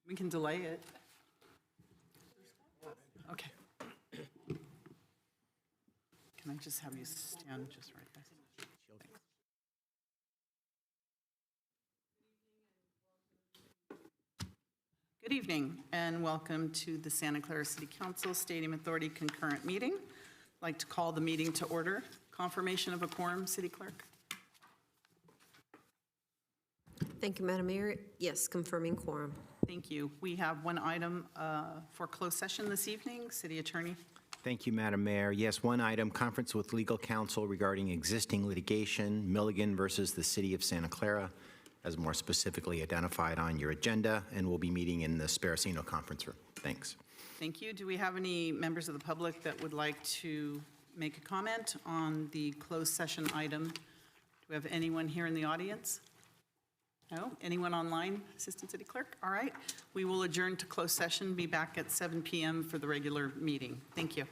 We can delay it. Okay. Can I just have you stand just right there? Thanks. Good evening and welcome to the Santa Clara City Council Stadium Authority concurrent meeting. I'd like to call the meeting to order. Confirmation of a quorum, City Clerk. Thank you, Madam Mayor. Yes, confirming quorum. Thank you. We have one item for closed session this evening. City Attorney. Thank you, Madam Mayor. Yes, one item, conference with legal counsel regarding existing litigation, Milligan versus the City of Santa Clara, as more specifically identified on your agenda, and we'll be meeting in the Sparacino conference room. Thanks. Thank you. Do we have any members of the public that would like to make a comment on the closed session item? Do we have anyone here in the audience? No? Anyone online, Assistant City Clerk? All right. We will adjourn to closed session, be back at 7 p.m. for the regular meeting. Thank you.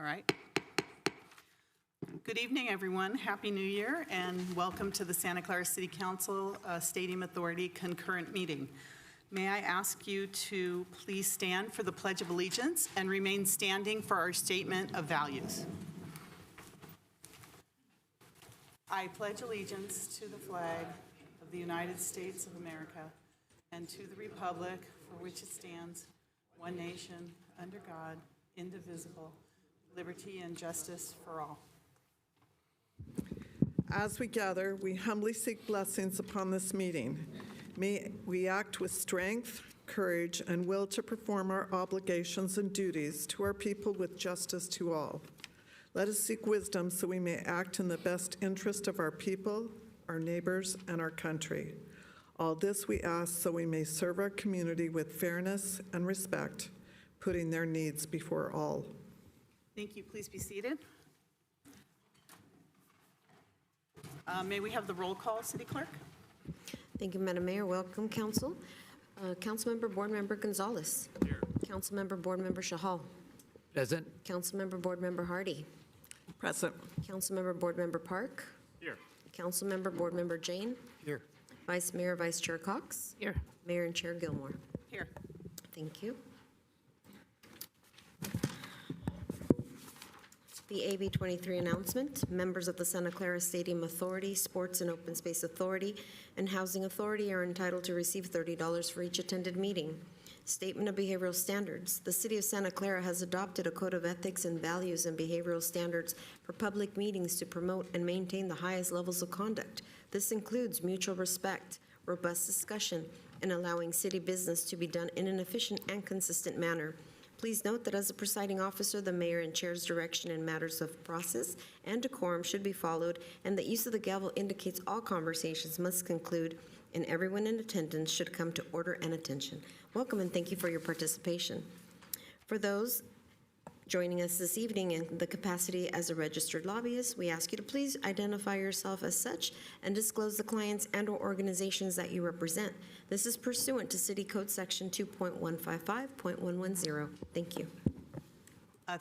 All right. Good evening, everyone. Happy New Year, and welcome to the Santa Clara City Council Stadium Authority concurrent meeting. May I ask you to please stand for the Pledge of Allegiance and remain standing for our statement of values. I pledge allegiance to the flag of the United States of America and to the republic for which it stands, one nation, under God, indivisible, liberty and justice for all. As we gather, we humbly seek blessings upon this meeting. May we act with strength, courage, and will to perform our obligations and duties to our people with justice to all. Let us seek wisdom so we may act in the best interest of our people, our neighbors, and our country. All this we ask so we may serve our community with fairness and respect, putting their needs before all. Thank you. Please be seated. May we have the roll call, City Clerk? Thank you, Madam Mayor. Welcome, Council. Councilmember Board Member Gonzalez. Here. Councilmember Board Member Shahal. Present. Councilmember Board Member Hardy. Present. Councilmember Board Member Park. Here. Councilmember Board Member Jane. Here. Vice Mayor, Vice Chair Cox. Here. Mayor and Chair Gilmore. Here. Thank you. The AB 23 announcement, members of the Santa Clara Stadium Authority, Sports and Open Space Authority, and Housing Authority are entitled to receive $30 for each attended meeting. Statement of behavioral standards. The City of Santa Clara has adopted a code of ethics and values and behavioral standards for public meetings to promote and maintain the highest levels of conduct. This includes mutual respect, robust discussion, and allowing city business to be done in an efficient and consistent manner. Please note that as a presiding officer, the mayor and chair's direction in matters of process and decorum should be followed, and the use of the gavel indicates all conversations must conclude and everyone in attendance should come to order and attention. Welcome and thank you for your participation. For those joining us this evening in the capacity as a registered lobbyist, we ask you to please identify yourself as such and disclose the clients and/or organizations that you represent. This is pursuant to City Code Section 2.155.110. Thank you.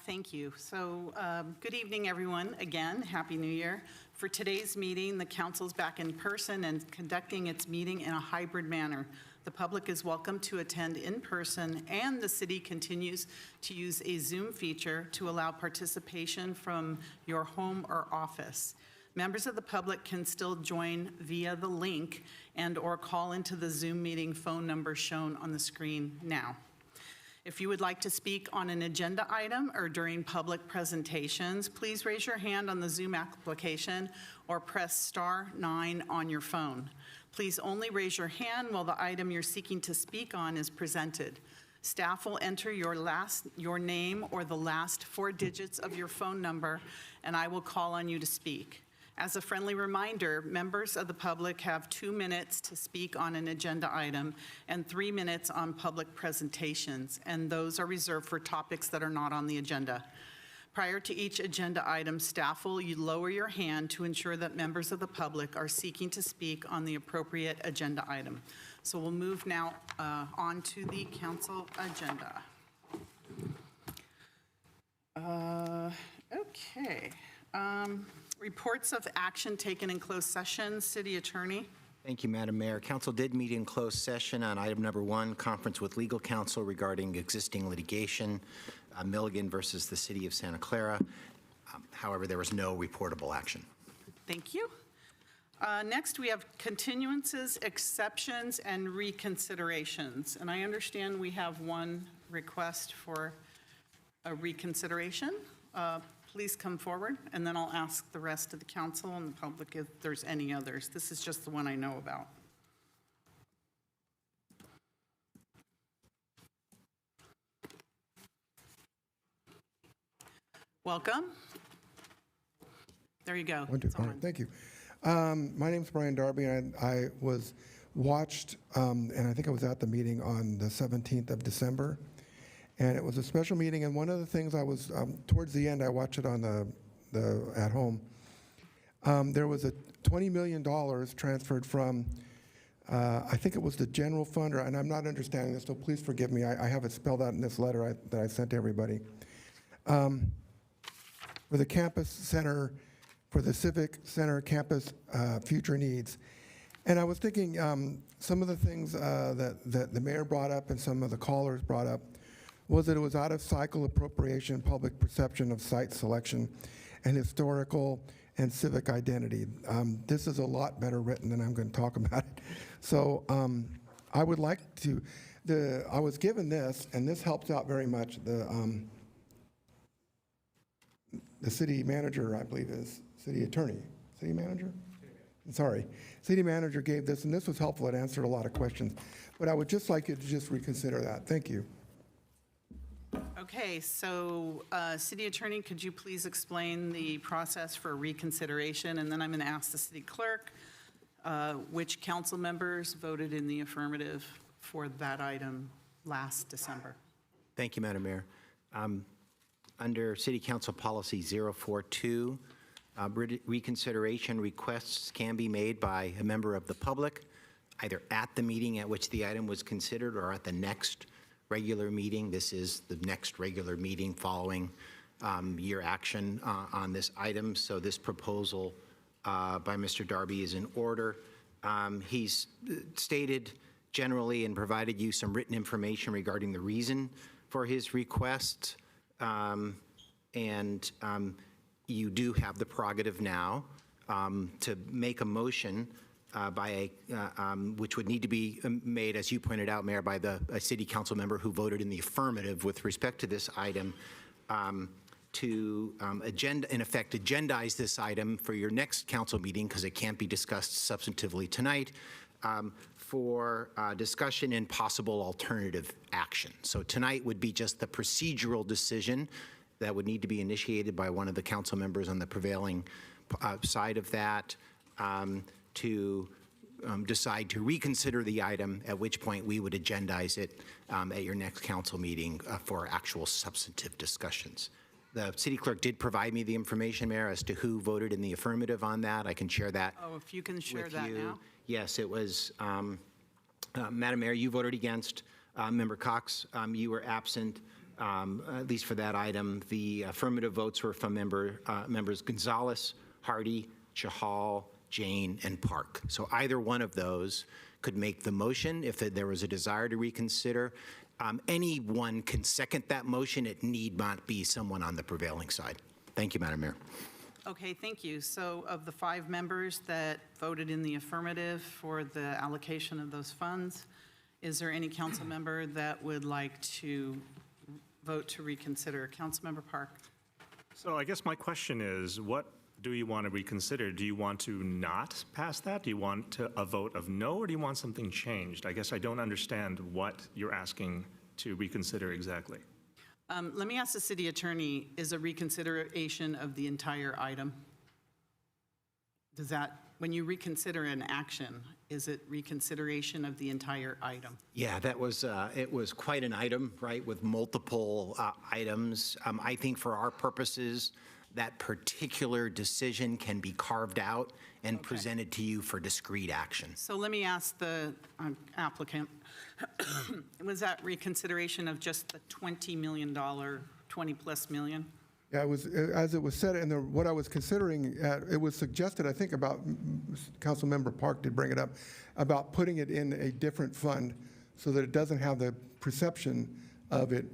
Thank you. So, good evening, everyone. Again, Happy New Year. For today's meeting, the council's back in person and conducting its meeting in a hybrid manner. The public is welcome to attend in person, and the city continues to use a Zoom feature to allow participation from your home or office. Members of the public can still join via the link and/or call into the Zoom meeting phone number shown on the screen now. If you would like to speak on an agenda item or during public presentations, please raise your hand on the Zoom application or press *9 on your phone. Please only raise your hand while the item you're seeking to speak on is presented. Staff will enter your name or the last 4 digits of your phone number, and I will call on you to speak. As a friendly reminder, members of the public have 2 minutes to speak on an agenda item and 3 minutes on public presentations, and those are reserved for topics that are not on the agenda. Prior to each agenda item, staff will lower your hand to ensure that members of the public are seeking to speak on the appropriate agenda item. So we'll move now on to the council agenda. Okay. Reports of action taken in closed session. City Attorney. Thank you, Madam Mayor. Council did meet in closed session on item number 1, conference with legal counsel regarding existing litigation, Milligan versus the City of Santa Clara. However, there was no reportable action. Thank you. Next, we have continuances, exceptions, and reconsiderations. And I understand we have one request for a reconsideration. Please come forward, and then I'll ask the rest of the council and the public if there's any others. This is just the one I know about. Welcome. There you go. It's All right, on. thank you. My name's Brian Darby, and I was watched, and I think I was at the meeting on the 17th of December, and it was a special meeting, and one of the things I was, towards the end, I watched it on the at home. There was a $20 million transferred from, I think it was the general fund, and I'm not understanding this, so please forgive me. I have it spelled out in this letter that I sent to everybody. for the campus center, for the Civic Center campus future needs. And I was thinking some of the things that the mayor brought up and some of the callers brought up was that it was out of cycle appropriation, public perception of site selection, and historical and civic identity. This is a lot better written than I'm going to talk about it. So I would like to, I was given this, and this helps out very much. The city manager, I believe, is city attorney, city manager? Sorry, city manager gave this, and this was helpful. It answered a lot of questions. But I would just like you to just reconsider that. Thank you. Okay, so City Attorney, could you please explain the process for reconsideration? And then I'm going to ask the City Clerk which council members voted in the affirmative for that item last December. Thank you, Madam Mayor. Under City Council Policy 042, reconsideration requests can be made by a member of the public, either at the meeting at which the item was considered or at the next regular meeting. This is the next regular meeting following your action on this item. So this proposal by Mr. Darby is in order. He's stated generally and provided you some written information regarding the reason for his request. You do have the prerogative now to make a motion which would need to be made, as you pointed out, Mayor, by a city council member who voted in the affirmative with respect to this item, to in effect, agendize this item for your next council meeting, because it can't be discussed substantively tonight, for discussion and possible alternative action. So tonight would be just the procedural decision that would need to be initiated by one of the council members on the prevailing side of that, to decide to reconsider the item, at which point we would agendize it at your next council meeting for actual substantive discussions. The city clerk did provide me the information, Mayor, as to who voted in the affirmative on that. I can share that. Oh, if you can share with that you. now. Yes, it was, Madam Mayor, you voted against. Member Cox, you were absent. At least for that item. The affirmative votes were from members Gonzalez, Hardy, Chahal, Jane, and Park. So either one of those could make the motion if there was a desire to reconsider. Anyone can second that motion. It need not be someone on the prevailing side. Thank you, Madam Mayor. Okay, thank you. So of the 5 members that voted in the affirmative for the allocation of those funds, is there any council member that would like to vote to reconsider? Councilmember Park. So I guess my question is, what do you want to reconsider? Do you want to not pass that? Do you want a vote of no, or do you want something changed? I guess I don't understand what you're asking to reconsider exactly. Let me ask the city attorney, is a reconsideration of the entire item? Does that, when you reconsider an action, is it reconsideration of the entire item? Yeah, that was, it was quite an item, right, with multiple items. I think for our purposes, that particular decision can be carved out and presented to you for discrete action. So let me ask the applicant, was that reconsideration of just the $20 million, 20+ million? Yeah, it was, as it was said, and what I was considering, it was suggested, I think about, Councilmember Park did bring it up, about putting it in a different fund so that it doesn't have the perception of it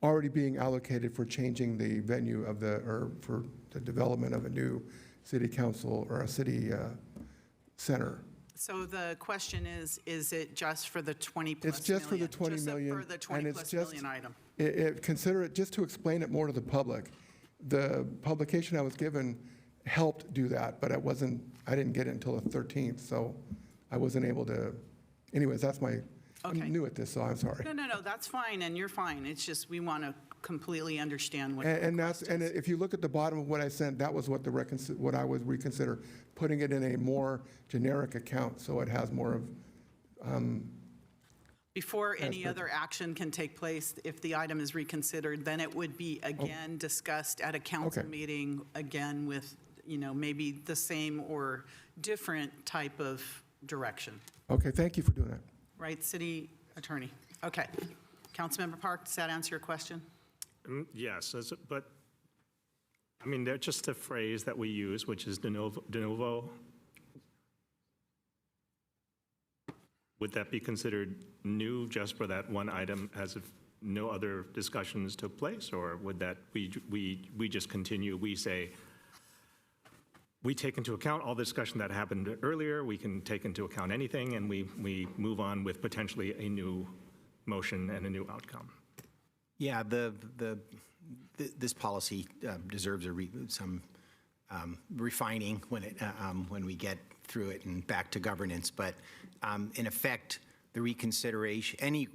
already being allocated for changing the venue of or for the development of a new city council or a city center. So the question is it just for the 20+ million? It's just for the 20 million. Just for the 20+ million item? Consider it, just to explain it more to the public. The publication I was given helped do that, but I didn't get it until the 13th, so I wasn't able to, anyways, that's my, Okay. I'm new at this, so I'm sorry. No, that's fine, and you're fine. It's just we want to completely understand what the And request is. and if you look at the bottom of what I sent, that was what what I would reconsider, putting it in a more generic account so it has more of. Before any other action can take place, if the item is reconsidered, then it would be again discussed at a council Okay. meeting, again with, maybe the same or different type of direction. Okay, thank you for doing that. Right, City Attorney? Okay. Councilmember Park, does that answer your question? Yes, but I mean, they're just a phrase that we use, which is de novo. Would that be considered new just for that one item as if no other discussions took place? Or would that, we just continue, we say, we take into account all the discussion that happened earlier, we can take into account anything, and we move on with potentially a new motion and a new outcome? Yeah, this policy deserves some refining when we get through it and back to governance. But in effect, the reconsideration,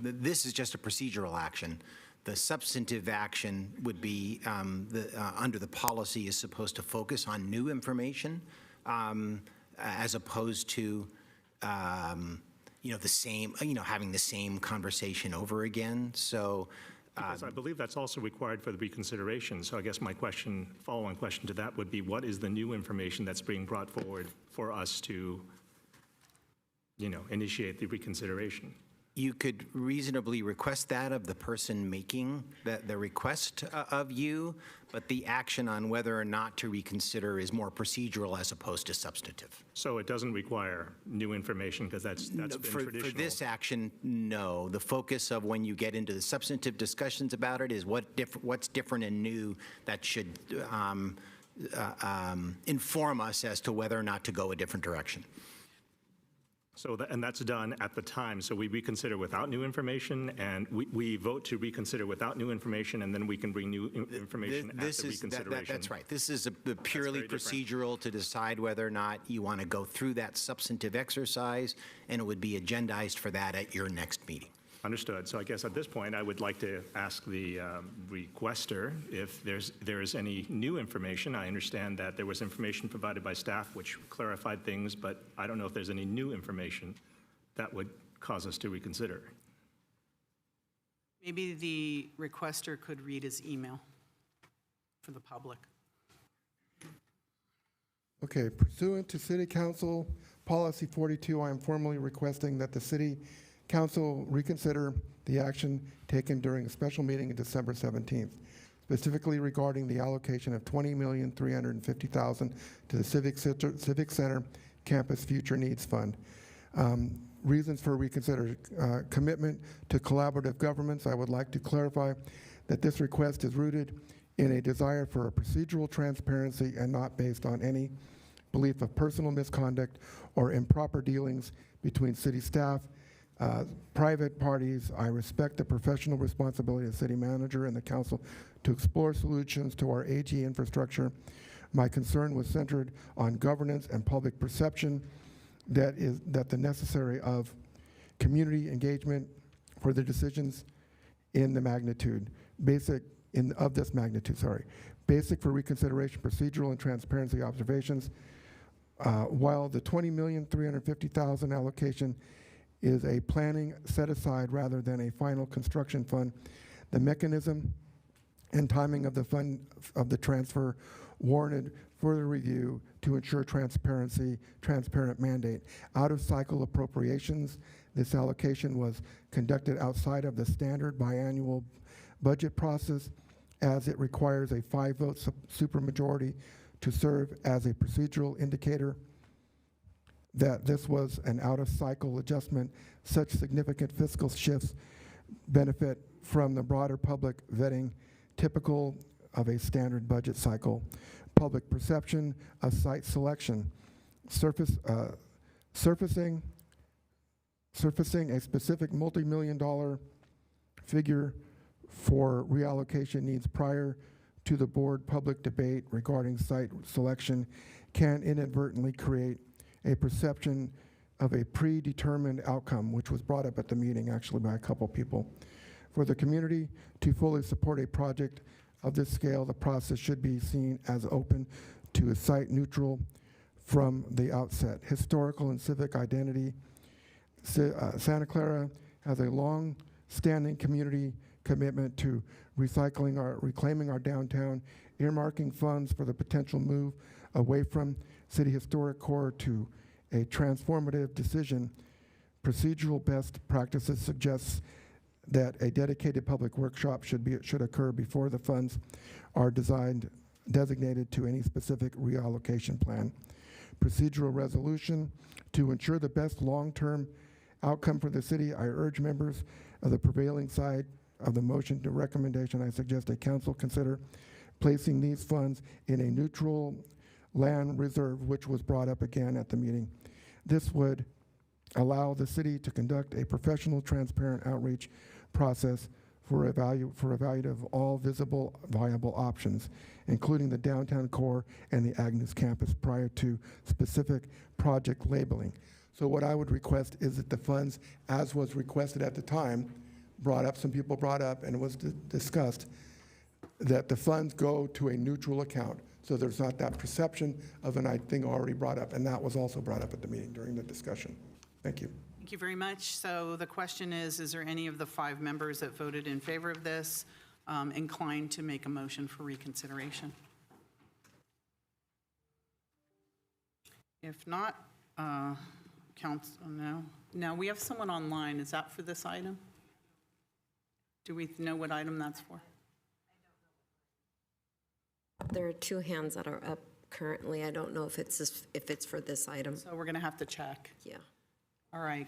this is just a procedural action. The substantive action would be, under the policy, is supposed to focus on new information as opposed to, the same, having the same conversation over again. So. Because I believe that's also required for the reconsideration. So I guess my follow-on question to that would be, what is the new information that's being brought forward for us to, initiate the reconsideration? You could reasonably request that of the person making the request of you, but the action on whether or not to reconsider is more procedural as opposed to substantive. So it doesn't require new information because that's been traditional? For this action, no. The focus of when you get into the substantive discussions about it is what's different and new that should inform us as to whether or not to go a different direction. So, and that's done at the time. So we reconsider without new information, and we vote to reconsider without new information, and then we can bring new information at the reconsideration. That's right. This is purely procedural to decide whether or not you want to go through that substantive exercise, and it would be agendized for that at your next meeting. Understood. So I guess at this point, I would like to ask the requester if there is any new information. I understand that there was information provided by staff which clarified things, but I don't know if there's any new information that would cause us to reconsider. Maybe the requester could read his email for the public. Okay, pursuant to City Council Policy 42, I am formally requesting that the City Council reconsider the action taken during a special meeting on December 17th, specifically regarding the allocation of $20,350,000 to the Civic Center Campus Future Needs Fund. Reasons for reconsider: commitment to collaborative governments. I would like to clarify that this request is rooted in a desire for a procedural transparency and not based on any belief of personal misconduct or improper dealings between city staff, private parties. I respect the professional responsibility of the city manager and the council to explore solutions to our AG infrastructure. My concern was centered on governance and public perception that the necessary of community engagement for the decisions in the magnitude, basic for reconsideration, procedural and transparency observations. While the $20,350,000 allocation is a planning set aside rather than a final construction fund, the mechanism and timing of the fund of the transfer warranted further review to ensure transparent mandate. Out of cycle appropriations, this allocation was conducted outside of the standard biannual budget process, as it requires a 5-vote supermajority to serve as a procedural indicator that this was an out-of-cycle adjustment. Such significant fiscal shifts benefit from the broader public vetting typical of a standard budget cycle. Public perception of site selection. Surfacing a specific multi-million-dollar figure for reallocation needs prior to the board public debate regarding site selection can inadvertently create a perception of a predetermined outcome, which was brought up at the meeting actually by a couple people. For the community to fully support a project of this scale, the process should be seen as open to a site neutral from the outset. Historical and civic identity. Santa Clara has a long-standing community commitment to reclaiming our downtown, earmarking funds for the potential move away from city historic core to a transformative decision. Procedural best practices suggests that a dedicated public workshop should occur before the funds are designated to any specific reallocation plan. Procedural resolution: to ensure the best long-term outcome for the city, I urge members of the prevailing side of the motion to recommendation, I suggest a council consider placing these funds in a neutral land reserve, which was brought up again at the meeting. This would allow the city to conduct a professional, transparent outreach process for evaluation of all visible, viable options, including the downtown core and the Agnes campus, prior to specific project labeling. So what I would request is that the funds, as was requested at the time, some people brought up, and it was discussed, that the funds go to a neutral account, so there's not that perception of an thing already brought up, and that was also brought up at the meeting during the discussion. Thank you. Thank you very much. So the question is there any of the 5 members that voted in favor of this inclined to make a motion for reconsideration? If not, council, no. Now, we have someone online. Is that for this item? Do we know what item that's for? There are 2 hands that are up currently. I don't know if it's for this item. So we're going to have to check. Yeah. All right.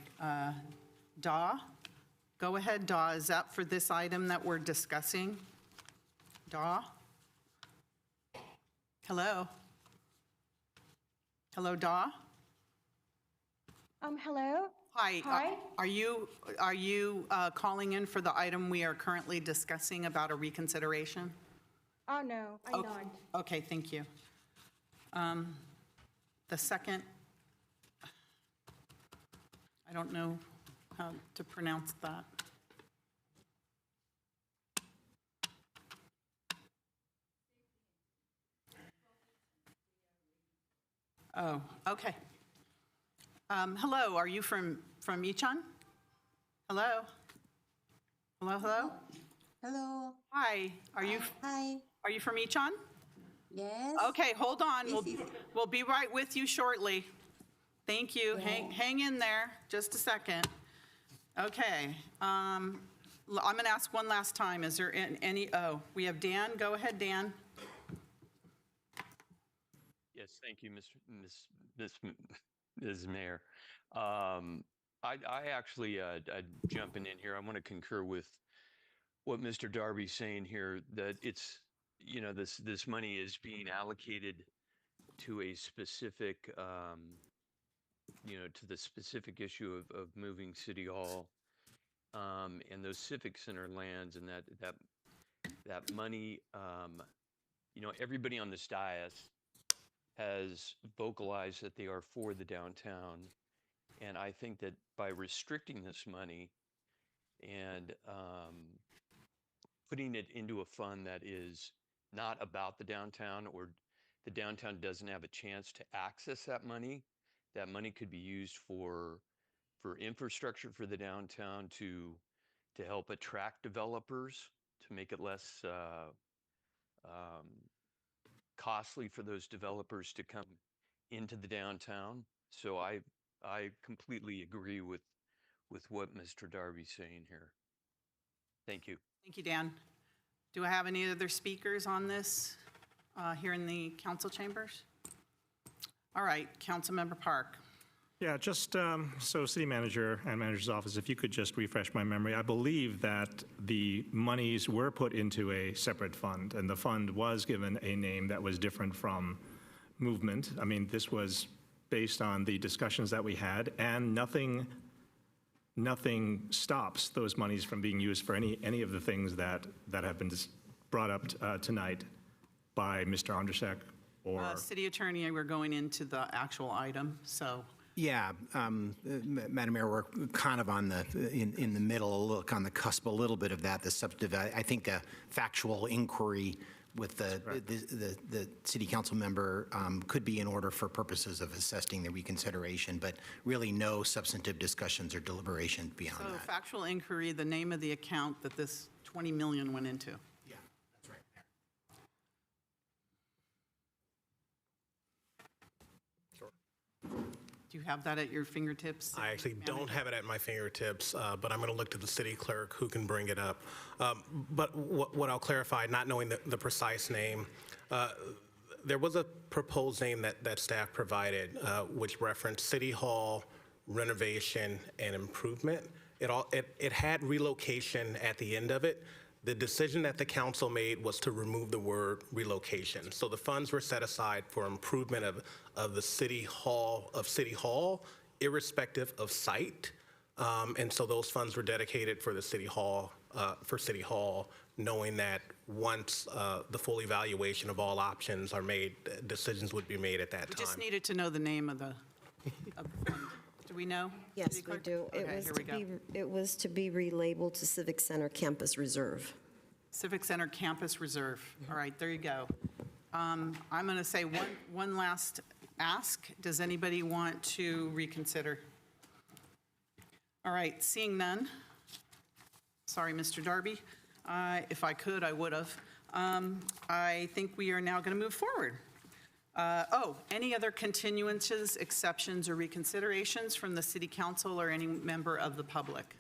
Daw? Go ahead, Daw. Is that for this item that we're discussing? Daw? Hello? Hello, Daw? Hello? Hi. Hi. Are you calling in for the item we are currently discussing about a reconsideration? Oh, no, I'm not. Okay, thank you. The second, I don't know how to pronounce that. Oh, okay. Hello, are you from Ichon? Hello? Hello, hello? Hello. Hi, are you from Ichon? Yes. Okay, hold on. We'll be right with you shortly. Thank you. Hang in there just a second. Okay. I'm going to ask one last time. Is there any, we have Dan. Go ahead, Dan. Yes, thank you, Ms. Mayor. I actually, jumping in here, I want to concur with what Mr. Darby's saying here, that it's, this money is being allocated to a specific, to the specific issue of moving City Hall and those civic center lands, and that money, everybody on this dais has vocalized that they are for the downtown. And I think that by restricting this money and putting it into a fund that is not about the downtown, or the downtown doesn't have a chance to access that money could be used for infrastructure for the downtown, to help attract developers, to make it less costly for those developers to come into the downtown. So I completely agree with what Mr. Darby's saying here. Thank you. Thank you, Dan. Do I have any other speakers on this here in the council chambers? All right, Councilmember Park. Yeah, just so City Manager and Manager's Office, if you could just refresh my memory. I believe that the monies were put into a separate fund, and the fund was given a name that was different from movement. I mean, this was based on the discussions that we had, and nothing stops those monies from being used for any of the things that have been brought up tonight by Mr. Ondrzejczak or... City Attorney, we're going into the actual item, so... Yeah, Madam Mayor, we're kind of on in the middle, on the cusp a little bit of that. The substantive, I think a factual inquiry with the city council member could be in order for purposes of assessing the reconsideration, but really no substantive discussions or deliberation beyond So that. factual inquiry, the name of the account that this 20 million went into. Yeah, that's right. Do Do you have that at your fingertips? I actually don't have it at my fingertips, but I'm going to look to the city clerk who can bring it up. But what I'll clarify, not knowing the precise name, there was a proposed name that staff provided, which referenced City Hall renovation and improvement. It had relocation at the end of it. The decision that the council made was to remove the word relocation. So the funds were set aside for improvement of the City Hall, irrespective of site. And so those funds were dedicated for the City Hall, knowing that once the full evaluation of all options are made, decisions would be made at that We time. just needed to know the name of the fund. Do we know? Yes, City we Clerk? do. Okay, here we go. It was to be relabeled to Civic Center Campus Reserve. Civic Center Campus Reserve. All right, there you go. I'm going to say one last ask. Does anybody want to reconsider? All right, seeing none. Sorry, Mr. Darby. If I could, I would have. I think we are now going to move forward. Any other continuances, exceptions, or reconsiderations from the City Council or any member of the public?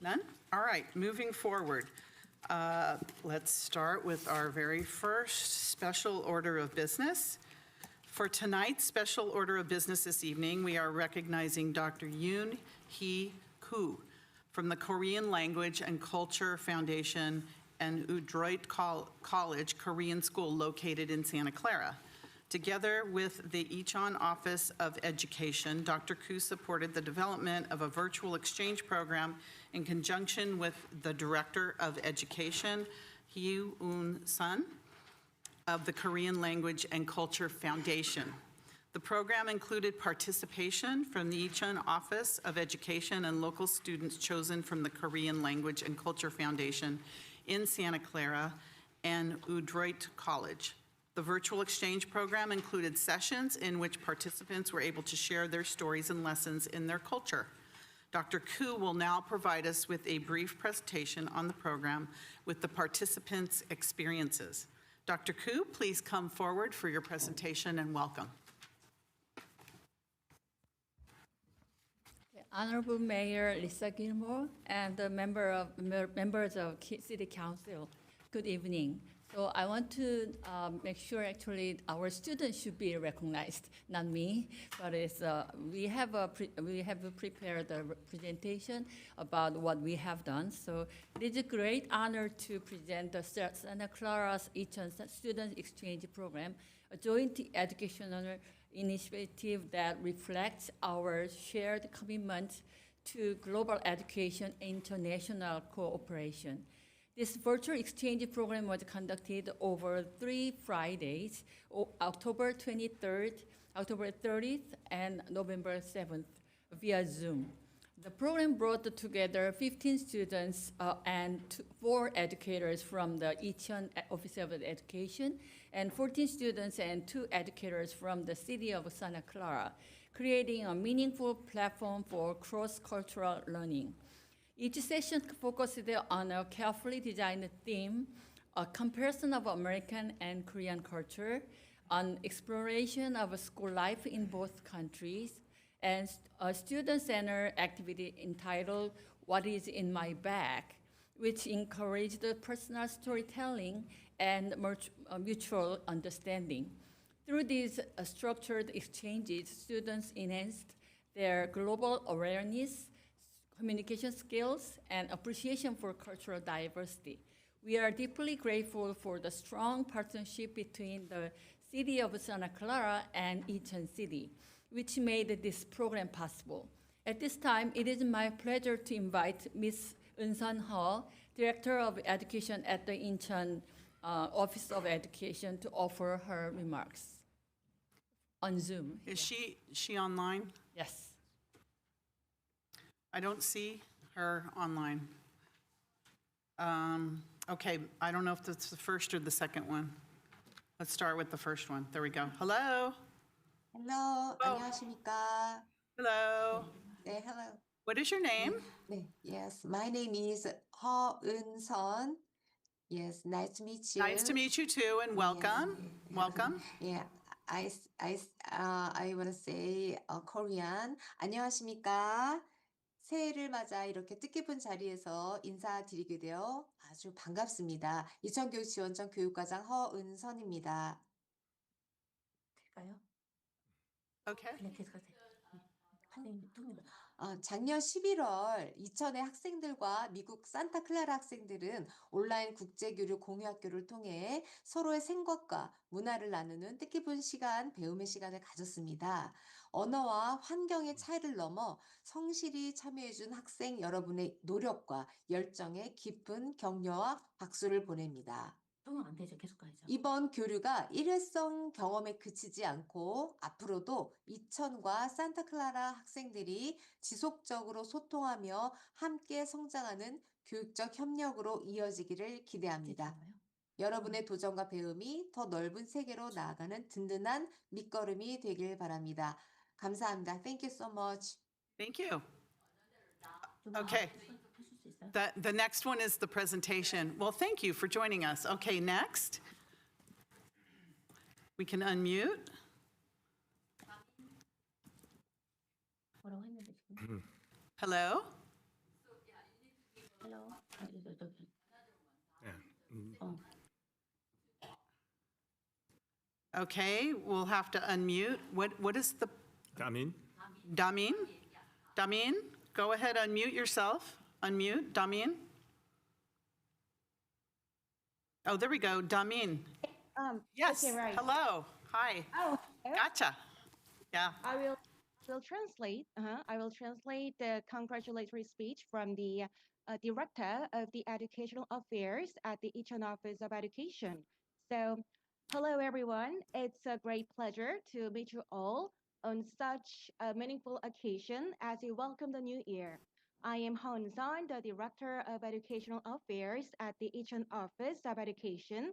None? All right, moving forward. Let's start with our very first special order of business. For tonight's special order of business this evening, we are recognizing Dr. Yoon Hee Koo from the Korean Language and Culture Foundation and Udroit College Korean School located in Santa Clara. Together with the Icheon Office of Education, Dr. Koo supported the development of a virtual exchange program in conjunction with the Director of Education, Hee-eun Sun, of the Korean Language and Culture Foundation. The program included participation from the Icheon Office of Education and local students chosen from the Korean Language and Culture Foundation in Santa Clara and Udroit College. The virtual exchange program included sessions in which participants were able to share their stories and lessons in their culture. Dr. Koo will now provide us with a brief presentation on the program with the participants' experiences. Dr. Koo, please come forward for your presentation and welcome. Honorable Mayor Lisa Gilmore and the members of City Council, good evening. So I want to make sure actually our students should be recognized, not me, but it's, we have prepared a presentation about what we have done. So it is a great honor to present the Santa Clara's Icheon Student Exchange Program, a joint educational initiative that reflects our shared commitment to global education and international cooperation. This virtual exchange program was conducted over 3 Fridays, October 23rd, October 30th, and November 7th via Zoom. The program brought together 15 students and 4 educators from the Icheon Office of Education and 14 students and 2 educators from the city of Santa Clara, creating a meaningful platform for cross-cultural learning. Each session focused on a carefully designed theme, a comparison of American and Korean culture, an exploration of school life in both countries, and a student-centered activity entitled What is in My Bag, which encouraged personal storytelling and mutual understanding. Through these structured exchanges, students enhanced their global awareness, communication skills, and appreciation for cultural diversity. We are deeply grateful for the strong partnership between the City of Santa Clara and Icheon City, which made this program possible. At this time, it is my pleasure to invite Ms. Eun-sun Ho, Director of Education at the Icheon Office of Education, to offer her remarks on Zoom. Is she online? Yes. I don't see her online. Okay, I don't know if that's the first or the second one. Let's start with the first one. There we go. Hello? Hello, 안녕하십니까? Hello? 네, hello. What is your name? 네, yes, my name is Eun-sun. Yes, nice to meet you. Nice to meet you too, and welcome. Welcome. Yeah, I want to say Korean. 안녕하십니까? 새해를 맞아 이렇게 뜻깊은 자리에서 인사드리게 되어 아주 반갑습니다. 이천교육지원청 교육과장 허은선입니다. 될까요? Okay. 그냥 계속하세요. 작년 11월 이천의 학생들과 미국 산타클라라 학생들은 온라인 국제교류 공유학교를 통해 서로의 생각과 문화를 나누는 뜻깊은 시간, 배움의 시간을 가졌습니다. 언어와 환경의 차이를 넘어 성실히 참여해준 학생 여러분의 노력과 열정에 깊은 격려와 박수를 보냅니다. 안 되죠. 계속 가야죠. 이번 교류가 일회성 경험에 그치지 않고 앞으로도 이천과 산타클라라 학생들이 지속적으로 소통하며 함께 성장하는 교육적 협력으로 이어지기를 기대합니다. 여러분의 도전과 배움이 더 넓은 세계로 나아가는 든든한 밑거름이 되길 바랍니다. 감사합니다. Thank you so much. Thank you. Okay. The next one is the presentation. Well, thank you for joining us. Okay, next. We can unmute. Hello? Okay, we'll have to unmute. What is the, Damin? Damin? Damin, go ahead, unmute yourself. Unmute, Damin. Oh, there we go, Damin. Yes, Okay, right. hello, hi. Oh, Gotcha. Yeah, I will translate. I will translate the congratulatory speech from the director of the educational affairs at the Icheon Office of Education. So, hello everyone. It's a great pleasure to meet you all on such a meaningful occasion as we welcome the new year. I am Hon Son, the director of educational affairs at the Icheon Office of Education.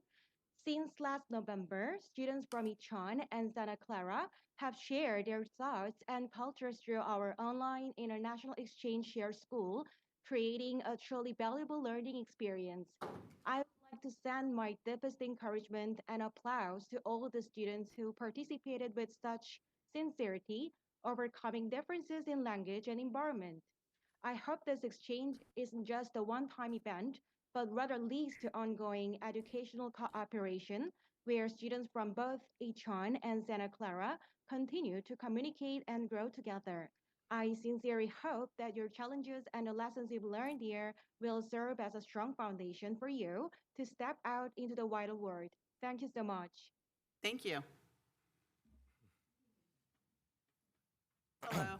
Since last November, students from Icheon and Santa Clara have shared their thoughts and cultures through our online international exchange share school, creating a truly valuable learning experience. I would like to send my deepest encouragement and applause to all the students who participated with such sincerity, overcoming differences in language and environment. I hope this exchange isn't just a one-time event, but rather leads to ongoing educational cooperation, where students from both Icheon and Santa Clara continue to communicate and grow together. I sincerely hope that your challenges and the lessons you've learned here will serve as a strong foundation for you to step out into the wider world. Thank you so much. thank you. Hello.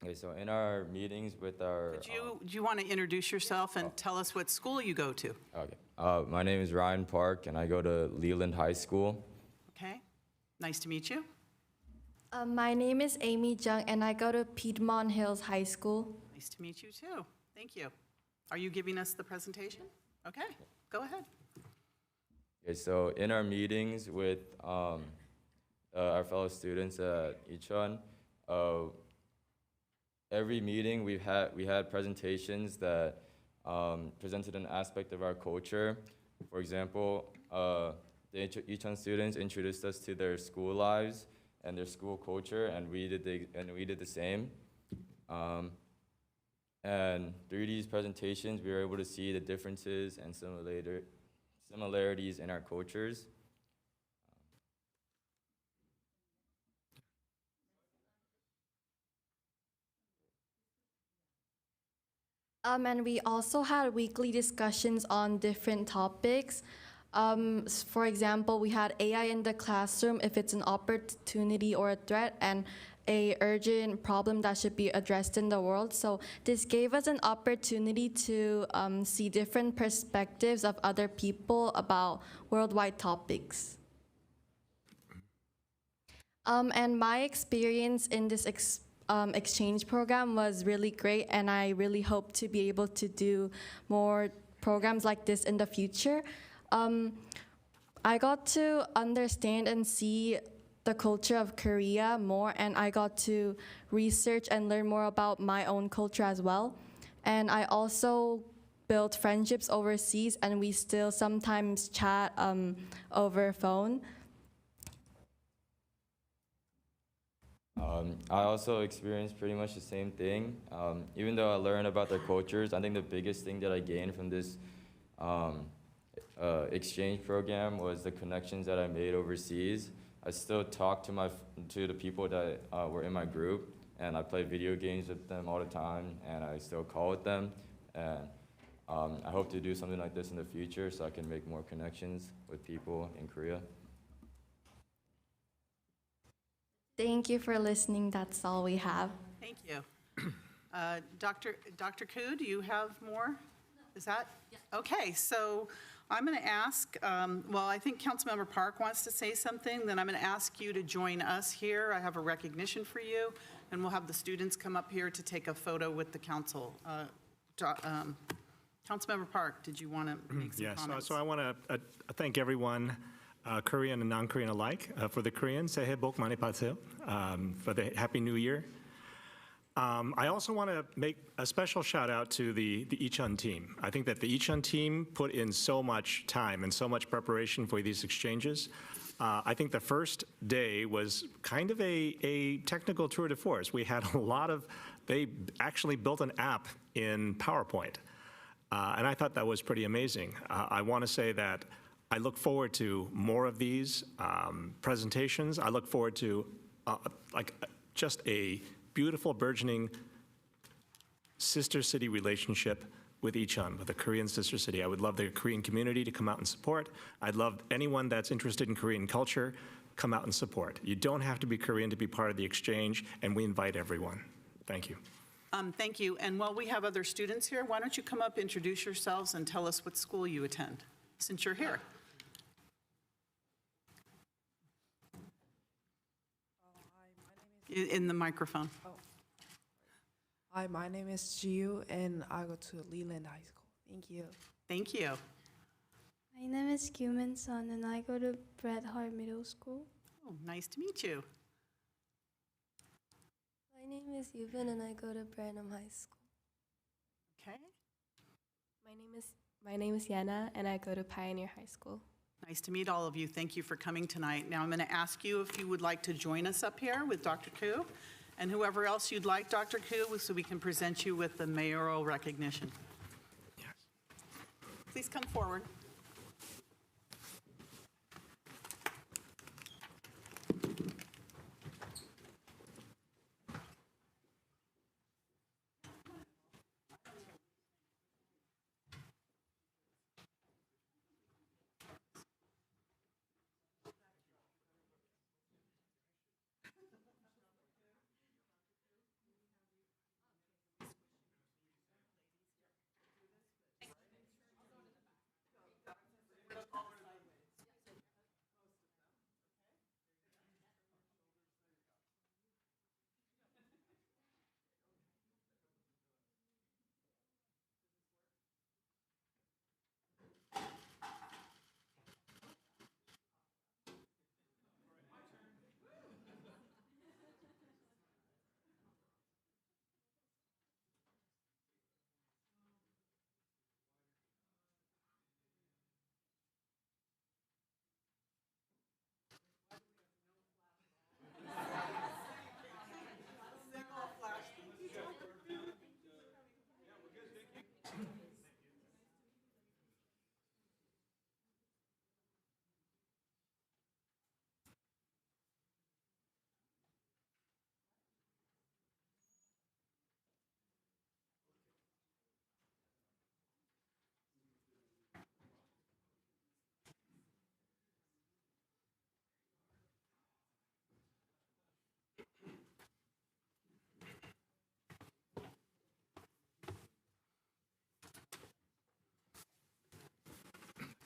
Okay, so in our meetings with our... Do you want to introduce yourself and tell us what school you go to? Okay. My name is Ryan Park, and I go to Leland High School. Okay, nice to meet you. My name is Amy Jung, and I go to Piedmont Hills High School. Nice to meet you too. Thank you. Are you giving us the presentation? Okay, go ahead. Okay, so in our meetings with our fellow students at Icheon, every meeting we had presentations that presented an aspect of our culture. For example, the Icheon students introduced us to their school lives and their school culture, and we did the same. And through these presentations, we were able to see the differences and similarities in our cultures. And we also had weekly discussions on different topics. For example, we had AI in the classroom, if it's an opportunity or a threat, and a urgent problem that should be addressed in the world. So this gave us an opportunity to see different perspectives of other people about worldwide topics. And my experience in this exchange program was really great, and I really hope to be able to do more programs like this in the future. I got to understand and see the culture of Korea more, and I got to research and learn more about my own culture as well. And I also built friendships overseas, and we still sometimes chat over phone. I also experienced pretty much the same thing. Even though I learned about their cultures, I think the biggest thing that I gained from this exchange program was the connections that I made overseas. I still talk to the people that were in my group, and I play video games with them all the time, and I still call with them. And I hope to do something like this in the future so I can make more connections with people in Korea. Thank you for listening. That's all we have. Thank you. Dr. Koo, do you have more? Is that? Yeah. Okay, so I'm going to ask, well, I think Councilmember Park wants to say something, then I'm going to ask you to join us here. I have a recognition for you, and we'll have the students come up here to take a photo with the council. Councilmember Park, did you want to make some comments? So I want to thank everyone, Korean and non-Korean alike. For the Koreans, 새해 복 많이 받으세요, for the Happy New Year. I also want to make a special shout out to the Icheon team. I think that the Icheon team put in so much time and so much preparation for these exchanges. I think the first day was kind of a technical tour de force. We had a lot of, they actually built an app in PowerPoint. And I thought that was pretty amazing. I want to say that I look forward to more of these presentations. I look forward to just a beautiful, burgeoning sister city relationship with Icheon, with a Korean sister city. I would love the Korean community to come out and support. I'd love anyone that's interested in Korean culture, come out and support. You don't have to be Korean to be part of the exchange, and we invite everyone. Thank you. Thank you. And while we have other students here, why don't you come up, introduce yourselves, and tell us what school you attend, since you're here. In the microphone. Hi, my name is Jiu, and I go to Leland High School. Thank you. Thank you. My name is Kyumin Sun, and I go to Bret Hart Middle School. Oh, nice to meet you. My name is Yubin, and I go to Branham High School. Okay. My name is Yana, and I go to Pioneer High School. Nice to meet all of you. Thank you for coming tonight. Now I'm going to ask you if you would like to join us up here with Dr. Koo and whoever else you'd like, Dr. Koo, so we can present you with the mayoral recognition. Yes. Please come forward.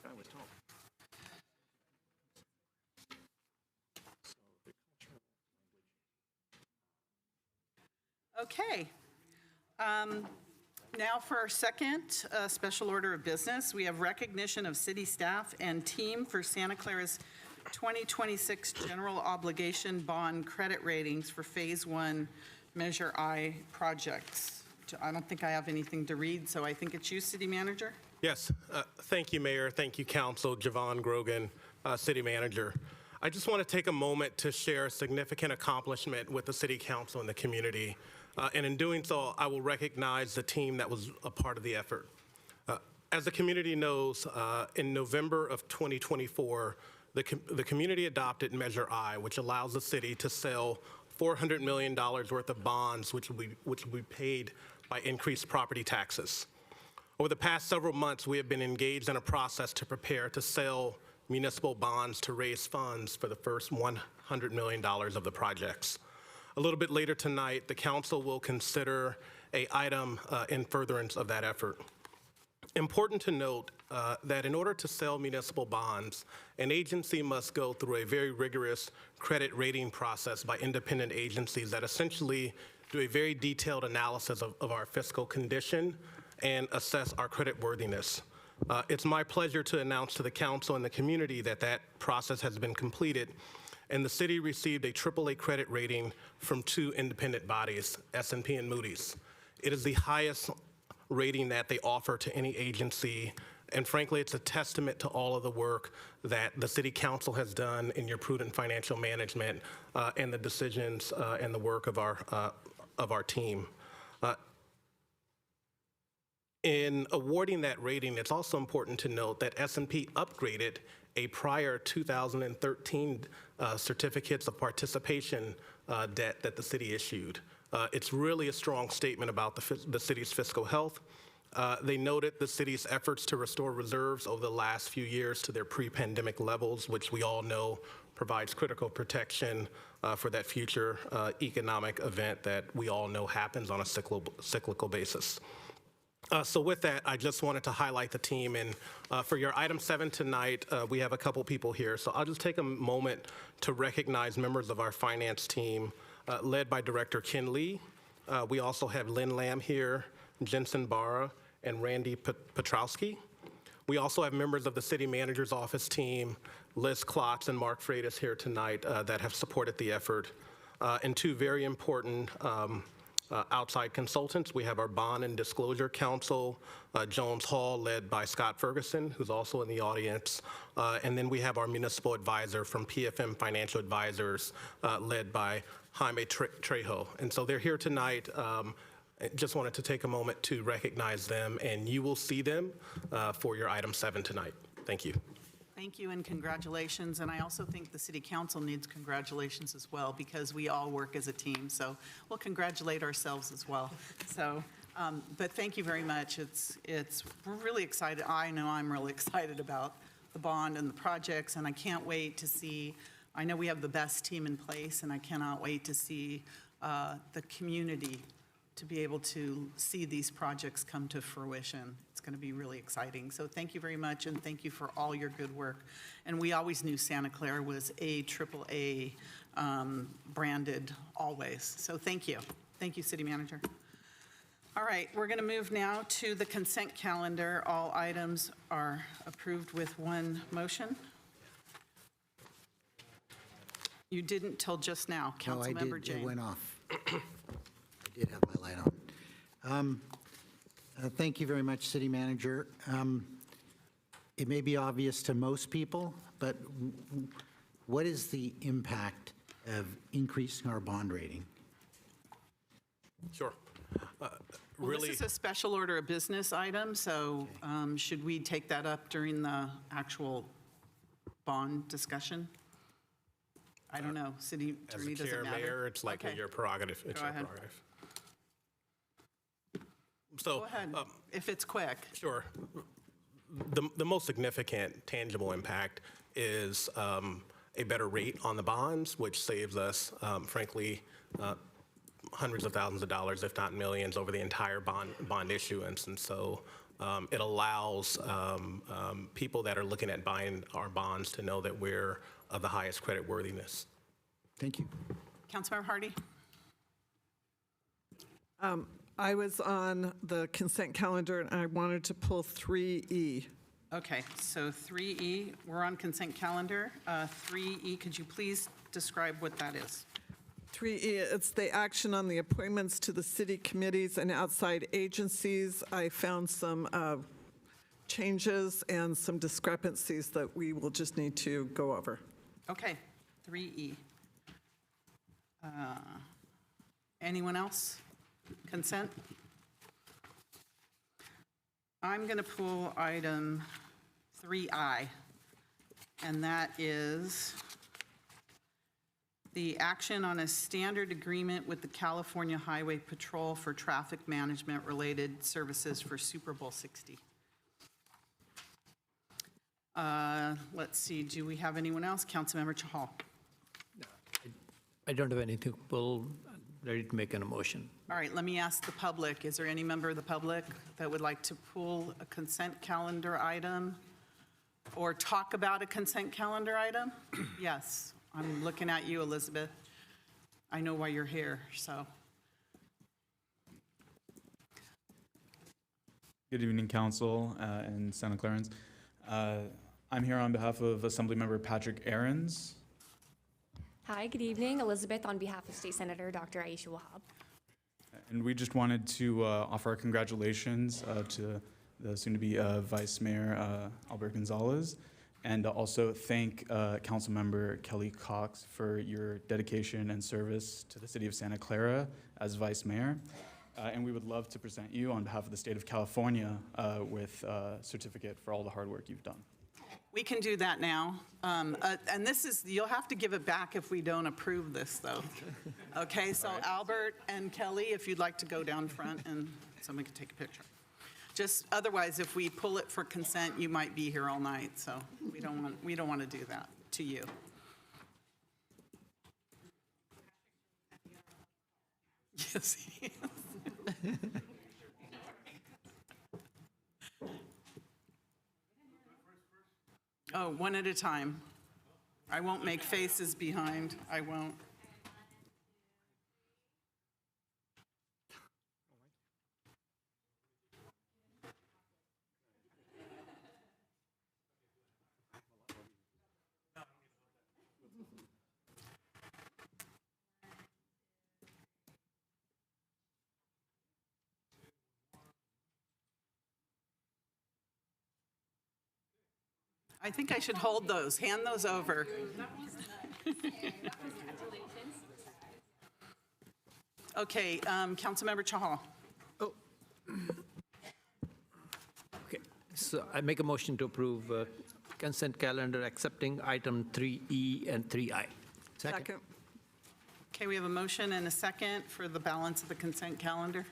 I was told. Okay. Now for our second special order of business, we have recognition of city staff and team for Santa Clara's 2026 general obligation bond credit ratings for Phase 1 Measure I projects. I don't think I have anything to read, so I think it's you, City Manager. Yes, thank you, Mayor. Thank you, Council. Javon Grogan, City Manager. I just want to take a moment to share a significant accomplishment with the City Council and the community. And in doing so, I will recognize the team that was a part of the effort. As the community knows, in November of 2024, the community adopted Measure I, which allows the city to sell $400 million worth of bonds, which will be paid by increased property taxes. Over the past several months, we have been engaged in a process to prepare to sell municipal bonds to raise funds for the first $100 million of the projects. A little bit later tonight, the council will consider an item in furtherance of that effort. Important to note that in order to sell municipal bonds, an agency must go through a very rigorous credit rating process by independent agencies that essentially do a very detailed analysis of our fiscal condition and assess our credit worthiness. It's my pleasure to announce to the council and the community that that process has been completed, and the city received a AAA credit rating from two independent bodies, S&P and Moody's. It is the highest rating that they offer to any agency, and frankly, it's a testament to all of the work that the City Council has done in your prudent financial management and the decisions and the work of our team. In awarding that rating, it's also important to note that S&P upgraded a prior 2013 certificates of participation debt that the city issued. It's really a strong statement about the city's fiscal health. They noted the city's efforts to restore reserves over the last few years to their pre-pandemic levels, which we all know provides critical protection for that future economic event that we all know happens on a cyclical basis. So with that, I just wanted to highlight the team. And for your item 7 tonight, we have a couple people here. So I'll just take a moment to recognize members of our finance team, led by Director Ken Lee. We also have Lynn Lamb here, Jensen Barra, and Randy Petrowski. We also have members of the city manager's office team, Liz Klotz and Mark Freitas here tonight that have supported the effort. And two very important outside consultants. We have our Bond and Disclosure Council, Jones Hall, led by Scott Ferguson, who's also in the audience. And then we have our municipal advisor from PFM Financial Advisors, led by Jaime Trejo. And so they're here tonight. I just wanted to take a moment to recognize them, and you will see them for your item 7 tonight. Thank you. Thank you and congratulations. And I also think the City Council needs congratulations as well, because we all work as a team. So we'll congratulate ourselves as well. So, but thank you very much. We're really excited. I know I'm really excited about the bond and the projects, and I can't wait to see. I know we have the best team in place, and I cannot wait to see the community to be able to see these projects come to fruition. It's going to be really exciting. So thank you very much, and thank you for all your good work. And we always knew Santa Clara was AAA branded always. So thank you. Thank you, City Manager. All right, we're going to move now to the consent calendar. All items are approved with one motion. You didn't till just now, Councilmember Jane. It went off. I did have my light on. Thank you very much, City Manager. It may be obvious to most people, but what is the impact of increasing our bond rating? Sure. Well, Really, this is a special order of business item, so should we take that up during the actual bond discussion? I don't know, City as Attorney, the does it chair, matter? mayor, it's like Okay. your prerogative. It's Go your ahead. prerogative. So, Go ahead, if it's quick. Sure. The most significant tangible impact is a better rate on the bonds, which saves us, frankly, hundreds of thousands of dollars, if not millions, over the entire bond issuance. And so it allows people that are looking at buying our bonds to know that we're of the highest credit worthiness. Thank you. Councilmember Hardy? I was on the consent calendar, and I wanted to pull 3E. Okay, so 3E, we're on consent calendar. 3E, could you please describe what that is? 3E, it's the action on the appointments to the city committees and outside agencies. I found some changes and some discrepancies that we will just need to go over. Okay, 3E. Anyone else? Consent? I'm going to pull item 3I, and that is the action on a standard agreement with the California Highway Patrol for traffic management-related services for Super Bowl 60. Let's see, do we have anyone else? Councilmember Chahal. I don't have anything to pull. I'm ready to make an motion. All right, let me ask the public. Is there any member of the public that would like to pull a consent calendar item or talk about a consent calendar item? Yes, I'm looking at you, Elizabeth. I know why you're here, so. Good evening, Council and Santa Clarans. I'm here on behalf of Assemblymember Patrick Ahrens. Hi, good evening. Elizabeth on behalf of State Senator Dr. Aisha Wahab. And we just wanted to offer our congratulations to the soon-to-be Vice Mayor Albert Gonzalez, and also thank Councilmember Kelly Cox for your dedication and service to the City of Santa Clara as Vice Mayor. And we would love to present you on behalf of the State of California with a certificate for all the hard work you've done. We can do that now. And this is, you'll have to give it back if we don't approve this, though. Okay, so Albert and Kelly, if you'd like to go down front and someone can take a picture. Just otherwise, if we pull it for consent, you might be here all night, so we don't want to do that to you. Yes, he is. Oh, one at a time. I won't make faces behind. I won't. I think I should hold those. Hand those over. Okay, Councilmember Chahal. Okay, so I make a motion to approve consent calendar accepting item 3E and 3I. Second. Okay, we have a motion and a second for the balance of the consent calendar.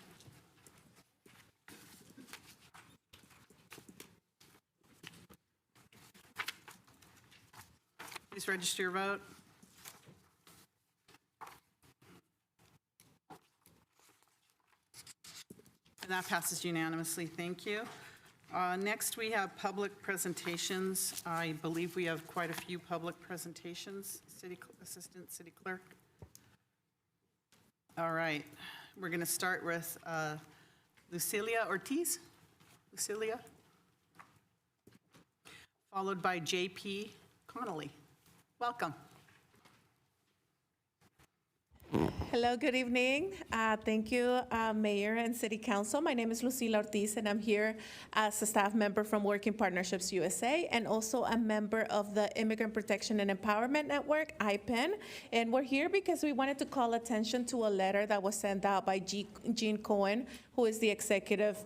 Please register your vote. And that passes unanimously. Thank you. Next, we have public presentations. I believe we have quite a few public presentations. Assistant City Clerk. All right. We're going to start with Lucilia Ortiz. Lucilia. Followed by J.P. Connolly. Welcome. Hello, good evening. Thank you, Mayor and City Council. My name is Lucila Ortiz, and I'm here as a staff member from Working Partnerships USA, and also a member of the Immigrant Protection and Empowerment Network, IPEN. And we're here because we wanted to call attention to a letter that was sent out by Gene Cohen, who is the executive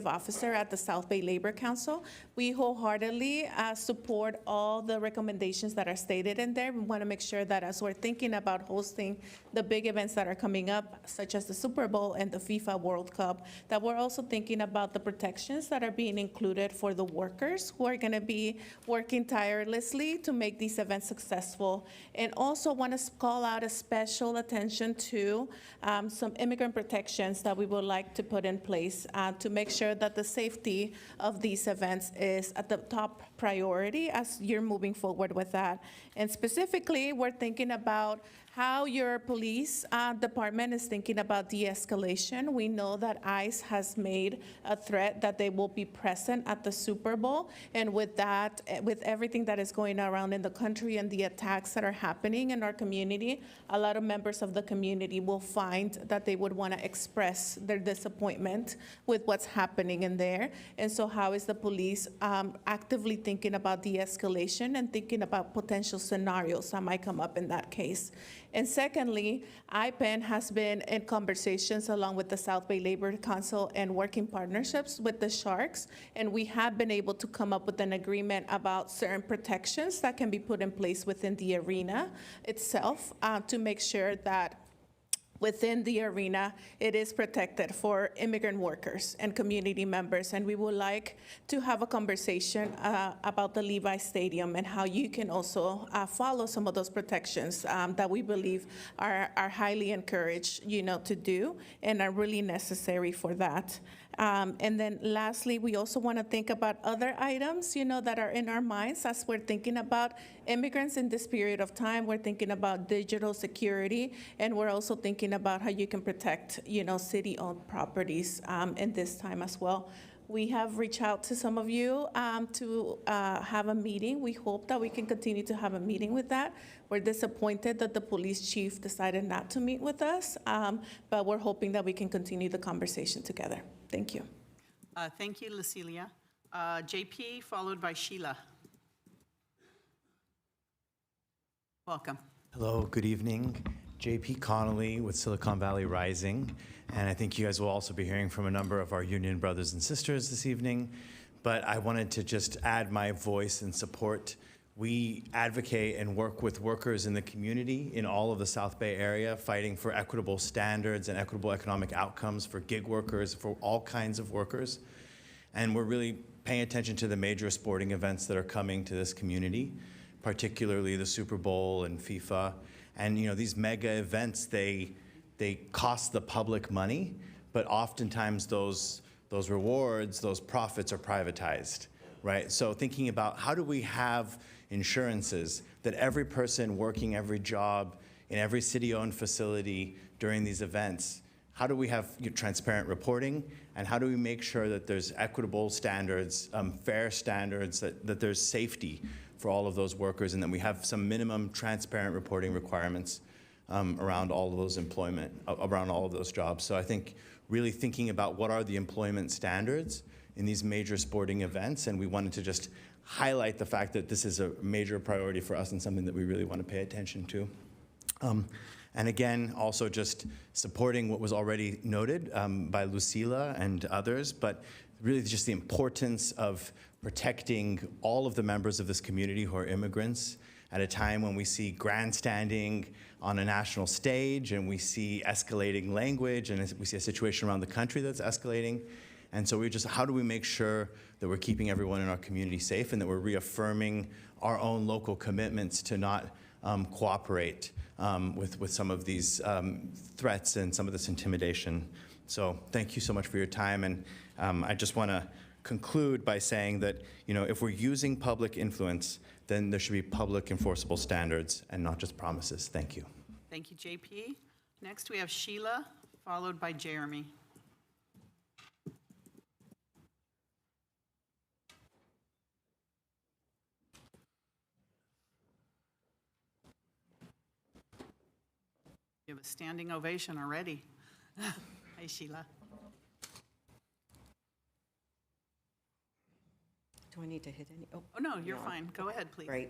officer at the South Bay Labor Council. We wholeheartedly support all the recommendations that are stated in there. We want to make sure that as we're thinking about hosting the big events that are coming up, such as the Super Bowl and the FIFA World Cup, that we're also thinking about the protections that are being included for the workers who are going to be working tirelessly to make these events successful. And also want to call out a special attention to some immigrant protections that we would like to put in place to make sure that the safety of these events is at the top priority as you're moving forward with that. And specifically, we're thinking about how your police department is thinking about de-escalation. We know that ICE has made a threat that they will be present at the Super Bowl. And with that, with everything that is going around in the country and the attacks that are happening in our community, a lot of members of the community will find that they would want to express their disappointment with what's happening in there. And so how is the police actively thinking about de-escalation and thinking about potential scenarios that might come up in that case? And secondly, IPEN has been in conversations along with the South Bay Labor Council and working partnerships with the Sharks, and we have been able to come up with an agreement about certain protections that can be put in place within the arena itself to make sure that within the arena, it is protected for immigrant workers and community members. And we would like to have a conversation about the Levi Stadium and how you can also follow some of those protections that we believe are highly encouraged, to do and are really necessary for that. And then lastly, we also want to think about other items, that are in our minds as we're thinking about immigrants in this period of time. We're thinking about digital security, and we're also thinking about how you can protect, city-owned properties in this time as well. We have reached out to some of you to have a meeting. We hope that we can continue to have a meeting with that. We're disappointed that the police chief decided not to meet with us, but we're hoping that we can continue the conversation together. Thank you. Thank you, Lucilia. JP, followed by Sheila. Welcome. Hello, good evening. JP Connolly with Silicon Valley Rising. And I think you guys will also be hearing from a number of our union brothers and sisters this evening. But I wanted to just add my voice in support. We advocate and work with workers in the community in all of the South Bay area, fighting for equitable standards and equitable economic outcomes for gig workers, for all kinds of workers. And we're really paying attention to the major sporting events that are coming to this community, particularly the Super Bowl and FIFA. And these mega events, they cost the public money, but oftentimes those rewards, those profits are privatized, right? So thinking about how do we have insurances that every person working every job in every city-owned facility during these events, how do we have transparent reporting, and how do we make sure that there's equitable standards, fair standards, that there's safety for all of those workers, and that we have some minimum transparent reporting requirements around all of those around all of those jobs. So I think really thinking about what are the employment standards in these major sporting events, and we wanted to just highlight the fact that this is a major priority for us and something that we really want to pay attention to. And again, also just supporting what was already noted by Lucila and others, but really just the importance of protecting all of the members of this community who are immigrants at a time when we see grandstanding on a national stage and we see escalating language and we see a situation around the country that's escalating. And so how do we make sure that we're keeping everyone in our community safe and that we're reaffirming our own local commitments to not cooperate with some of these threats and some of this intimidation. So thank you so much for your time. And I just want to conclude by saying that, if we're using public influence, then there should be public enforceable standards and not just promises. Thank you. Thank you, JP. Next, we have Sheila, followed by Jeremy. You have a standing ovation already. Hi, Sheila. Do I need to hit any? Oh, no, you're fine. Go ahead, please. Great.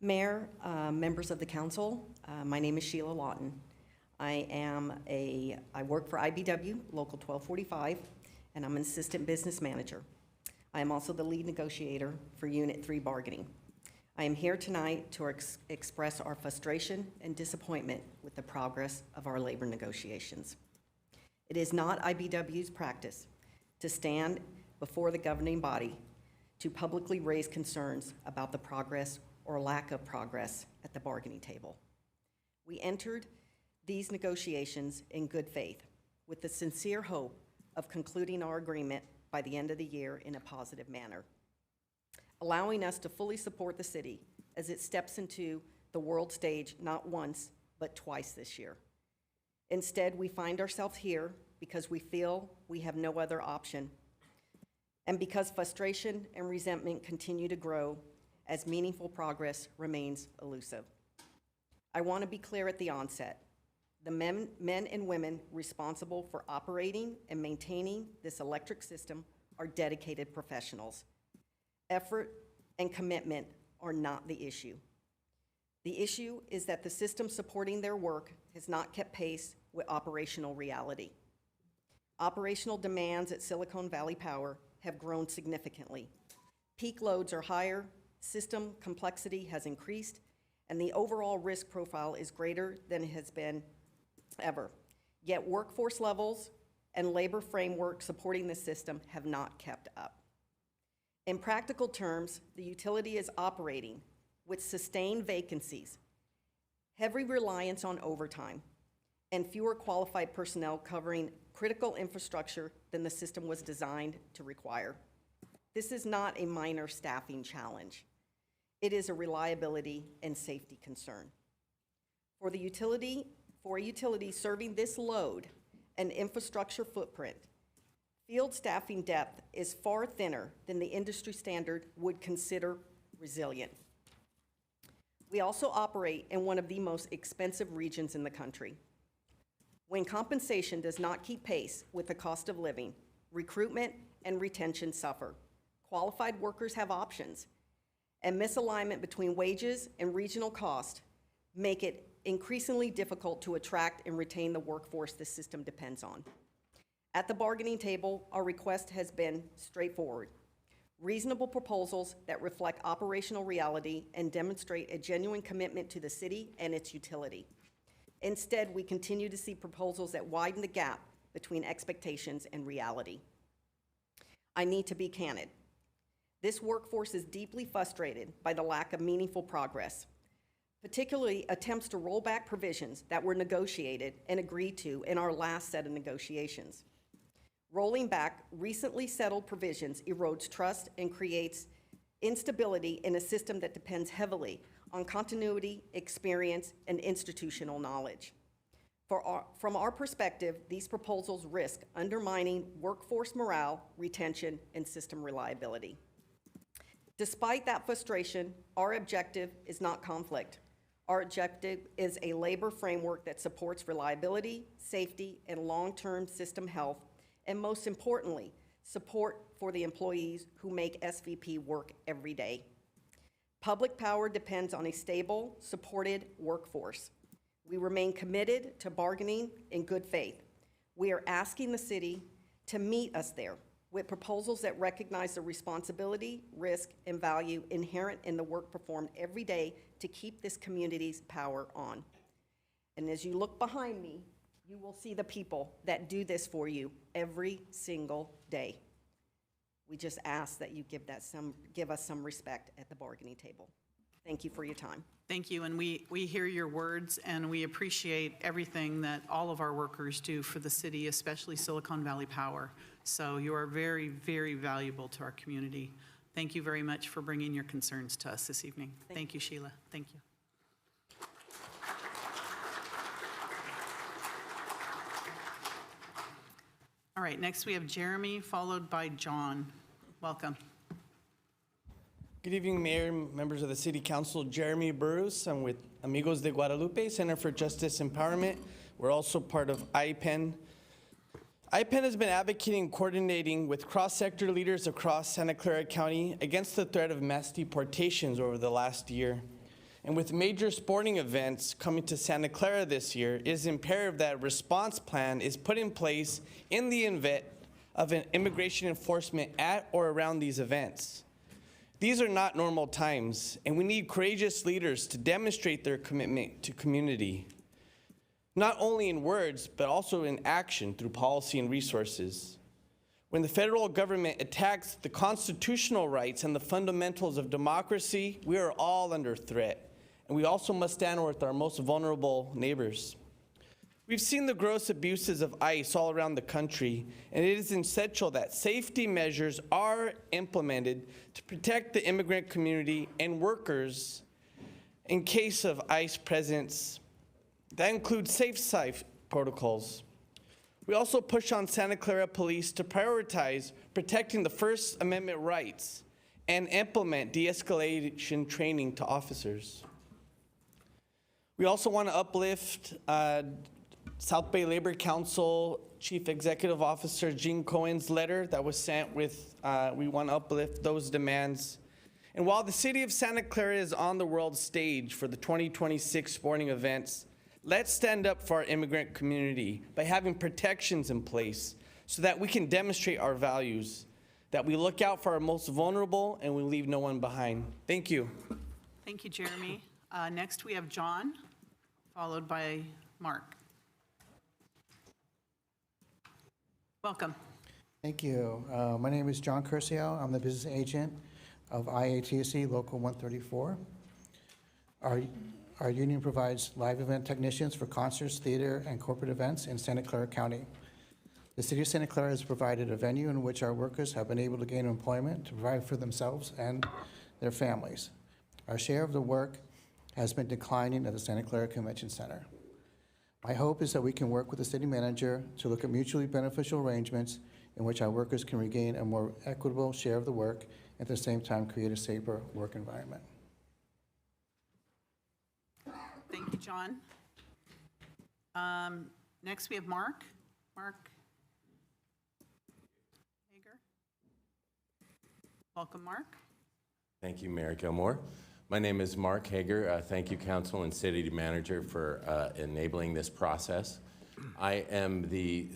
Mayor, members of the council, my name is Sheila Lawton. I work for IBW, Local 1245, and I'm an assistant business manager. I am also the lead negotiator for Unit 3 bargaining. I am here tonight to express our frustration and disappointment with the progress of our labor negotiations. It is not IBW's practice to stand before the governing body to publicly raise concerns about the progress or lack of progress at the bargaining table. We entered these negotiations in good faith with the sincere hope of concluding our agreement by the end of the year in a positive manner, allowing us to fully support the city as it steps into the world stage not once, but twice this year. Instead, we find ourselves here because we feel we have no other option, and because frustration and resentment continue to grow as meaningful progress remains elusive. I want to be clear at the onset. The men and women responsible for operating and maintaining this electric system are dedicated professionals. Effort and commitment are not the issue. The issue is that the system supporting their work has not kept pace with operational reality. Operational demands at Silicon Valley Power have grown significantly. Peak loads are higher, system complexity has increased, and the overall risk profile is greater than it has been ever. Yet workforce levels and labor framework supporting the system have not kept up. In practical terms, the utility is operating with sustained vacancies, heavy reliance on overtime, and fewer qualified personnel covering critical infrastructure than the system was designed to require. This is not a minor staffing challenge. It is a reliability and safety concern. For a utility serving this load and infrastructure footprint, field staffing depth is far thinner than the industry standard would consider resilient. We also operate in one of the most expensive regions in the country. When compensation does not keep pace with the cost of living, recruitment and retention suffer. Qualified workers have options, and misalignment between wages and regional cost make it increasingly difficult to attract and retain the workforce the system depends on. At the bargaining table, our request has been straightforward. Reasonable proposals that reflect operational reality and demonstrate a genuine commitment to the city and its utility. Instead, we continue to see proposals that widen the gap between expectations and reality. I need to be candid. This workforce is deeply frustrated by the lack of meaningful progress, particularly attempts to roll back provisions that were negotiated and agreed to in our last set of negotiations. Rolling back recently settled provisions erodes trust and creates instability in a system that depends heavily on continuity, experience, and institutional knowledge. From our perspective, these proposals risk undermining workforce morale, retention, and system reliability. Despite that frustration, our objective is not conflict. Our objective is a labor framework that supports reliability, safety, and long-term system health, and most importantly, support for the employees who make SVP work every day. Public power depends on a stable, supported workforce. We remain committed to bargaining in good faith. We are asking the city to meet us there with proposals that recognize the responsibility, risk, and value inherent in the work performed every day to keep this community's power on. And as you look behind me, you will see the people that do this for you every single day. We just ask that you give us some respect at the bargaining table. Thank you for your time. Thank you, and we hear your words, and we appreciate everything that all of our workers do for the city, especially Silicon Valley Power. So you are very, very valuable to our community. Thank you very much for bringing your concerns to us this evening. Thank you, Sheila. Thank you. All right, next we have Jeremy, followed by John. Welcome. Good evening, Mayor, members of the City Council. Jeremy Burrows. I'm with Amigos de Guadalupe, Center for Justice Empowerment. We're also part of IPEN. IPEN has been advocating and coordinating with cross-sector leaders across Santa Clara County against the threat of mass deportations over the last year. And with major sporting events coming to Santa Clara this year, it is imperative that a response plan is put in place in the event of an immigration enforcement at or around these events. These are not normal times, and we need courageous leaders to demonstrate their commitment to community, not only in words, but also in action through policy and resources. When the federal government attacks the constitutional rights and the fundamentals of democracy, we are all under threat, and we also must stand with our most vulnerable neighbors. We've seen the gross abuses of ICE all around the country, and it is essential that safety measures are implemented to protect the immigrant community and workers in case of ICE presence That includes safe site protocols. We also push on Santa Clara Police to prioritize protecting the First Amendment rights and implement de-escalation training to officers. We also want to uplift South Bay Labor Council Chief Executive Officer Gene Cohen's letter that was sent with, we want to uplift those demands. And while the city of Santa Clara is on the world stage for the 2026 sporting events, let's stand up for our immigrant community by having protections in place so that we can demonstrate our values, that we look out for our most vulnerable and we leave no one behind. Thank you. Thank you, Jeremy. Next, we have John, followed by Mark. Welcome. Thank you. My name is John Curcio. I'm the business agent of IATC Local 134. Our union provides live event technicians for concerts, theater, and corporate events in Santa Clara County. The city of Santa Clara has provided a venue in which our workers have been able to gain employment to provide for themselves and their families. Our share of the work has been declining at the Santa Clara Convention Center. My hope is that we can work with the city manager to look at mutually beneficial arrangements in which our workers can regain a more equitable share of the work, at the same time create a safer work environment. Thank you, John. Next, we have Mark. Mark Hager. Welcome, Mark. Thank you, Mayor Gilmore. My name is Mark Hager. Thank you, Council and City Manager, for enabling this process. I am the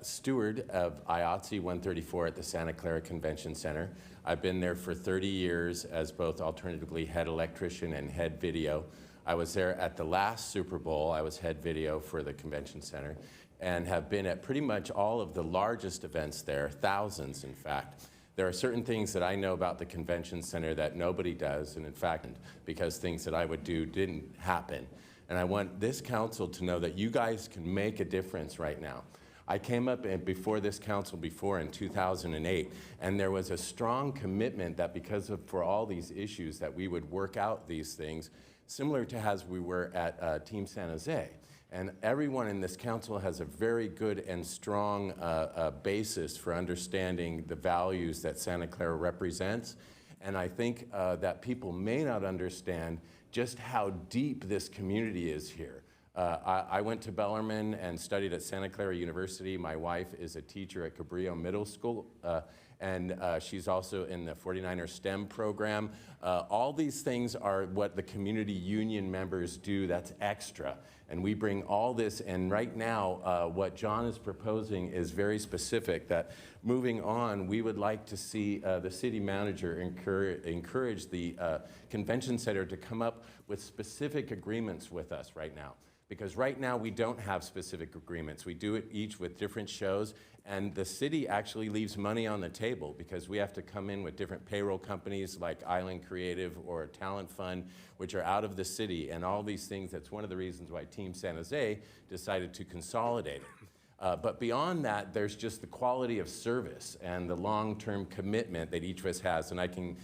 steward of IATSE 134 at the Santa Clara Convention Center. I've been there for 30 years as both alternatively head electrician and head video. I was there at the last Super Bowl. I was head video for the Convention Center and have been at pretty much all of the largest events there, thousands in fact. There are certain things that I know about the Convention Center that nobody does, and in fact, because things that I would do didn't happen. And I want this council to know that you guys can make a difference right now. I came up before this council before in 2008, and there was a strong commitment that because of for all these issues that we would work out these things, similar to as we were at Team San Jose. And everyone in this council has a very good and strong basis for understanding the values that Santa Clara represents. And I think that people may not understand just how deep this community is here. I went to Bellarmine and studied at Santa Clara University. My wife is a teacher at Cabrillo Middle School, and she's also in the 49er STEM program. All these things are what the community union members do that's extra. And we bring all this, and right now, what John is proposing is very specific, that moving on, we would like to see the city manager encourage the convention center to come up with specific agreements with us right now. Because right now, we don't have specific agreements. We do it each with different shows, and the city actually leaves money on the table because we have to come in with different payroll companies like Island Creative or Talent Fund, which are out of the city, and all these things. That's one of the reasons why Team San Jose decided to consolidate it. But beyond that, there's just the quality of service and the long-term commitment that each of us has, and I can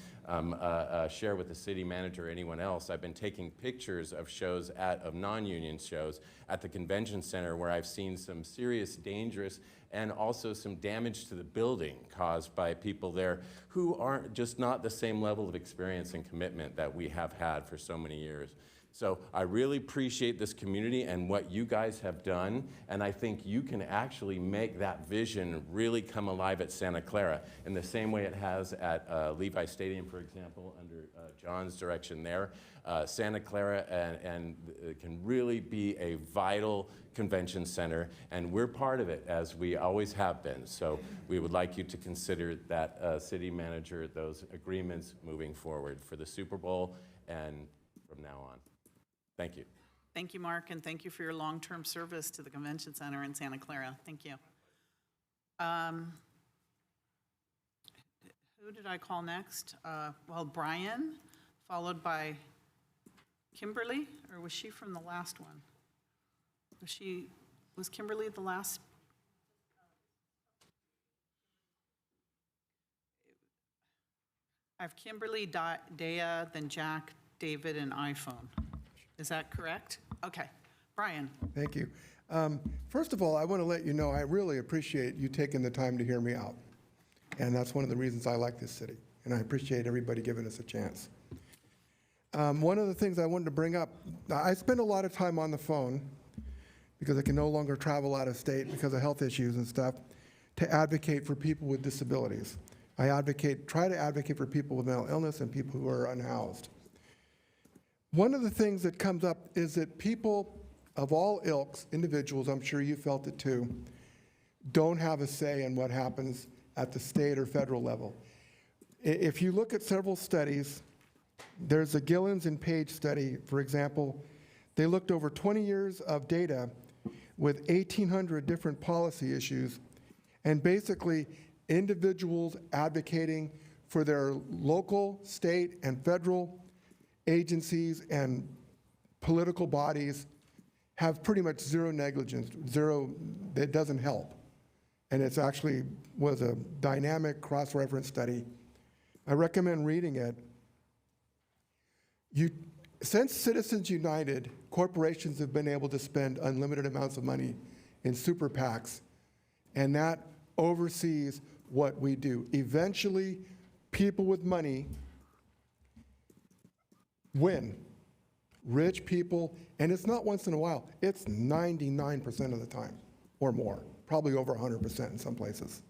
share with the city manager or anyone else. I've been taking pictures of shows of non-union shows at the convention center where I've seen some serious, dangerous, and also some damage to the building caused by people there who aren't just not the same level of experience and commitment that we have had for so many years. So I really appreciate this community and what you guys have done, and I think you can actually make that vision really come alive at Santa Clara in the same way it has at Levi Stadium, for example, under John's direction there. Santa Clara and can really be a vital convention center, and we're part of it as we always have been. So we would like you to consider that city manager, those agreements moving forward for the Super Bowl and from now on. Thank you. Thank you, Mark, and thank you for your long-term service to the Convention Center in Santa Clara. Thank you. Who did I call next? Well, Brian, followed by Kimberly, or was she from the last one? Was Kimberly the last? I have Kimberly, Dea, then Jack, David, and iPhone. Is that correct? Okay. Brian? Thank you. First of all, I want to let you know I really appreciate you taking the time to hear me out. And that's one of the reasons I like this city. And I appreciate everybody giving us a chance. One of the things I wanted to bring up, I spend a lot of time on the phone because I can no longer travel out of state because of health issues and stuff, to advocate for people with disabilities. I try to advocate for people with mental illness and people who are unhoused. One of the things that comes up is that people of all ilks, individuals, I'm sure you felt it too, don't have a say in what happens at the state or federal level. If you look at several studies, there's a Gillens and Page study, for example. They looked over 20 years of data with 1,800 different policy issues, and basically individuals advocating for their local, state, and federal agencies and political bodies have pretty much zero negligence, that doesn't help. And it's actually was a dynamic cross-reference study. I recommend reading it. Since Citizens United, corporations have been able to spend unlimited amounts of money in super PACs, and that oversees what we do. Eventually, people with money win. Rich people, and it's not once in a while, it's 99% of the time or more, probably over 100% in some places.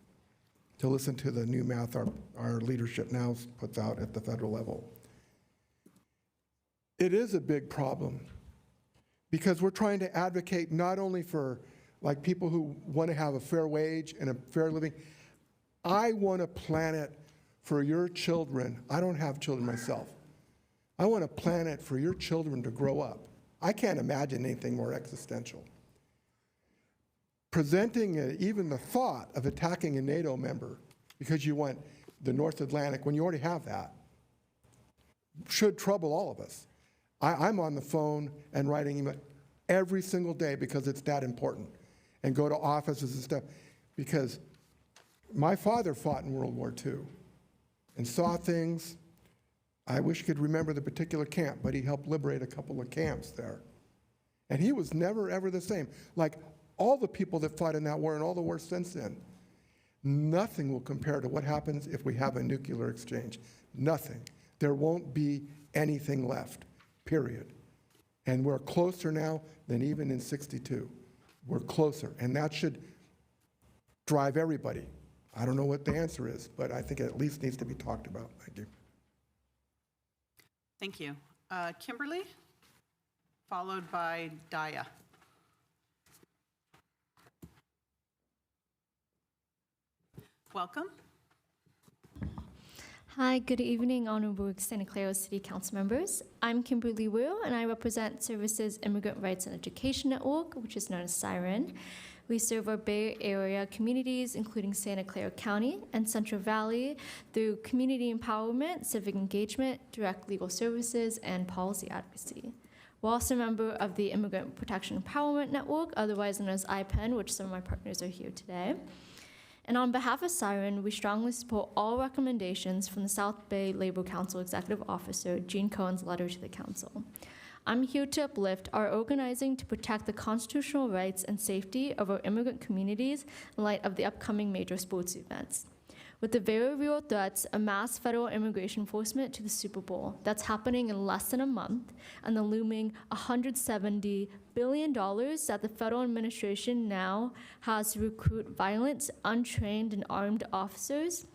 To listen to the new math our leadership now puts out at the federal level. It is a big problem because we're trying to advocate not only for like people who want to have a fair wage and a fair living. I want a planet for your children. I don't have children myself. I want a planet for your children to grow up. I can't imagine anything more existential. Presenting even the thought of attacking a NATO member because you want the North Atlantic when you already have that should trouble all of us. I'm on the phone and writing email every single day because it's that important, and go to offices and stuff, because my father fought in World War II and saw things. I wish I could remember the particular camp, but he helped liberate a couple of camps there. And he was never, ever the same. Like all the people that fought in that war and all the wars since then, nothing will compare to what happens if we have a nuclear exchange. Nothing. There won't be anything left, period. And we're closer now than even in '62. We're closer, and that should drive everybody. I don't know what the answer is, but I think it at least needs to be talked about. Thank you. Thank you. Kimberly, followed by Daya. Welcome. Hi, good evening, Honorable Santa Clara City Council members. I'm Kimberly Wu, and I represent Services Immigrant Rights and Education Network, which is known as SIREN. We serve our Bay Area communities, including Santa Clara County and Central Valley, through community empowerment, civic engagement, direct legal services, and policy advocacy. We're also a member of the Immigrant Protection Empowerment Network, otherwise known as IPEN, which some of my partners are here today. And on behalf of SIREN, we strongly support all recommendations from the South Bay Labor Council Executive Officer Gene Cohen's letter to the Council. I'm here to uplift our organizing to protect the constitutional rights and safety of our immigrant communities in light of the upcoming major sports events. With the very real threats of mass federal immigration enforcement to the Super Bowl that's happening in less than a month, and the looming $170 billion that the federal administration now has to recruit violent, untrained, and armed officers,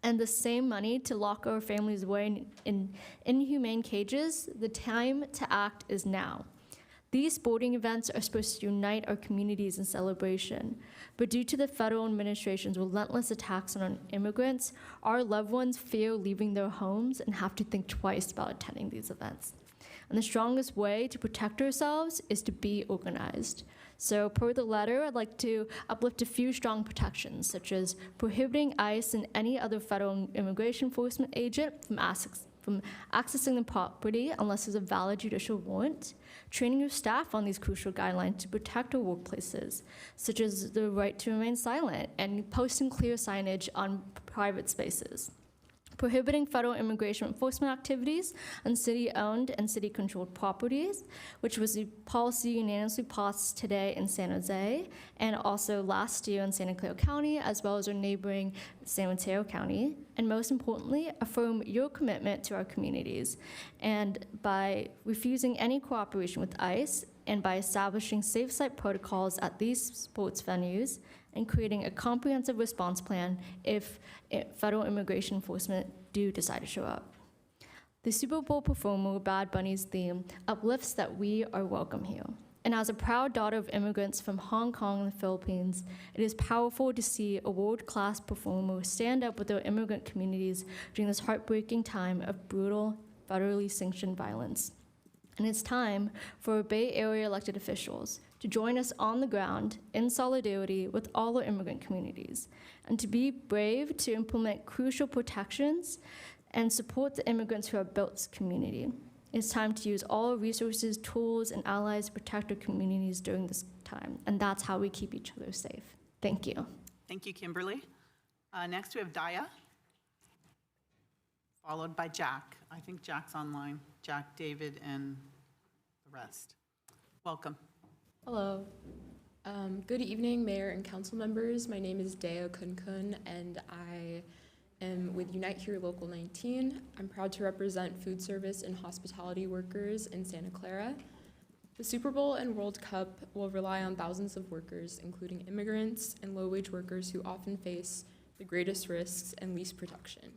and the same money to lock our families away in inhumane cages, the time to act is now. These sporting events are supposed to unite our communities in celebration, but due to the federal administration's relentless attacks on immigrants, our loved ones fear leaving their homes and have to think twice about attending these events. And the strongest way to protect ourselves is to be organized. So per the letter, I'd like to uplift a few strong protections, such as prohibiting ICE and any other federal immigration enforcement agent from accessing the property unless there's a valid judicial warrant, training your staff on these crucial guidelines to protect our workplaces, such as the right to remain silent, and posting clear signage on private spaces. prohibiting federal immigration enforcement activities on city-owned and city-controlled properties, which was a policy unanimously passed today in San Jose and also last year in Santa Clara County, as well as our neighboring San Mateo County. And most importantly, affirm your commitment to our communities. And by refusing any cooperation with ICE and by establishing safe site protocols at these sports venues and creating a comprehensive response plan if federal immigration enforcement do decide to show up. The Super Bowl performer Bad Bunny's theme uplifts that we are welcome here. And as a proud daughter of immigrants from Hong Kong and the Philippines, it is powerful to see a world-class performer stand up with our immigrant communities during this heartbreaking time of brutal, federally sanctioned violence. And it's time for our Bay Area elected officials to join us on the ground in solidarity with all our immigrant communities and to be brave to implement crucial protections and support the immigrants who have built this community. It's time to use all our resources, tools, and allies to protect our communities during this time, and that's how we keep each other safe. Thank you. Thank you, Kimberly. Next, we have Daya, followed by Jack. I think Jack's online. Jack, David, and the rest. Welcome. Hello. Good evening, Mayor and council members. My name is Deo Kunkun, and I am with Unite Here Local 19. I'm proud to represent food service and hospitality workers in Santa Clara. The Super Bowl and World Cup will rely on thousands of workers, including immigrants and low-wage workers who often face the greatest risks and least protection.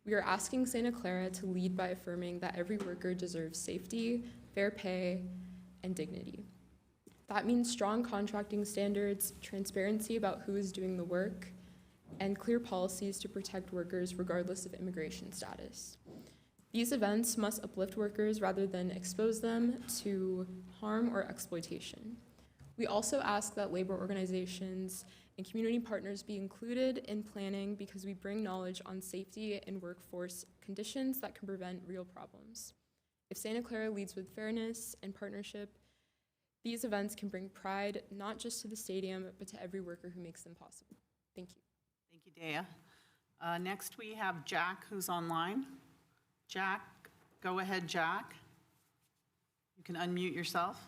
We are asking Santa Clara to lead by affirming that every worker deserves safety, fair pay, and dignity. That means strong contracting standards, transparency about who is doing the work, and clear policies to protect workers regardless of immigration status. These events must uplift workers rather than expose them to harm or exploitation. We also ask that labor organizations and community partners be included in planning because we bring knowledge on safety and workforce conditions that can prevent real problems. If Santa Clara leads with fairness and partnership, these events can bring pride not just to the stadium, but to every worker who makes them possible. Thank you. Thank you, Daya. Next, we have Jack, who's online. Jack, go ahead, Jack. You can unmute yourself.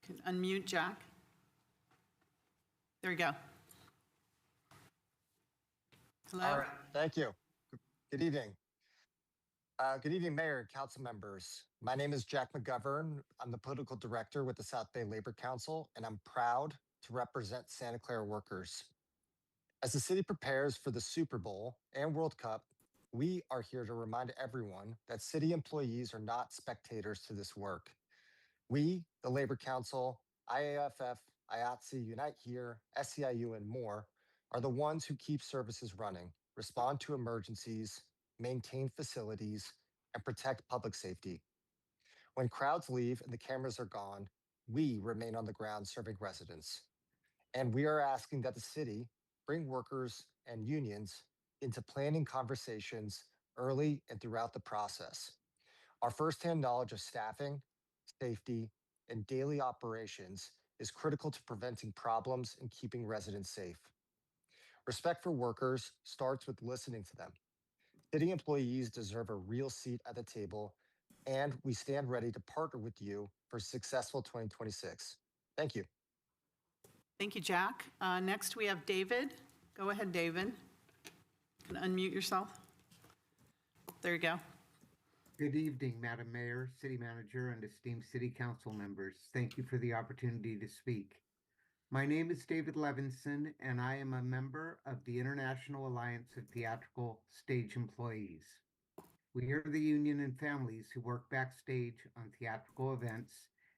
You can unmute Jack. There you go. Hello? All right, thank you. Good evening. Good evening, Mayor and council members. My name is Jack McGovern. I'm the political director with the South Bay Labor Council, and I'm proud to represent Santa Clara workers. As the city prepares for the Super Bowl and World Cup, we are here to remind everyone that city employees are not spectators to this work. We, the Labor Council, IAFF, IATSE, Unite Here, SEIU, and more, are the ones who keep services running, respond to emergencies, maintain facilities, and protect public safety. When crowds leave and the cameras are gone, we remain on the ground serving residents. And we are asking that the city bring workers and unions into planning conversations early and throughout the process. Our firsthand knowledge of staffing, safety, and daily operations is critical to preventing problems and keeping residents safe. Respect for workers starts with listening to them. City employees deserve a real seat at the table, and we stand ready to partner with you for a successful 2026. Thank you. Thank you, Jack. Next, we have David. Go ahead, David. You can unmute yourself. There you go. Good evening, Madam Mayor, City Manager, and esteemed City Council members. Thank you for the opportunity to speak. My name is David Levinson, and I am a member of the International Alliance of Theatrical Stage Employees. We are the union and families who work backstage on theatrical events,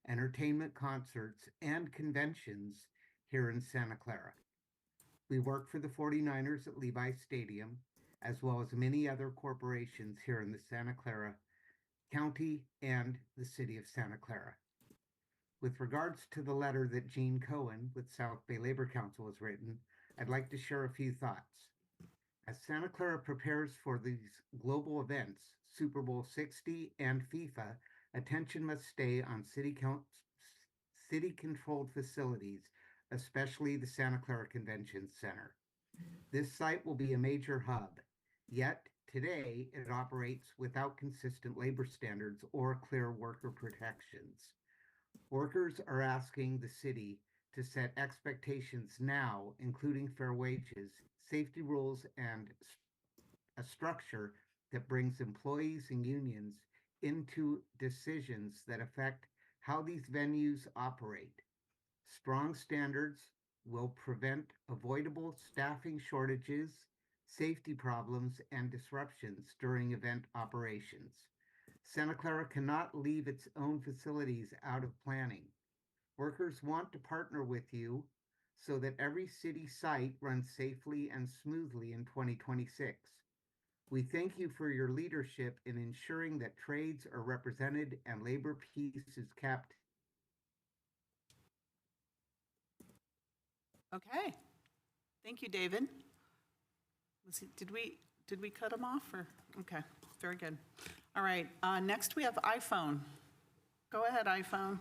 entertainment concerts, and conventions here in Santa Clara. We work for the 49ers at Levi Stadium, as well as many other corporations here in the Santa Clara County and the City of Santa Clara. With regards to the letter that Gene Cohen with South Bay Labor Council has written, I'd like to share a few thoughts. As Santa Clara prepares for these global events, Super Bowl 60 and FIFA, attention must stay on city-controlled facilities, especially the Santa Clara Convention Center. This site will be a major hub, yet today it operates without consistent labor standards or clear worker protections. Workers are asking the city to set expectations now, including fair wages, safety rules, and a structure that brings employees and unions into decisions that affect how these venues operate. Strong standards will prevent avoidable staffing shortages, safety problems, and disruptions during event operations. Santa Clara cannot leave its own facilities out of planning. Workers want to partner with you so that every city site runs safely and smoothly in 2026. We thank you for your leadership in ensuring that trades are represented and labor peace is kept. Okay. Thank you, David. Did we cut him off or? Okay, very good. All right, next we have iPhone. Go ahead, iPhone.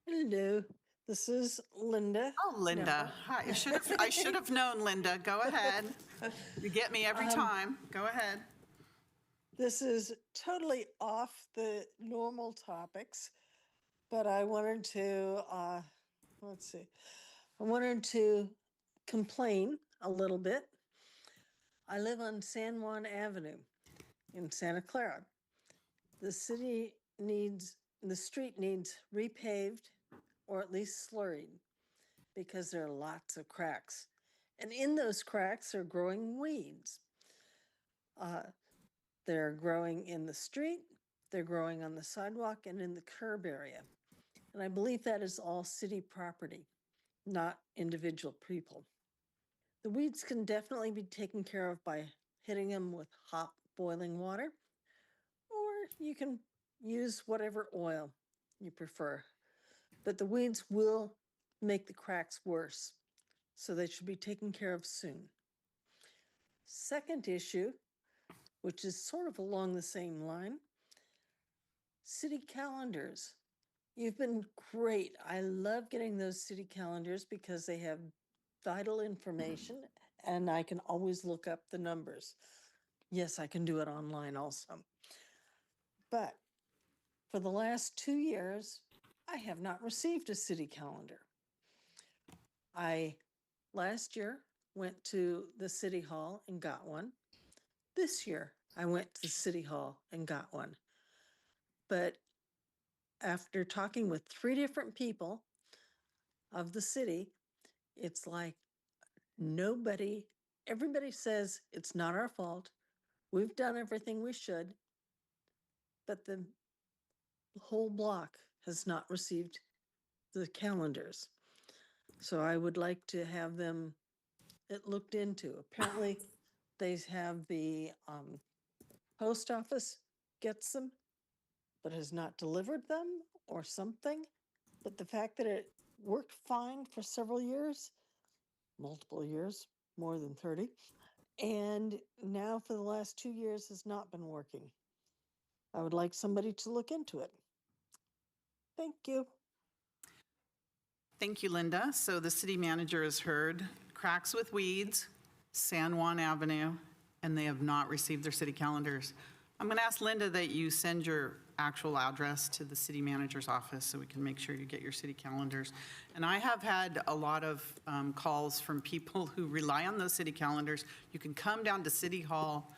Hello, this is Linda. Oh, Linda. Hi. I should have known, Linda. Go ahead. You get me every time. Go ahead. This is totally off the normal topics, but I wanted to, let's see, I wanted to complain a little bit. I live on San Juan Avenue in Santa Clara. The street needs repaved or at least slurried because there are lots of cracks. And in those cracks are growing weeds. They're growing in the street, they're growing on the sidewalk and in the curb area. And I believe that is all city property, not individual people. The weeds can definitely be taken care of by hitting them with hot boiling water, or you can use whatever oil you prefer. But the weeds will make the cracks worse, so they should be taken care of soon. Second issue, which is sort of along the same line, city calendars. You've been great. I love getting those city calendars because they have vital information and I can always look up the numbers. Yes, I can do it online also. But for the last 2 years, I have not received a city calendar. I last year went to the city hall and got one. This year, I went to the city hall and got one. But after talking with 3 different people of the city, it's like everybody says it's not our fault. We've done everything we should, but the whole block has not received the calendars. So I would like to have it looked into. Apparently, they have the post office gets them, but has not delivered them or something. But the fact that it worked fine for several years, multiple years, more than 30, and now for the last 2 years has not been working. I would like somebody to look into it. Thank you. Thank you, Linda. So the city manager has heard cracks with weeds, San Juan Avenue, and they have not received their city calendars. I'm going to ask Linda that you send your actual address to the city manager's office so we can make sure you get your city calendars. And I have had a lot of calls from people who rely on those city calendars. You can come down to City Hall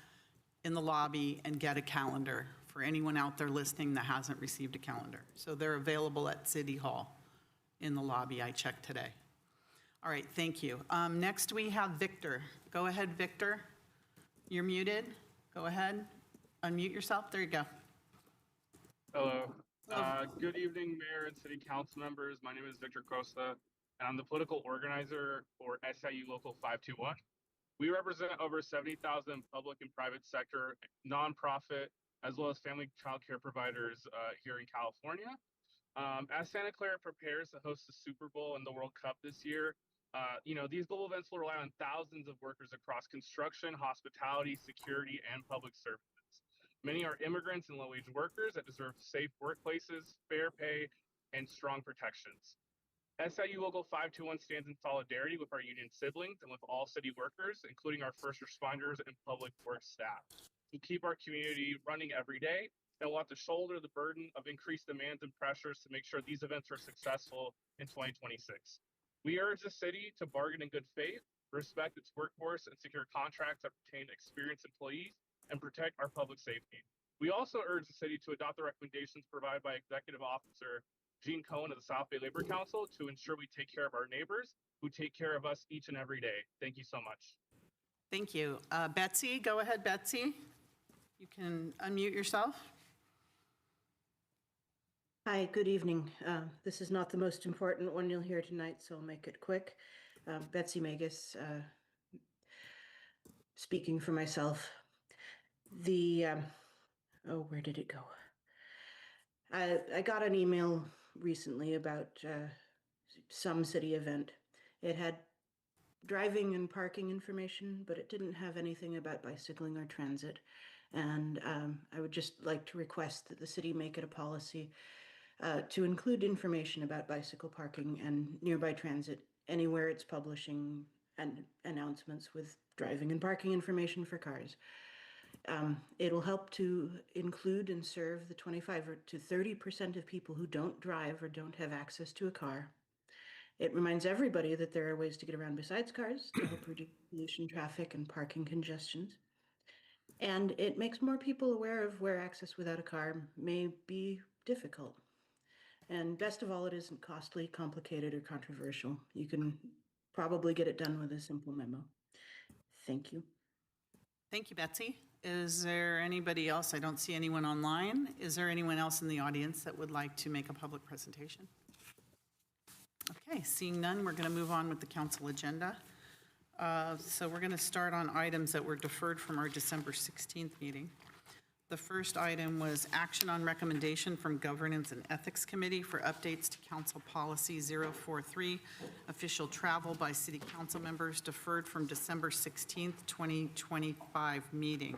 in the lobby and get a calendar for anyone out there listening that hasn't received a calendar. So they're available at City Hall in the lobby. I checked today. All right, thank you. Next we have Victor. Go ahead, Victor. You're muted. Go ahead. Unmute yourself. There you go. Hello. Good evening, Mayor and City Council members. My name is Victor Costa, and I'm the political organizer for SIU Local 521. We represent over 70,000 public and private sector, nonprofit, as well as family child care providers here in California. As Santa Clara prepares to host the Super Bowl and the World Cup this year, these global events will rely on thousands of workers across construction, hospitality, security, and public services. Many are immigrants and low-wage workers that deserve safe workplaces, fair pay, and strong protections. SIU Local 521 stands in solidarity with our union siblings and with all city workers, including our first responders and public works staff, who keep our community running every day and will have to shoulder the burden of increased demands and pressures to make sure these events are successful in 2026. We urge the city to bargain in good faith, respect its workforce, and secure contracts that retain experienced employees and protect our public safety. We also urge the city to adopt the recommendations provided by Executive Officer Gene Cohen of the South Bay Labor Council to ensure we take care of our neighbors who take care of us each and every day. Thank you so much. Thank you. Betsy, go ahead, Betsy. You can unmute yourself. Hi, good evening. This is not the most important one you'll hear tonight, so I'll make it quick. Betsy Magus, speaking for myself. Where did it go? I got an email recently about some city event. It had driving and parking information, but it didn't have anything about bicycling or transit. And I would just like to request that the city make it a policy to include information about bicycle parking and nearby transit anywhere it's publishing and announcements with driving and parking information for cars. It'll help to include and serve the 25 to 30% of people who don't drive or don't have access to a car. It reminds everybody that there are ways to get around besides cars to help reduce pollution, traffic, and parking congestions. And it makes more people aware of where access without a car may be difficult. And best of all, it isn't costly, complicated, or controversial. You can probably get it done with a simple memo. Thank you. Thank you, Betsy. Is there anybody else? I don't see anyone online. Is there anyone else in the audience that would like to make a public presentation? Okay, seeing none, we're going to move on with the council agenda. So we're going to start on items that were deferred from our December 16th meeting. The first item was action on recommendation from Governance and Ethics Committee for updates to Council Policy 043, official travel by city council members, deferred from December 16th, 2025 meeting.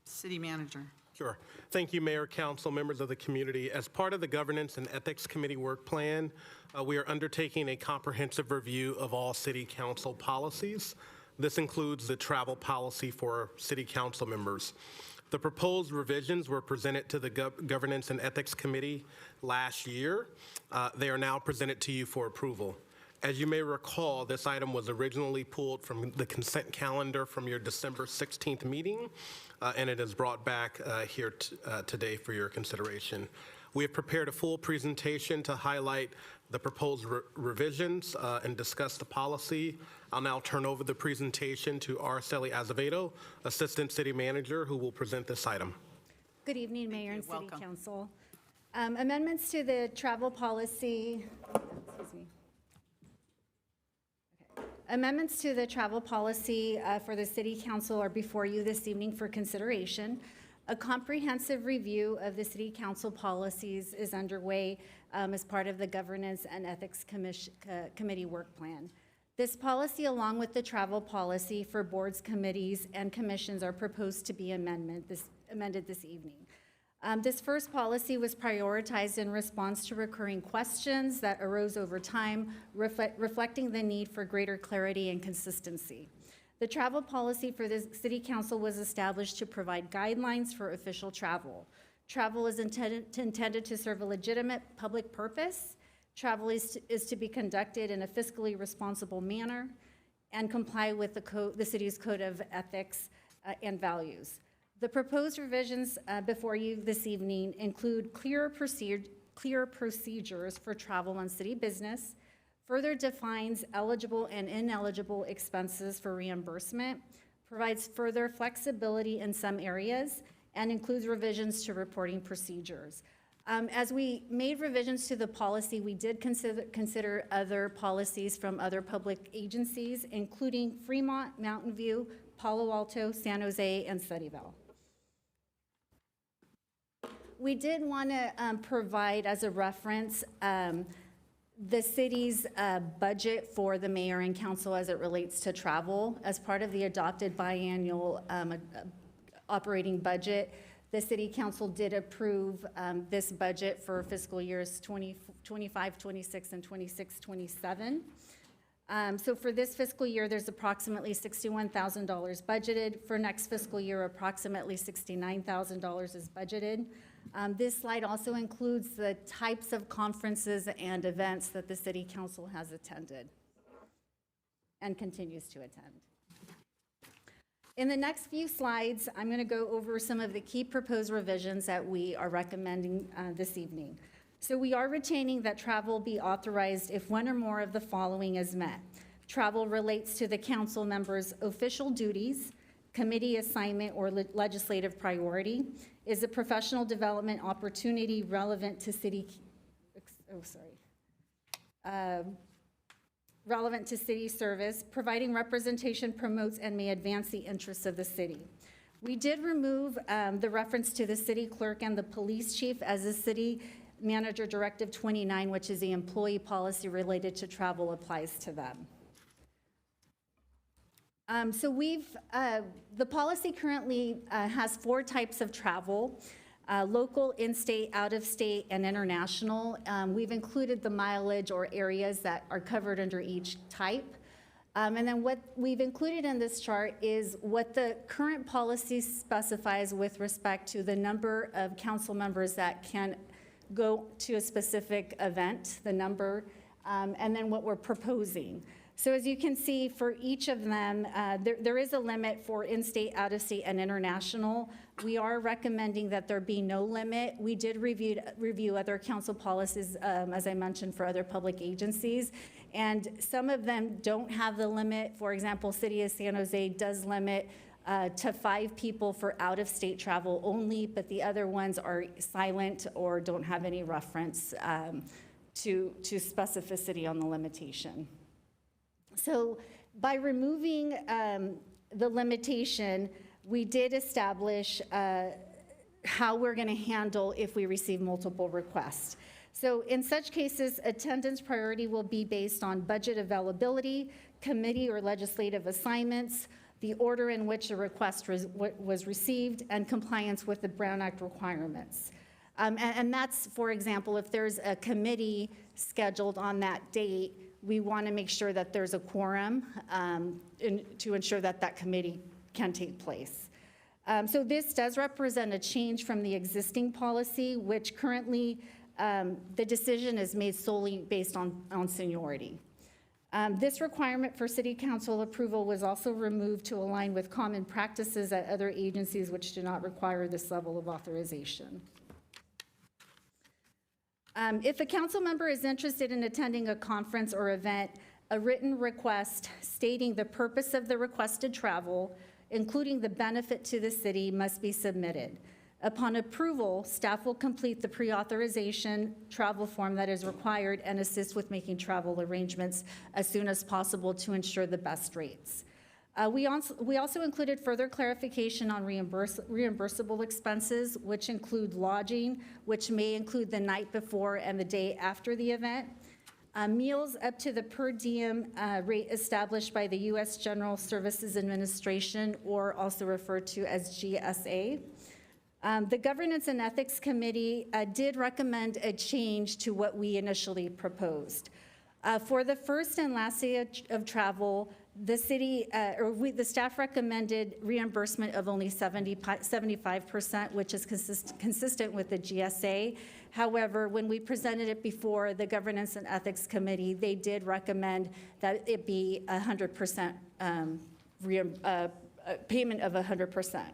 City Manager. Sure. Thank you, Mayor, Council, members of the community. As part of the Governance and Ethics Committee work plan, we are undertaking a comprehensive review of all city council policies. This includes the travel policy for city council members. The proposed revisions were presented to the Governance and Ethics Committee last year. They are now presented to you for approval. As you may recall, this item was originally pulled from the consent calendar from your December 16th meeting, and it is brought back here today for your consideration. We have prepared a full presentation to highlight the proposed revisions and discuss the policy. I'll now turn over the presentation to Araceli Azevedo, Assistant City Manager, who will present this item. Good evening, Mayor and City Council. Amendments to the travel policy, excuse me. Okay. Amendments to the travel policy for the City Council are before you this evening for consideration. A comprehensive review of the City Council policies is underway as part of the Governance and Ethics Committee work plan. This policy, along with the travel policy for boards, committees, and commissions, are proposed to be amended this evening. This first policy was prioritized in response to recurring questions that arose over time, reflecting the need for greater clarity and consistency. The travel policy for the City Council was established to provide guidelines for official travel. Travel is intended to serve a legitimate public purpose. Travel is to be conducted in a fiscally responsible manner and comply with the city's code of ethics and values. The proposed revisions before you this evening include clear procedures for travel on city business, further defines eligible and ineligible expenses for reimbursement, provides further flexibility in some areas, and includes revisions to reporting procedures. As we made revisions to the policy, we did consider other policies from other public agencies, including Fremont, Mountain View, Palo Alto, San Jose, and Sunnyvale. We did want to provide as a reference the city's budget for the mayor and council as it relates to travel. As part of the adopted biannual operating budget, the City Council did approve this budget for fiscal years 25, 26, and 26, 27. So for this fiscal year, there's approximately $61,000 budgeted. For next fiscal year, approximately $69,000 is budgeted. This slide also includes the types of conferences and events that the City Council has attended and continues to attend. In the next few slides, I'm going to go over some of the key proposed revisions that we are recommending this evening. So we are retaining that travel be authorized if one or more of the following is met. Travel relates to the council member's official duties, committee assignment, or legislative priority, is a professional development opportunity relevant to city service, providing representation promotes and may advance the interests of the city. We did remove the reference to the city clerk and the police chief as the city manager directive 29, which is the employee policy related to travel, applies to them. So the policy currently has 4 types of travel: local, in-state, out-of-state, and international. We've included the mileage or areas that are covered under each type. And then what we've included in this chart is what the current policy specifies with respect to the number of council members that can go to a specific event, the number, and then what we're proposing. So as you can see, for each of them, there is a limit for in-state, out-of-state, and international. We are recommending that there be no limit. We did review other council policies, as I mentioned, for other public agencies, and some of them don't have the limit. For example, City of San Jose does limit to 5 people for out-of-state travel only, but the other ones are silent or don't have any reference to specificity on the limitation. So by removing the limitation, we did establish how we're going to handle if we receive multiple requests. So in such cases, attendance priority will be based on budget availability, committee or legislative assignments, the order in which a request was received, and compliance with the Brown Act requirements. And that's, for example, if there's a committee scheduled on that date, we want to make sure that there's a quorum to ensure that that committee can take place. So this does represent a change from the existing policy, which currently the decision is made solely based on seniority. This requirement for City Council approval was also removed to align with common practices at other agencies which do not require this level of authorization. If a council member is interested in attending a conference or event, a written request stating the purpose of the requested travel, including the benefit to the city, must be submitted. Upon approval, staff will complete the pre-authorization travel form that is required and assist with making travel arrangements as soon as possible to ensure the best rates. We also included further clarification on reimbursable expenses, which include lodging, which may include the night before and the day after the event, meals up to the per diem rate established by the U.S. General Services Administration, or also referred to as GSA. The Governance and Ethics Committee did recommend a change to what we initially proposed. For the first and last day of travel, the staff recommended reimbursement of only 75%, which is consistent with the GSA. However, when we presented it before the Governance and Ethics Committee, they did recommend that it be 100% payment of 100%.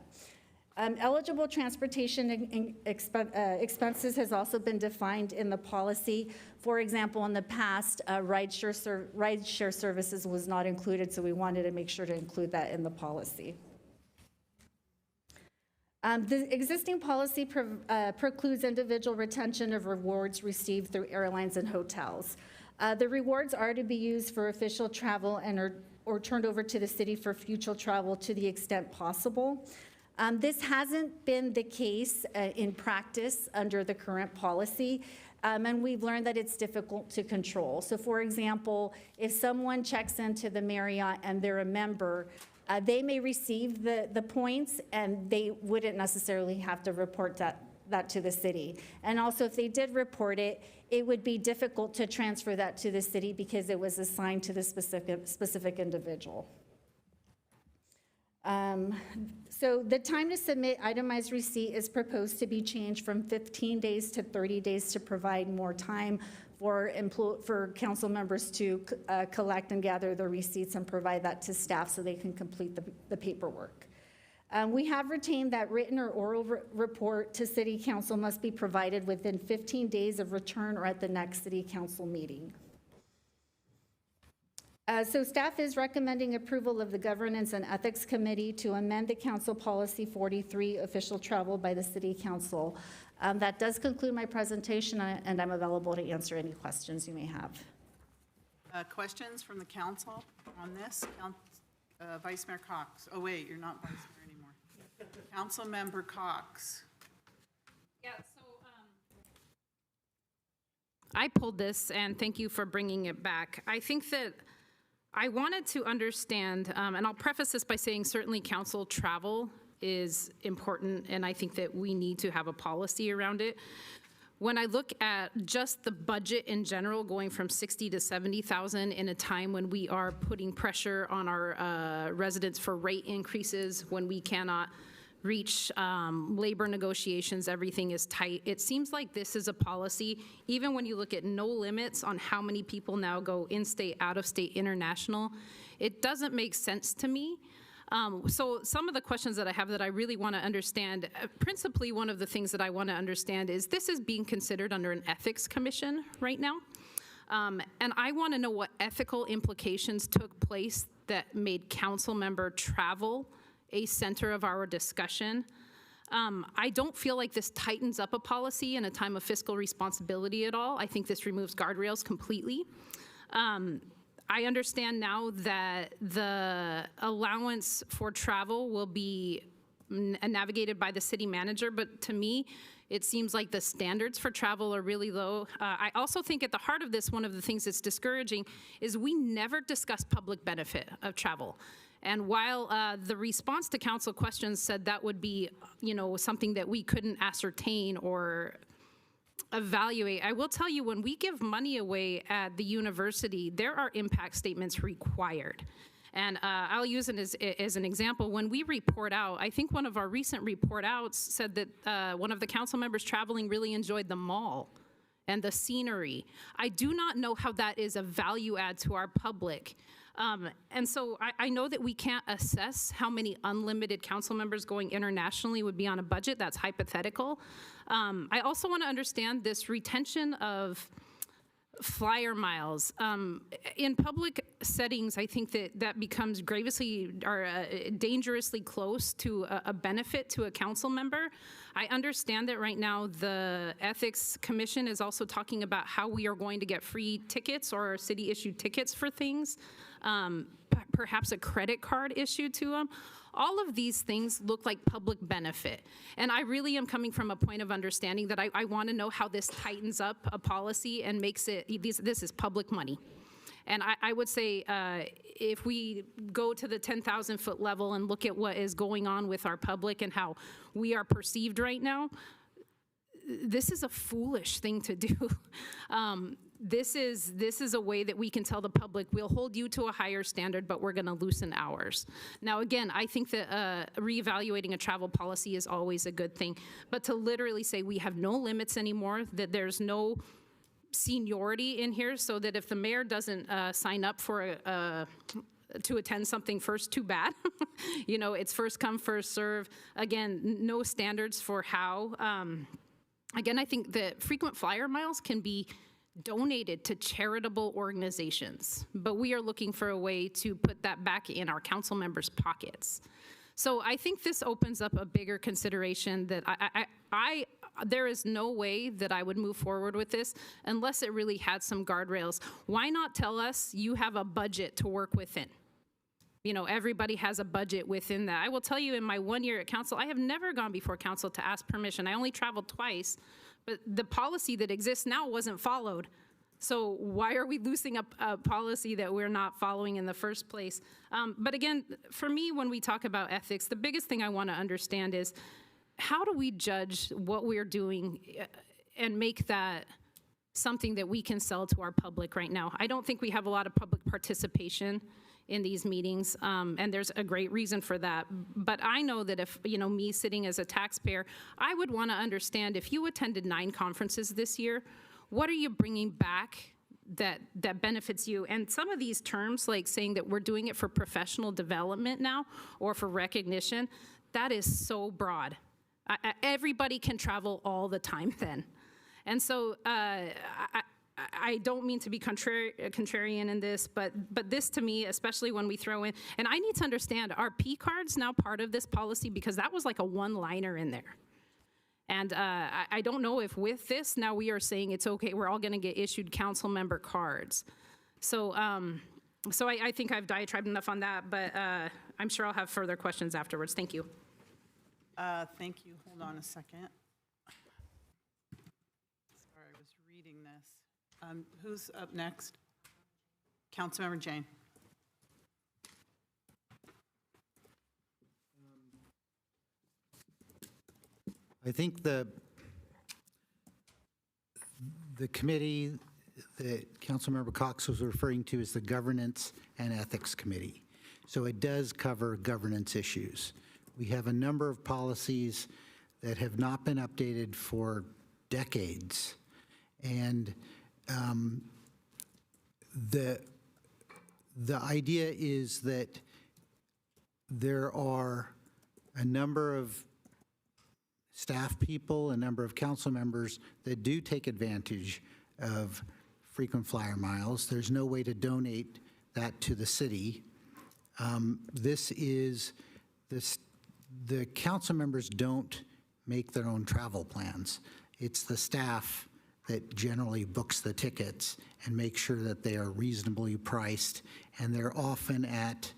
Eligible transportation expenses has also been defined in the policy. For example, in the past, rideshare services was not included, so we wanted to make sure to include that in the policy. The existing policy precludes individual retention of rewards received through airlines and hotels. The rewards are to be used for official travel and or turned over to the city for future travel to the extent possible. This hasn't been the case in practice under the current policy, and we've learned that it's difficult to control. So for example, if someone checks into the Marriott and they're a member, They may receive the points, and they wouldn't necessarily have to report that to the city. And also, if they did report it, it would be difficult to transfer that to the city because it was assigned to the specific individual. So the time to submit itemized receipt is proposed to be changed from 15 days to 30 days to provide more time for council members to collect and gather the receipts and provide that to staff so they can complete the paperwork. We have retained that written or oral report to city council must be provided within 15 days of return or at the next city council meeting. So staff is recommending approval of the Governance and Ethics Committee to amend the Council Policy 43, official travel by the City Council. That does conclude my presentation, and I'm available to answer any questions you may have. Questions from the council on this? Vice Mayor Cox. Oh, wait, you're not Vice Mayor anymore. Council Member Cox. Yeah, so I pulled this, and thank you for bringing it back. I think that I wanted to understand, and I'll preface this by saying certainly council travel is important, and I think that we need to have a policy around it. When I look at just the budget in general, going from 60 to 70,000 in a time when we are putting pressure on our residents for rate increases, when we cannot reach labor negotiations, everything is tight. It seems like this is a policy, even when you look at no limits on how many people now go in-state, out-of-state, international, it doesn't make sense to me. So some of the questions that I have that I really want to understand, principally one of the things that I want to understand is this is being considered under an ethics commission right now. And I want to know what ethical implications took place that made council member travel a center of our discussion. I don't feel like this tightens up a policy in a time of fiscal responsibility at all. I think this removes guardrails completely. I understand now that the allowance for travel will be navigated by the city manager, but to me, it seems like the standards for travel are really low. I also think at the heart of this, one of the things that's discouraging is we never discuss public benefit of travel. And while the response to council questions said that would be, something that we couldn't ascertain or evaluate, I will tell you, when we give money away at the university, there are impact statements required. And I'll use it as an example. When we report out, I think one of our recent report outs said that one of the council members traveling really enjoyed the mall and the scenery. I do not know how that is a value add to our public. And so I know that we can't assess how many unlimited council members going internationally would be on a budget. That's hypothetical. I also want to understand this retention of flyer miles. In public settings, I think that becomes grievously or dangerously close to a benefit to a council member. I understand that right now the Ethics Commission is also talking about how we are going to get free tickets or city-issued tickets for things, perhaps a credit card issued to them. All of these things look like public benefit. And I really am coming from a point of understanding that I want to know how this tightens up a policy and makes it, this is public money. And I would say if we go to the 10,000 foot level and look at what is going on with our public and how we are perceived right now, this is a foolish thing to do. This is a way that we can tell the public, we'll hold you to a higher standard, but we're going to loosen ours. Now, again, I think that reevaluating a travel policy is always a good thing, but to literally say we have no limits anymore, that there's no seniority in here, so that if the mayor doesn't sign up for to attend something first, too bad. It's first come, first serve. Again, no standards for how. Again, I think that frequent flyer miles can be donated to charitable organizations, but we are looking for a way to put that back in our council members' pockets. So I think this opens up a bigger consideration that there is no way that I would move forward with this unless it really had some guardrails. Why not tell us you have a budget to work within? Everybody has a budget within that. I will tell you, in my 1 year at council, I have never gone before council to ask permission. I only traveled twice, but the policy that exists now wasn't followed. So why are we losing a policy that we're not following in the first place? But again, for me, when we talk about ethics, the biggest thing I want to understand is how do we judge what we're doing and make that something that we can sell to our public right now? I don't think we have a lot of public participation in these meetings, and there's a great reason for that. But I know that if, me sitting as a taxpayer, I would want to understand if you attended 9 conferences this year, what are you bringing back that benefits you? And some of these terms, like saying that we're doing it for professional development now or for recognition, that is so broad. Everybody can travel all the time then. And so I don't mean to be contrarian in this, but this to me, especially when we throw in, and I need to understand, are P cards now part of this policy? Because that was like a one-liner in there. And I don't know if with this, now we are saying it's okay, we're all going to get issued council member cards. So I think I've diatribed enough on that, but I'm sure I'll have further questions afterwards. Thank you. Thank you. Hold on a second. Sorry, I was reading this. Who's up next? Councilmember Jane. I think the committee that Councilmember Cox was referring to is the Governance and Ethics Committee. So it does cover governance issues. We have a number of policies that have not been updated for decades. And the idea is that there are a number of staff people, a number of council members that do take advantage of frequent flyer miles. There's no way to donate that to the city. The council members don't make their own travel plans. It's the staff that generally books the tickets and makes sure that they are reasonably priced, and they're often at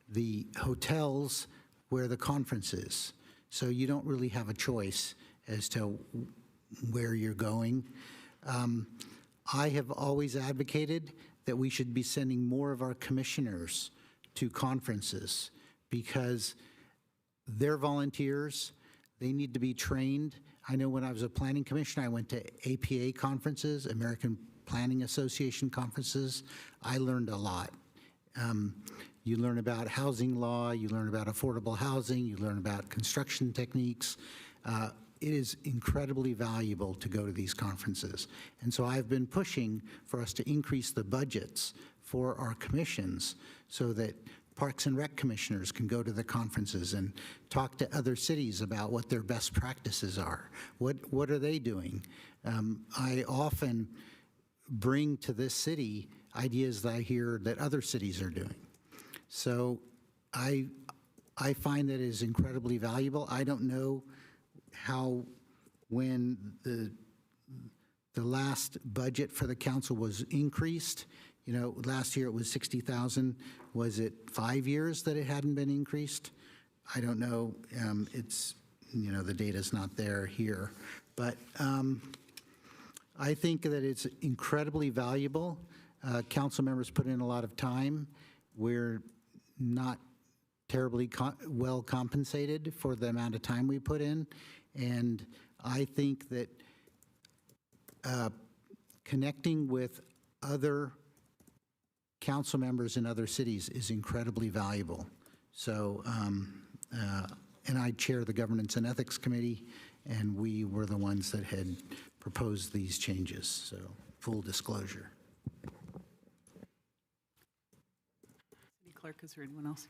the hotels where the conference is. So you don't really have a choice as to where you're going. I have always advocated that we should be sending more of our commissioners to conferences because they're volunteers. They need to be trained. I know when I was a planning commissioner, I went to APA conferences, American Planning Association conferences. I learned a lot. You learn about housing law, you learn about affordable housing, you learn about construction techniques. It is incredibly valuable to go to these conferences. And so I've been pushing for us to increase the budgets for our commissions so that Parks and Rec commissioners can go to the conferences and talk to other cities about what their best practices are. What are they doing? I often bring to this city ideas that I hear that other cities are doing. So I find that it is incredibly valuable. I don't know how, when the last budget for the council was increased, last year it was 60,000. Was it 5 years that it hadn't been increased? I don't know. The data's not there here. But I think that it's incredibly valuable. Council members put in a lot of time. We're not terribly well compensated for the amount of time we put in. And I think that connecting with other council members in other cities is incredibly valuable. So, and I chair the Governance and Ethics Committee, and we were the ones that had proposed these changes. So, full disclosure. City Clerk, is there anyone else?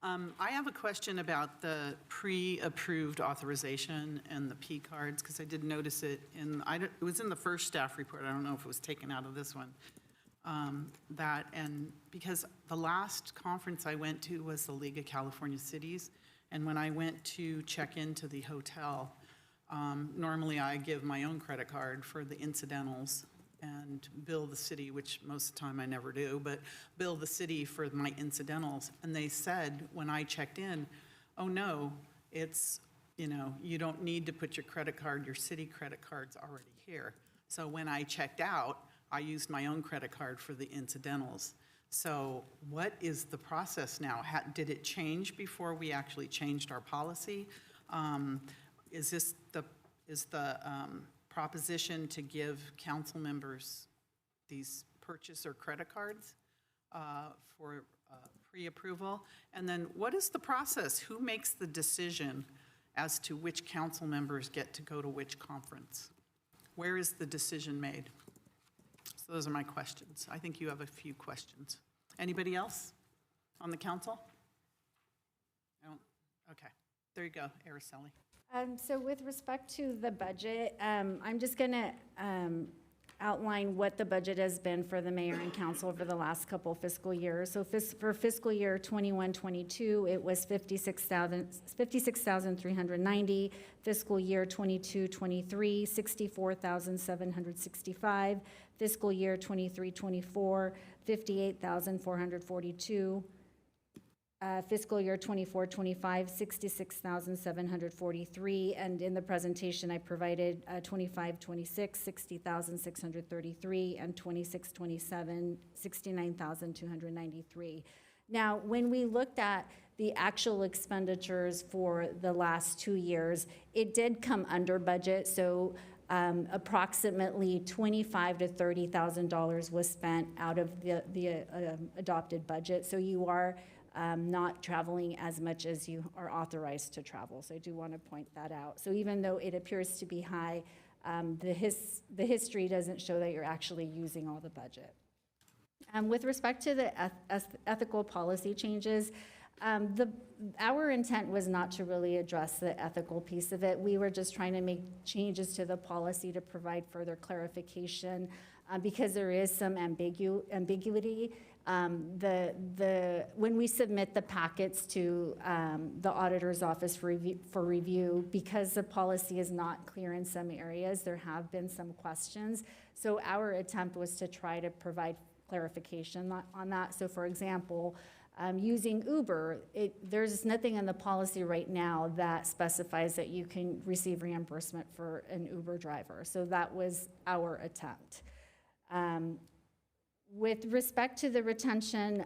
I have a question about the pre-approved authorization and the P cards, because I did notice it it was in the first staff report. I don't know if it was taken out of this one. And because the last conference I went to was the League of California Cities, and when I went to check into the hotel, normally I give my own credit card for the incidentals and bill the city, which most of the time I never do, but bill the city for my incidentals. And they said when I checked in, oh no, it's, you don't need to put your credit card, your city credit card's already here. So when I checked out, I used my own credit card for the incidentals. So what is the process now? Did it change before we actually changed our policy? Is the proposition to give council members these purchase or credit cards for pre-approval? And then what is the process? Who makes the decision as to which council members get to go to which conference? Where is the decision made? So those are my questions. I think you have a few questions. Anybody else on the council? I don't, okay. There you go, Araceli. So with respect to the budget, I'm just going to outline what the budget has been for the mayor and council over the last couple fiscal years. So for fiscal year 21-22, it was $56,390. Fiscal year 22-23, $64,765. Fiscal year 23-24, $58,442. Fiscal year 24-25, $66,743, and in the presentation I provided 25-26, $60,633, and 26-27, $69,293. Now, when we looked at the actual expenditures for the last 2 years, it did come under budget, so approximately $25,000 to $30,000 was spent out of the adopted budget. So you are not traveling as much as you are authorized to travel. So I do want to point that out. So even though it appears to be high, the history doesn't show that you're actually using all the budget. With respect to the ethical policy changes, our intent was not to really address the ethical piece of it. We were just trying to make changes to the policy to provide further clarification because there is some ambiguity. When we submit the packets to the auditor's office for review, because the policy is not clear in some areas, there have been some questions. So our attempt was to try to provide clarification on that. So for example, using Uber, there's nothing in the policy right now that specifies that you can receive reimbursement for an Uber driver. So that was our attempt. With respect to the retention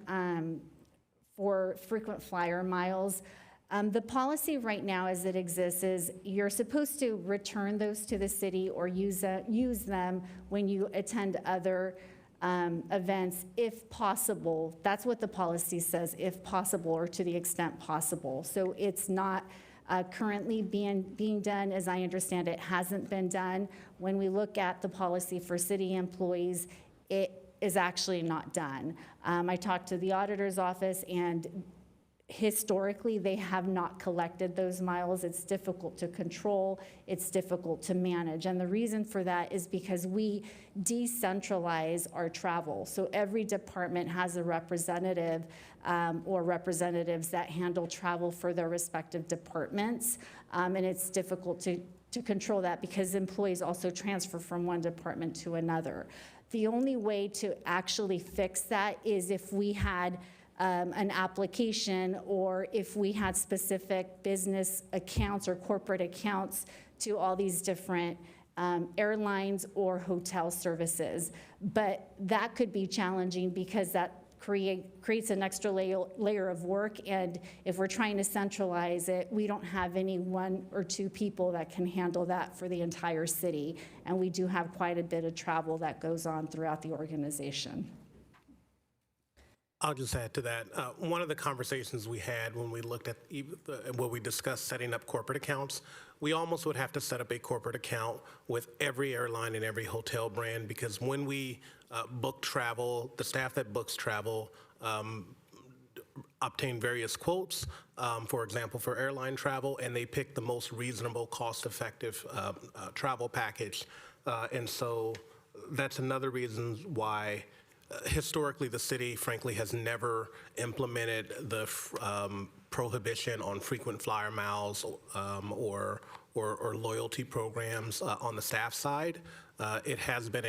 for frequent flyer miles, the policy right now as it exists is you're supposed to return those to the city or use them when you attend other events if possible. That's what the policy says, if possible or to the extent possible. So it's not currently being done. As I understand it, hasn't been done. When we look at the policy for city employees, it is actually not done. I talked to the auditor's office, and historically they have not collected those miles. It's difficult to control, it's difficult to manage. And the reason for that is because we decentralize our travel. So every department has a representative or representatives that handle travel for their respective departments. And it's difficult to control that because employees also transfer from one department to another. The only way to actually fix that is if we had an application or if we had specific business accounts or corporate accounts to all these different airlines or hotel services. But that could be challenging because that creates an extra layer of work, and if we're trying to centralize it, we don't have any 1 or 2 people that can handle that for the entire city, and we do have quite a bit of travel that goes on throughout the organization. I'll just add to that. One of the conversations we had when we looked at, when we discussed setting up corporate accounts, we almost would have to set up a corporate account with every airline and every hotel brand, because when we book travel, the staff that books travel obtain various quotes, for example, for airline travel, and they pick the most reasonable, cost-effective travel package. And so that's another reason why historically, the city, frankly, has never implemented the prohibition on frequent flyer miles or loyalty programs on the staff side. It has been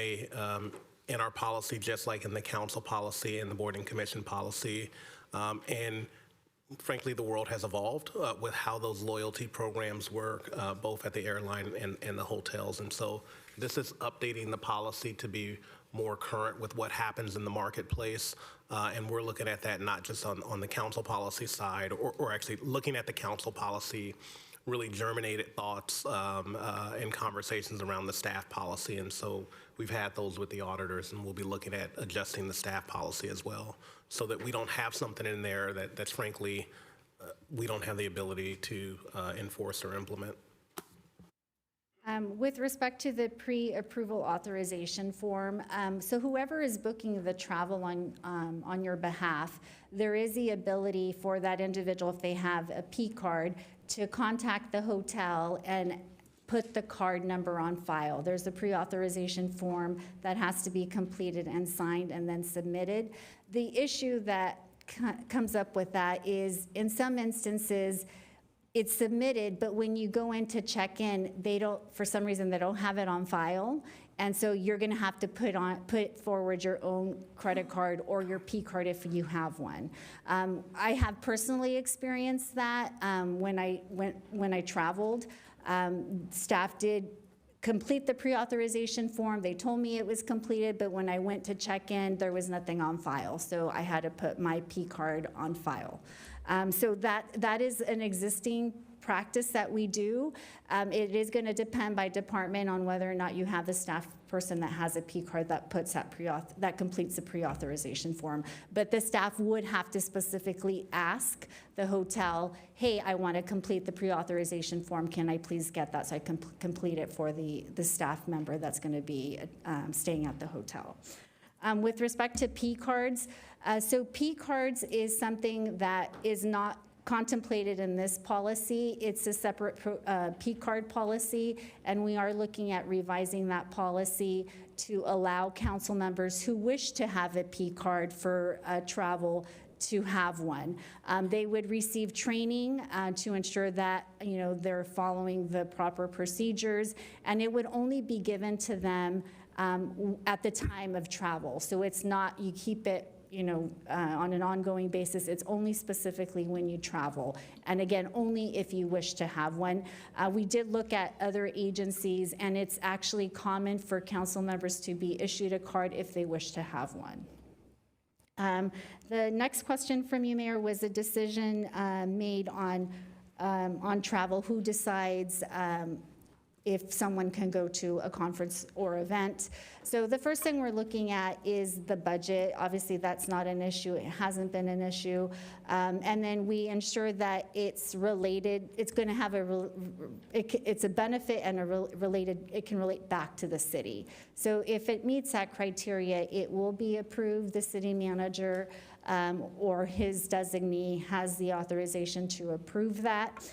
in our policy, just like in the council policy and the board and commission policy. And frankly, the world has evolved with how those loyalty programs work, both at the airline and the hotels. And so This is updating the policy to be more current with what happens in the marketplace. And we're looking at that not just on the council policy side, or actually looking at the council policy, really germinated thoughts and conversations around the staff policy. And so we've had those with the auditors, and we'll be looking at adjusting the staff policy as well, so that we don't have something in there that's frankly, we don't have the ability to enforce or implement. With respect to the pre-approval authorization form, so whoever is booking the travel on your behalf, there is the ability for that individual, if they have a P card, to contact the hotel and put the card number on file. There's a pre-authorization form that has to be completed and signed and then submitted. The issue that comes up with that is, in some instances, it's submitted, but when you go in to check in, they don't, for some reason, they don't have it on file. And so you're gonna have to put forward your own credit card or your P card if you have one. I have personally experienced that when I traveled. Staff did complete the pre-authorization form. They told me it was completed, but when I went to check in, there was nothing on file. So I had to put my P card on file. So that is an existing practice that we do. It is going to depend by department on whether or not you have a staff person that has a P card that puts that completes the pre-authorization form. But the staff would have to specifically ask the hotel, hey, I want to complete the pre-authorization form. Can I please get that so I can complete it for the staff member that's going to be staying at the hotel. With respect to P cards, so P cards is something that is not contemplated in this policy. It's a separate P card policy, and we are looking at revising that policy to allow council members who wish to have a P card for travel to have one. They would receive training to ensure that they're following the proper procedures, and it would only be given to them at the time of travel. So it's not, you keep it on an ongoing basis. It's only specifically when you travel. And again, only if you wish to have one. We did look at other agencies, and it's actually common for council members to be issued a card if they wish to have one. The next question from you, Mayor, was a decision made on travel. Who decides if someone can go to a conference or event? So the first thing we're looking at is the budget. Obviously, that's not an issue. It hasn't been an issue. And then we ensure that it's related. It's going to have it's a benefit and it can relate back to the city. So if it meets that criteria, it will be approved. The city manager or his designee has the authorization to approve that.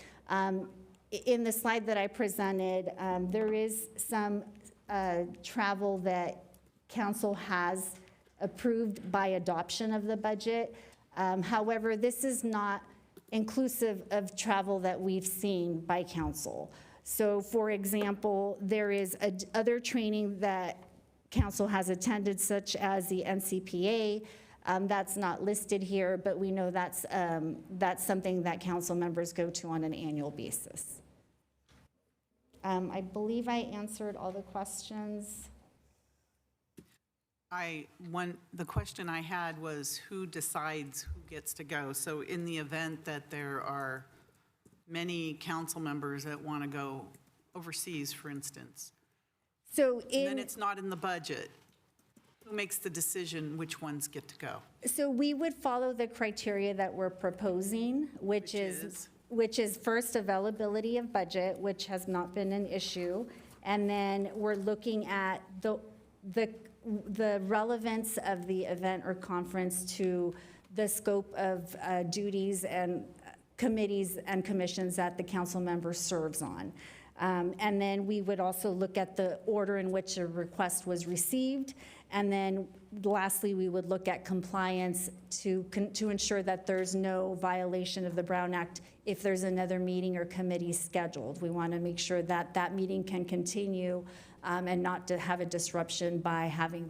In the slide that I presented, there is some travel that council has approved by adoption of the budget. However, this is not inclusive of travel that we've seen by council. So for example, there is other training that council has attended, such as the NCPA. That's not listed here, but we know that's something that council members go to on an annual basis. I believe I answered all the questions. The question I had was who decides who gets to go? So in the event that there are many council members that want to go overseas, for instance, and then it's not in the budget, who makes the decision which ones get to go? So we would follow the criteria that we're proposing, which is first availability of budget, which has not been an issue, and then we're looking at the relevance of the event or conference to the scope of duties and committees and commissions that the council member serves on. And then we would also look at the order in which a request was received. And then lastly, we would look at compliance to ensure that there's no violation of the Brown Act if there's another meeting or committee scheduled. We want to make sure that that meeting can continue and not to have a disruption by having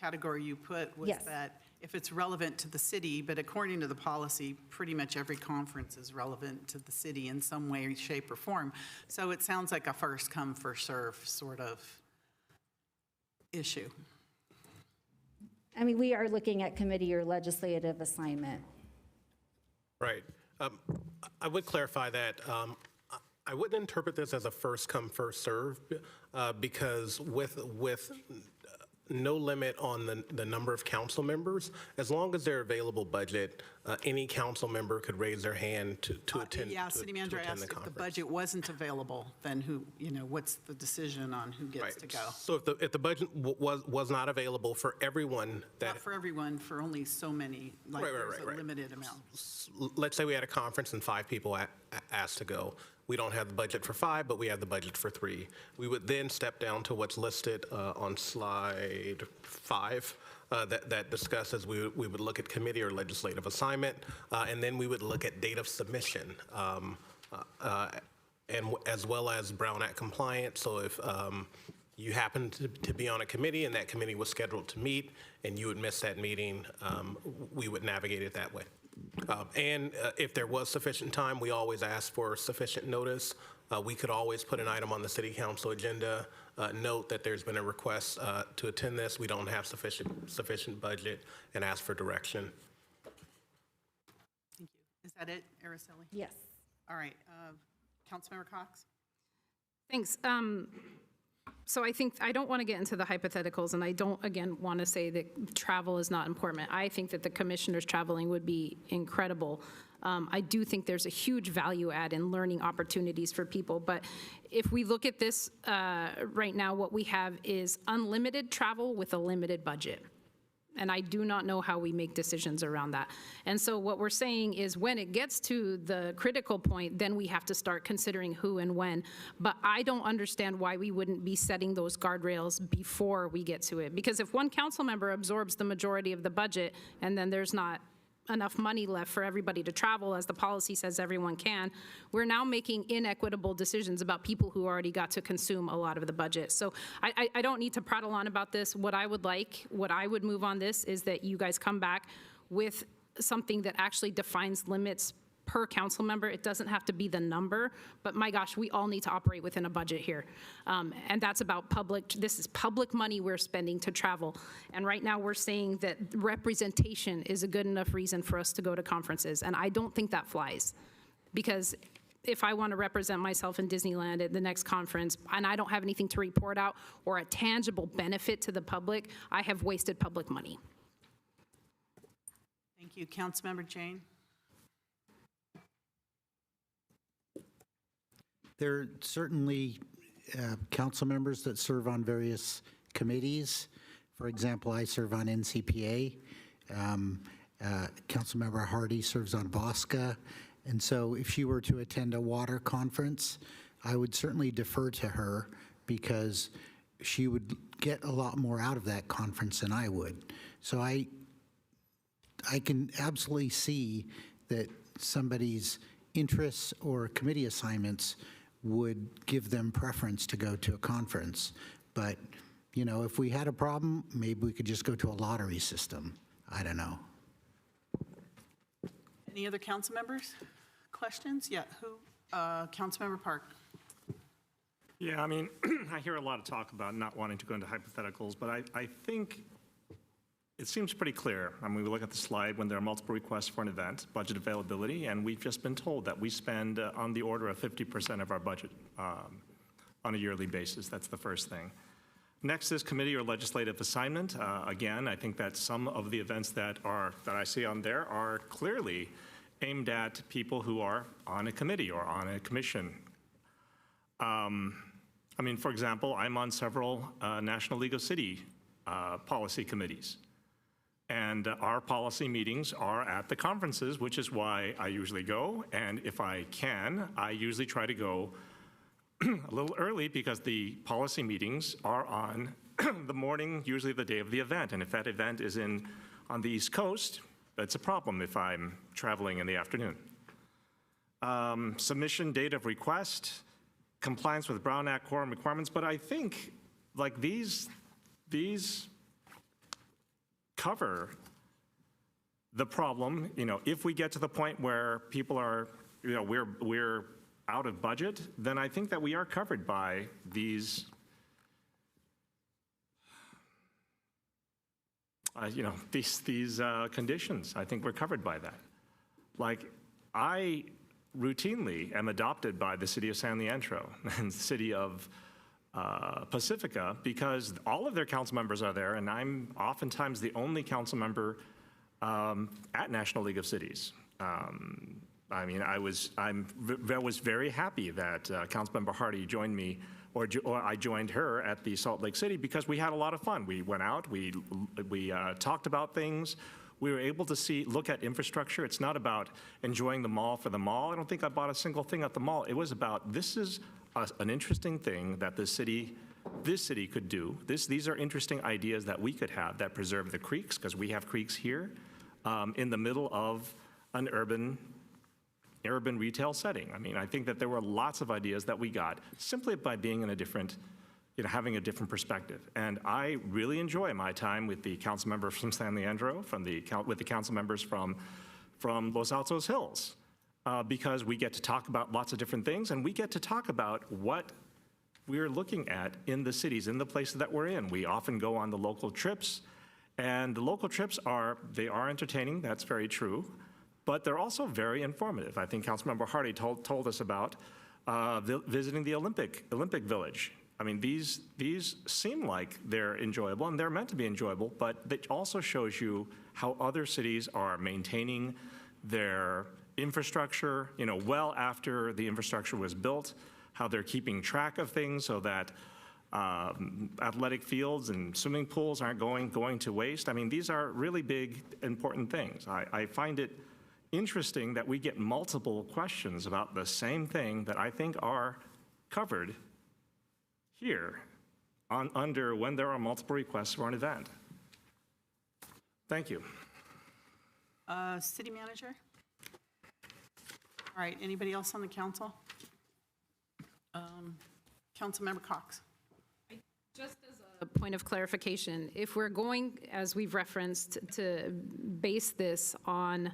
category you put was Yes. that if it's relevant to the city, but according to the policy, pretty much every conference is relevant to the city in some way, shape, or form. So it sounds like a first come, first serve sort of issue. I mean, we are looking at committee or legislative assignment. Right. I would clarify that I wouldn't interpret this as a first come, first serve, because with no limit on the number of council members, as long as they're available budget, any council member could raise their hand to attend. Yeah, City Manager asked if the budget wasn't available, then who, what's the decision on who gets to go? So if the budget was not available for everyone, Not for everyone, for only so many, like there's a limited amount. Let's say we had a conference and 5 people asked to go. We don't have the budget for 5, but we have the budget for 3. We would then step down to what's listed on slide 5 that discusses we would look at committee or legislative assignment, and then we would look at date of submission, and as well as Brown Act compliance. So if you happen to be on a committee and that committee was scheduled to meet and you would miss that meeting, we would navigate it that way. And if there was sufficient time, we always ask for sufficient notice. We could always put an item on the city council agenda, note that there's been a request to attend this. We don't have sufficient budget, and ask for direction. Thank you. Is that it, Araceli? Yes. All right. Councilmember Cox? Thanks. So I think, I don't want to get into the hypotheticals, and I don't, again, want to say that travel is not important. I think that the commissioners traveling would be incredible. I do think there's a huge value add in learning opportunities for people, but if we look at this right now, what we have is unlimited travel with a limited budget. And I do not know how we make decisions around that. And so what we're saying is when it gets to the critical point, then we have to start considering who and when. But I don't understand why we wouldn't be setting those guardrails before we get to it. Because if one council member absorbs the majority of the budget and then there's not enough money left for everybody to travel, as the policy says everyone can, we're now making inequitable decisions about people who already got to consume a lot of the budget. So I don't need to prattle on about this. What I would move on this is that you guys come back with something that actually defines limits per council member. It doesn't have to be the number, but my gosh, we all need to operate within a budget here. And that's about this is public money we're spending to travel. And right now we're saying that representation is a good enough reason for us to go to conferences. And I don't think that flies, because if I want to represent myself in Disneyland at the next conference and I don't have anything to report out or a tangible benefit to the public, I have wasted public money. Thank you. Councilmember Jane? There are certainly council members that serve on various committees. For example, I serve on NCPA. Councilmember Hardy serves on VOSCA. And so if she were to attend a water conference, I would certainly defer to her because she would get a lot more out of that conference than I would. So I can absolutely see that somebody's interests or committee assignments would give them preference to go to a conference. But, if we had a problem, maybe we could just go to a lottery system. I don't know. Any other council members? Questions? Yeah, who? Councilmember Park. Yeah, I mean, I hear a lot of talk about not wanting to go into hypotheticals, but I think it seems pretty clear. I mean, we look at the slide when there are multiple requests for an event, budget availability, and we've just been told that we spend on the order of 50% of our budget on a yearly basis. That's the first thing. Next is committee or legislative assignment. Again, I think that some of the events that I see on there are clearly aimed at people who are on a committee or on a commission. I mean, for example, I'm on several National League of City policy committees. And our policy meetings are at the conferences, which is why I usually go. And if I can, I usually try to go a little early because the policy meetings are on the morning, usually the day of the event. And if that event is on the East Coast, that's a problem if I'm traveling in the afternoon. Submission date of request, compliance with Brown Act quorum requirements. But I think like these cover the problem, if we get to the point where people are, we're out of budget, then I think that we are covered by these, these conditions. I think we're covered by that. Like, I routinely am adopted by the city of San Leandro and the city of Pacifica because all of their council members are there, and I'm oftentimes the only council member at National League of Cities. I mean, I was very happy that Councilmember Hardy joined me, or I joined her at the Salt Lake City because we had a lot of fun. We went out, we talked about things. We were able to look at infrastructure. It's not about enjoying the mall for the mall. I don't think I bought a single thing at the mall. It was about, this is an interesting thing that this city could do. These are interesting ideas that we could have that preserve the creeks, because we have creeks here in the middle of an urban retail setting. I mean, I think that there were lots of ideas that we got simply by being in a different, having a different perspective. And I really enjoy my time with the council members from San Leandro, with the council members from Los Altos Hills, because we get to talk about lots of different things, and we get to talk about what we're looking at in the cities, in the places that we're in. We often go on the local trips, and the local trips are entertaining, that's very true, but they're also very informative. I think Councilmember Hardy told us about visiting the Olympic Village. I mean, these seem like they're enjoyable, and they're meant to be enjoyable, but it also shows you how other cities are maintaining their infrastructure, well after the infrastructure was built, how they're keeping track of things so that athletic fields and swimming pools aren't going to waste. I mean, these are really big, important things. I find it interesting that we get multiple questions about the same thing that I think are covered here under when there are multiple requests for an event. Thank you. City manager? All right, anybody else on the council? Councilmember Cox. Just as a point of clarification, if we're going, as we've referenced, to base this on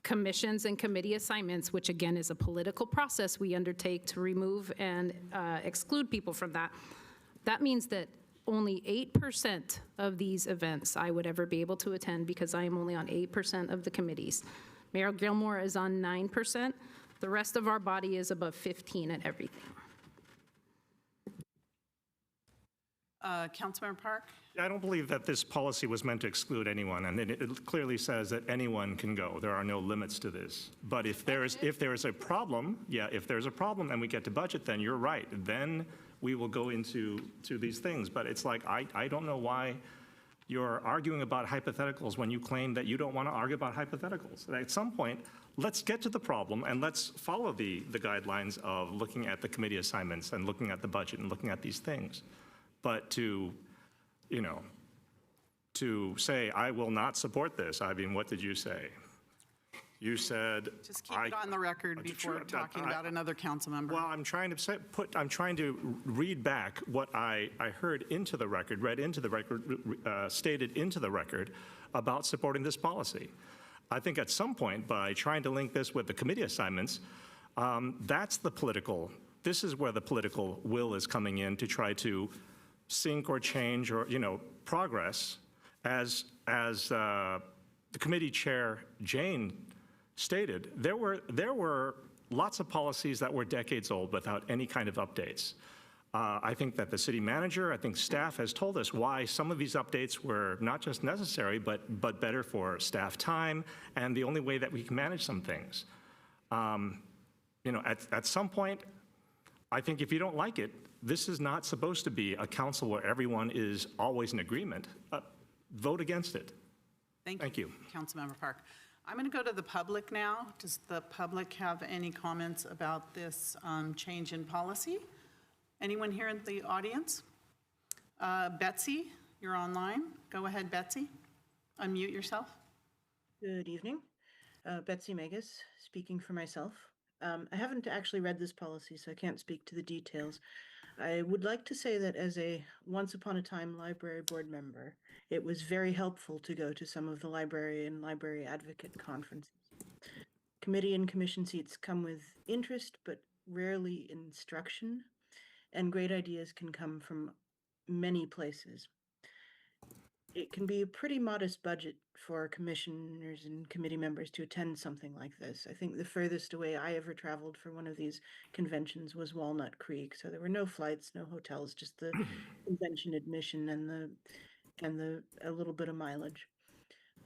commissions and committee assignments, which again is a political process we undertake to remove and exclude people from that, that means that only 8% of these events I would ever be able to attend because I am only on 8% of the committees. Mayor Gilmore is on 9%. The rest of our body is above 15 at everything. Councilmember Park? I don't believe that this policy was meant to exclude anyone, and it clearly says that anyone can go. There are no limits to this. But if there is a problem, if there's a problem and we get to budget, then you're right. Then we will go into these things. But it's like, I don't know why you're arguing about hypotheticals when you claim that you don't want to argue about hypotheticals. At some point, let's get to the problem and let's follow the guidelines of looking at the committee assignments and looking at the budget and looking at these things. But to say, I will not support this, I mean, what did you say? You said... Just keep it on the record before talking about another council member. Well, I'm trying to read back what I heard into the record, read into the record, stated into the record about supporting this policy. I think at some point, by trying to link this with the committee assignments, this is where the political will is coming in to try to sync or change or, progress. As the committee chair, Jane, stated, there were lots of policies that were decades old without any kind of updates. I think that the city manager, I think staff has told us why some of these updates were not just necessary, but better for staff time and the only way that we can manage some things. At some point, I think if you don't like it, this is not supposed to be a council where everyone is always in agreement. Vote against it. Thank you. Councilmember Park. I'm going to go to the public now. Does the public have any comments about this change in policy? Anyone here in the audience? Betsy, you're online. Go ahead, Betsy. Unmute yourself. Good evening. Betsy Megas, speaking for myself. I haven't actually read this policy, so I can't speak to the details. I would like to say that as a once upon a time library board member, it was very helpful to go to some of the library and library advocate conferences. Committee and commission seats come with interest, but rarely instruction, and great ideas can come from many places. It can be a pretty modest budget for commissioners and committee members to attend something like this. I think the furthest away I ever traveled for one of these conventions was Walnut Creek. So there were no flights, no hotels, just the convention admission and the a little bit of mileage.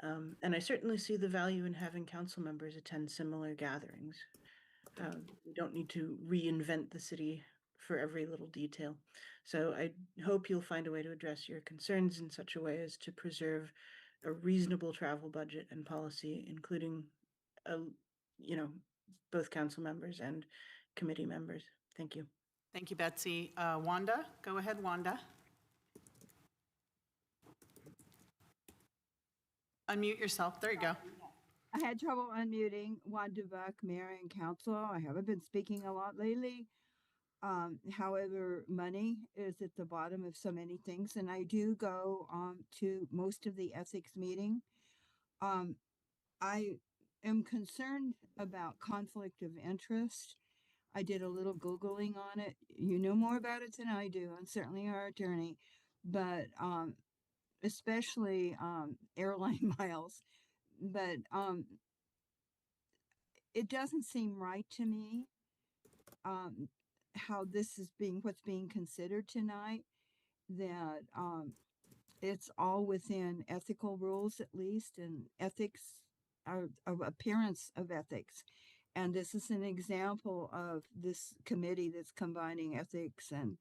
And I certainly see the value in having council members attend similar gatherings. We don't need to reinvent the city for every little detail. So I hope you'll find a way to address your concerns in such a way as to preserve a reasonable travel budget and policy, including, you know, both council members and committee members. Thank you. Thank you, Betsy. Wanda, go ahead, Wanda. Unmute yourself. There you go. I had trouble unmuting. Wanda Buck, Mayor and Council. I haven't been speaking a lot lately. However, money is at the bottom of so many things, and I do go to most of the ethics meeting. I am concerned about conflict of interest. I did a little Googling on it. You know more about it than I do, and certainly our attorney, but especially airline miles. But it doesn't seem right to me how this is what's being considered tonight, that it's all within ethical rules at least, and ethics, appearance of ethics. And this is an example of this committee that's combining ethics and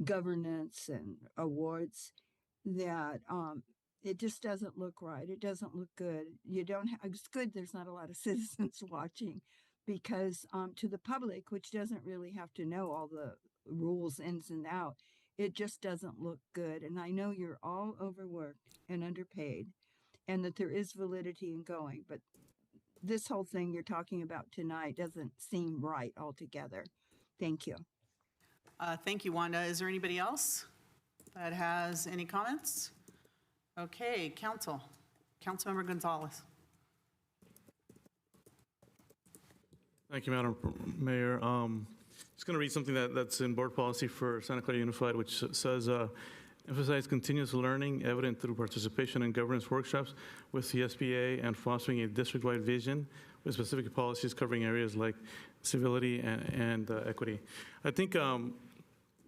governance and awards, that it just doesn't look right. It doesn't look good. It's good there's not a lot of citizens watching, because to the public, which doesn't really have to know all the rules ins and out, it just doesn't look good. And I know you're all overworked and underpaid, and that there is validity in going, but this whole thing you're talking about tonight doesn't seem right altogether. Thank you. Thank you, Wanda. Is there anybody else that has any comments? Okay, Councilmember Gonzalez. Thank you, Madam Mayor. Just going to read something that's in board policy for Santa Clara Unified, which says, emphasize continuous learning evident through participation in governance workshops with the SBA and fostering a district-wide vision with specific policies covering areas like civility and equity. I think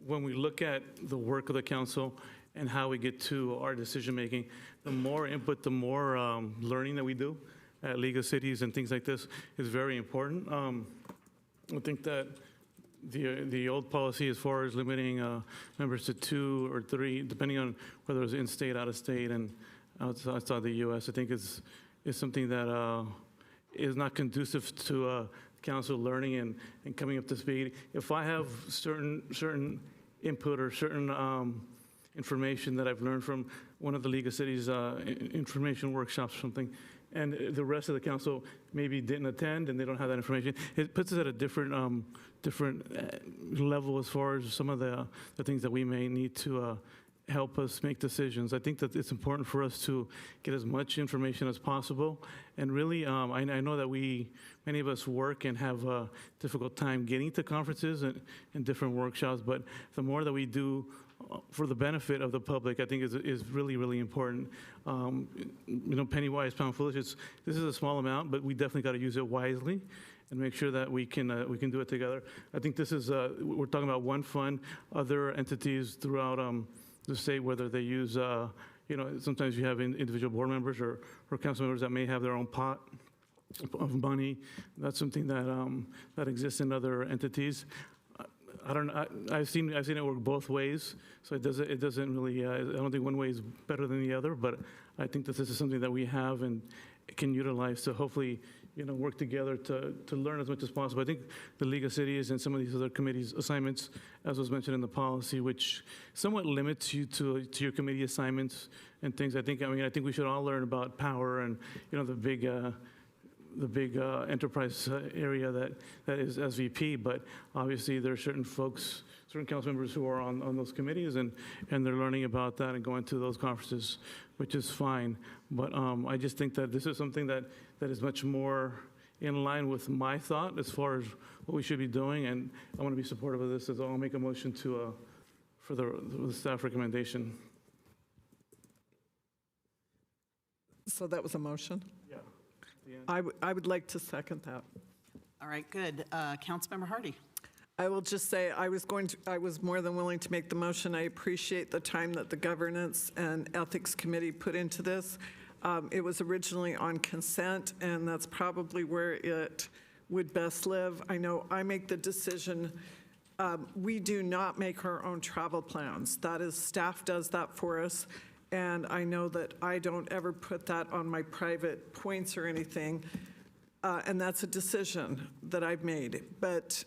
when we look at the work of the council and how we get to our decision-making, the more input, the more learning that we do at League of Cities and things like this is very important. I think that the old policy as far as limiting members to 2 or 3, depending on whether it's in-state, out-of-state, and outside the U.S., I think is something that is not conducive to council learning and coming up to speed. If I have certain input or certain information that I've learned from one of the League of Cities information workshops or something, and the rest of the council maybe didn't attend and they don't have that information, it puts us at a different level as far as some of the things that we may need to help us make decisions. I think that it's important for us to get as much information as possible. And really, I know that many of us work and have a difficult time getting to conferences and different workshops, but the more that we do for the benefit of the public, I think is really, really important. Penny wise, pound foolish. This is a small amount, but we definitely got to use it wisely and make sure that we can do it together. I think this is we're talking about one fund. Other entities throughout the state, whether they use sometimes you have individual board members or council members that may have their own pot of money. That's something that exists in other entities. I don't know. I've seen it work both ways, so it doesn't really. I don't think one way is better than the other, but I think that this is something that we have and can utilize to hopefully work together to learn as much as possible. I think the League of Cities and some of these other committees' assignments, as was mentioned in the policy, which somewhat limits you to your committee assignments and things. I think we should all learn about power and the big the big enterprise area that is SVP, but obviously there are certain folks, certain council members who are on those committees, and they're learning about that and going to those conferences, which is fine. But I just think that this is something that is much more in line with my thought as far as what we should be doing, and I want to be supportive of this, so I'll make a motion to for the staff recommendation. So that was a motion? Yeah. I would like to second that. All right, good. Councilmember Hardy. I will just say I was more than willing to make the motion. I appreciate the time that the Governance and Ethics Committee put into this. It was originally on consent, and that's probably where it would best live. I know I make the decision. We do not make our own travel plans. That is, staff does that for us. And I know that I don't ever put that on my private points or anything. And that's a decision that I've made. But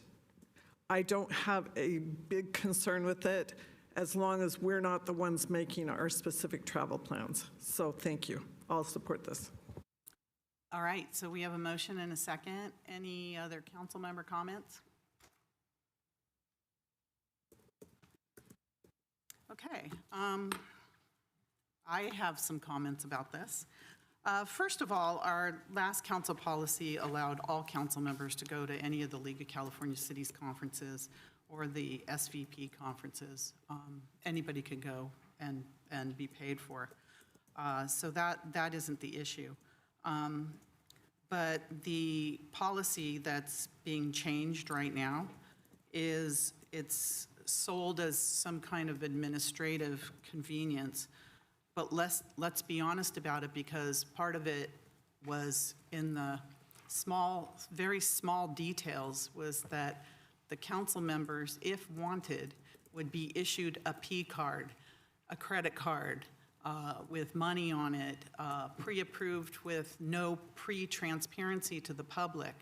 I don't have a big concern with it as long as we're not the ones making our specific travel plans. So thank you. I'll support this. All right, so we have a motion and a second. Any other council member comments? Okay. I have some comments about this. First of all, our last council policy allowed all council members to go to any of the League of California Cities conferences or the SVP conferences. Anybody could go and be paid for. So that isn't the issue. But the policy that's being changed right now is it's sold as some kind of administrative convenience. But let's be honest about it, because part of it was in the very small details, was that the council members, if wanted, would be issued a P card, a credit card with money on it, pre-approved with no pre-transparency to the public.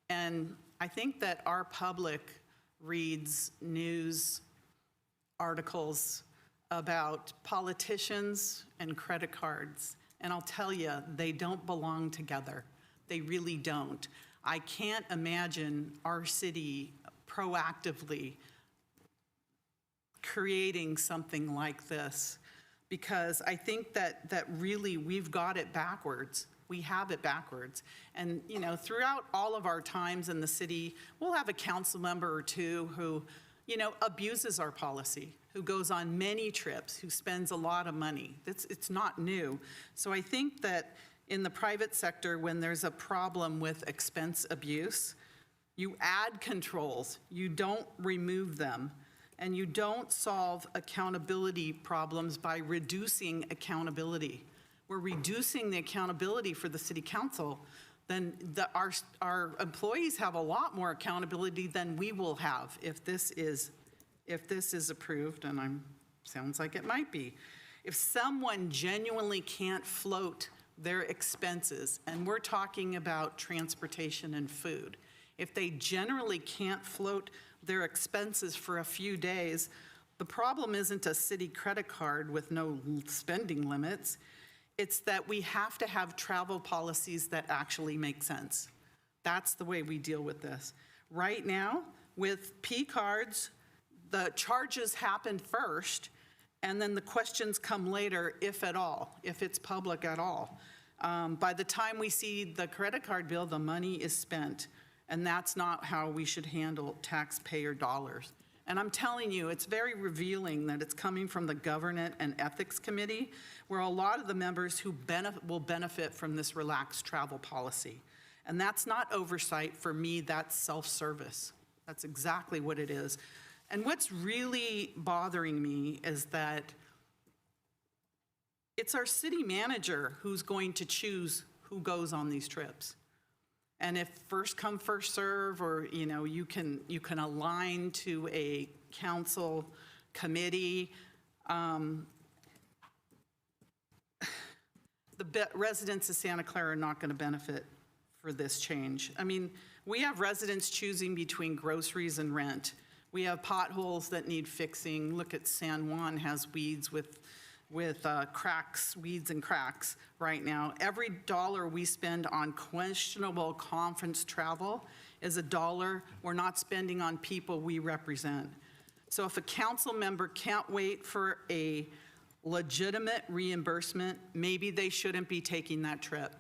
And I think that our public reads news articles about politicians and credit cards, and I'll tell you, they don't belong together. They really don't. I can't imagine our city proactively creating something like this, because I think that really we've got it backwards. We have it backwards. And, you know, throughout all of our times in the city, we'll have a council member or two who, you know, abuses our policy, who goes on many trips, who spends a lot of money. It's not new. So I think that in the private sector, when there's a problem with expense abuse, you add controls, you don't remove them, and you don't solve accountability problems by reducing accountability. We're reducing the accountability for the city council, then our employees have a lot more accountability than we will have if this is approved, and sounds like it might be. If someone genuinely can't float their expenses, and we're talking about transportation and food, if they generally can't float their expenses for a few days, the problem isn't a city credit card with no spending limits. It's that we have to have travel policies that actually make sense. That's the way we deal with this. Right now, with P cards, the charges happen first, and then the questions come later, if at all, if it's public at all. By the time we see the credit card bill, the money is spent, and that's not how we should handle taxpayer dollars. And I'm telling you, it's very revealing that it's coming from the Governance and Ethics Committee, where a lot of the members who will benefit from this relaxed travel policy. And that's not oversight for me, that's self-service. That's exactly what it is. And what's really bothering me is that it's our city manager who's going to choose who goes on these trips. And if first come, first serve, or you can align to a council committee, the residents of Santa Clara are not going to benefit for this change. I mean, we have residents choosing between groceries and rent. We have potholes that need fixing. Look at San Juan has weeds with with cracks, weeds and cracks right now. Every dollar we spend on questionable conference travel is a dollar we're not spending on people we represent. So if a council member can't wait for a legitimate reimbursement, maybe they shouldn't be taking that trip.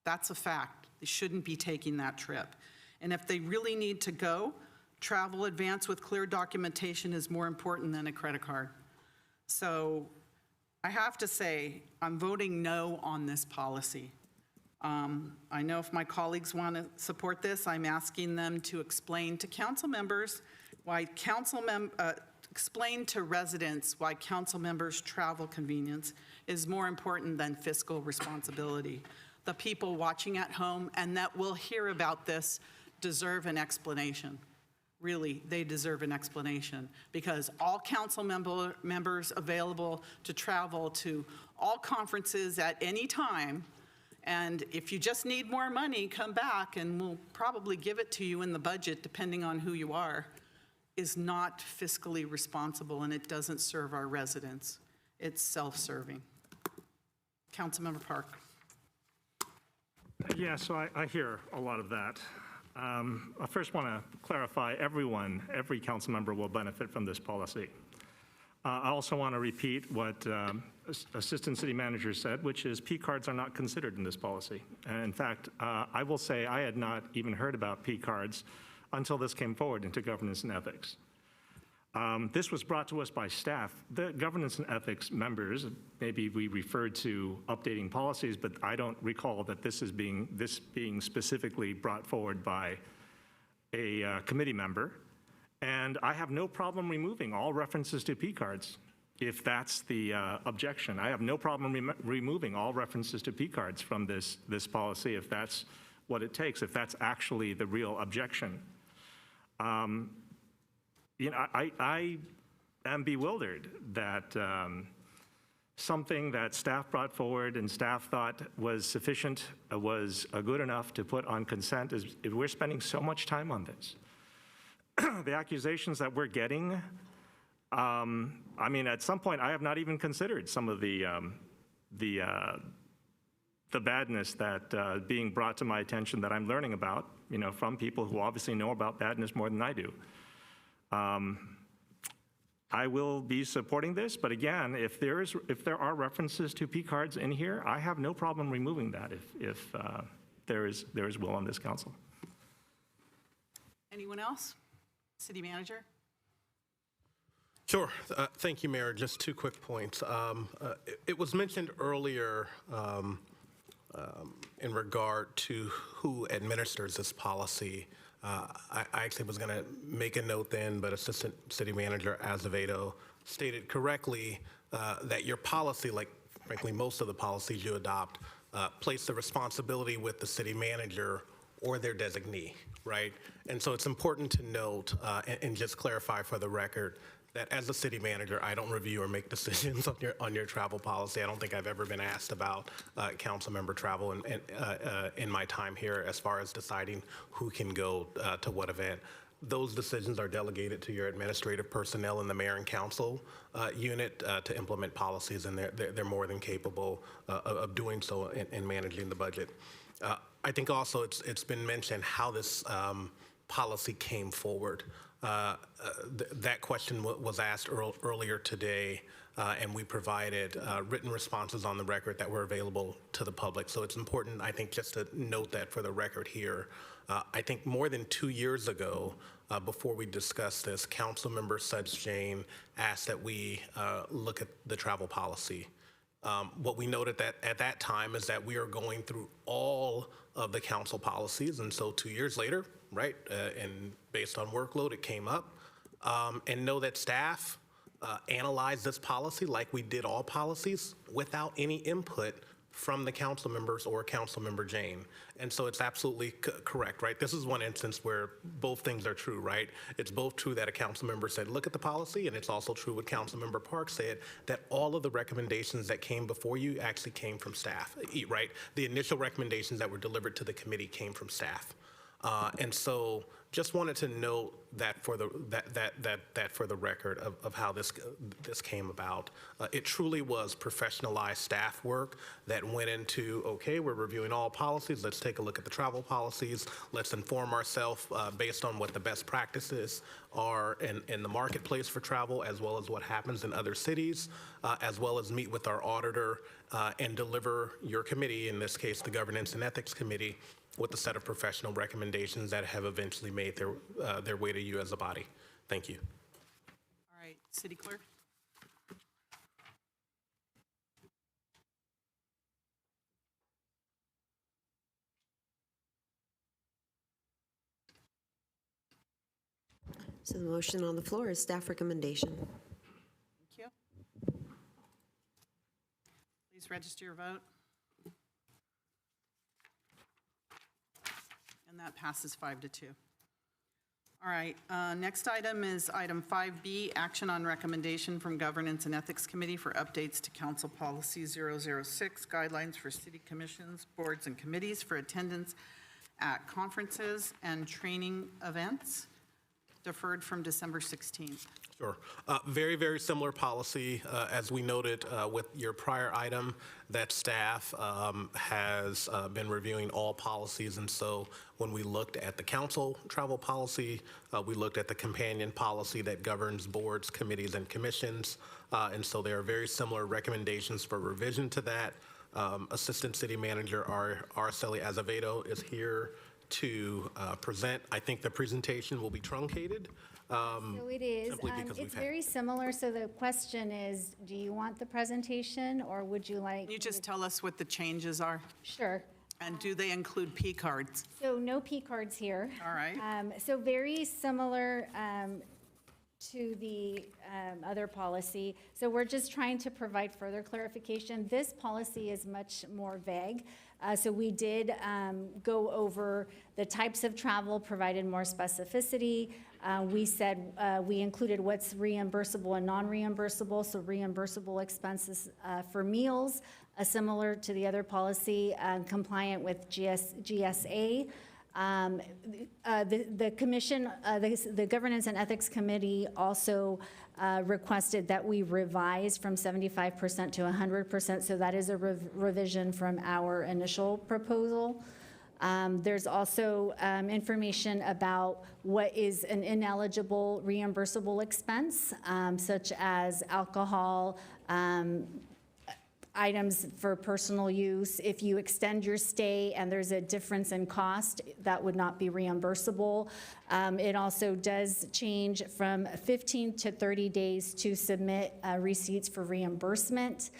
That's a fact. They shouldn't be taking that trip. And if they really need to go, travel advance with clear documentation is more important than a credit card. So I have to say, I'm voting no on this policy. I know if my colleagues want to support this, I'm asking them to explain to council members why explain to residents why council members' travel convenience is more important than fiscal responsibility. The people watching at home and that will hear about this deserve an explanation. Really, they deserve an explanation because all council members available to travel to all conferences at any time. And if you just need more money, come back and we'll probably give it to you in the budget depending on who you are, is not fiscally responsible and it doesn't serve our residents. It's self-serving. Councilmember Park. Yeah, so I hear a lot of that. I first want to clarify every council member will benefit from this policy. I also want to repeat what Assistant City Manager said, which is P cards are not considered in this policy. And in fact, I will say I had not even heard about P cards until this came forward into governance and ethics. This was brought to us by staff. The governance and ethics members, maybe we referred to updating policies, but I don't recall that this being specifically brought forward by a committee member. And I have no problem removing all references to P cards if that's the objection. I have no problem removing all references to P cards from this policy if that's what it takes, if that's actually the real objection. You know, I am bewildered that something that staff brought forward and staff thought was sufficient, was good enough to put on consent, is we're spending so much time on this. The accusations that we're getting, I mean, at some point, I have not even considered some of the badness that being brought to my attention that I'm learning about, you know, from people who obviously know about badness more than I do. I will be supporting this, but again, if there are references to P cards in here, I have no problem removing that if there is will on this council. Anyone else? City Manager? Sure. Thank you, Mayor. Just two quick points. It was mentioned earlier in regard to who administers this policy. I actually was going to make a note then, but Assistant City Manager Azevedo stated correctly that your policy, like frankly most of the policies you adopt, place the responsibility with the city manager or their designee, right? And so it's important to note and just clarify for the record that as a city manager, I don't review or make decisions on your travel policy. I don't think I've ever been asked about council member travel in my time here as far as deciding who can go to what event. Those decisions are delegated to your administrative personnel in the mayor and council unit to implement policies, and they're more than capable of doing so in managing the budget. I think also it's been mentioned how this policy came forward. That question was asked earlier today, and we provided written responses on the record that were available to the public. So it's important, I think, just to note that for the record here. I think more than 2 years ago, before we discussed this, Councilmember Sudge Jane asked that we look at the travel policy. What we noted at that time is that we are going through all of the council policies, and so 2 years later, right, and based on workload, it came up, and know that staff analyzed this policy like we did all policies without any input from the council members or Councilmember Jane. And so it's absolutely correct, right? This is one instance where both things are true, right? It's both true that a council member said, look at the policy, and it's also true what Councilmember Park said, that all of the recommendations that came before you actually came from staff, right? The initial recommendations that were delivered to the committee came from staff. And so Just wanted to note that for the for the record of how this came about. It truly was professionalized staff work that went into, okay, we're reviewing all policies. Let's take a look at the travel policies. Let's inform ourselves based on what the best practices are in the marketplace for travel, as well as what happens in other cities, as well as meet with our auditor and deliver your committee, in this case, the Governance and Ethics Committee, with a set of professional recommendations that have eventually made their way to you as a body. Thank you. All right, City Clerk? So the motion on the floor is staff recommendation. Thank you. Please register your vote. And that passes 5-2. All right, next item is item 5B, action on recommendation from Governance and Ethics Committee for updates to Council Policy 006, guidelines for city commissions, boards, and committees for attendance at conferences and training events, deferred from December 16th. Sure. Very, very similar policy, as we noted with your prior item, that staff has been reviewing all policies. And so when we looked at the council travel policy, we looked at the companion policy that governs boards, committees, and commissions. And so there are very similar recommendations for revision to that. Assistant City Manager Araceli Azevedo is here to present. I think the presentation will be truncated. So it is. Simply because It's we've had- very similar. So the question is, do you want the presentation or would you like? Can you just tell us what the changes are? Sure. And do they include P cards? So no P cards here. All right. So very similar to the other policy. So we're just trying to provide further clarification. This policy is much more vague. So we did go over the types of travel, provided more specificity. We said we included what's reimbursable and non-reimbursable. So reimbursable expenses for meals, similar to the other policy, compliant with GSA. The commission, the Governance and Ethics Committee also requested that we revise from 75% to 100%, so that is a revision from our initial proposal. There's also information about what is an ineligible reimbursable expense, such as alcohol, items for personal use. If you extend your stay and there's a difference in cost, that would not be reimbursable. It also does change from 15 to 30 days to submit receipts for reimbursement.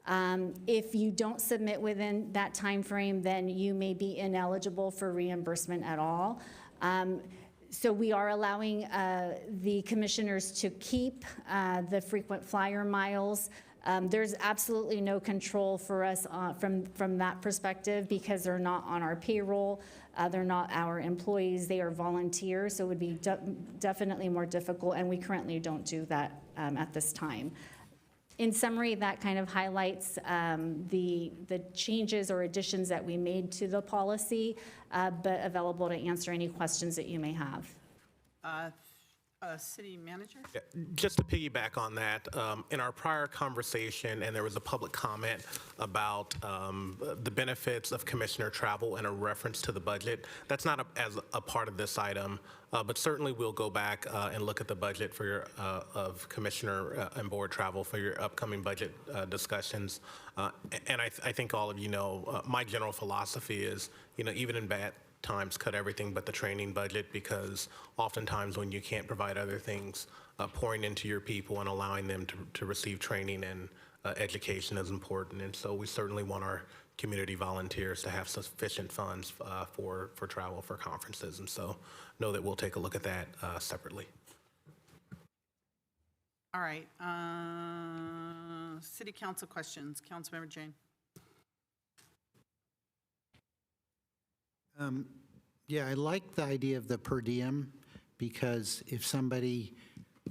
If you don't submit within that time frame, then you may be ineligible for reimbursement at all. So we are allowing the commissioners to keep the frequent flyer miles. There's absolutely no control for us from that perspective because they're not on our payroll. They're not our employees. They are volunteers, so it would be definitely more difficult, and we currently don't do that at this time. In summary, that kind of highlights the changes or additions that we made to the policy, but available to answer any questions that you may have. City Manager? Yeah, just to piggyback on that, in our prior conversation, and there was a public comment about the benefits of commissioner travel and a reference to the budget. That's not as a part of this item, but certainly we'll go back and look at the budget for your of commissioner and board travel for your upcoming budget discussions. And I think all of you know, my general philosophy is, even in bad times, cut everything but the training budget, because oftentimes when you can't provide other things, pouring into your people and allowing them to receive training and education is important. And so we certainly want our community volunteers to have sufficient funds for travel for conferences. And so know that we'll take a look at that separately. All right. City Council questions. Councilmember Jane. Yeah, I like the idea of the per diem because if somebody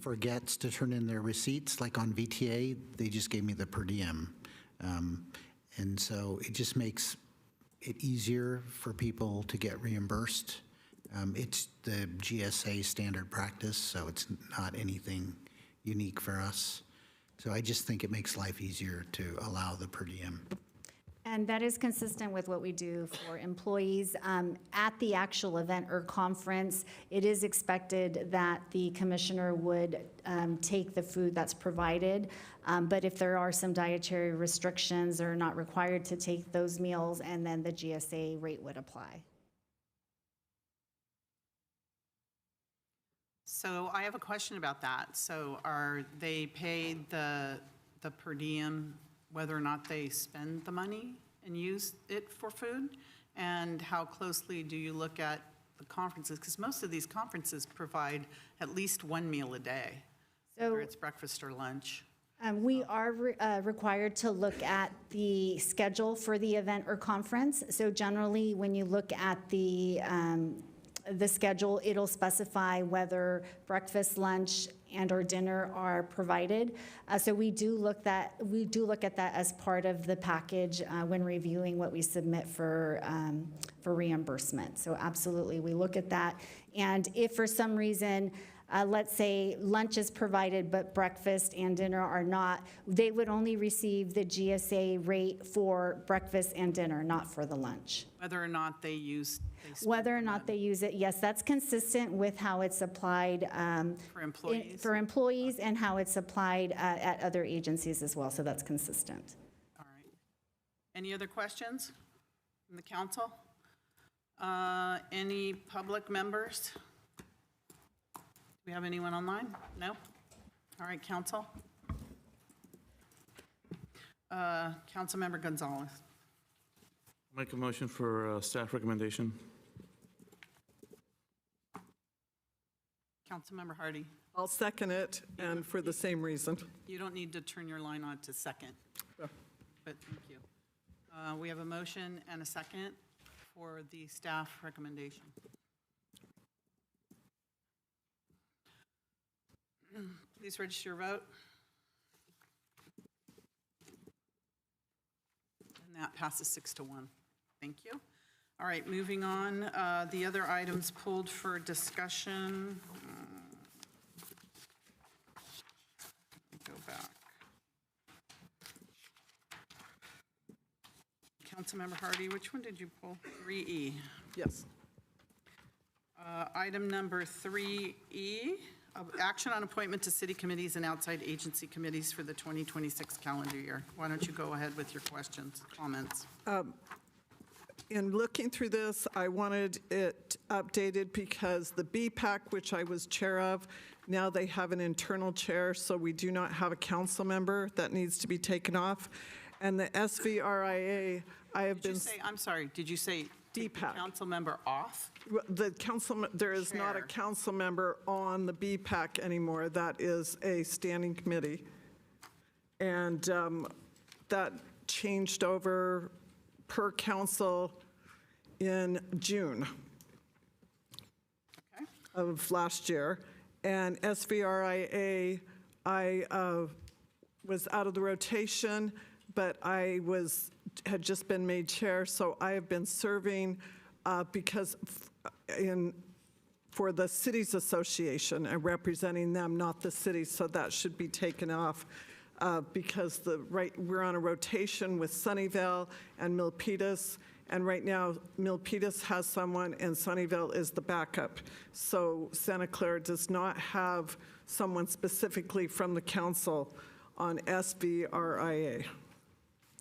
forgets to turn in their receipts, like on VTA, they just gave me the per diem. And so it just makes it easier for people to get reimbursed It's the GSA standard practice, so it's not anything unique for us. So I just think it makes life easier to allow the per diem. And that is consistent with what we do for employees. At the actual event or conference, it is expected that the commissioner would take the food that's provided. But if there are some dietary restrictions, they're not required to take those meals, and then the GSA rate would apply. So I have a question about that. So are they paid the per diem whether or not they spend the money and use it for food? And how closely do you look at the conferences? Because most of these conferences provide at least one meal a day, whether it's breakfast or lunch. We are required to look at the schedule for the event or conference. So generally, when you look at the schedule, it'll specify whether breakfast, lunch, and/or dinner are provided. So we do look at that as part of the package when reviewing what we submit for reimbursement. So absolutely, we look at that. And if for some reason, let's say lunch is provided, but breakfast and dinner are not, they would only receive the GSA rate for breakfast and dinner, not for the lunch. Whether or not they Whether or not they use it, yes, that's consistent with how it's applied for employees. And how it's applied at other agencies as well, so that's consistent. All right. Any other questions from the council? Any public members? Do we have anyone online? No? All right, council. Councilmember Gonzalez. Make a motion for staff recommendation. Councilmember Hardy. I'll second it, and for the same reason. You don't need to turn your line on to second, Yeah. but thank you. We have a motion and a second for the staff recommendation. Please register your vote. And that passes 6-1. Thank you. All right, moving on. The other items pulled for discussion. Go back. Councilmember Hardy, which one did you pull? 3E. Yes. Item number 3E. Action on appointment to city committees and outside agency committees for the 2026 calendar year. Why don't you go ahead with your questions, comments? In looking through this, I wanted it updated because the BPAC, which I was chair of, now they have an internal chair, so we do not have a council member. That needs to be taken off. And the SVRIA, I have been... I'm sorry, did you say DPAC. Council member off? The council, there is not a Chair. council member on the BPAC anymore. That is a standing committee. And that changed over per council in June of last year. And SVRIA, I was out of the rotation, but I had just been made chair, so I have been serving because for the cities association and representing them, not the city, so that should be taken off because we're on a rotation with Sunnyvale and Milpitas, and right now Milpitas has someone and Sunnyvale is the backup. So Santa Clara does not have someone specifically from the council on SVRIA.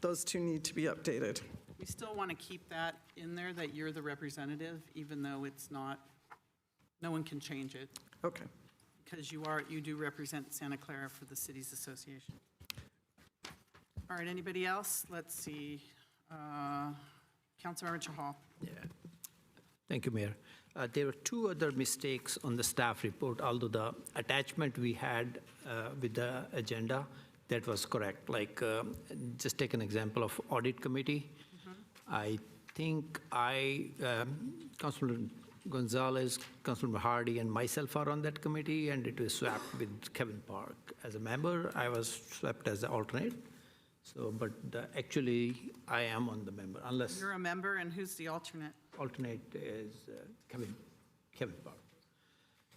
Those two need to be updated. We still want to keep that in there, that you're the representative, even though it's not, no one can change it. Okay. Because you do represent Santa Clara for the Cities Association. All right, anybody else? Let's see. Councilmember Chahal. Yeah. Thank you, Mayor. There were two other mistakes on the staff report, although the attachment we had with the agenda, that was correct. Like, just take an example of audit committee. I think Councilor Gonzalez, Councilor Hardy, and myself are on that committee, and it was swapped with Kevin Park. As a member, I was swapped as the alternate. So, but actually, I am on the member, unless You're a member, and who's the alternate? alternate is Kevin. Kevin Park.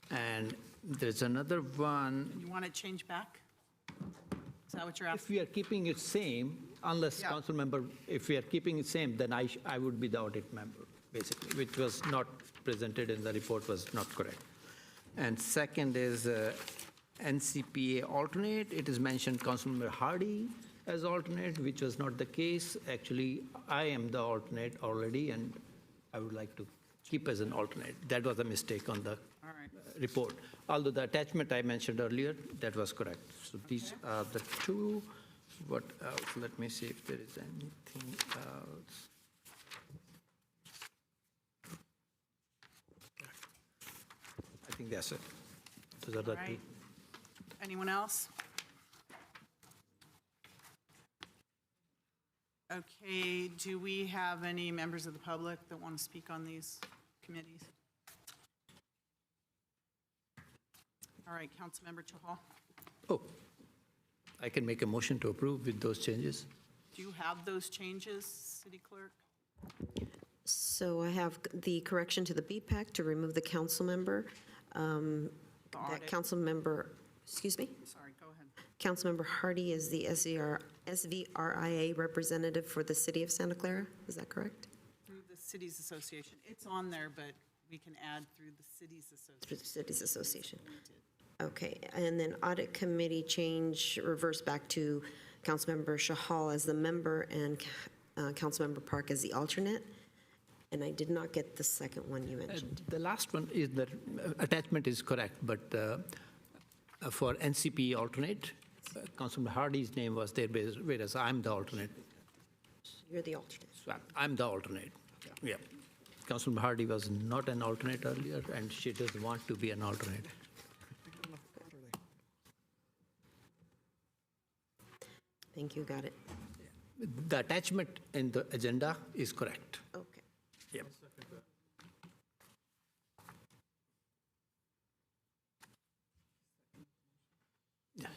And there's another one, You want to change back? Is that what you're if asking? we are keeping it same, unless Yeah. council member, if we are keeping it same, then I would be the audit member, basically, which was not presented in the report, was not correct. And second is NCPA alternate. It is mentioned Councilmember Hardy as alternate, which was not the case. Actually, I am the alternate already, and I would like to keep as an alternate. That was a mistake on the All right. report. Although the attachment I mentioned earlier, that was correct. So these are the two. What else? Let me see if there is anything else. I think that's it. Those are the All two. right. Anyone else? Okay, do we have any members of the public that want to speak on these committees? All right, Councilmember Chahal, Oh, I can make a motion to approve with those changes. do you have those changes, City Clerk? So I have the correction to the BPAC to remove the council member. The That audit. council member, excuse me? Sorry, go ahead. Councilmember Hardy is the SVRIA representative for the city of Santa Clara. Is that correct? Through the Cities Association. It's on there, but we can add through the Cities Association. Through the cities association. Okay, and then audit committee change reverse back to Councilmember Shahal as the member and Councilmember Park as the alternate. And I did not get the second one you mentioned. The last one is that attachment is correct, but for NCP alternate, Councilman Hardy's name was there, whereas I'm the alternate. You're the alternate. So I'm the alternate. Yeah. Councilman Hardy was not an alternate earlier, and she doesn't want to be an alternate. Thank you, got it. The attachment in the agenda is correct. Okay. Yep. Yeah.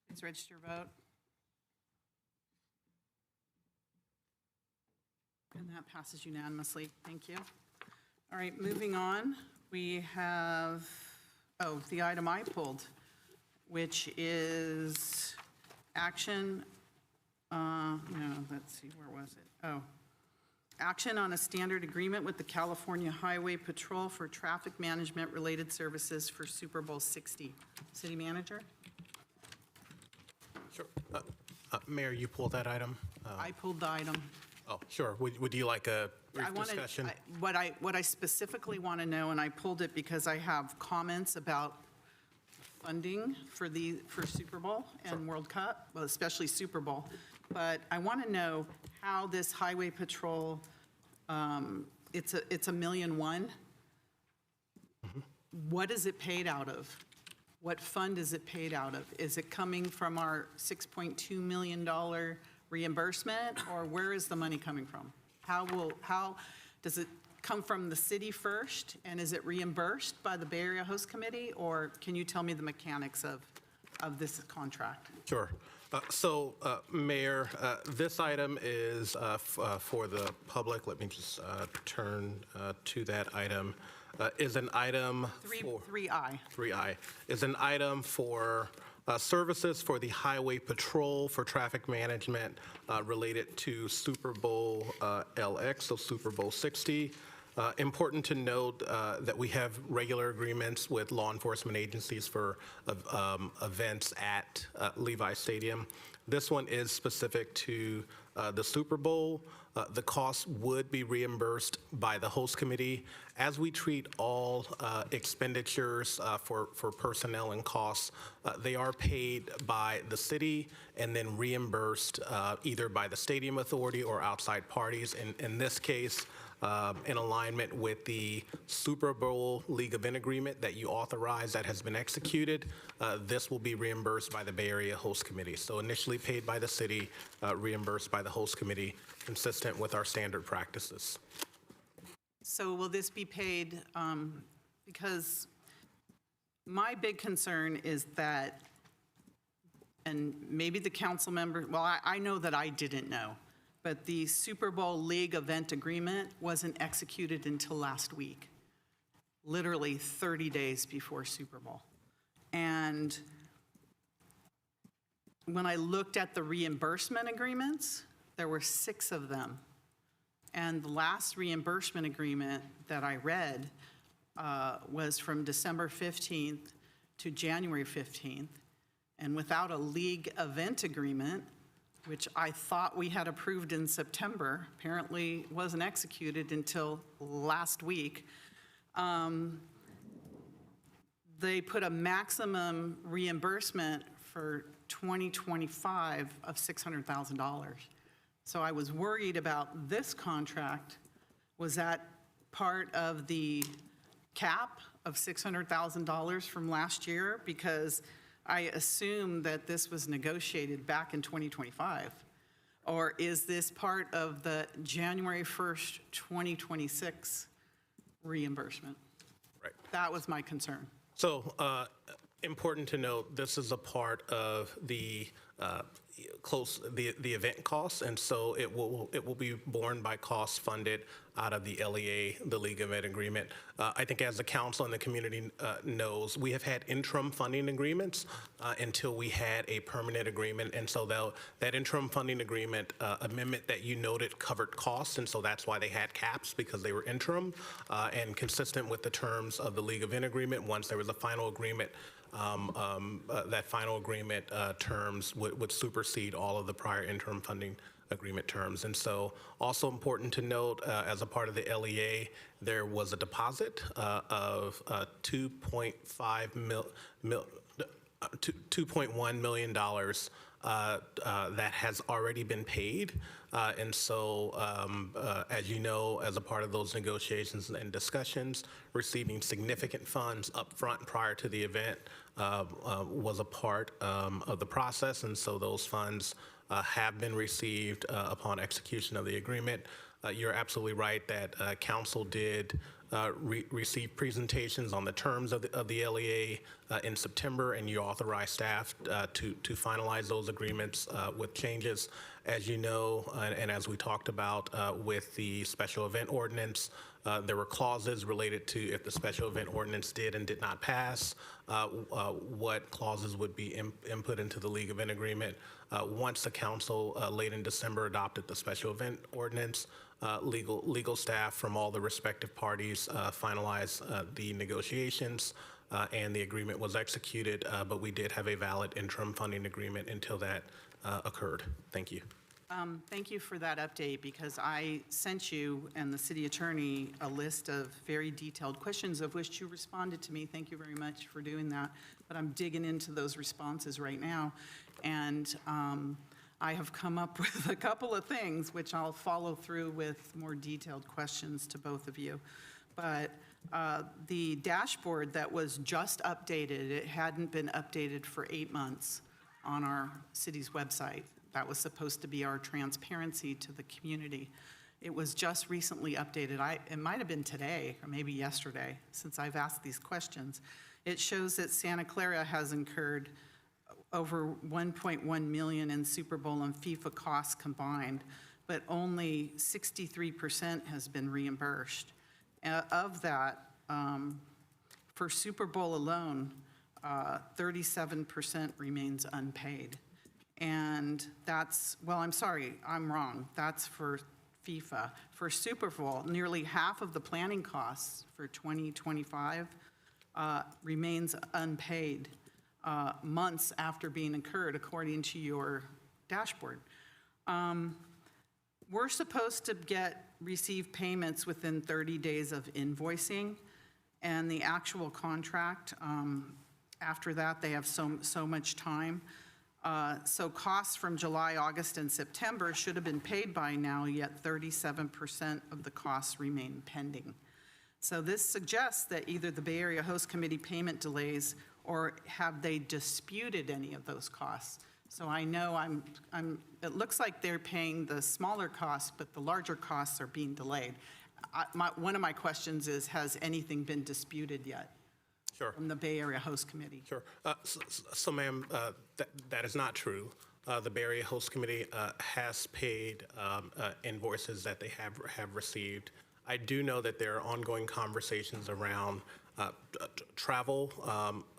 Please register your vote. And that passes unanimously. Thank you. All right, moving on. We have, the item I pulled, which is action, let's see, where was it? Action on a standard agreement with the California Highway Patrol for traffic management-related services for Super Bowl 60. City Manager? Sure. Mayor, you pulled that item? I pulled the item. Oh, sure. Would you like a brief I wanted- discussion? What I specifically want to know, and I pulled it because I have comments about funding for Super Bowl and World Cup, well, especially Super Bowl. But I want to know how this highway patrol, it's a $1.1 million. What is it paid out of? What fund is it paid out of? Is it coming from our $6.2 million reimbursement, or where is the money coming from? How does it come from the city first, and is it reimbursed by the Bay Area Host Committee, or can you tell me the mechanics of this contract? Sure. Mayor, this item is for the public. Let me just turn to that item. Is an item for 3I. 3I is an item for services for the Highway Patrol for traffic management related to Super Bowl LX, so Super Bowl 60. Important to note that we have regular agreements with law enforcement agencies for events at Levi Stadium. This one is specific to the Super Bowl. The cost would be reimbursed by the host committee. As we treat all expenditures for personnel and costs, they are paid by the city and then reimbursed either by the stadium authority or outside parties. In this case, in alignment with the Super Bowl League event agreement that you authorized that has been executed. This will be reimbursed by the Bay Area Host Committee. So initially paid by the city, reimbursed by the Host Committee, consistent with our standard practices. So will this be paid, because my big concern is that, and maybe the council member, well, I know that I didn't know, but the Super Bowl League event agreement wasn't executed until last week, literally 30 days before Super Bowl. And when I looked at the reimbursement agreements, there were 6 of them. And the last reimbursement agreement that I read was from December 15th to January 15th. And without a league event agreement, which I thought we had approved in September, apparently wasn't executed until last week, they put a maximum reimbursement for 2025 of $600,000. So I was worried about this contract. Was that part of the cap of $600,000 from last year? Because I assume that this was negotiated back in 2025. Or is this part of the January 1st, 2026 reimbursement? Right. That was my concern. So important to note, this is a part of the the event costs, and so it will be borne by costs funded out of the LEA, the League Event Agreement. I think as the council and the community knows, we have had interim funding agreements until we had a permanent agreement, and so that interim funding agreement amendment that you noted covered costs, and so that's why they had caps, because they were interim and consistent with the terms of the League Event Agreement. Once there was a final agreement, that final agreement terms would supersede all of the prior interim funding agreement terms. And so also important to note, as a part of the LEA, there was a deposit of $2.1 million that has already been paid. And so, as you know, as a part of those negotiations and discussions, receiving significant funds up front prior to the event was a part of the process. And so those funds have been received upon execution of the agreement. You're absolutely right that council did receive presentations on the terms of the LEA in September, and you authorized staff to finalize those agreements with changes. As you know, and as we talked about with the special event ordinance, there were clauses related to if the special event ordinance did and did not pass, what clauses would be input into the League Event Agreement. Once the council late in December adopted the special event ordinance, legal staff from all the respective parties finalized the negotiations, and the agreement was executed, but we did have a valid interim funding agreement until that occurred. Thank you. Thank you for that update, because I sent you and the city attorney a list of very detailed questions, of which you responded to me. Thank you very much for doing that. But I'm digging into those responses right now, and I have come up with a couple of things which I'll follow through with more detailed questions to both of you. But the dashboard that was just updated, it hadn't been updated for 8 months on our city's website. That was supposed to be our transparency to the community. It was just recently updated. It might have been today or maybe yesterday, since I've asked these questions. It shows that Santa Clara has incurred over $1.1 million in Super Bowl and FIFA costs combined, but only 63% has been reimbursed. Of that, for Super Bowl alone, 37% remains unpaid. And that's, well, I'm sorry, I'm wrong. That's for FIFA. For Super Bowl, nearly half of the planning costs for 2025 remains unpaid months after being incurred, according to your dashboard. We're supposed to receive payments within 30 days of invoicing, and the actual contract, after that, they have so much time. So costs from July, August, and September should have been paid by now, yet 37% of the costs remain pending. So this suggests that either the Bay Area Host Committee payment delays or have they disputed any of those costs? So I know it looks like they're paying the smaller costs, but the larger costs are being delayed. One of my questions is, has anything been disputed yet? Sure. From the Bay Area Host Committee? Sure. So ma'am, that is not true. The Bay Area Host Committee has paid invoices that they have received. I do know that there are ongoing conversations around travel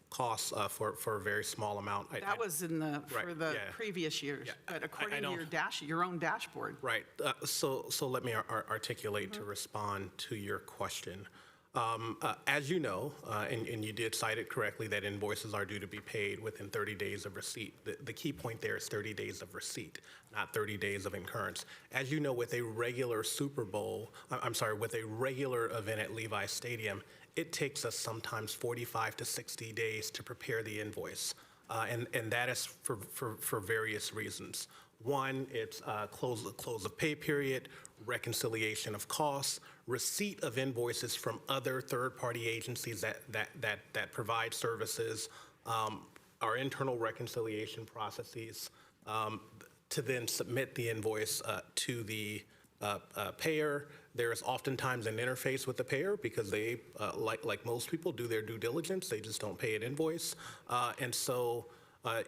costs for a very small amount. That was in the, for Right, the yeah. previous years, Yeah, but I according to don't- your own dashboard. Right. So let me articulate to respond to your question. As you know, and you did cite it correctly, that invoices are due to be paid within 30 days of receipt. The key point there is 30 days of receipt, not 30 days of incurrence. As you know, with a regular Super Bowl, with a regular event at Levi Stadium, it takes us sometimes 45 to 60 days to prepare the invoice. And that is for various reasons. One, it's close of pay period, reconciliation of costs, receipt of invoices from other third-party agencies that provide services, our internal reconciliation processes, to then submit the invoice to the payer. There is oftentimes an interface with the payer because they, like most people, do their due diligence. They just don't pay an invoice. And so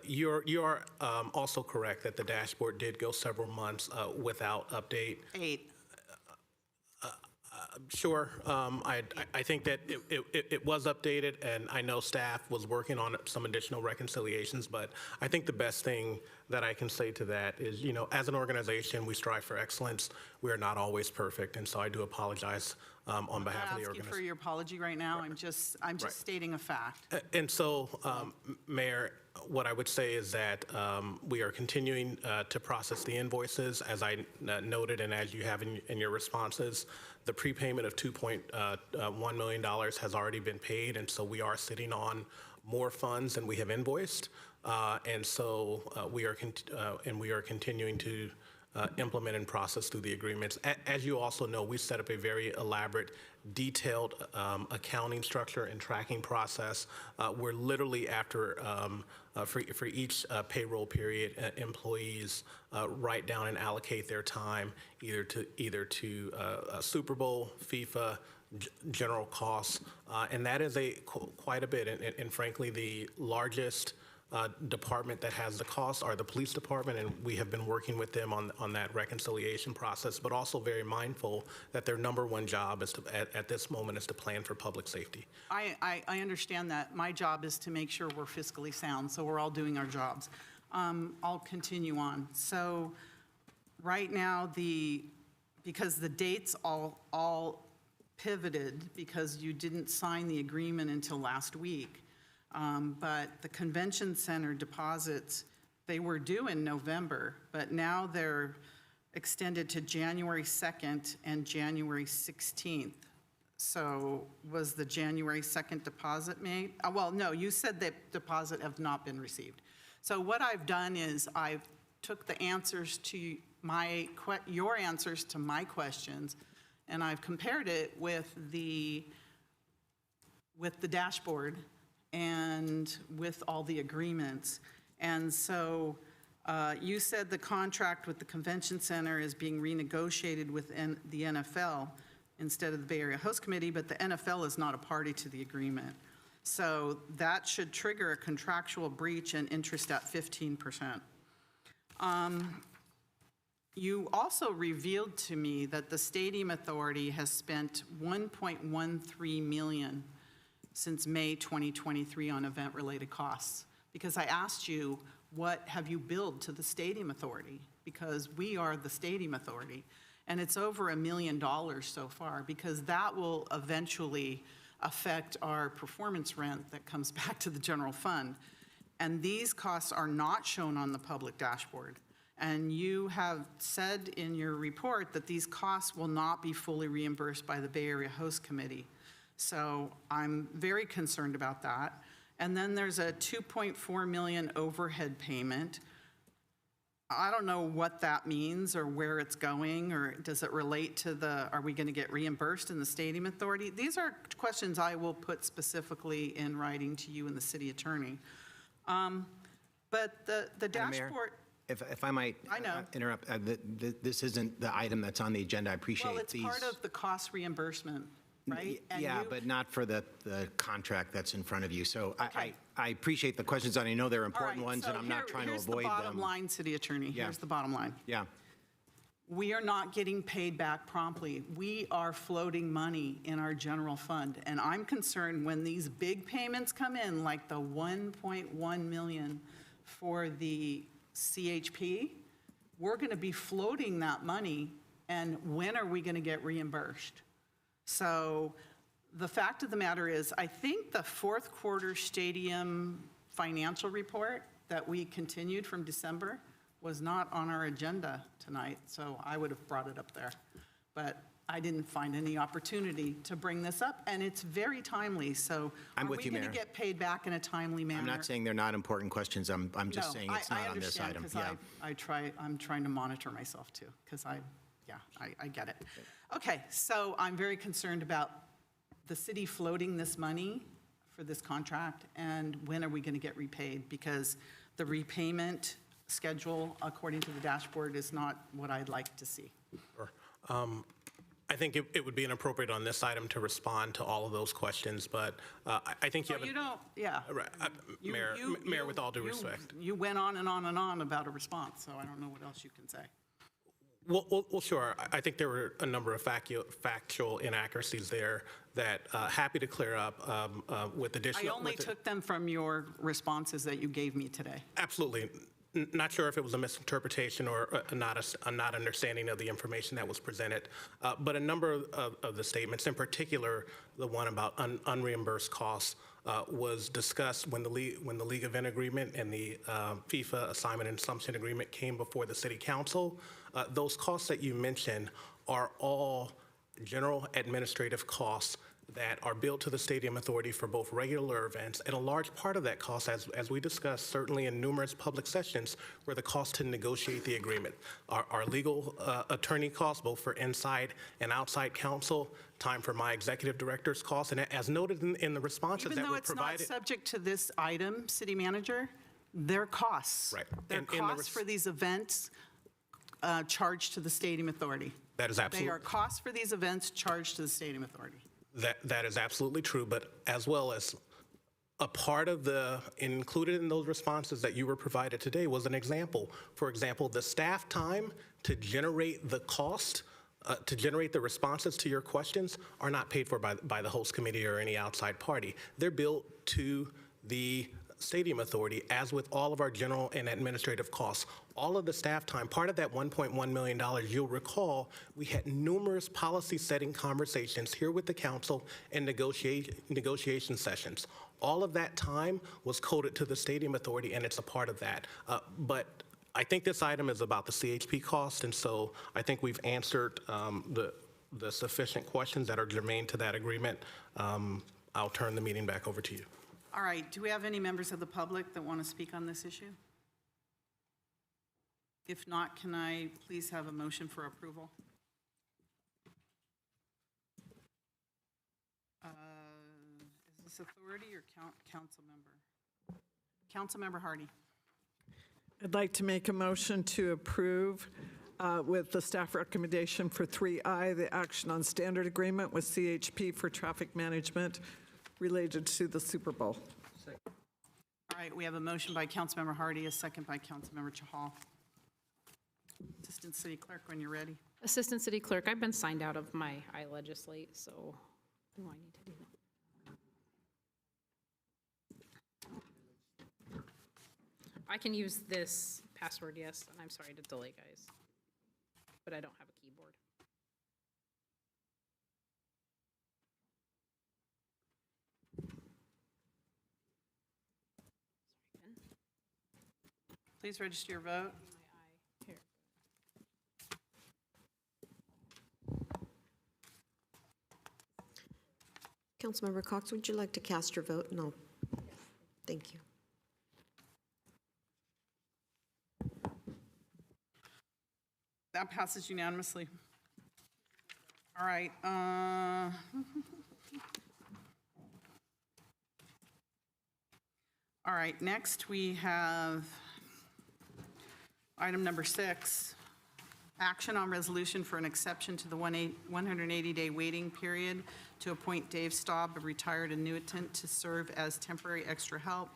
you are also correct that the dashboard did go several months without update. 8. Sure. I think that it was updated, and I know staff was working on some additional reconciliations, but I think the best thing that I can say to that is, you know, as an organization, we strive for excellence. We are not always perfect, and so I do apologize on behalf of the I'm asking organization. for your apology right now. I'm just Right. stating a fact. And so, Mayor, what I would say is that we are continuing to process the invoices, as I noted and as you have in your responses. The prepayment of $2.1 million has already been paid, and so we are sitting on more funds than we have invoiced. And so we are continuing to implement and process through the agreements. As you also know, we set up a very elaborate, detailed accounting structure and tracking process. We're literally after, for each payroll period, employees write down and allocate their time either to Super Bowl, FIFA, general costs, and that is quite a bit. And frankly, the largest department that has the costs are the police department, and we have been working with them on that reconciliation process, but also very mindful that their number one job is at this moment is to plan for public safety. I understand that. My job is to make sure we're fiscally sound, so we're all doing our jobs. I'll continue on. So right now, because the dates all pivoted because you didn't sign the agreement until last week, but the convention center deposits, they were due in November, but now they're extended to January 2nd and January 16th. So was the January 2nd deposit made? Well, no, you said that deposit have not been received. So what I've done is I've took the answers to your answers to my questions, and I've compared it with the dashboard and with all the agreements. And so you said the contract with the convention center is being renegotiated with the NFL instead of the Bay Area Host Committee, but the NFL is not a party to the agreement. So that should trigger a contractual breach and interest at 15%. You also revealed to me that the Stadium Authority has spent $1.13 million since May 2023 on event-related costs. Because I asked you, what have you billed to the Stadium Authority? Because we are the Stadium Authority. And it's over $1 million so far, because that will eventually affect our performance rent that comes back to the general fund. And these costs are not shown on the public dashboard. And you have said in your report that these costs will not be fully reimbursed by the Bay Area Host Committee. So I'm very concerned about that. And then there's a 2.4 million overhead payment. I don't know what that means or where it's going, or does it relate to are we going to get reimbursed in the Stadium Authority? These are questions I will put specifically in writing to you and the city attorney. But the Madam Mayor, dashboard. if I might I know. interrupt, this isn't the item that's on the agenda. I appreciate Well, it's these. part of the cost reimbursement, right? And Yeah, you- but not for the contract that's in front of you. So Okay. I appreciate the questions, and I know they're All important right, ones, so and I'm not trying to here's avoid the bottom them. line, city attorney. Yeah. Here's the bottom line. Yeah. We are not getting paid back promptly. We are floating money in our general fund. And I'm concerned when these big payments come in, like the 1.1 million for the CHP, we're going to be floating that money. And when are we going to get reimbursed? So the fact of the matter is, I think the fourth quarter stadium financial report that we continued from December was not on our agenda tonight, so I would have brought it up there. But I didn't find any opportunity to bring this up, and it's very timely, so I'm with you, are we Mayor. going to get paid back in a timely manner? I'm not saying they're not important questions. I'm just saying it's not on this item. I understand, because I'm trying to monitor myself too, because I get it. Okay, so I'm very concerned about the city floating this money for this contract, and when are we going to get repaid? Because the repayment schedule, according to the dashboard, is not what I'd like to see. Sure. I think it would be inappropriate on this item to respond to all of those questions, but I think you Well, have. you don't, yeah. Mayor, with all due respect. You went on and on and on about a response, so I don't know what else you can say. Well, sure. I think there were a number of factual inaccuracies there that happy to clear up with additional. I only took them from your responses that you gave me today. Absolutely. Not sure if it was a misinterpretation or a not understanding of the information that was presented, but a number of the statements, in particular, the one about unreimbursed costs, was discussed when the league event agreement and the FIFA assignment and assumption agreement came before the city council. Those costs that you mentioned are all general administrative costs that are billed to the Stadium Authority for both regular events, and a large part of that cost, as we discussed, certainly in numerous public sessions, were the cost to negotiate the agreement. Our legal attorney costs, both for inside and outside counsel, time for my executive director's costs, and as noted in the responses Even that though were it's provided. not subject to this item, city manager, their costs. Right. Their And the costs for these events charged to the Stadium Authority. That is absolutely. They are costs for these events charged to the Stadium Authority. That is absolutely true, but as well as a part of included in those responses that you were provided today was an example. For example, the staff time to generate the cost, to generate the responses to your questions are not paid for by the host committee or any outside party. They're billed to the Stadium Authority, as with all of our general and administrative costs. All of the staff time, part of that $1.1 million, you'll recall, we had numerous policy-setting conversations here with the council and negotiation sessions. All of that time was coded to the Stadium Authority, and it's a part of that. But I think this item is about the CHP cost, and so I think we've answered the sufficient questions that are germane to that agreement. I'll turn the meeting back over to you. All right, do we have any members of the public that want to speak on this issue? If not, can I please have a motion for approval? Is this authority or council member? Councilmember Hardy. I'd like to make a motion to approve with the staff recommendation for 3I, the action on standard agreement with CHP for traffic management related to the Super Bowl. All right, we have a motion by Councilmember Hardy, a second by Councilmember Chahal. Assistant City Clerk, when you're ready. Assistant City Clerk, I've been signed out of my iLegislate, so do I need to do that? I can use this password, yes, and I'm sorry to delay, guys, but I don't have a keyboard. Please register your vote. Here. Councilmember Cox, would you like to cast your vote? No. Thank you. That passes unanimously. All right. All right, next we have item number 6, action on resolution for an exception to the 180-day waiting period to appoint Dave Staub, a retired annuitant, to serve as temporary extra help.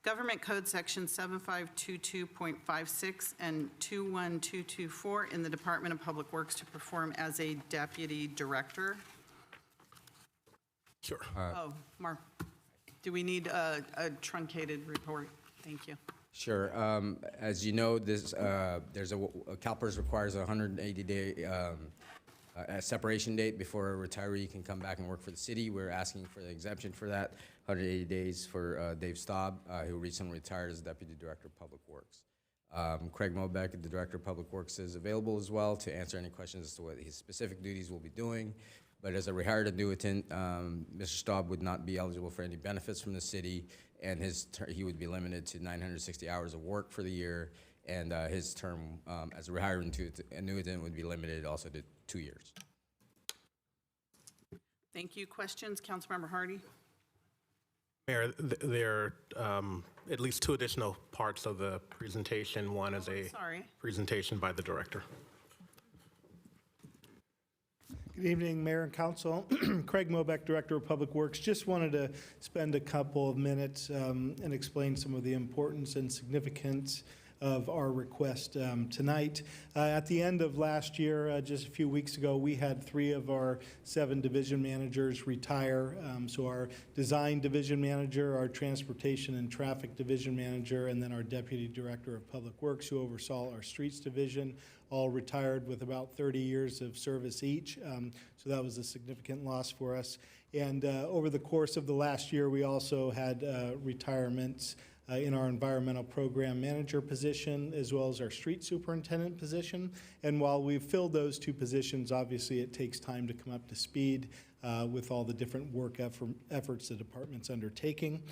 Government Code Section 7522.56 and 21224 in the Department of Public Works to perform as a deputy director. Sure. Oh, Mark, do we need a truncated report? Thank you. Sure. As you know, there's CalPERS requires a 180-day separation date before a retiree can come back and work for the city. We're asking for the exemption for that, 180 days for Dave Staub, who recently retired as Deputy Director of Public Works. Craig Mobeck, the Director of Public Works, is available as well to answer any questions as to what his specific duties will be doing. But as a rehired annuitant, Mr. Staub would not be eligible for any benefits from the city, and he would be limited to 960 hours of work for the year, and his term as a rehired annuitant would be limited also to 2 years. Thank you. Questions? Councilmember Hardy? Mayor, there are at least 2 additional parts of the presentation. One is a presentation by the director. Good evening, Mayor and Council. Craig Mobeck, Director of Public Works. Just wanted to spend a couple of minutes and explain some of the importance and significance of our request tonight. At the end of last year, just a few weeks ago, we had 3 of our 7 division managers retire. So our design division manager, our transportation and traffic division manager, and then our deputy director of public works who oversaw our streets division, all retired with about 30 years of service each. So that was a significant loss for us. And over the course of the last year, we also had retirements in our environmental program manager position, as well as our street superintendent position. And while we've filled those 2 positions, obviously it takes time to come up to speed with all the different work efforts the department's undertaking.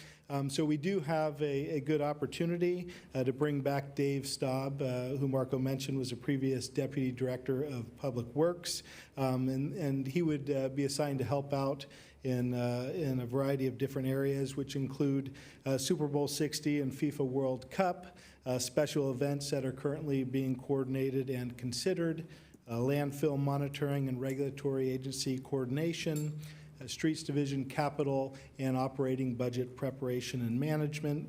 So we do have a good opportunity to bring back Dave Staub, who Marco mentioned was a previous Deputy Director of Public Works. And he would be assigned to help out in a variety of different areas, which include Super Bowl 60 and FIFA World Cup, special events that are currently being coordinated and considered, landfill monitoring and regulatory agency coordination, streets division capital and operating budget preparation and management,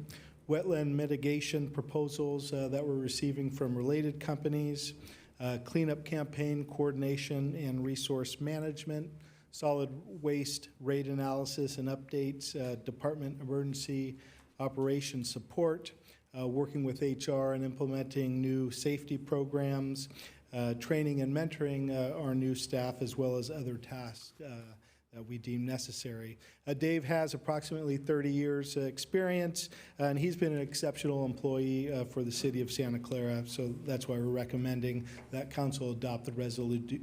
wetland mitigation proposals that we're receiving from related companies, cleanup campaign coordination and resource management, solid waste rate analysis and updates, department emergency operations support, working with HR and implementing new safety programs, training and mentoring our new staff, as well as other tasks that we deem necessary. Dave has approximately 30 years experience, and he's been an exceptional employee for the city of Santa Clara, so that's why we're recommending that council adopt the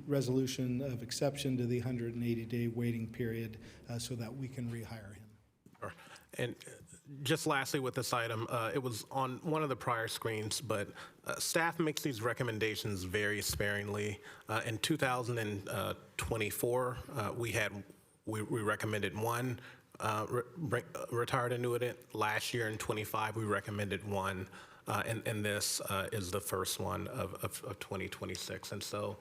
resolution of exception to the 180-day waiting period so that we can rehire him. Sure. And just lastly with this item, it was on one of the prior screens, but staff makes these recommendations very sparingly. In 2024, we recommended 1 retired annuitant. Last year in 25, we recommended 1, and this is the first one of 2026. And so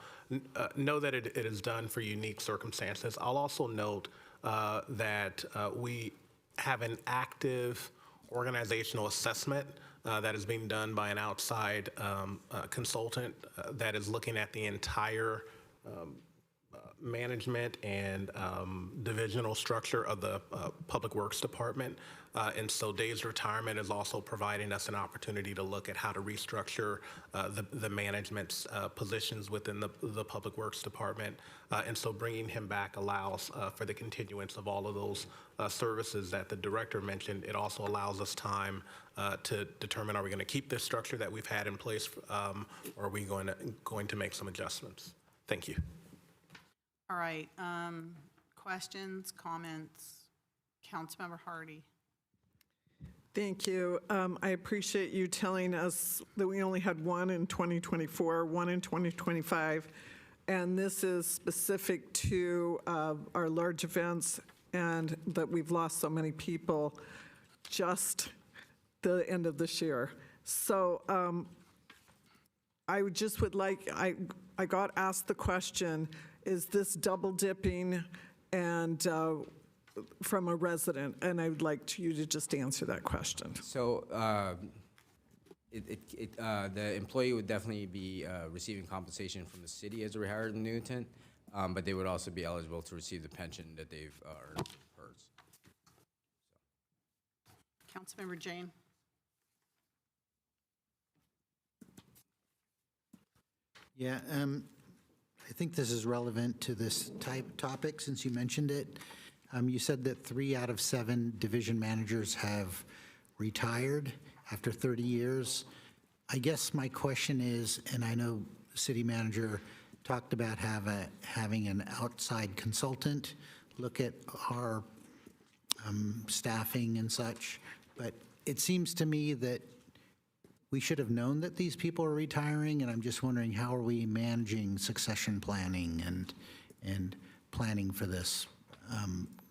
know that it is done for unique circumstances. I'll also note that we have an active organizational assessment that is being done by an outside consultant that is looking at the entire management and divisional structure of the Public Works Department. And so Dave's retirement is also providing us an opportunity to look at how to restructure the management's positions within the Public Works Department. And so bringing him back allows for the continuance of all of those services that the director mentioned. It also allows us time to determine, are we going to keep this structure that we've had in place, or are we going to make some adjustments? Thank you. All right. Questions, comments? Councilmember Hardy. Thank you. I appreciate you telling us that we only had one in 2024, one in 2025, and this is specific to our large events and that we've lost so many people just the end of this year. So I just would like, I got asked the question, is this double dipping and from a resident? And I would like you to just answer that question. So the employee would definitely be receiving compensation from the city as a rehired annuitant, but they would also be eligible to receive the pension that they've earned from PERS. Councilmember Jane. Yeah, I think this is relevant to this topic since you mentioned it. You said that 3 out of 7 division managers have retired after 30 years. I guess my question is, and I know the city manager talked about having an outside consultant look at our staffing and such, but it seems to me that we should have known that these people are retiring, and I'm just wondering, how are we managing succession planning and planning for this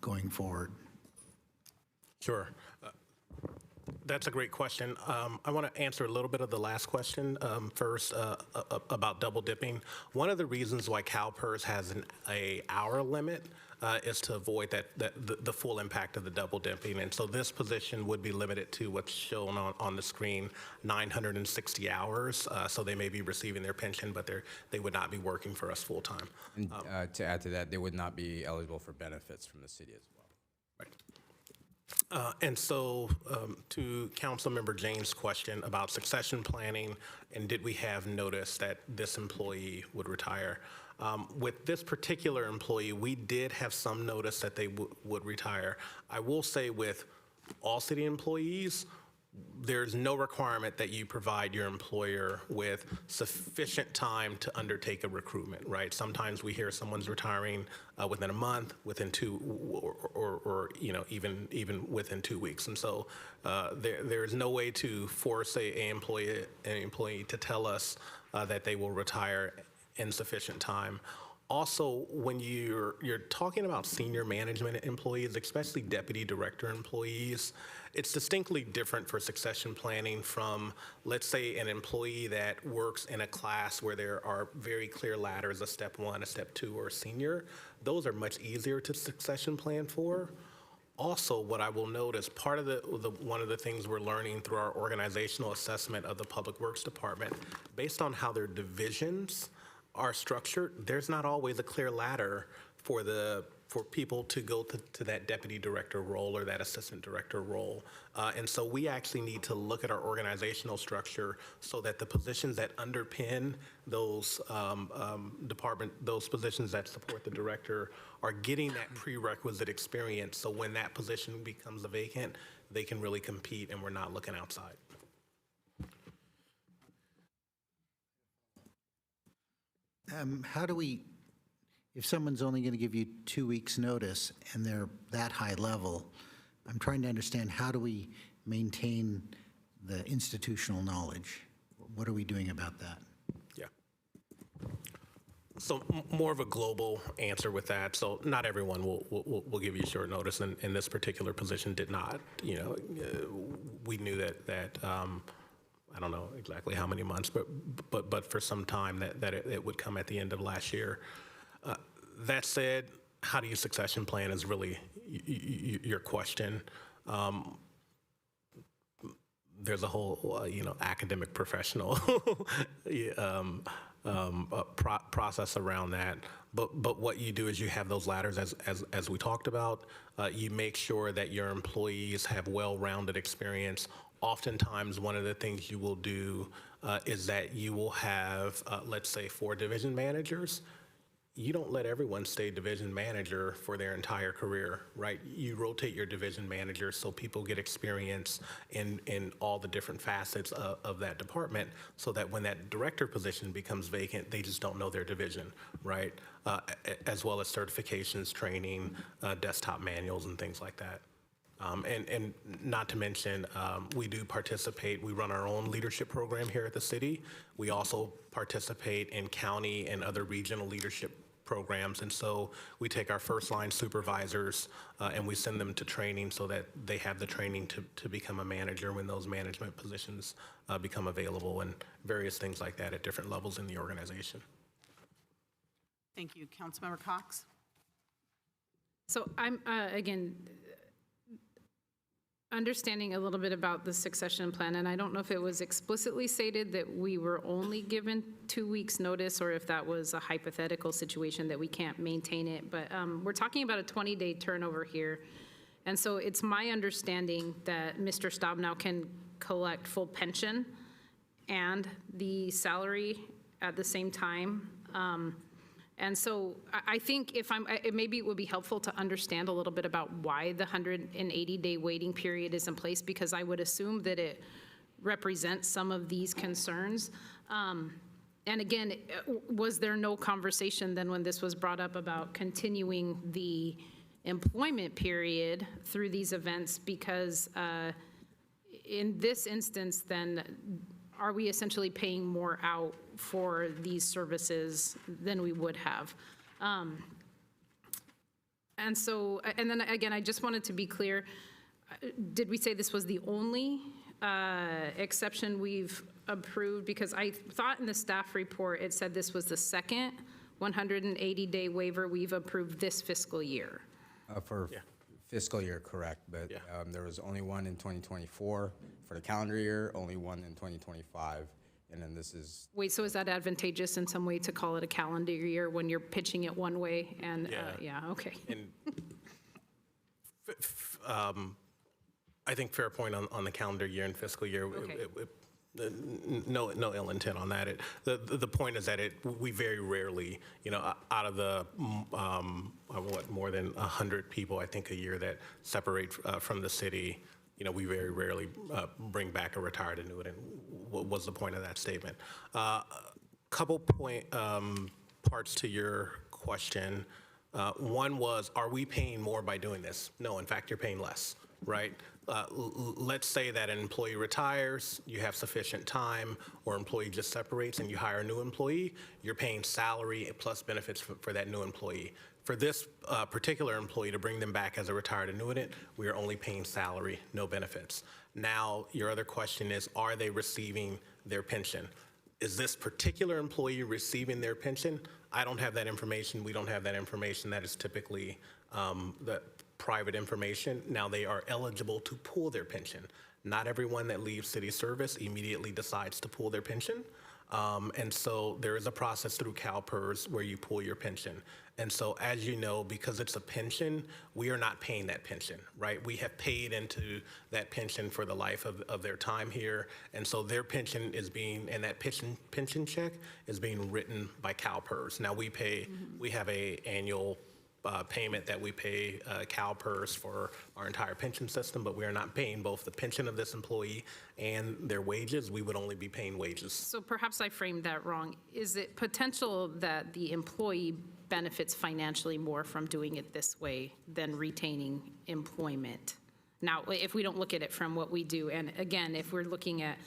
going forward? Sure. That's a great question. I want to answer a little bit of the last question first about double dipping. One of the reasons why CalPERS has an hour limit is to avoid the full impact of the double dipping. And so this position would be limited to what's shown on the screen, 960 hours. So they may be receiving their pension, but they would not be working for us full time. And to add to that, they would not be eligible for benefits from the city as well. And so to Councilmember Jane's question about succession planning and did we have notice that this employee would retire? With this particular employee, we did have some notice that they would retire. I will say with all city employees, there's no requirement that you provide your employer with sufficient time to undertake a recruitment, right? Sometimes we hear someone's retiring within a month, within 2, or even within 2 weeks, and so there is no way to force an employee to tell us that they will retire in sufficient time. Also, when you're talking about senior management employees, especially deputy director employees, it's distinctly different for succession planning from, let's say, an employee that works in a class where there are very clear ladders, a step 1, a step 2, or a senior. Those are much easier to succession plan for. Also, what I will note is part of one of the things we're learning through our organizational assessment of the Public Works Department, based on how their divisions are structured, there's not always a clear ladder for people to go to that deputy director role or that assistant director role. And so we actually need to look at our organizational structure so that the positions that underpin those those positions that support the director are getting that prerequisite experience. So when that position becomes a vacant, they can really compete and we're not looking outside. How do we, if someone's only going to give you 2 weeks' notice and they're that high level, I'm trying to understand, how do we maintain the institutional knowledge? What are we doing about that? Yeah. So more of a global answer with that. So not everyone will give you short notice, and this particular position did not. We knew that I don't know exactly how many months, but for some time that it would come at the end of last year. That said, how do you succession plan is really your question. There's a whole academic professional process around that. But what you do is you have those ladders as we talked about. You make sure that your employees have well-rounded experience. Oftentimes, one of the things you will do is that you will have, let's say, 4 division managers. You don't let everyone stay division manager for their entire career, right? You rotate your division managers so people get experience in all the different facets of that department, so that when that director position becomes vacant, they just don't know their division, right? As well as certifications, training, desktop manuals, and things like that. And not to mention, we do participate, we run our own leadership program here at the city. We also participate in county and other regional leadership programs. And so we take our first line supervisors and we send them to training so that they have the training to become a manager when those management positions become available, and various things like that at different levels in the organization. Thank you. Councilmember Cox? So I'm, again, understanding a little bit about the succession plan, and I don't know if it was explicitly stated that we were only given 2 weeks' notice, or if that was a hypothetical situation that we can't maintain it, but we're talking about a 20-day turnover here. And so it's my understanding that Mr. Stabnow can collect full pension and the salary at the same time. And so I think maybe it would be helpful to understand a little bit about why the 180-day waiting period is in place, because I would assume that it represents some of these concerns. And again, was there no conversation then when this was brought up about continuing the employment period through these events? Because in this instance, then, are we essentially paying more out for these services than we would have? And so, and then again, I just wanted to be clear, did we say this was the only exception we've approved? Because I thought in the staff report, it said this was the second 180-day waiver we've approved this fiscal year. For fiscal year, correct, but there was only one in 2024. For the calendar year, only one in 2025, and then this is... Wait, so is that advantageous in some way to call it a calendar year when you're pitching it one way? And yeah, okay. And I think fair point on the calendar year and fiscal year. Okay. No ill intent on that. The point is that we very rarely, out of the more than 100 people I think a year that separate from the city, we very rarely bring back a retired annuitant. What was the point of that statement? Couple parts to your question. One was, are we paying more by doing this? No, in fact, you're paying less, right? Let's say that an employee retires, you have sufficient time, or employee just separates and you hire a new employee, you're paying salary plus benefits for that new employee. For this particular employee, to bring them back as a retired annuitant, we are only paying salary, no benefits. Now, your other question is, are they receiving their pension? Is this particular employee receiving their pension? I don't have that information. We don't have that information. That is typically the private information. Now, they are eligible to pool their pension. Not everyone that leaves city service immediately decides to pool their pension. And so there is a process through CalPERS where you pool your pension. And so, as you know, because it's a pension, we are not paying that pension, right? We have paid into that pension for the life of their time here. And so their pension is and that pension check is being written by CalPERS. Now we have a annual payment that we pay CalPERS for our entire pension system, but we are not paying both the pension of this employee and their wages. We would only be paying wages. So perhaps I framed that wrong. Is it potential that the employee benefits financially more from doing it this way than retaining employment? Now, if we don't look at it from what we do, and again, if we're looking at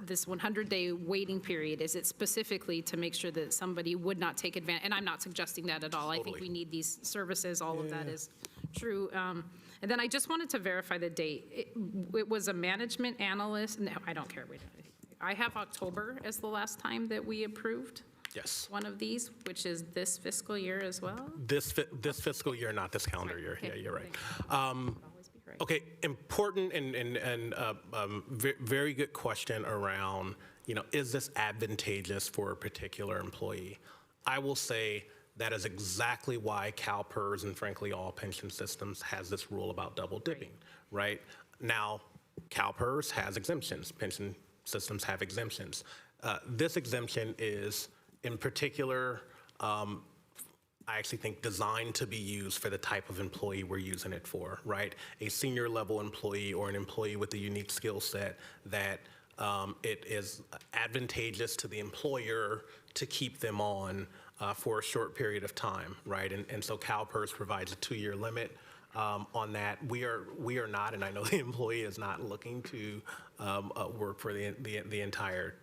this 100-day waiting period, is it specifically to make sure that somebody would not take advantage? And I'm not suggesting that at all. Totally. I think we need these services. All of that is true. And then I just wanted to verify the date. It was a management analyst. No, I don't care. I have October as the last time that we approved. Yes. One of these, which is this fiscal year as well? This fiscal year, not this calendar year. Okay. Yeah, you're right. Okay, important and very good question around, is this advantageous for a particular employee? I will say that is exactly why CalPERS and frankly all pension systems has this rule about double dipping, right? Now, CalPERS has exemptions. Pension systems have exemptions. This exemption is in particular, I actually think designed to be used for the type of employee we're using it for, right? A senior level employee or an employee with a unique skill set that it is advantageous to the employer to keep them on for a short period of time, right? And so CalPERS provides a 2-year limit on that. We are not, and I know the employee is not looking to work for the entire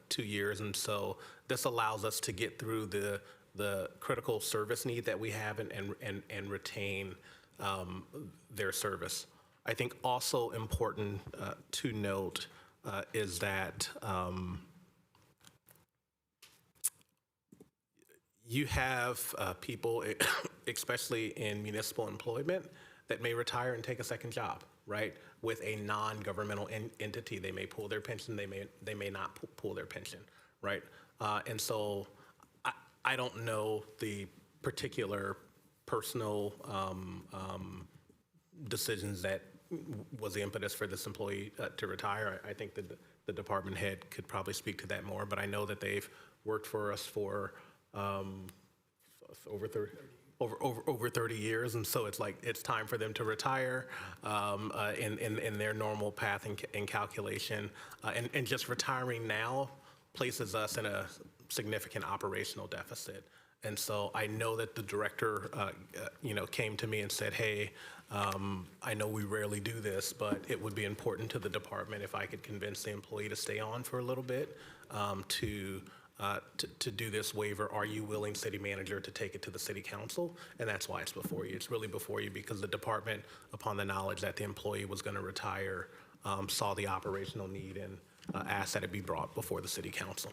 2 years, and so this allows us to get through the critical service need that we have and retain their service. I think also important to note is that you have people, especially in municipal employment, that may retire and take a second job, right? With a non-governmental entity, they may pull their pension, they may not pull their pension, right? And so I don't know the particular personal decisions that was the impetus for this employee to retire. I think that the department head could probably speak to that more, but I know that they've worked for us for over 30 years, and so it's time for them to retire in their normal path and calculation. And just retiring now places us in a significant operational deficit. And so I know that the director, came to me and said, "Hey, I know we rarely do this, but it would be important to the department if I could convince the employee to stay on for a little bit to do this waiver. Are you willing, city manager, to take it to the city council?" And that's why it's before you. It's really before you because the department, upon the knowledge that the employee was going to retire, saw the operational need and asked that it be brought before the city council.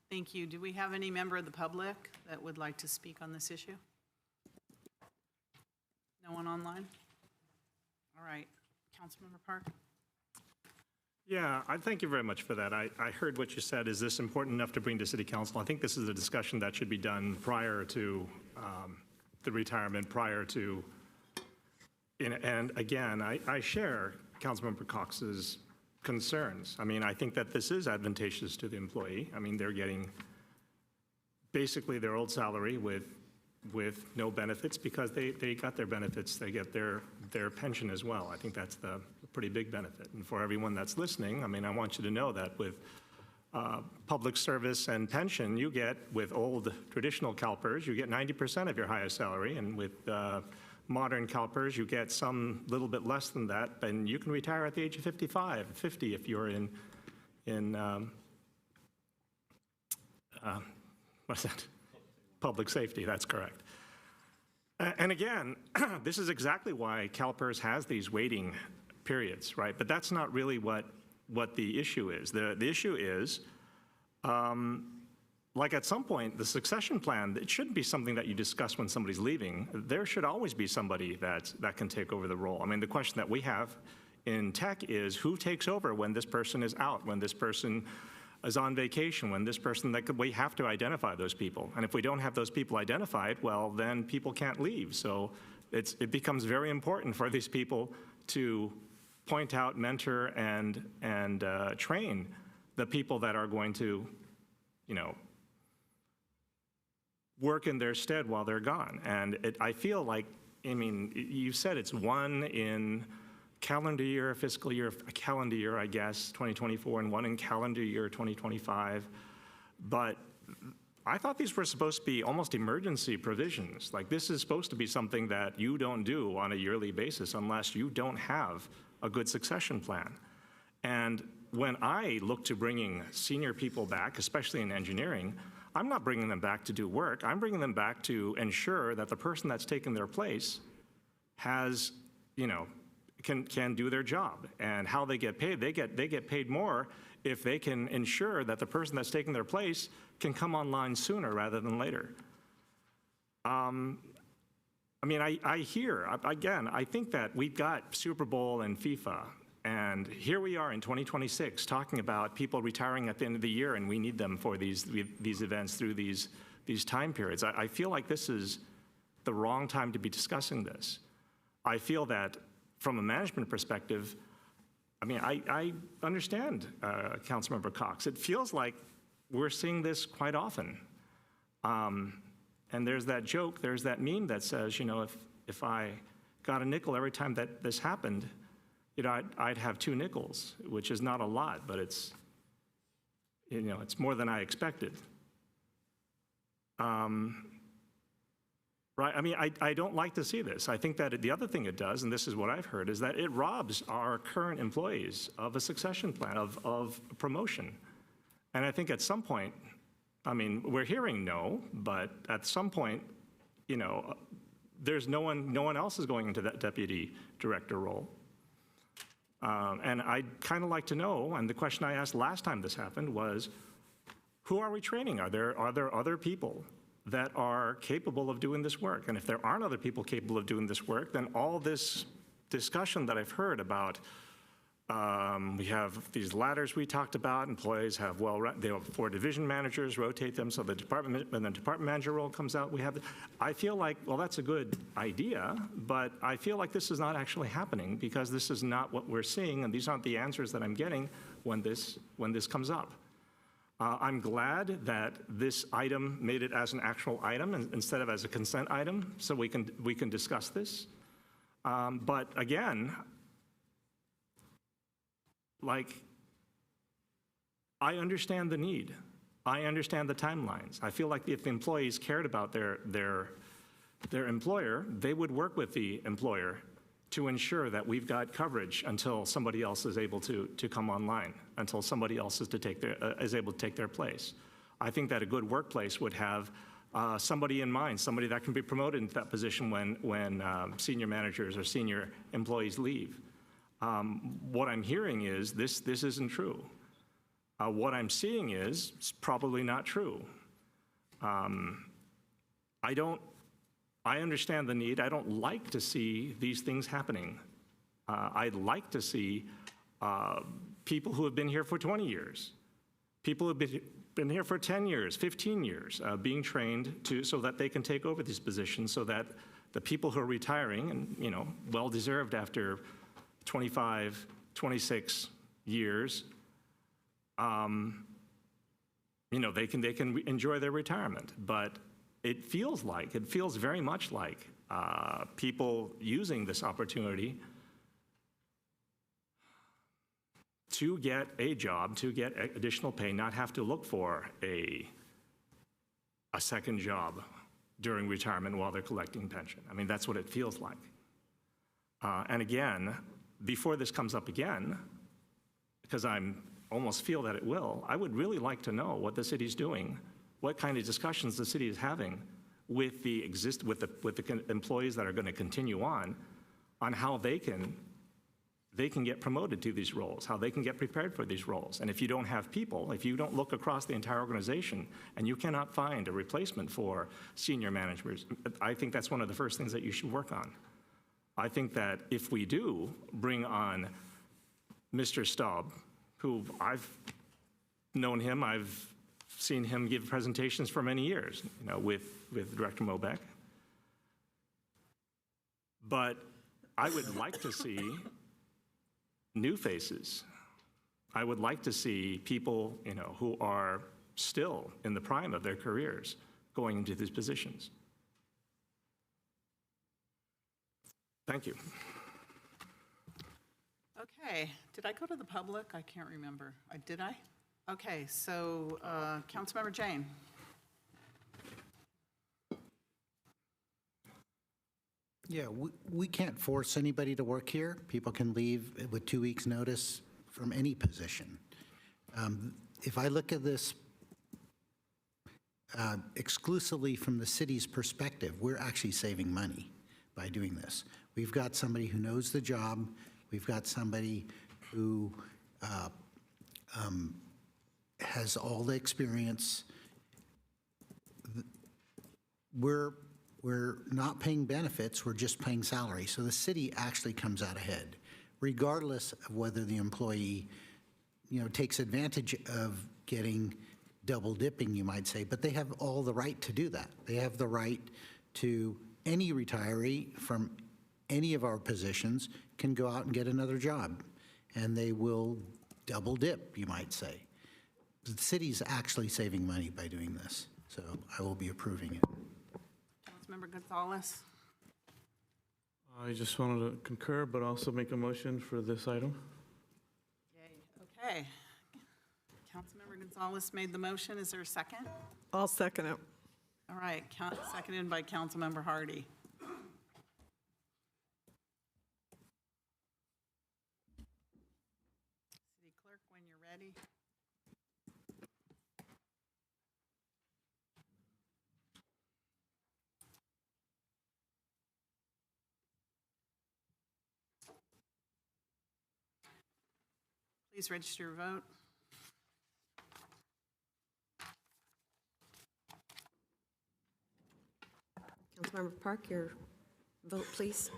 Thank you. Do we have any member of the public that would like to speak on this issue? No one online? All right. Councilmember Park? Yeah, I thank you very much for that. I heard what you said. Is this important enough to bring to City Council? I think this is a discussion that should be done prior to the retirement, prior to, and again, I share Councilmember Cox's concerns. I mean, I think that this is advantageous to the employee. I mean, they're getting basically their old salary with no benefits because they got their benefits. They get their pension as well. I think that's the pretty big benefit. And for everyone that's listening, I mean, I want you to know that with public service and pension, you get, with old traditional CalPERS, you get 90% of your highest salary, and with modern CalPERS, you get some little bit less than that, and you can retire at the age of 55, 50 if you're in what's that? Public safety, that's correct. And again, this is exactly why CalPERS has these waiting periods, right? But that's not really what the issue is. The issue is, like at some point, the succession plan, it shouldn't be something that you discuss when somebody's leaving. There should always be somebody that can take over the role. I mean, the question that we have in tech is who takes over when this person is out, when this person is on vacation, when this person, we have to identify those people. And if we don't have those people identified, well, then people can't leave. So it becomes very important for these people to point out, mentor, and train the people that are going to, work in their stead while they're gone. And I feel like, I mean, you said it's one in calendar year, fiscal year, calendar year, I guess, 2024, and one in calendar year 2025. But I thought these were supposed to be almost emergency provisions. Like, this is supposed to be something that you don't do on a yearly basis unless you don't have a good succession plan. And when I look to bringing senior people back, especially in engineering, I'm not bringing them back to do work. I'm bringing them back to ensure that the person that's taken their place has, can do their job. And how they get paid, they get paid more if they can ensure that the person that's taking their place can come online sooner rather than later. I mean, I hear, again, I think that we've got Super Bowl and FIFA, and here we are in 2026 talking about people retiring at the end of the year, and we need them for these events through these time periods. I feel like this is the wrong time to be discussing this. I feel that from a management perspective, I mean, I understand Councilmember Cox. It feels like we're seeing this quite often. And there's that joke, there's that meme that says, if I got a nickel every time that this happened, I'd have 2 nickels, which is not a lot, but it's, it's more than I expected. right? I mean, I don't like to see this. I think that the other thing it does, and this is what I've heard, is that it robs our current employees of a succession plan, of promotion. And I think at some point, I mean, we're hearing no, but at some point, you know, there's no one else is going into that deputy director role. And I'd kind of like to know, and the question I asked last time this happened was, who are we training? Are there other people that are capable of doing this work? And if there aren't other people capable of doing this work, then all this discussion that I've heard about, we have these ladders we talked about, employees have they have 4 division managers, rotate them so the department, when the department manager role comes out, I feel like, well, that's a good idea, but I feel like this is not actually happening because this is not what we're seeing, and these aren't the answers that I'm getting when this comes up. I'm glad that this item made it as an actual item instead of as a consent item, so we can discuss this. But again, like, I understand the need. I understand the timelines. I feel like if the employees cared about their employer, they would work with the employer to ensure that we've got coverage until somebody else is able to come online, until somebody else is able to take their place. I think that a good workplace would have somebody in mind, somebody that can be promoted into that position when senior managers or senior employees leave. What I'm hearing is this isn't true. What I'm seeing is it's probably not true. I understand the need. I don't like to see these things happening. I'd like to see people who have been here for 20 years, people who have been here for 10 years, 15 years, being trained so that they can take over these positions, so that the people who are retiring, and you know, well-deserved after 25, 26 years, you know, they can enjoy their retirement. But it feels very much like people using this opportunity to get a job, to get additional pay, not have to look for a second job during retirement while they're collecting pension. I mean, that's what it feels like. And again, before this comes up again, because I almost feel that it will, I would really like to know what the city's doing, what kind of discussions the city is having with the employees that are going to continue on how they can get promoted to these roles, how they can get prepared for these roles. And if you don't have people, if you don't look across the entire organization and you cannot find a replacement for senior managers, I think that's one of the first things that you should work on. I think that if we do bring on Mr. Staub, who I've known him, I've seen him give presentations for many years, you know, with Director Mobeck. But I would like to see new faces. I would like to see people, you know, who are still in the prime of their careers going into these positions. Thank you. Okay, did I go to the public? I can't remember. Did I? Okay, so Councilmember Jane. Yeah, we can't force anybody to work here. People can leave with 2 weeks' notice from any position. If I look at this exclusively from the city's perspective, we're actually saving money by doing this. We've got somebody who knows the job. We've got somebody who has all the experience. We're not paying benefits, we're just paying salary. So the city actually comes out ahead, regardless of whether the employee, you know, takes advantage of getting double dipping, you might say, but they have all the right to do that. They have the right to, any retiree from any of our positions can go out and get another job, and they will double dip, you might say. The city's actually saving money by doing this, so I will be approving it. Councilmember Gonzalez. I just wanted to concur, but also make a motion for this item. Okay. Councilmember Gonzalez made the motion. Is there a second? I'll second it. All right, seconded by Councilmember Hardy. City Clerk, when you're ready. Please register your vote. Councilmember Park, your vote, please.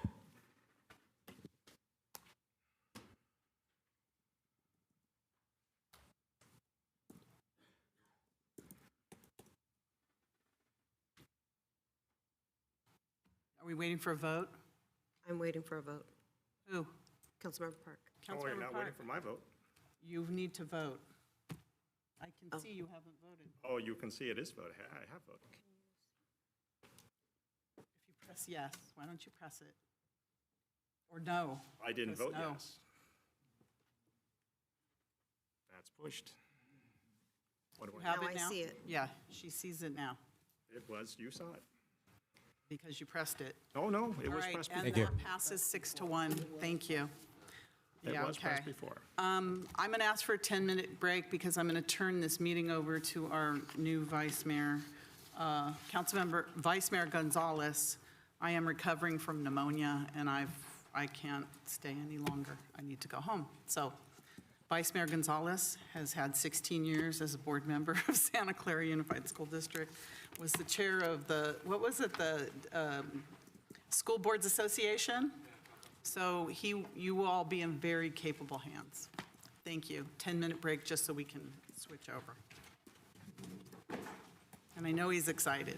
Are we waiting for a vote? I'm waiting for a vote. Who? Councilmember Park. Oh, you're Councilmember not Park. waiting for my vote. You need to vote. I can see you haven't voted. Oh, you can see it is voted. I have voted. If you press yes, why don't you press it? Or no? I didn't Press vote no. yes. That's pushed. What do You I have Now it I now? see it. Yeah, she sees it now It was, you saw it. because you pressed it. Oh, no, it All was right, pressed and before. that passes 6-1. Thank you. It Yeah, was okay. pressed before. I'm going to ask for a 10-minute break because I'm going to turn this meeting over to our new Vice Mayor, Vice Mayor Gonzalez. I am recovering from pneumonia, and I can't stay any longer. I need to go home. So Vice Mayor Gonzalez has had 16 years as a board member of Santa Clara Unified School District, was the chair of the, what was it, the School Boards Association? So you will all be in very capable hands. Thank you. 10-minute break just so we can switch over. And I know he's excited.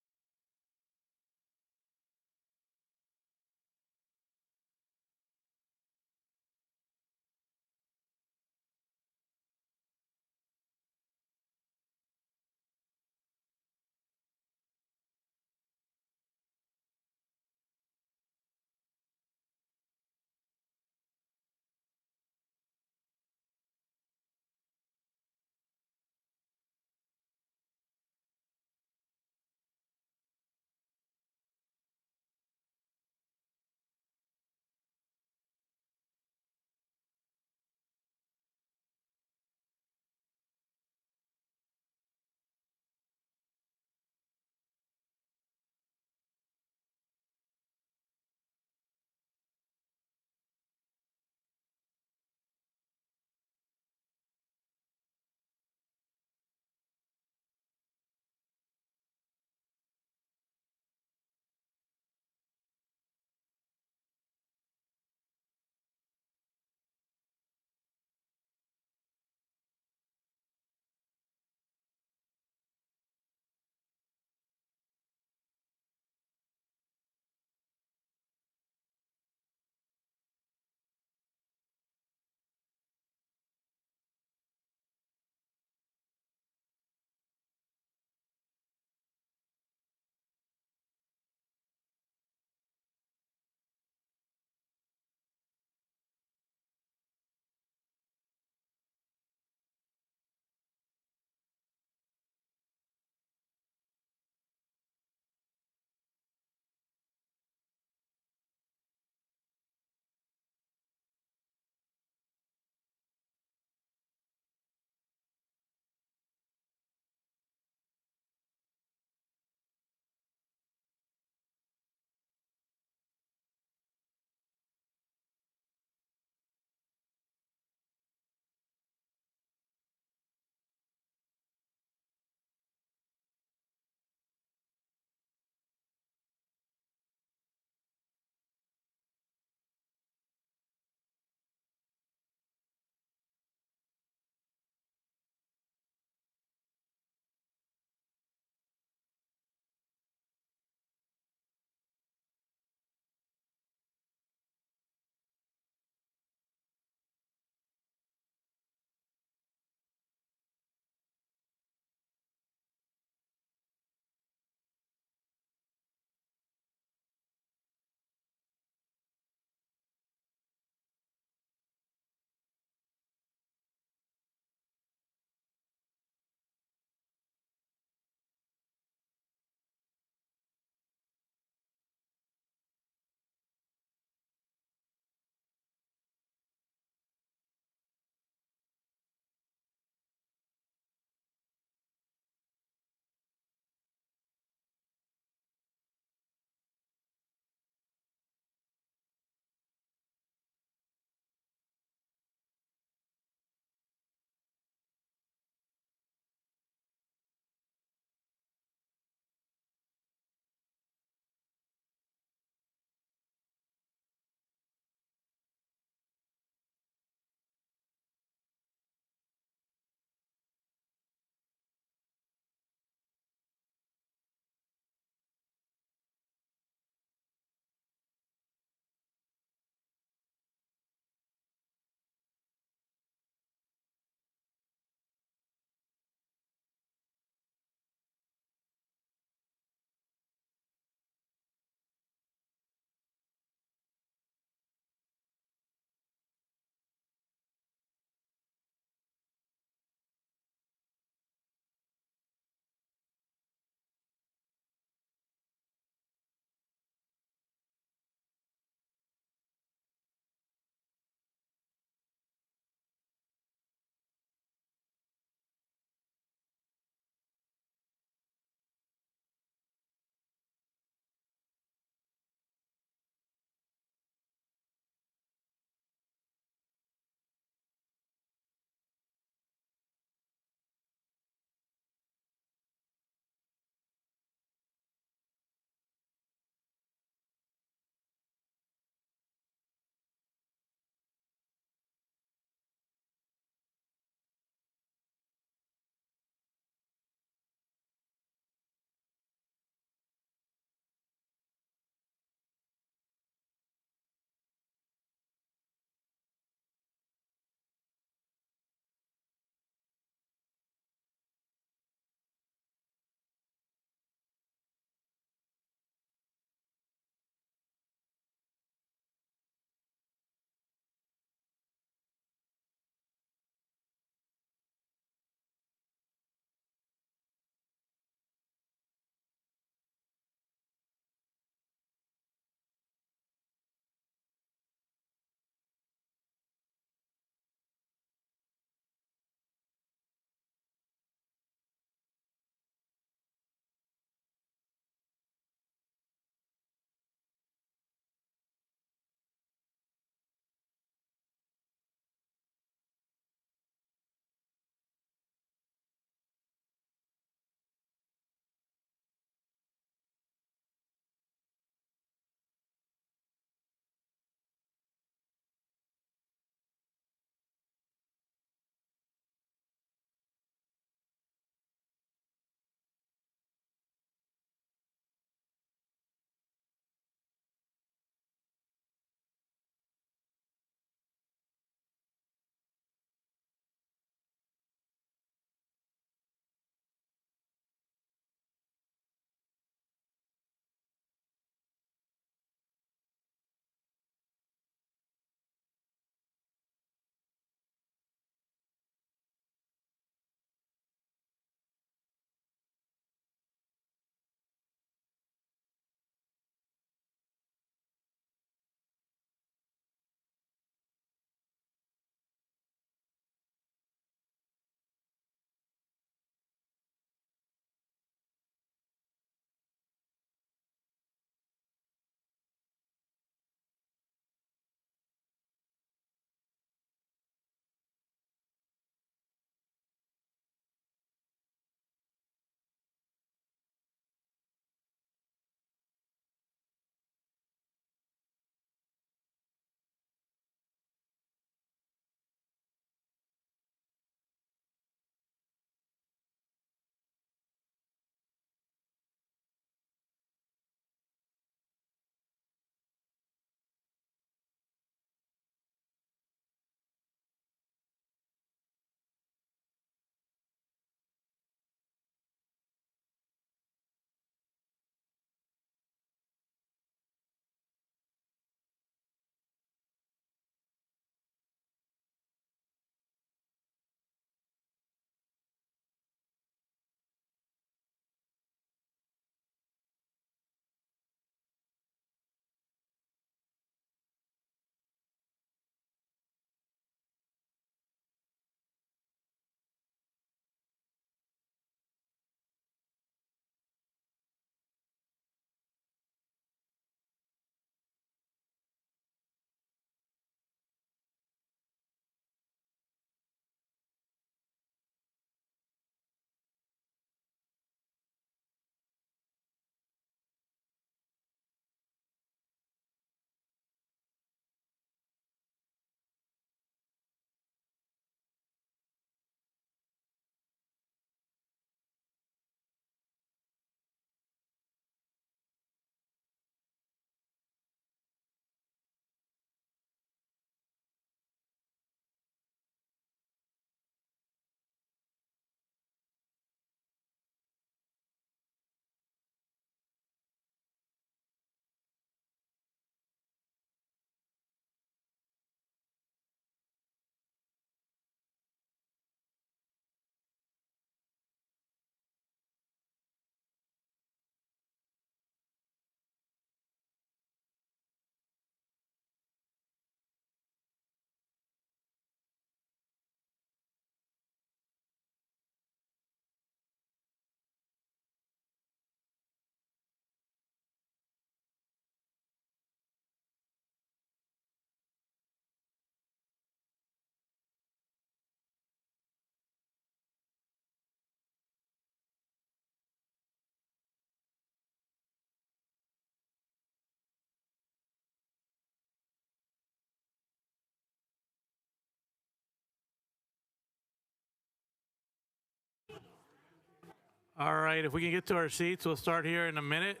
All right, if we can get to our seats, we'll start here in a minute.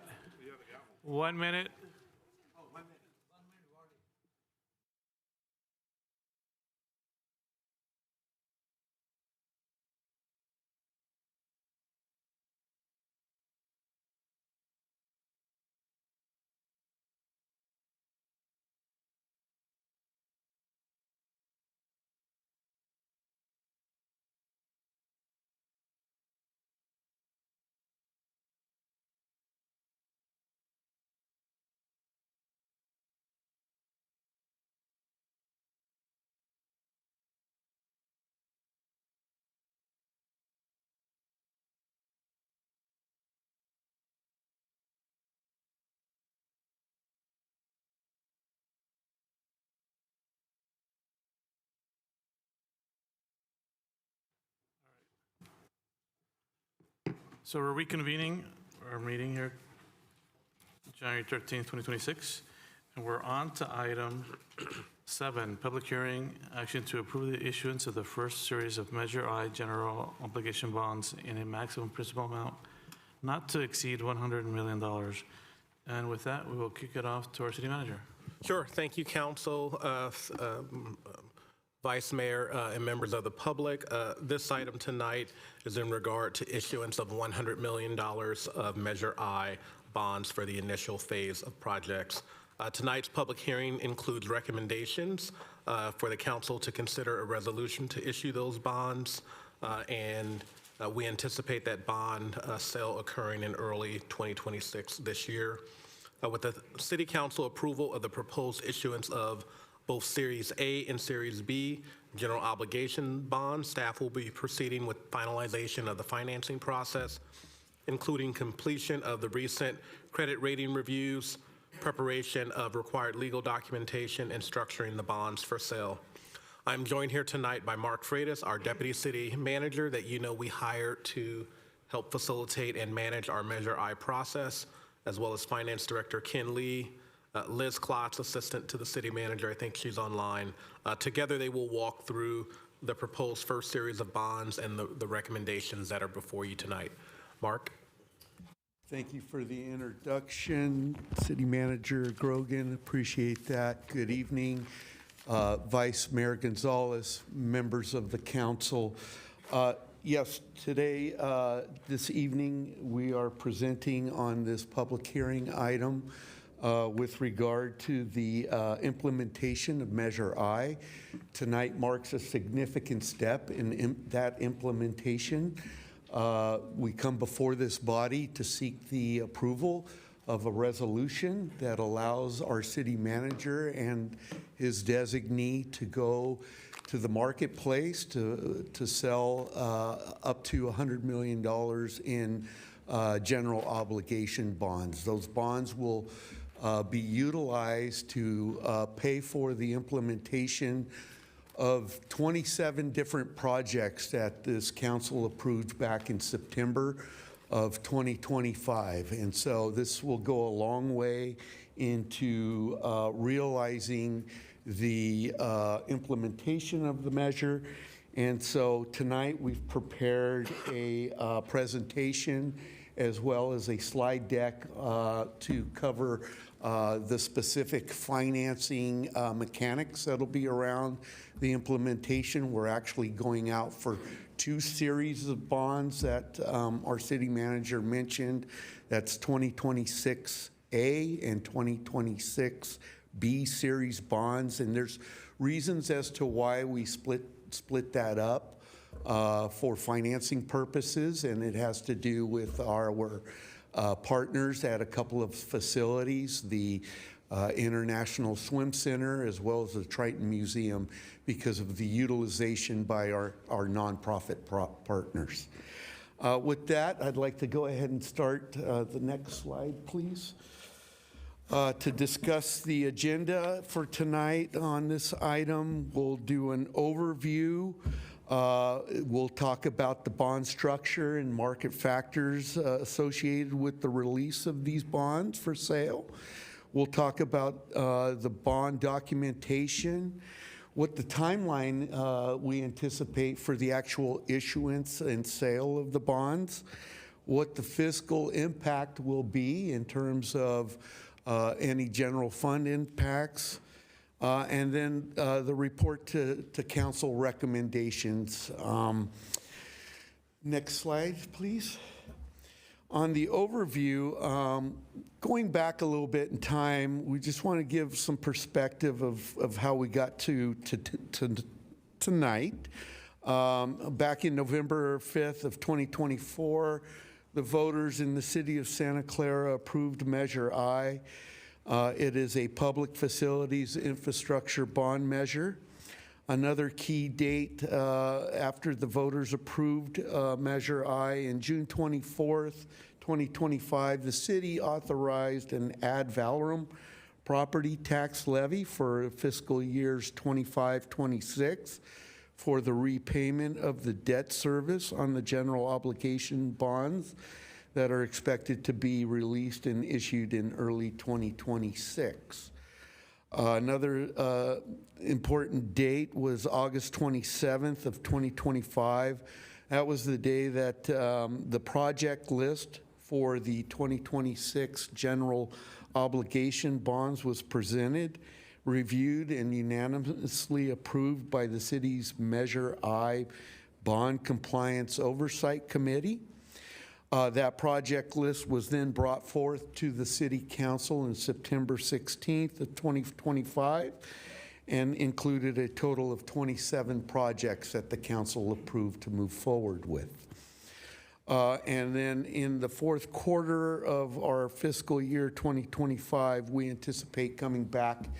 1 minute. So we're reconvening our meeting here, January 13th, 2026, and we're on to item 7, public hearing, action to approve the issuance of the first series of Measure I general obligation bonds in a maximum principal amount not to exceed $100 million. And with that, we will kick it off to our city manager. Sure. Thank you, Council, Vice Mayor, and members of the public. This item tonight is in regard to issuance of $100 million of Measure I bonds for the initial phase of projects. Tonight's public hearing includes recommendations for the council to consider a resolution to issue those bonds, and we anticipate that bond sale occurring in early 2026 this year. With the City Council approval of the proposed issuance of both Series A and Series B general obligation bonds, staff will be proceeding with finalization of the financing process, including completion of the recent credit rating reviews, preparation of required legal documentation, and structuring the bonds for sale. I'm joined here tonight by Mark Freitas, our Deputy City Manager that we hired to help facilitate and manage our Measure I process, as well as Finance Director Ken Lee, Liz Klotz, Assistant to the City Manager, I think she's online. Together they will walk through the proposed first series of bonds and the recommendations that are before you tonight. Mark? Thank you for the introduction, City Manager Grogan, appreciate that. Good evening, Vice Mayor Gonzalez, members of the council. Yes, today, this evening, we are presenting on this public hearing item with regard to the implementation of Measure I. Tonight marks a significant step in that implementation. We come before this body to seek the approval of a resolution that allows our city manager and his designee to go to the marketplace to sell up to $100 million in general obligation bonds. Those bonds will be utilized to pay for the implementation of 27 different projects that this council approved back in September of 2025. And so this will go a long way into realizing the implementation of the measure. And so tonight we've prepared a presentation as well as a slide deck to cover the specific financing mechanics that'll be around the implementation. We're actually going out for 2 series of bonds that our city manager mentioned. That's 2026A and 2026B series bonds. And there's reasons as to why we split that up for financing purposes, and it has to do with our partners at a couple of facilities, the International Swim Center as well as the Triton Museum, because of the utilization by our nonprofit partners. With that, I'd like to go ahead and start the next slide, please. To discuss the agenda for tonight on this item, we'll do an overview. We'll talk about the bond structure and market factors associated with the release of these bonds for sale. We'll talk about the bond documentation, what the timeline we anticipate for the actual issuance and sale of the bonds. what the fiscal impact will be in terms of any general fund impacts, and then the report to council recommendations. Next slide, please. On the overview, going back a little bit in time, we just want to give some perspective of how we got to tonight. Back in November 5th of 2024, the voters in the city of Santa Clara approved Measure I. It is a public facilities infrastructure bond measure. Another key date after the voters approved Measure I, in June 24th, 2025, the city authorized an ad valorem property tax levy for fiscal years 25-26 for the repayment of the debt service on the general obligation bonds that are expected to be released and issued in early 2026. Another important date was August 27th of 2025. That was the day that the project list for the 2026 general obligation bonds was presented, reviewed, and unanimously approved by the city's Measure I Bond Compliance Oversight Committee. That project list was then brought forth to the City Council on September 16th of 2025 and included a total of 27 projects that the council approved to move forward with. And then in the fourth quarter of our fiscal year 2025, we anticipate coming back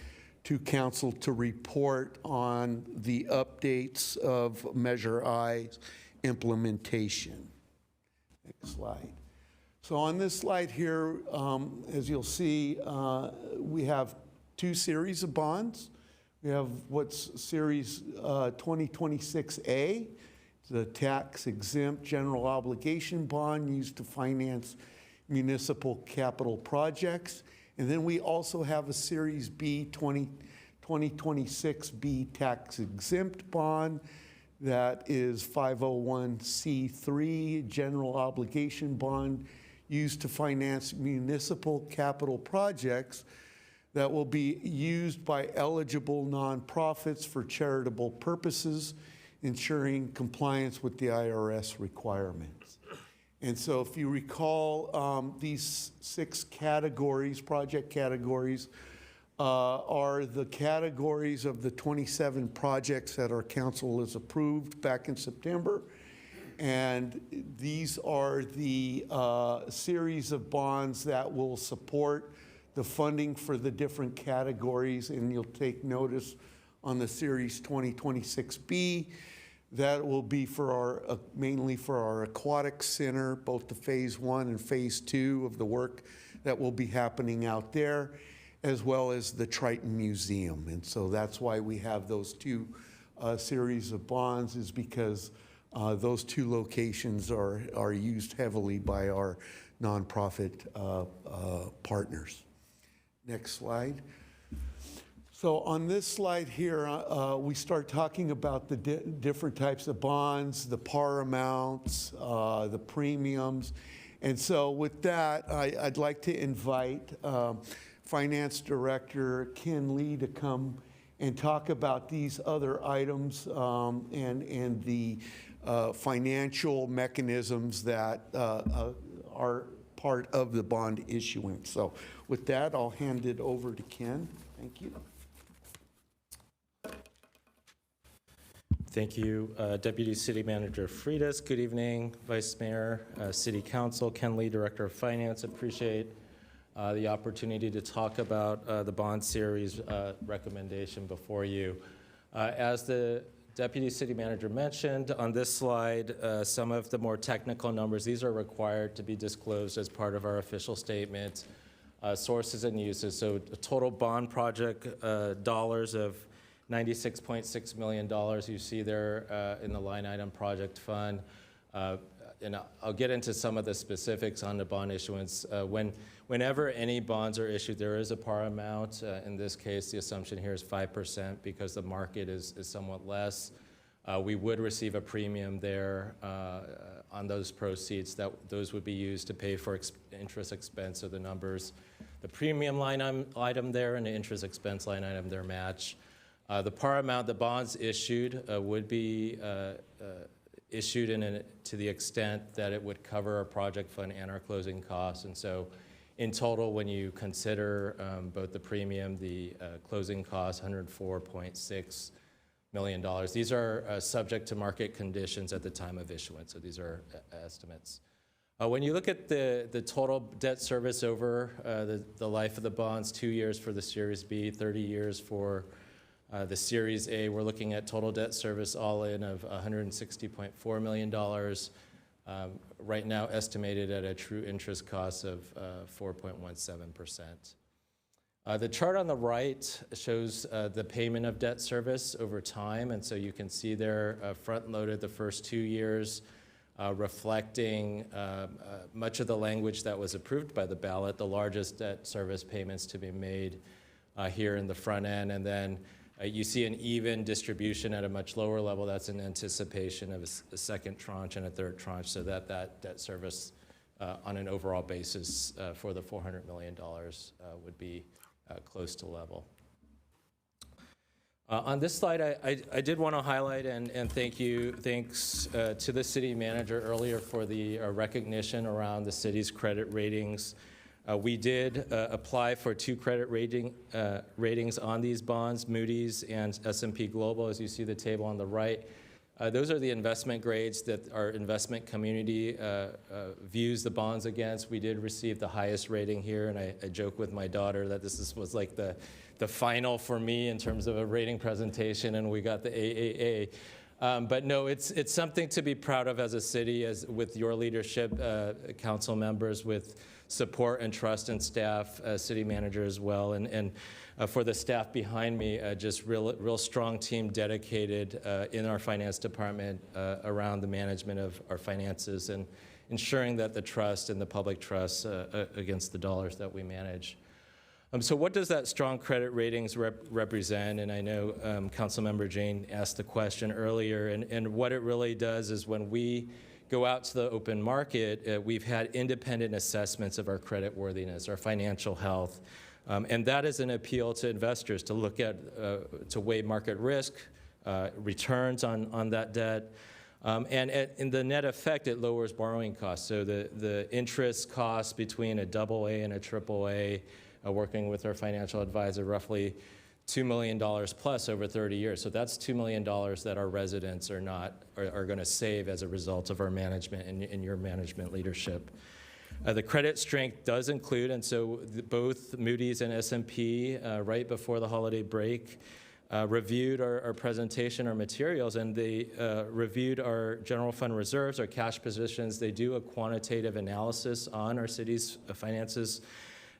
to council to report on the updates of Measure I's implementation. Next slide. So on this slide here, as you'll see, we have two series of bonds. We have what's Series 2026A, the tax-exempt general obligation bond used to finance municipal capital projects. And then we also have a Series B 2026B tax-exempt bond that is 501c3 general obligation bond used to finance municipal capital projects that will be used by eligible nonprofits for charitable purposes, ensuring compliance with the IRS requirements. And so if you recall, these 6 categories, project categories, are the categories of the 27 projects that our council has approved back in September. And these are the series of bonds that will support the funding for the different categories. And you'll take notice on the Series 2026B, that will be for our, mainly for our aquatic center, both the Phase 1 and Phase 2 of the work that will be happening out there, as well as the Triton Museum. And so that's why we have those two series of bonds, is because those two locations are used heavily by our nonprofit partners. Next slide. So on this slide here, we start talking about the different types of bonds, the par amounts, the premiums. And so with that, I'd like to invite Finance Director Ken Lee to come and talk about these other items and the financial mechanisms that are part of the bond issuance. So with that, I'll hand it over to Ken. Thank you. Thank you, Deputy City Manager Freitas. Good evening, Vice Mayor, City Council. Ken Lee, Director of Finance. Appreciate the opportunity to talk about the bond series recommendation before you. As the Deputy City Manager mentioned, on this slide, some of the more technical numbers, these are required to be disclosed as part of our official statement, sources and uses. So a total bond project dollars of $96.6 million you see there in the line item project fund. And I'll get into some of the specifics on the bond issuance. Whenever any bonds are issued, there is a par amount. In this case, the assumption here is 5% because the market is somewhat less. we would receive a premium there on those proceeds. Those would be used to pay for interest expense. So the numbers, the premium line item there and the interest expense line item there match. The par amount the bonds issued would be issued to the extent that it would cover our project fund and our closing costs. And so in total, when you consider both the premium, the closing costs, $104.6 million. These are subject to market conditions at the time of issuance, so these are estimates. When you look at the total debt service over the life of the bonds, 2 years for the Series B, 30 years for the Series A, we're looking at total debt service all in of $160.4 million, right now estimated at a true interest cost of 4.17%. The chart on the right shows the payment of debt service over time, and so you can see there front-loaded the first 2 years, reflecting much of the language that was approved by the ballot, the largest debt service payments to be made here in the front end, and then you see an even distribution at a much lower level. That's in anticipation of a second tranche and a third tranche, so that debt service on an overall basis for the $400 million would be close to level. On this slide, I did want to highlight and thanks to the city manager earlier for the recognition around the city's credit ratings. We did apply for 2 credit ratings on these bonds, Moody's and S&P Global, as you see the table on the right. Those are the investment grades that our investment community views the bonds against. We did receive the highest rating here, and I joke with my daughter that this was like the final for me in terms of a rating presentation, and we got the AAA. But no, it's something to be proud of as a city, as with your leadership, council members, with support and trust and staff, city manager as well, and for the staff behind me, just real strong team dedicated in our finance department around the management of our finances and ensuring that the trust and the public trust against the dollars that we manage. So what does that strong credit ratings represent? And I know Councilmember Jane asked the question earlier, and what it really does is when we go out to the open market, we've had independent assessments of our credit worthiness, our financial health, and that is an appeal to investors to look at, to weigh market risk, returns on that debt, and in the net effect, it lowers borrowing costs. So the interest costs between a AA and a AAA, working with our financial advisor, roughly $2 million plus over 30 years. So that's $2 million that our residents are going to save as a result of our management and your management leadership. The credit strength does include, and so both Moody's and S&P, right before the holiday break, reviewed our presentation, our materials, and they reviewed our general fund reserves, our cash positions. They do a quantitative analysis on our city's finances.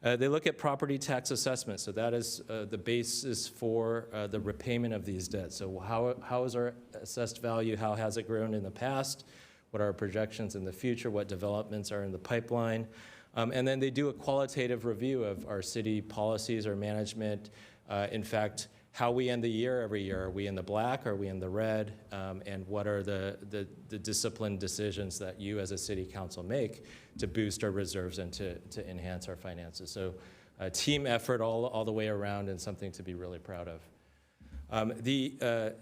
They look at property tax assessment, so that is the basis for the repayment of these debts. So how is our assessed value? How has it grown in the past? What are our projections in the future? What developments are in the pipeline? And then they do a qualitative review of our city policies, our management. In fact, how we end the year every year. Are we in the black? Are we in the red? And what are the disciplined decisions that you as a city council make to boost our reserves and to enhance our finances? So a team effort all the way around and something to be really proud of.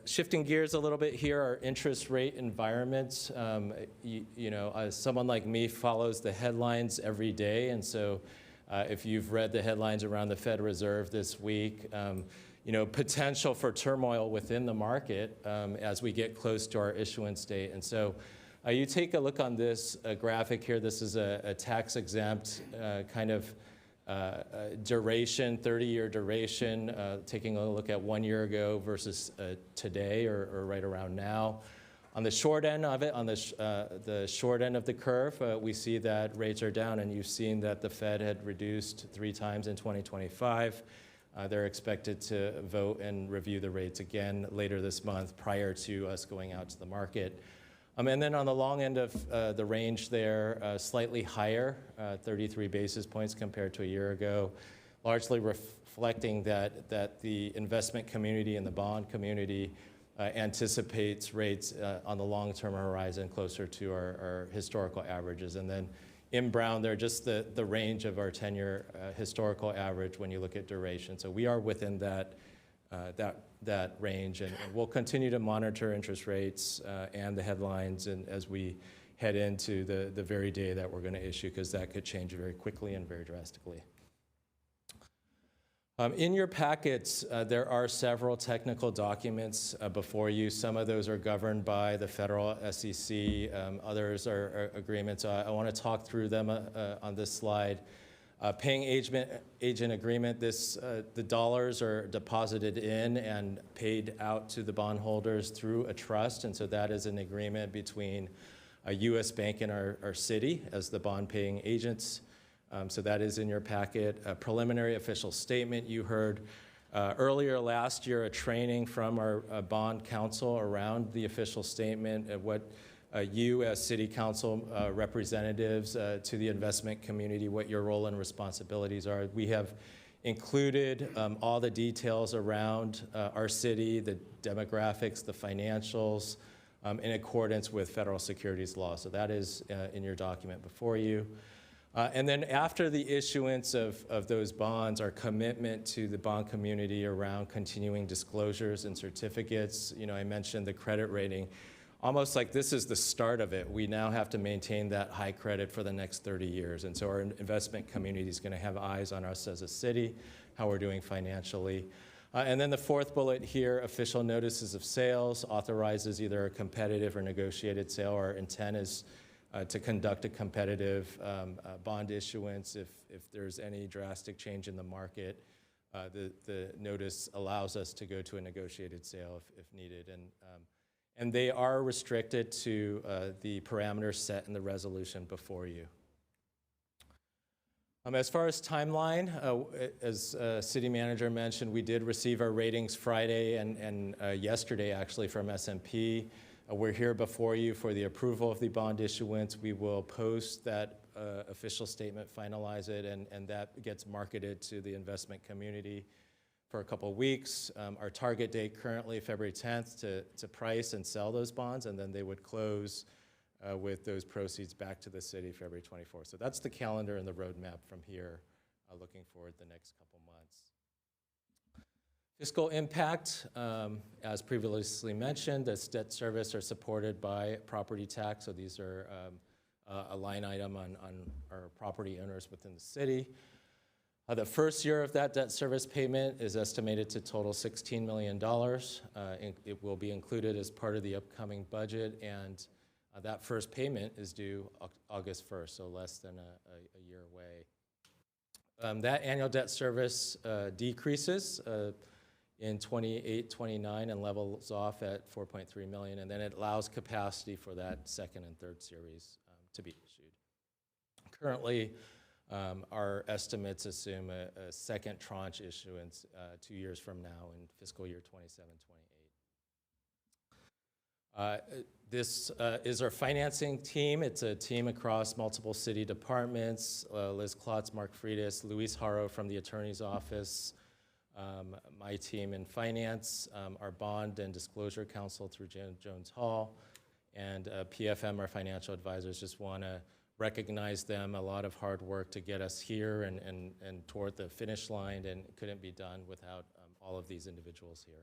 Shifting gears a little bit here, our interest rate environment. Someone like me follows the headlines every day, and so if you've read the headlines around the Fed Reserve this week, potential for turmoil within the market as we get close to our issuance date. And so you take a look on this graphic here. This is a tax-exempt kind of duration, 30-year duration, taking a look at 1 year ago versus today or right around now. On the short end of it, on the short end of the curve, we see that rates are down, and you've seen that the Fed had reduced 3 times in 2025. They're expected to vote and review the rates again later this month prior to us going out to the market. And then on the long end of the range there, slightly higher, 33 basis points compared to a year ago, largely reflecting that the investment community and the bond community anticipates rates on the long-term horizon closer to our historical averages. And then in brown, they're just the range of our 10-year historical average when you look at duration. So we are within that range, and we'll continue to monitor interest rates and the headlines and as we head into the very day that we're going to issue, because that could change very quickly and very drastically. In your packets, there are several technical documents before you. Some of those are governed by the federal SEC. Others are agreements. I want to talk through them on this slide. Paying agent agreement, the dollars are deposited in and paid out to the bondholders through a trust, and so that is an agreement between a U.S. bank and our city as the bond paying agents. So that is in your packet. A preliminary official statement. You heard earlier last year a training from our bond counsel around the official statement and what you as city council representatives to the investment community, what your role and responsibilities are. We have included all the details around our city, the demographics, the financials, in accordance with federal securities law. So that is in your document before you. And then after the issuance of those bonds, our commitment to the bond community around continuing disclosures and certificates. You know, I mentioned the credit rating. Almost like this is the start of it. We now have to maintain that high credit for the next 30 years. And so our investment community is going to have eyes on us as a city, how we're doing financially. And then the fourth bullet here, official notices of sales, authorizes either a competitive or negotiated sale. Our intent is to conduct a competitive bond issuance if there's any drastic change in the market. The notice allows us to go to a negotiated sale if needed. And they are restricted to the parameters set in the resolution before you. As far as timeline, as city manager mentioned, we did receive our ratings Friday and yesterday actually from S&P. We're here before you for the approval of the bond issuance. We will post that official statement, finalize it, and that gets marketed to the investment community for a couple of weeks. Our target date currently February 10th to price and sell those bonds, and then they would close with those proceeds back to the city February 24th. So that's the calendar and the roadmap from here, looking forward the next couple months. Fiscal impact, as previously mentioned, this debt service are supported by property tax, so these are a line item on our property owners within the city. The first year of that debt service payment is estimated to total $16 million. It will be included as part of the upcoming budget, and that first payment is due August 1st, so less than a year away. That annual debt service decreases in 28-29 and levels off at $4.3 million, and then it allows capacity for that second and third series to be issued. Currently, our estimates assume a second tranche issuance 2 years from now in fiscal year 27-28. This is our financing team. It's a team across multiple city departments, Liz Klotz, Mark Freitas, Luis Haro from the Attorney's Office, my team in finance, our bond and disclosure counsel through Jones Hall, and PFM, our financial advisors. Just want to recognize them, a lot of hard work to get us here and toward the finish line, and it couldn't be done without all of these individuals here.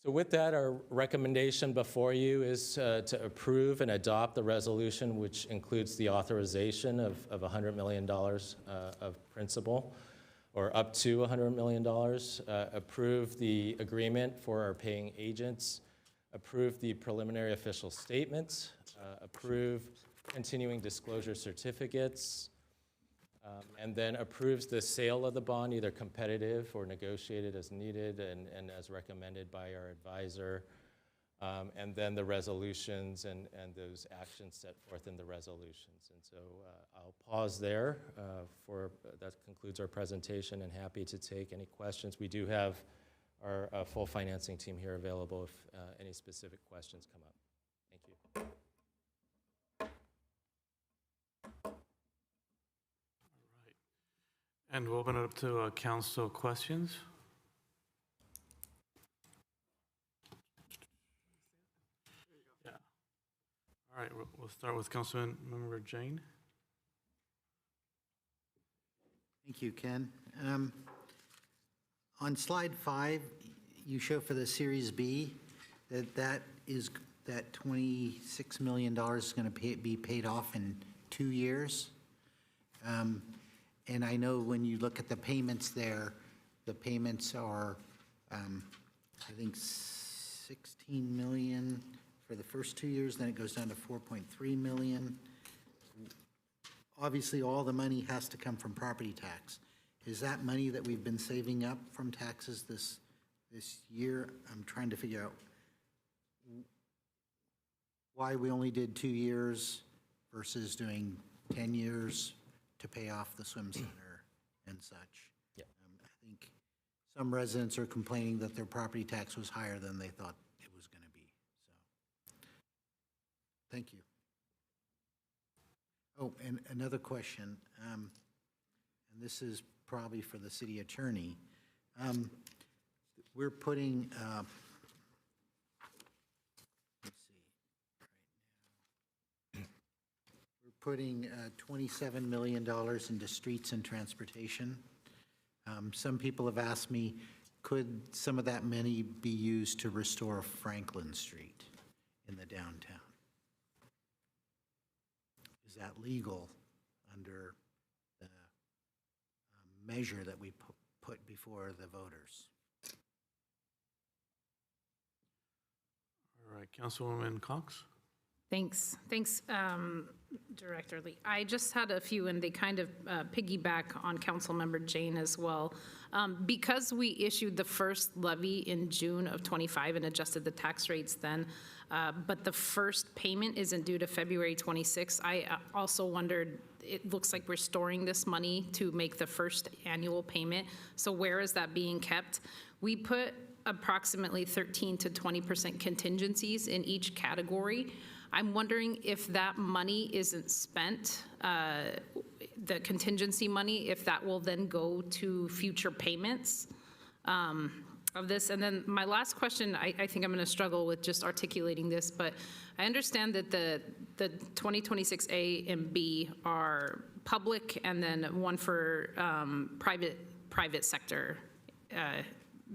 So with that, our recommendation before you is to approve and adopt the resolution, which includes the authorization of $100 million of principal, or up to $100 million, approve the agreement for our paying agents, approve the preliminary official statements, approve continuing disclosure certificates, and then approves the sale of the bond, either competitive or negotiated as needed and as recommended by our advisor, and then the resolutions and those actions set forth in the resolutions. And so I'll pause there. That concludes our presentation, and happy to take any questions. We do have our full financing team here available if any specific questions come up. Thank you. And we'll open it up to council questions. All right, we'll start with Councilmember Jane. Thank you, Ken. On slide 5, you show for the Series B that $26 million is going to be paid off in 2 years. And I know when you look at the payments there, the payments are, I think, 16 million for the first 2 years, then it goes down to 4.3 million. Obviously, all the money has to come from property tax. Is that money that we've been saving up from taxes this year? I'm trying to figure out why we only did 2 years versus doing 10 years to pay off the swim center and such. Yeah. I think some residents are complaining that their property tax was higher than they thought it was going to be. So, thank you. Oh, and another question, and this is probably for the city attorney. We're putting, let's see, right now, we're putting $27 million into streets and transportation. Some people have asked me, could some of that money be used to restore Franklin Street in the downtown? Is that legal under the measure that we put before the voters? All right, Councilwoman Cox. Thanks, Director Lee. I just had a few, and they kind of piggyback on Councilmember Jane as well. Because we issued the first levy in June of '25 and adjusted the tax rates then, but the first payment isn't due to February 26th, I also wondered, it looks like we're storing this money to make the first annual payment. So where is that being kept? We put approximately 13 to 20% contingencies in each category. I'm wondering if that money isn't spent, the contingency money, if that will then go to future payments of this. And then my last question, I think I'm going to struggle with just articulating this, but I understand that the 2026 A and B are public, and then one for private sector,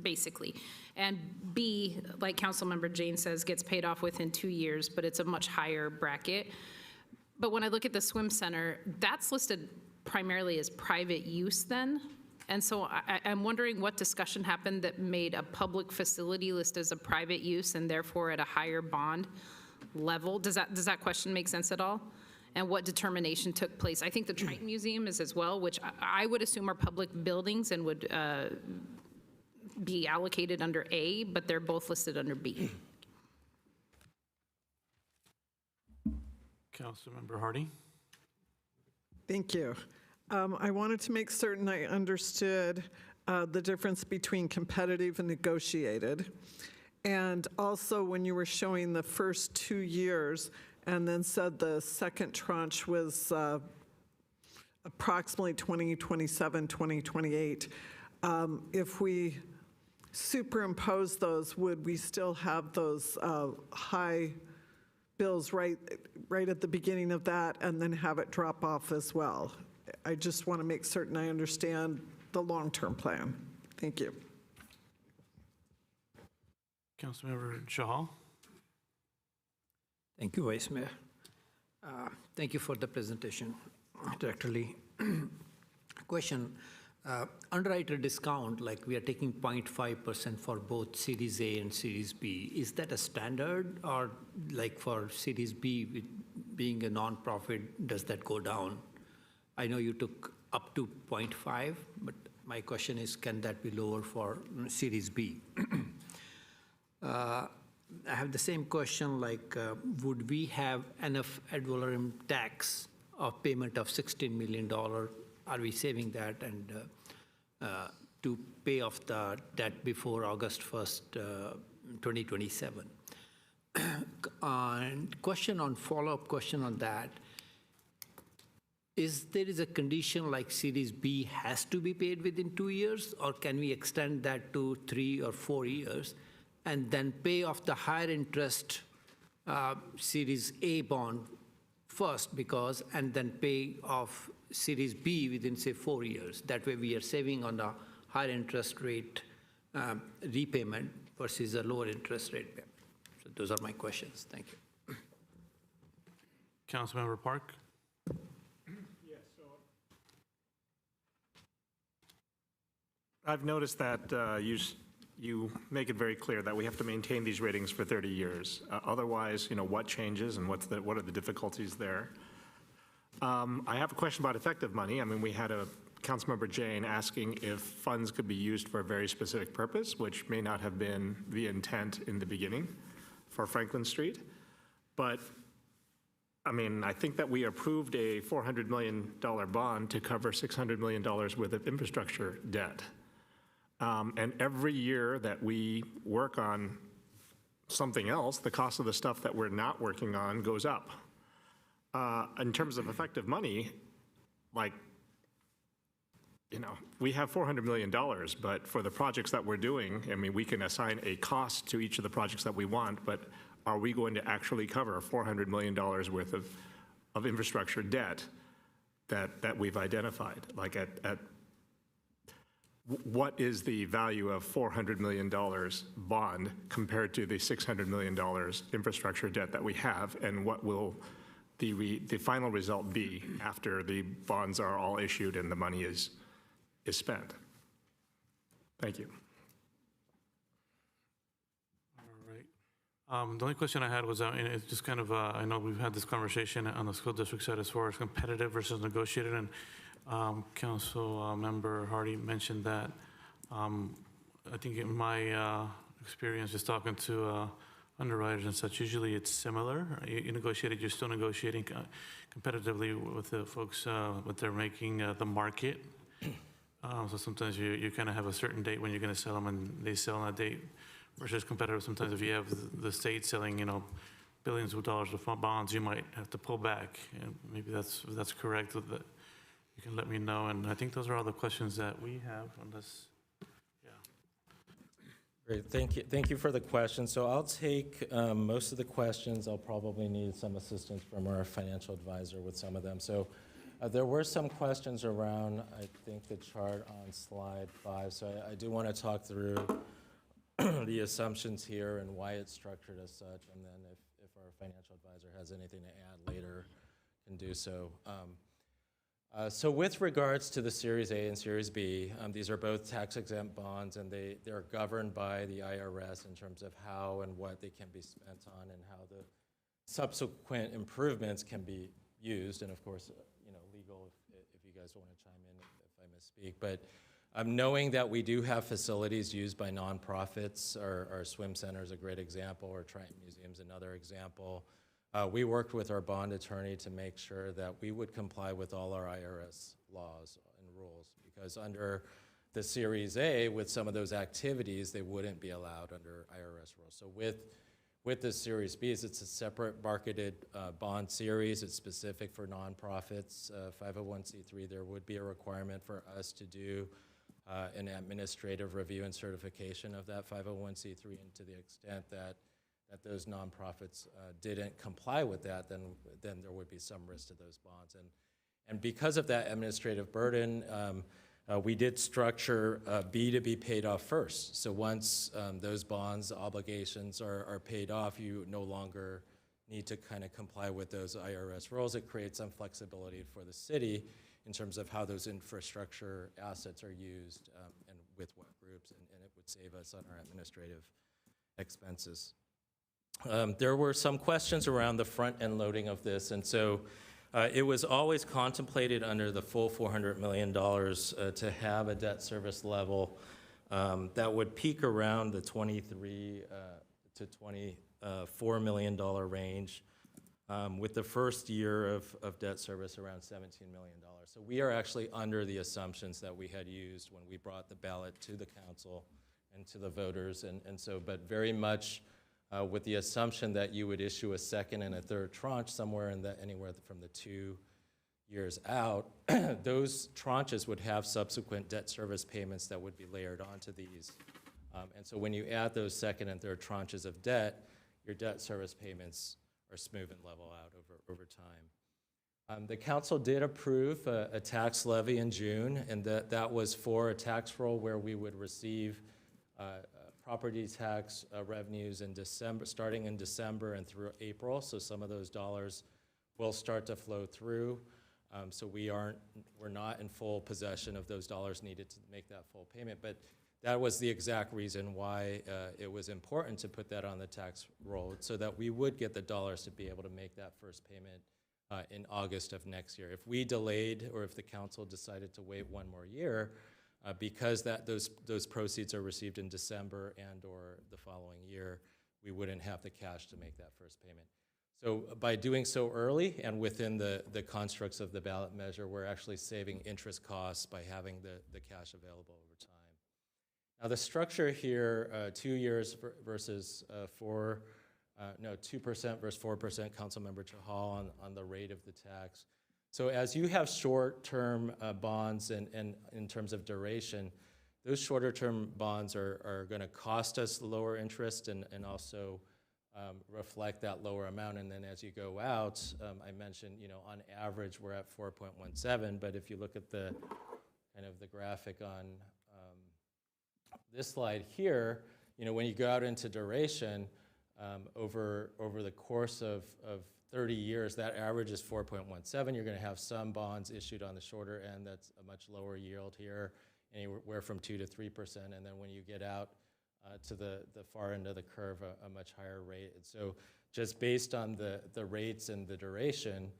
basically. And B, like Councilmember Jane says, gets paid off within 2 years, but it's a much higher bracket. But when I look at the swim center, that's listed primarily as private use then. And so I'm wondering what discussion happened that made a public facility list as a private use and therefore at a higher bond level. Does that question make sense at all? And what determination took place? I think the Triton Museum is as well, which I would assume are public buildings and would be allocated under A, but they're both listed under B. Councilmember Hardy. Thank you. I wanted to make certain I understood the difference between competitive and negotiated. And also when you were showing the first 2 years and then said the second tranche was approximately 2027, 2028, if we superimpose those, would we still have those high bills right at the beginning of that and then have it drop off as well? I just want to make certain I understand the long-term plan. Thank you. Councilmember Shahal. Thank you, Vice Mayor. Thank you for the presentation, Director Lee. Question, underwriter discount, like we are taking 0.5% for both Series A and Series B. Is that a standard, or like for Series B, being a nonprofit, does that go down? I know you took up to 0.5, but my question is, can that be lower for Series B? I have the same question, like, would we have enough ad valorem tax of payment of $16 million? Are we saving that and to pay off the debt before August 1st, 2027? And follow-up question on that, is there a condition like Series B has to be paid within 2 years, or can we extend that to 3 or 4 years and then pay off the higher interest Series A bond first and then pay off Series B within, say, 4 years. That way we are saving on the higher interest rate repayment versus a lower interest rate payment. So those are my questions. Thank you. Councilmember Park? I've noticed that you make it very clear that we have to maintain these ratings for 30 years. Otherwise, what changes and what are the difficulties there? I have a question about effective money. I mean, we had a Councilmember Jane asking if funds could be used for a very specific purpose, which may not have been the intent in the beginning for Franklin Street. But I mean, I think that we approved a $400 million bond to cover $600 million worth of infrastructure debt. And every year that we work on something else, the cost of the stuff that we're not working on goes up. In terms of effective money, we have $400 million, but for the projects that we're doing, I mean, we can assign a cost to each of the projects that we want, but are we going to actually cover $400 million worth of infrastructure debt that we've identified? Like what is the value of $400 million bond compared to the $600 million infrastructure debt that we have, and what will the final result be after the bonds are all issued and the money is spent? Thank you. All right. The only question I had was, it's just kind of, I know we've had this conversation on the school district side as far as competitive versus negotiated, and Council Member Hardy mentioned that. I think in my experience just talking to underwriters and such, usually it's similar. You negotiated, you're still negotiating competitively with the folks, what they're making the market. So sometimes you kind of have a certain date when you're going to sell them, and they sell on that date. Versus competitive, sometimes if you have the state selling, billions of dollars of bonds, you might have to pull back. And maybe that's correct. You can let me know. And I think those are all the questions that we have on this. Yeah. Great, thank you for the question. So I'll take most of the questions. I'll probably need some assistance from our financial advisor with some of them. So there were some questions around, I think, the chart on slide 5. So I do want to talk through the assumptions here and why it's structured as such, and then if our financial advisor has anything to add later, can do so. So with regards to the Series A and Series B, these are both tax-exempt bonds, and they're governed by the IRS in terms of how and what they can be spent on and how the subsequent improvements can be used. And of course, legal, if you guys want to chime in if I misspeak. But knowing that we do have facilities used by nonprofits, our swim center is a great example, or Triton Museum's another example. We worked with our bond attorney to make sure that we would comply with all our IRS laws and rules, because under the Series A, with some of those activities, they wouldn't be allowed under IRS rules. So with the Series Bs, it's a separate marketed bond series. It's specific for nonprofits, 501c3. There would be a requirement for us to do an administrative review and certification of that 501c3, and to the extent that those nonprofits didn't comply with that, then there would be some risk to those bonds. And because of that administrative burden, we did structure B to be paid off first. So once those bonds obligations are paid off, you no longer need to kind of comply with those IRS rules. It creates some flexibility for the city in terms of how those infrastructure assets are used and with what groups, and it would save us on our administrative expenses. There were some questions around the front-end loading of this, and so it was always contemplated under the full $400 million to have a debt service level that would peak around the $23 to $24 million range, with the first year of debt service around $17 million. So we are actually under the assumptions that we had used when we brought the ballot to the council and to the voters, and so, but very much with the assumption that you would issue a second and a third tranche somewhere anywhere from the 2 years out. Those tranches would have subsequent debt service payments that would be layered onto these. And so when you add those second and third tranches of debt, your debt service payments are smooth and level out over time. The council did approve a tax levy in June, and that was for a tax roll where we would receive property tax revenues in December, starting in December and through April. So some of those dollars will start to flow through. So we're not in full possession of those dollars needed to make that full payment. But that was the exact reason why it was important to put that on the tax roll, so that we would get the dollars to be able to make that first payment in August of next year. If we delayed, or if the council decided to wait one more year, because those proceeds are received in December and or the following year, we wouldn't have the cash to make that first payment. So by doing so early and within the constructs of the ballot measure, we're actually saving interest costs by having the cash available over time. Now the structure here, 2 years versus 2% versus 4%, Councilmember Chahal on the rate of the tax. So as you have short-term bonds and in terms of duration, those shorter-term bonds are going to cost us lower interest and also reflect that lower amount. And then as you go out, I mentioned, on average we're at 4.17, but if you look at the kind of the graphic on this slide here, when you go out into duration, over the course of 30 years, that average is 4.17. You're going to have some bonds issued on the shorter end that's a much lower yield here, anywhere from 2 to 3%. And then when you get out to the far end of the curve, a much higher rate. And so just based on the rates and the duration,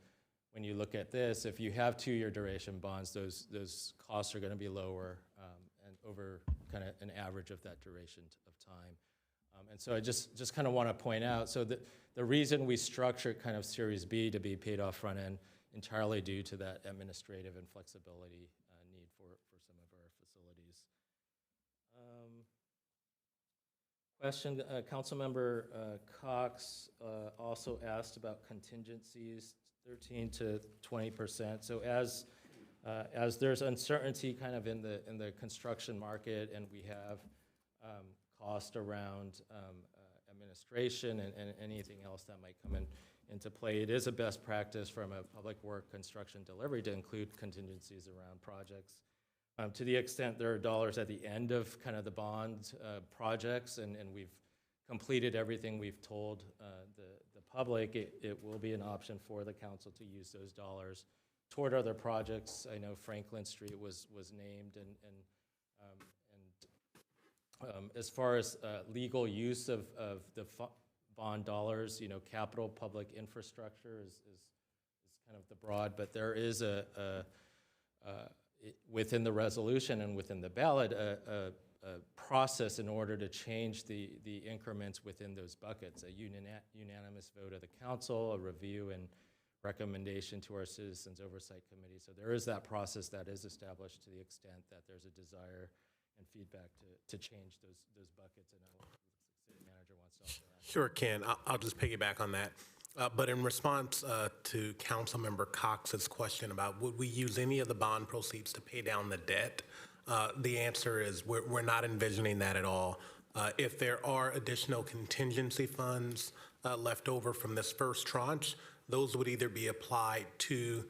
when you look at this, if you have 2-year duration bonds, those costs are going to be lower and over kind of an average of that duration of time. And so I just kind of want to point out, so the reason we structured kind of Series B to be paid off front end entirely due to that administrative and flexibility need for some of our facilities. Question, Councilmember Cox also asked about contingencies, 13 to 20%. So as there's uncertainty kind of in the construction market, and we have cost around administration and anything else that might come into play, it is a best practice from a public work construction delivery to include contingencies around projects. To the extent there are dollars at the end of kind of the bond projects, and we've completed everything we've told the public, it will be an option for the council to use those dollars toward other projects. I know Franklin Street was named, and as far as legal use of the bond dollars, capital public infrastructure is kind of the broad, but there is within the resolution and within the ballot a process in order to change the increments within those buckets, a unanimous vote of the council, a review and recommendation to our Citizens Oversight Committee. So there is that process that is established to the extent that there's a desire and feedback to change those buckets. And I don't know if the city manager wants to also add. Sure, Ken. I'll just piggyback on that. But in response to Councilmember Cox's question about would we use any of the bond proceeds to pay down the debt, the answer is we're not envisioning that at all. If there are additional contingency funds left over from this first tranche, those would either be applied to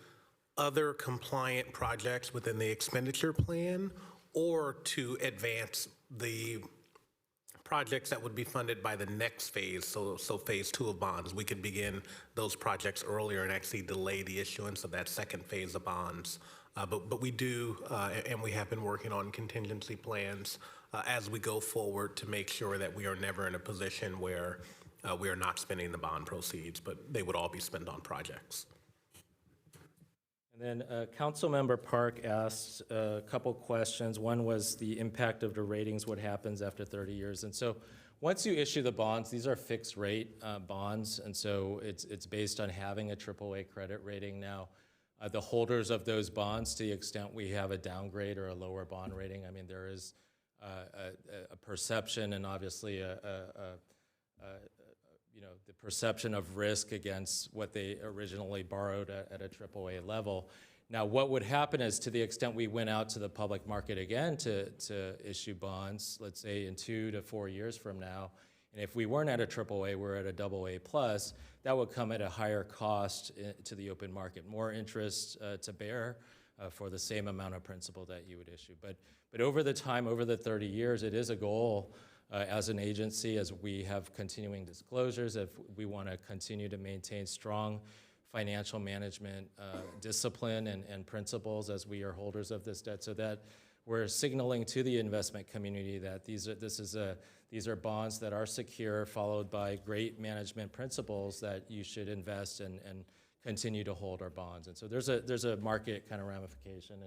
other compliant projects within the expenditure plan or to advance the projects that would be funded by the next phase, so phase 2 of bonds. We could begin those projects earlier and actually delay the issuance of that second phase of bonds. But we do, and we have been working on contingency plans as we go forward to make sure that we are never in a position where we are not spending the bond proceeds, but they would all be spent on projects. And then Councilmember Park asked a couple questions. One was the impact of the ratings, what happens after 30 years. And so once you issue the bonds, these are fixed rate bonds, and so it's based on having a AAA credit rating. Now, the holders of those bonds, to the extent we have a downgrade or a lower bond rating, I mean, there is a perception and obviously the perception of risk against what they originally borrowed at a AAA level. Now, what would happen is, to the extent we went out to the public market again to issue bonds, let's say in 2 to 4 years from now, And if we weren't at a AAA, we're at a AA plus, that would come at a higher cost to the open market, more interest to bear for the same amount of principal that you would issue. But over the time, over the 30 years, it is a goal as an agency, as we have continuing disclosures, if we want to continue to maintain strong financial management discipline and principles as we are holders of this debt, so that we're signaling to the investment community that these are bonds that are secure, followed by great management principles that you should invest and continue to hold our bonds. And so there's a market kind of ramification,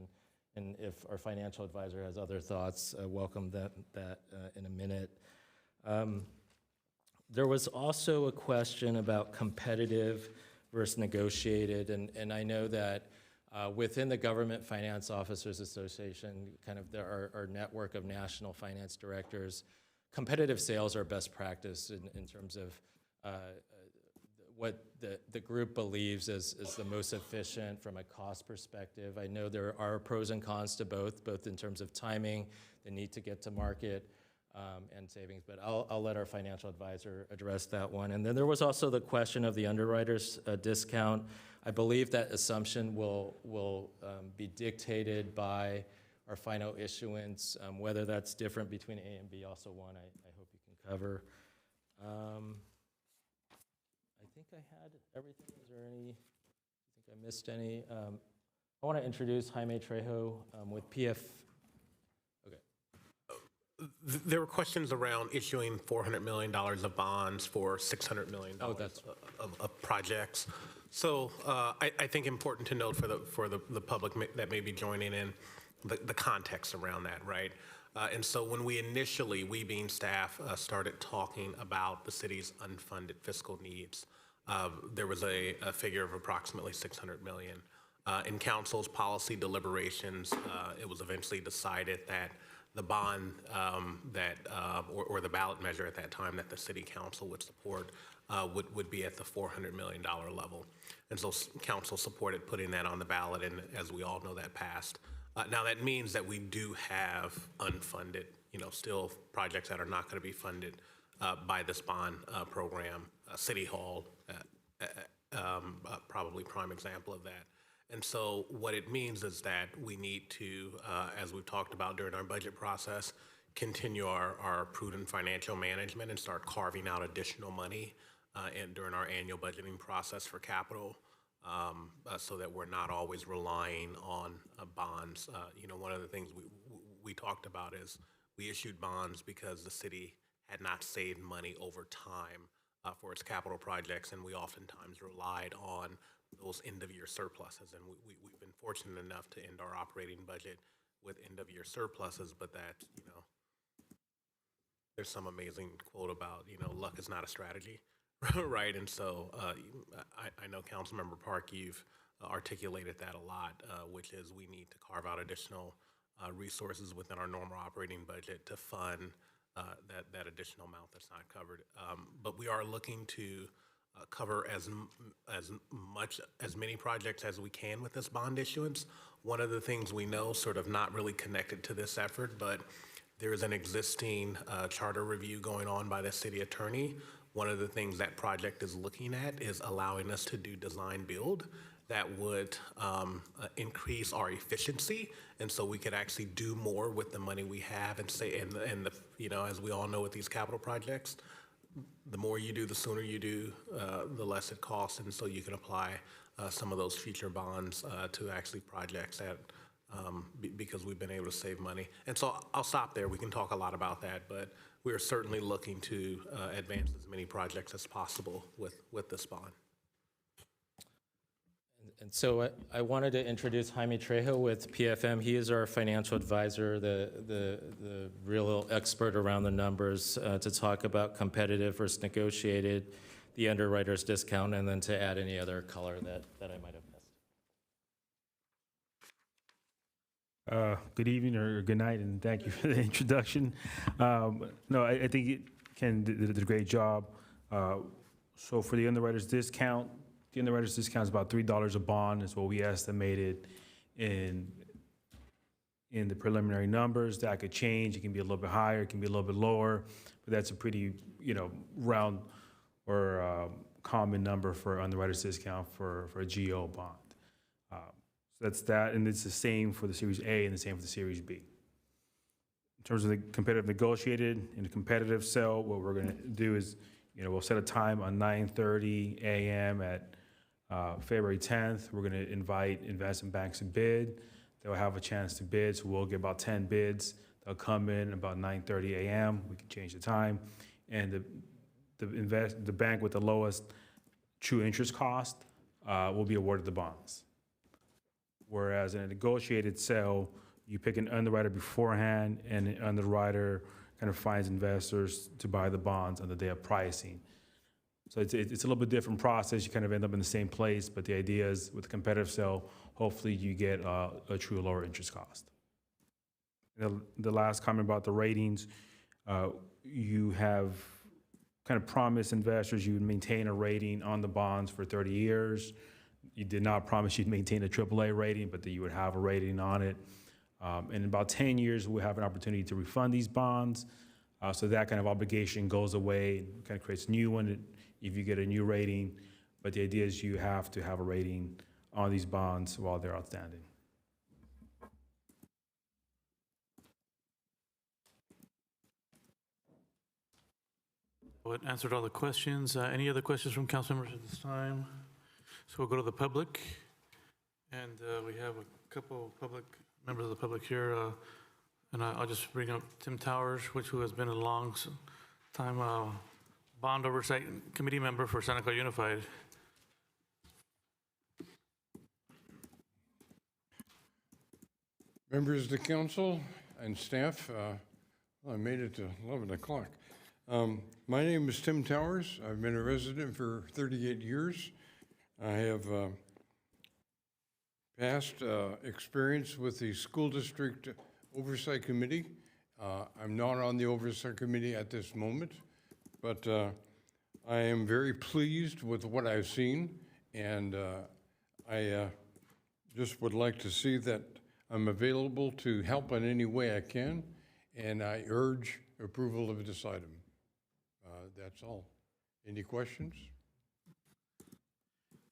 and if our financial advisor has other thoughts, welcome that in a minute. There was also a question about competitive versus negotiated, and I know that within the Government Finance Officers Association, kind of our network of national finance directors, competitive sales are best practice in terms of what the group believes is the most efficient from a cost perspective. I know there are pros and cons to both in terms of timing, the need to get to market, and savings, but I'll let our financial advisor address that one. And then there was also the question of the underwriter's discount. I believe that assumption will be dictated by our final issuance, whether that's different between A and B, also one I hope you can cover. I think I had everything. Is there any, I think I missed any? I want to introduce Jaime Trejo with PF. There were questions around issuing $400 million of bonds for $600 million of projects. So I think important to note for the public that may be joining in, the context around that, right? And so when we being staff, started talking about the city's unfunded fiscal needs, there was a figure of approximately $600 million. In council's policy deliberations, it was eventually decided that the bond or the ballot measure at that time that the city council would support would be at the $400 million level. And so council supported putting that on the ballot, and as we all know, that passed. Now that means that we do have unfunded, still projects that are not going to be funded by this bond program. City Hall, probably prime example of that. And so what it means is that we need to, as we've talked about during our budget process, continue our prudent financial management and start carving out additional money during our annual budgeting process for capital, so that we're not always relying on bonds. One of the things we talked about is we issued bonds because the city had not saved money over time for its capital projects, and we oftentimes relied on those end-of-year surpluses. And we've been fortunate enough to end our operating budget with end-of-year surpluses, but that, there's some amazing quote about, luck is not a strategy, right? And so I know Councilmember Park, you've articulated that a lot, which is we need to carve out additional resources within our normal operating budget to fund that additional amount that's not covered. But we are looking to cover as many projects as we can with this bond issuance. One of the things we know, sort of not really connected to this effort, but there is an existing charter review going on by the city attorney. One of the things that project is looking at is allowing us to do design build that would increase our efficiency, and so we could actually do more with the money we have. And as we all know with these capital projects, the more you do, the sooner you do, the less it costs, and so you can apply some of those future bonds to actually projects that, because we've been able to save money. And so I'll stop there. We can talk a lot about that, but we are certainly looking to advance as many projects as possible with this bond. And so I wanted to introduce Jaime Trejo with PFM. He is our financial advisor, the real expert around the numbers, to talk about competitive versus negotiated, the underwriter's discount, and then to add any other color that I might have missed. Good evening or good night, and thank you for the introduction. No, I think Ken did a great job. So for the underwriter's discount, the underwriter's discount is about $3 a bond is what we estimated in in the preliminary numbers. That could change. It can be a little bit higher, it can be a little bit lower, but that's a pretty, round or common number for underwriter's discount for a GO bond. So that's that, and it's the same for the Series A and the same for the Series B. In terms of the competitive negotiated and the competitive sale, what we're going to do is, we'll set a time on 9:30 a.m. at February 10th. We're going to invite investment banks to bid. They'll have a chance to bid, so we'll get about 10 bids. They'll come in about 9:30 a.m. We can change the time, and the bank with the lowest true interest cost will be awarded the bonds. Whereas in a negotiated sale, you pick an underwriter beforehand, and the underwriter kind of finds investors to buy the bonds on the day of pricing. So it's a little bit different process. You kind of end up in the same place, but the idea is with a competitive sale, hopefully you get a true lower interest cost. The last comment about the ratings, you have kind of promised investors you would maintain a rating on the bonds for 30 years. You did not promise you'd maintain a AAA rating, but that you would have a rating on it. In about 10 years, we'll have an opportunity to refund these bonds. So that kind of obligation goes away and kind of creates a new one if you get a new rating. But the idea is you have to have a rating on these bonds while they're outstanding. Well, it answered all the questions. Any other questions from council members at this time? So we'll go to the public. And we have a couple members of the public here. And I'll just bring up Tim Towers, who has been a long time bond oversight committee member for Santa Clara Unified. Members of the council and staff, I made it to 11 o'clock. My name is Tim Towers. I've been a resident for 38 years. I have past experience with the School District Oversight Committee. I'm not on the Oversight Committee at this moment, but I am very pleased with what I've seen, and I just would like to see that I'm available to help in any way I can, and I urge approval of this item. That's all. Any questions?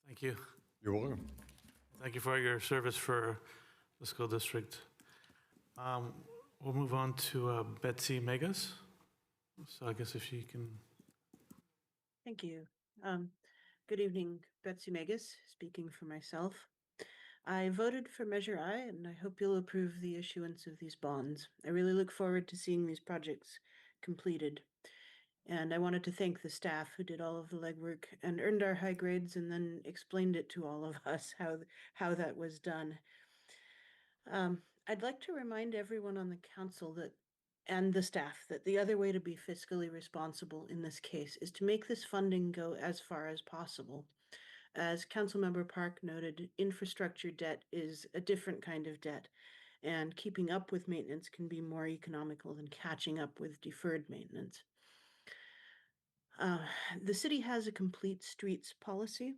Thank you. You're welcome. Thank you for your service for the school district. We'll move on to Betsy Megas. So I guess if she can. Thank you. Good evening, Betsy Megas, speaking for myself. I voted for Measure I, and I hope you'll approve the issuance of these bonds. I really look forward to seeing these projects completed. And I wanted to thank the staff who did all of the legwork and earned our high grades and then explained it to all of us how that was done. I'd like to remind everyone on the council and the staff that the other way to be fiscally responsible in this case is to make this funding go as far as possible. As Councilmember Park noted, infrastructure debt is a different kind of debt, and keeping up with maintenance can be more economical than catching up with deferred maintenance. The city has a complete streets policy.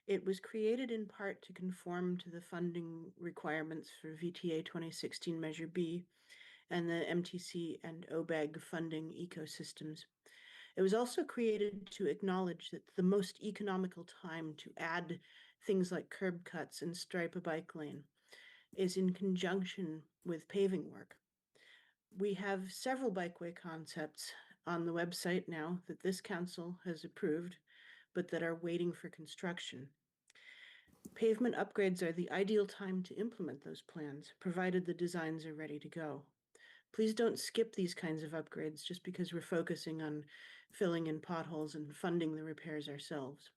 It was created in part to conform to the funding requirements for VTA 2016 Measure B and the MTC and OBEG funding ecosystems. It was also created to acknowledge that the most economical time to add things like curb cuts and stripe a bike lane is in conjunction with paving work. We have several bikeway concepts on the website now that this council has approved, but that are waiting for construction. Pavement upgrades are the ideal time to implement those plans, provided the designs are ready to go. Please don't skip these kinds of upgrades just because we're focusing on filling in potholes and funding the repairs ourselves.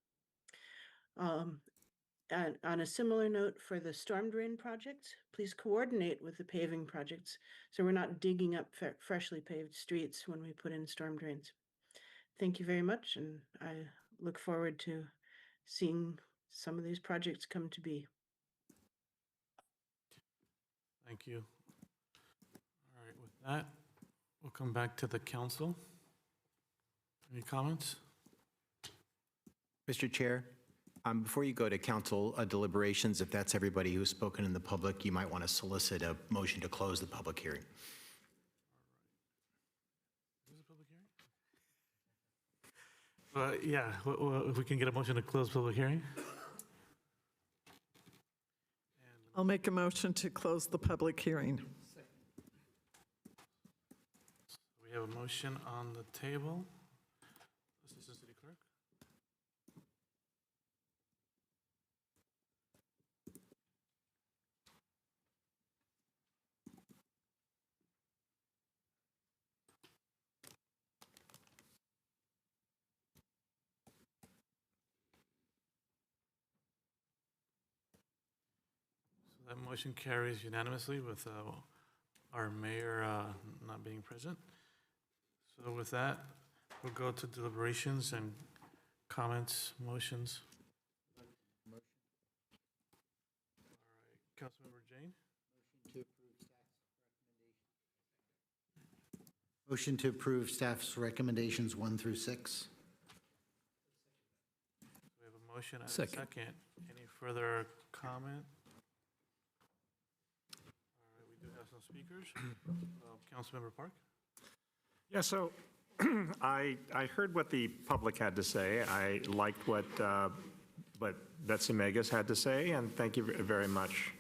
And on a similar note, for the storm drain projects, please coordinate with the paving projects so we're not digging up freshly paved streets when we put in storm drains. Thank you very much, and I look forward to seeing some of these projects come to be. Thank you. All right, with that, we'll come back to the council. Any comments? Mr. Chair, Before you go to council deliberations, if that's everybody who's spoken in the public, you might want to solicit a motion to close the public hearing. Yeah, if we can get a motion to close public hearing? I'll make a motion to close the public hearing. We have a motion on the table. Assistant City Clerk? That motion carries unanimously with our mayor not being present. So with that, we'll go to deliberations and comments, motions. All right, Councilmember Jane? Motion to approve staff's recommendations 1 through 6. We have a motion and a Second. second. Any further comment? All right, we do have some speakers. Councilmember Park? Yeah, so I heard what the public had to say. I liked what Betsy Megas had to say, and thank you very much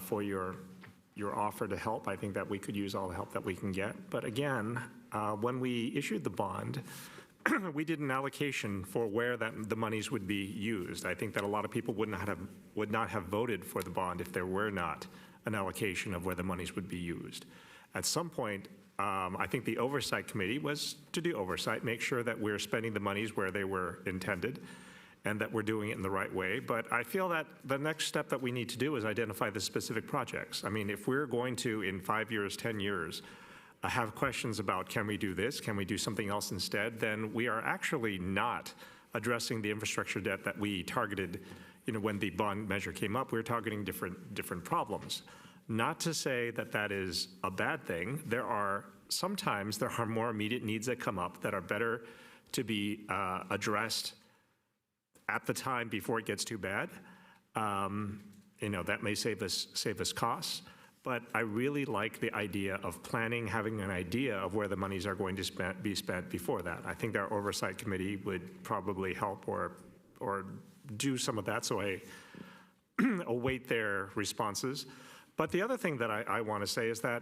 for your offer to help. I think that we could use all the help that we can get. But again, when we issued the bond, we did an allocation for where the monies would be used. I think that a lot of people would not have voted for the bond if there were not an allocation of where the monies would be used. At some point, I think the Oversight Committee was to do oversight, make sure that we're spending the monies where they were intended and that we're doing it in the right way. But I feel that the next step that we need to do is identify the specific projects. I mean, if we're going to, in 5 years, 10 years, have questions about can we do this, can we do something else instead, then we are actually not addressing the infrastructure debt that we targeted, when the bond measure came up. We were targeting different problems. Not to say that that is a bad thing. Sometimes there are more immediate needs that come up that are better to be addressed at the time before it gets too bad. That may save us costs. But I really like the idea of planning, having an idea of where the monies are going to be spent before that. I think our Oversight Committee would probably help or do some of that, so I await their responses. But the other thing that I want to say is that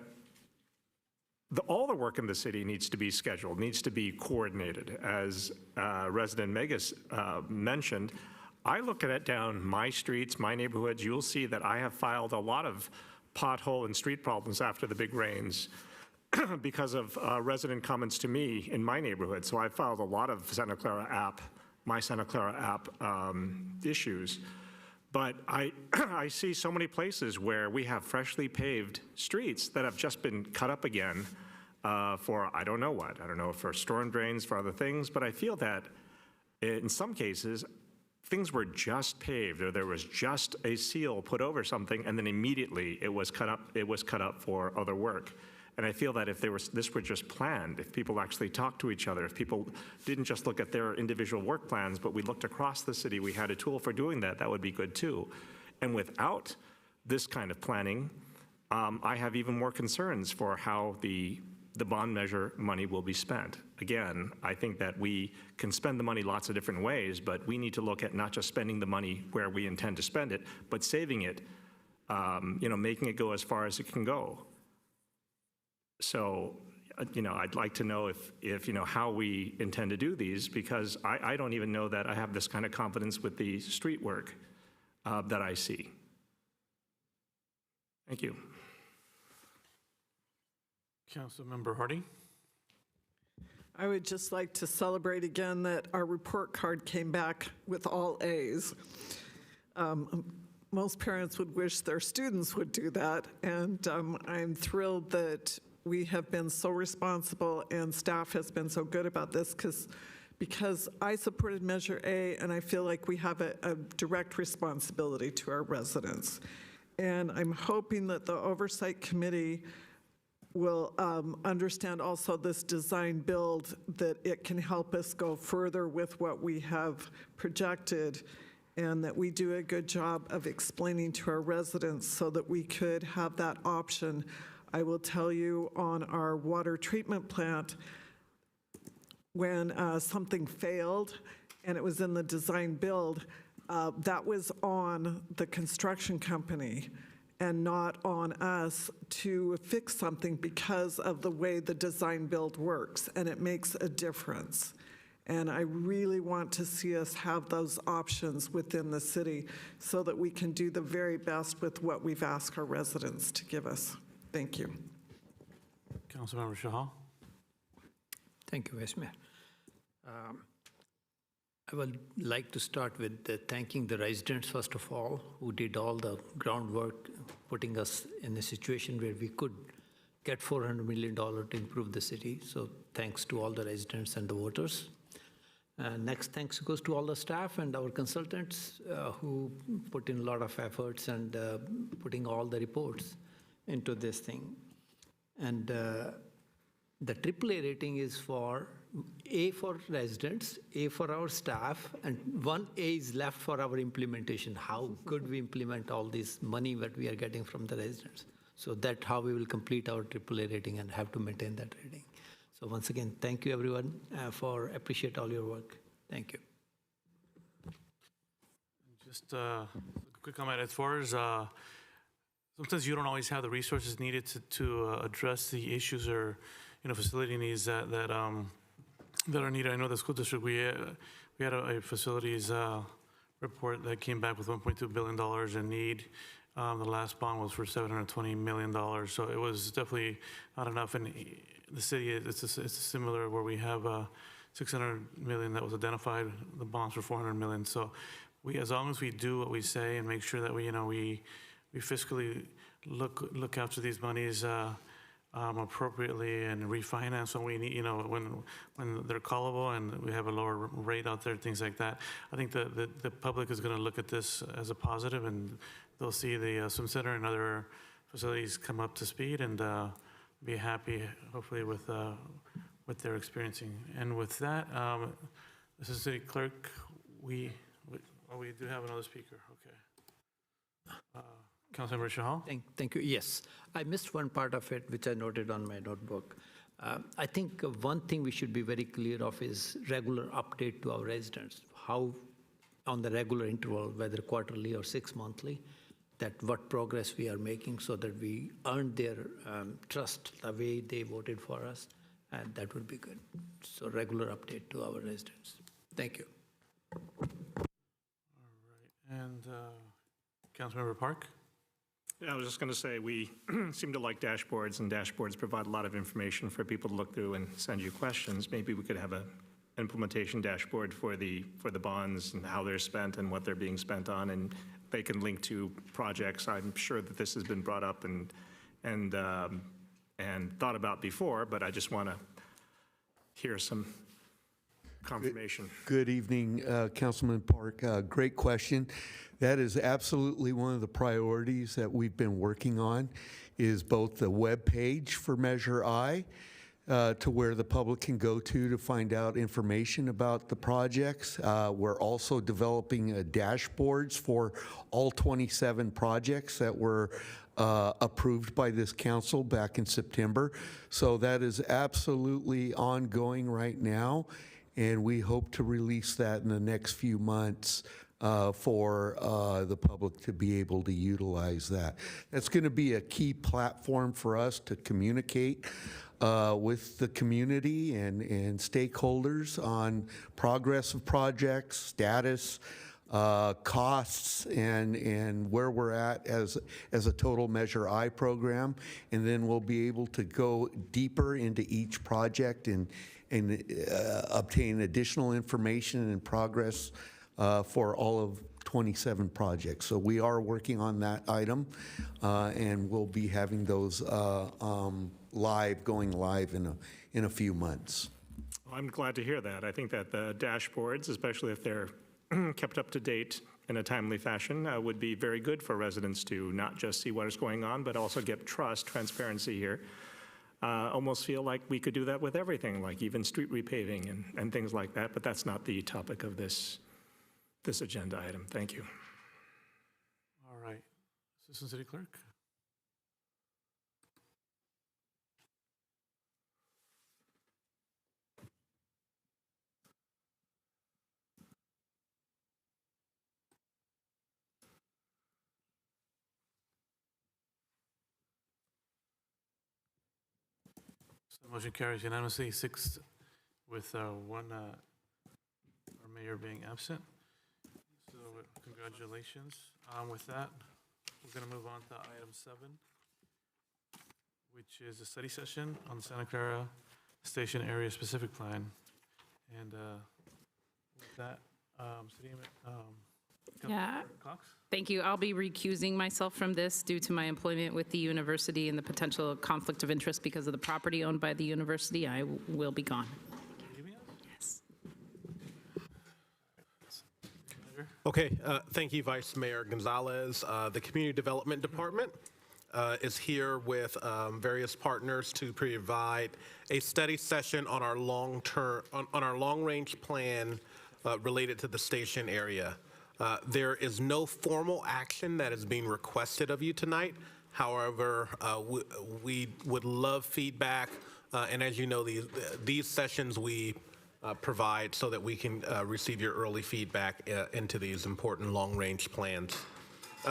all the work in the city needs to be scheduled, needs to be coordinated. As Resident Megas mentioned, I look at it down my streets, my neighborhoods, you'll see that I have filed a lot of pothole and street problems after the big rains because of resident comments to me in my neighborhood. So I filed a lot of my Santa Clara app issues. But I see so many places where we have freshly paved streets that have just been cut up again for I don't know what. I don't know, for storm drains, for other things. But I feel that in some cases, things were just paved or there was just a seal put over something and then immediately it was cut up for other work. And I feel that if this were just planned, if people actually talked to each other, if people didn't just look at their individual work plans, but we looked across the city, we had a tool for doing that, that would be good too. And without this kind of planning, I have even more concerns for how the bond measure money will be spent. Again, I think that we can spend the money lots of different ways, but we need to look at not just spending the money where we intend to spend it, but saving it, making it go as far as it can go. So, I'd like to know if how we intend to do these, because I don't even know that I have this kind of confidence with the street work that I see. Thank you. Councilmember Hardy? I would just like to celebrate again that our report card came back with all A's. Most parents would wish their students would do that, and I'm thrilled that we have been so responsible and staff has been so good about this because I supported Measure A and I feel like we have a direct responsibility to our residents. And I'm hoping that the Oversight Committee will understand also this design build, that it can help us go further with what we have projected and that we do a good job of explaining to our residents so that we could have that option. I will tell you, on our water treatment plant, when something failed and it was in the design build, that was on the construction company and not on us to fix something because of the way the design build works, and it makes a difference. And I really want to see us have those options within the city so that we can do the very best with what we've asked our residents to give us. Thank you. Councilmember Shahal. Thank you, Vice Mayor. I would like to start with thanking the residents, first of all, who did all the groundwork, putting us in a situation where we could get $400 million to improve the city. So thanks to all the residents and the voters. Next, thanks goes to all the staff and our consultants who put in a lot of efforts and putting all the reports into this thing. And the AAA rating is for A for residents, A for our staff, and 1A is left for our implementation. How good we implement all this money that we are getting from the residents. So that's how we will complete our AAA rating and have to maintain that rating. So once again, thank you everyone for appreciate all your work. Thank you. Just a quick comment. As far as sometimes you don't always have the resources needed to address the issues or facility needs that are needed. I know the school district, we had a facilities report that came back with $1.2 billion in need. The last bond was for $720 million, so it was definitely not enough. And the city, it's similar where we have $600 million that was identified. The bonds for $400 million. So as long as we do what we say and make sure that we fiscally look after these monies appropriately and refinance when we need, when they're callable and we have a lower rate out there, things like that. I think the public is going to look at this as a positive, and they'll see the swim center and other facilities come up to speed and be happy, hopefully, with what they're experiencing. And with that, this is City Clerk. We do have another speaker. Okay. Councilmember Shahal? Thank you. Yes, I missed one part of it, which I noted on my notebook. I think one thing we should be very clear of is regular update to our residents. How, on the regular interval, whether quarterly or 6 monthly, that what progress we are making so that we earn their trust the way they voted for us, and that would be good. So regular update to our residents. Thank you. All right. And Councilmember Park? Yeah, I was just going to say, we seem to like dashboards, and dashboards provide a lot of information for people to look through and send you questions. Maybe we could have an implementation dashboard for the bonds and how they're spent and what they're being spent on, and they can link to projects. I'm sure that this has been brought up and thought about before, but I just want to hear some confirmation. Good evening, Councilman Park. Great question. That is absolutely one of the priorities that we've been working on, is both the web page for Measure I, to where the public can go to find out information about the projects. We're also developing dashboards for all 27 projects that were approved by this council back in September. So that is absolutely ongoing right now, and we hope to release that in the next few months for the public to be able to utilize that. That's going to be a key platform for us to communicate with the community and stakeholders on progress of projects, status, costs, and where we're at as a total Measure I program. And then we'll be able to go deeper into each project and obtain additional information and progress for all of 27 projects. So we are working on that item, and we'll be having those going live in a few months. Well, I'm glad to hear that. I think that the dashboards, especially if they're kept up to date in a timely fashion, would be very good for residents to not just see what is going on, but also get trust, transparency here. Almost feel like we could do that with everything, like even street repaving and things like that, but that's not the topic of this this agenda item. Thank you. All right. Assistant City Clerk? So the motion carries unanimously, 6 with one, our mayor being absent. So congratulations. With that, we're going to move on to item 7, which is a study session on the Santa Clara Station Area Specific Plan. And with that, Yeah. Cox? Thank you. I'll be recusing myself from this due to my employment with the university and the potential conflict of interest because of the property owned by the university. I will be gone. Yes. Okay, thank you, Vice Mayor Gonzalez. The Community Development Department is here with various partners to provide a study session on our long-range plan related to the station area. There is no formal action that is being requested of you tonight. However, we would love feedback, and as you know, these sessions we provide so that we can receive your early feedback into these important long-range plans.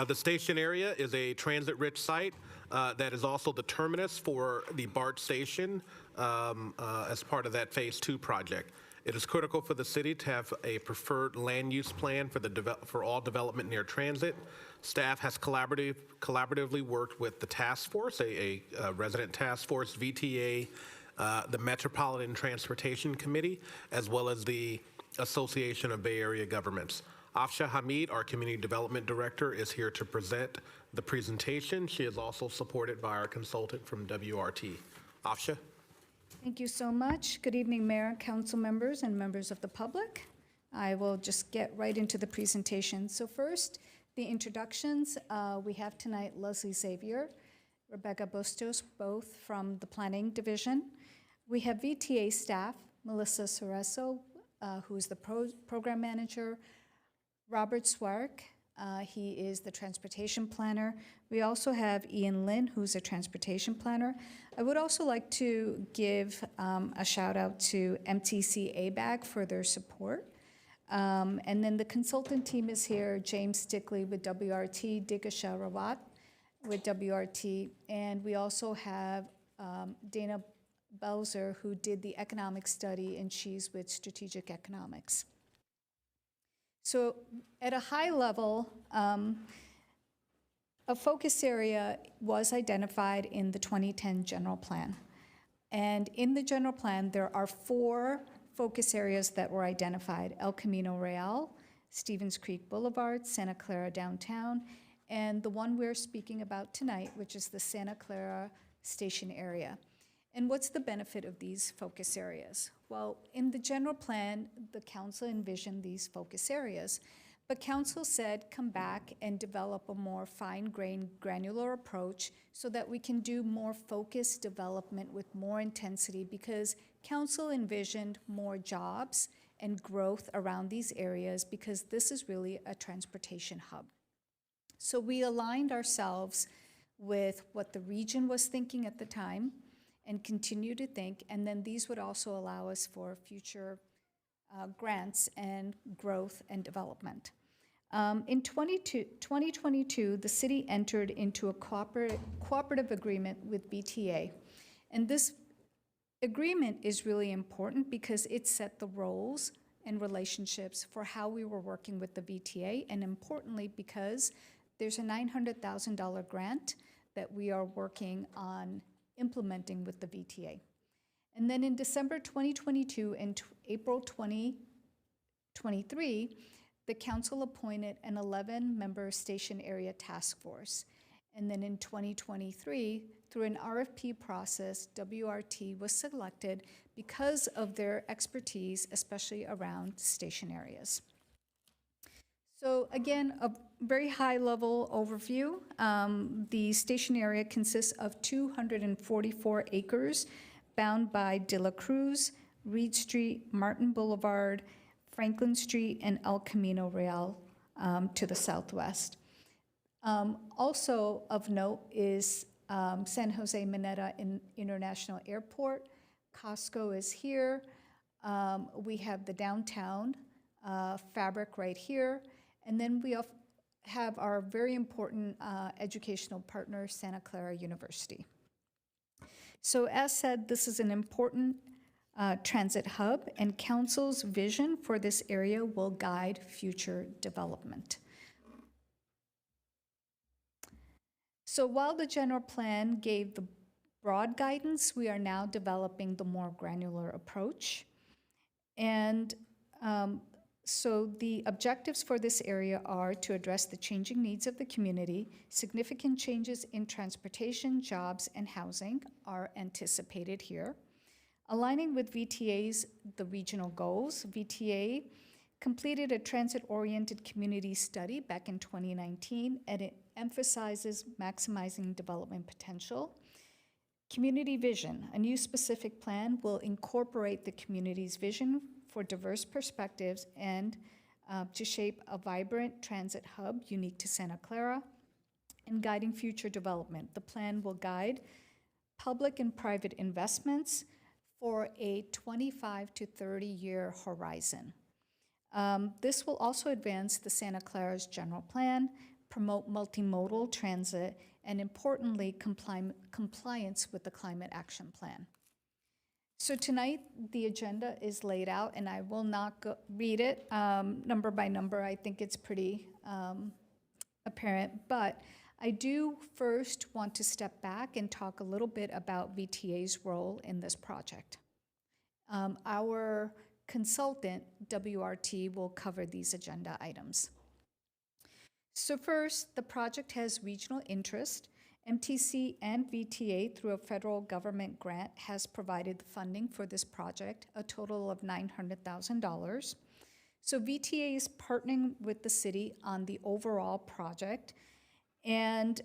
The station area is a transit-rich site that is also the terminus for the BART station as part of that Phase 2 project. It is critical for the city to have a preferred land use plan for all development near transit. Staff has collaboratively worked with the task force, a resident task force, VTA, the Metropolitan Transportation Committee, as well as the Association of Bay Area Governments. Afsha Hamid, our Community Development Director, is here to present the presentation. She is also supported by our consultant from WRT. Afsha? Thank you so much. Good evening, Mayor, council members, and members of the public. I will just get right into the presentation. So first, the introductions. We have tonight Leslie Xavier, Rebecca Bustos, both from the Planning Division. We have VTA staff, Melissa Cereso, who is the program manager, Robert Swark, he is the transportation planner. We also have Ian Lynn, who's a transportation planner. I would also like to give a shout out to MTC ABAG for their support. And then the consultant team is here, James Stickley with WRT, Digasha Rawat with WRT, and we also have Dana Bowser, who did the economic study, and she's with Strategic Economics. So at a high level, a focus area was identified in the 2010 general plan. And in the general plan, there are 4 focus areas that were identified: El Camino Real, Stevens Creek Boulevard, Santa Clara Downtown, and the one we're speaking about tonight, which is the Santa Clara Station area. And what's the benefit of these focus areas? Well, in the general plan, the council envisioned these focus areas, but council said, come back and develop a more fine-grained, granular approach so that we can do more focused development with more intensity, because council envisioned more jobs and growth around these areas, because this is really a transportation hub. So we aligned ourselves with what the region was thinking at the time and continue to think, and then these would also allow us for future grants and growth and development. In 2022, the city entered into a cooperative agreement with BTA, and this agreement is really important because it set the roles and relationships for how we were working with the VTA, and importantly because there's a $900,000 grant that we are working on implementing with the VTA. And then in December 2022 and April 2023, the council appointed an 11-member station area task force. And then in 2023, through an RFP process, WRT was selected because of their expertise, especially around station areas. So again, a very high-level overview. The station area consists of 244 acres bound by De La Cruz, Reed Street, Martin Boulevard, Franklin Street, and El Camino Real to the southwest. Also of note is San Jose Mineta International Airport. Costco is here. We have the downtown fabric right here. And then we have our very important educational partner, Santa Clara University. So as said, this is an important transit hub, and Council's vision for this area will guide future development. So while the general plan gave the broad guidance, we are now developing the more granular approach. And so the objectives for this area are to address the changing needs of the community. Significant changes in transportation, jobs, and housing are anticipated here. Aligning with VTA's the regional goals, VTA completed a transit-oriented community study back in 2019, and it emphasizes maximizing development potential. Community vision, a new specific plan will incorporate the community's vision for diverse perspectives and to shape a vibrant transit hub unique to Santa Clara and guiding future development. The plan will guide public and private investments for a 25 to 30-year horizon. This will also advance the Santa Clara's general plan, promote multimodal transit, and importantly, compliance with the Climate Action Plan. So tonight, the agenda is laid out, and I will not read it number by number. I think it's pretty apparent, but I do first want to step back and talk a little bit about VTA's role in this project. Our consultant, WRT, will cover these agenda items. So first, the project has regional interest. MTC and VTA, through a federal government grant, has provided the funding for this project, a total of $900,000. So VTA is partnering with the city on the overall project, and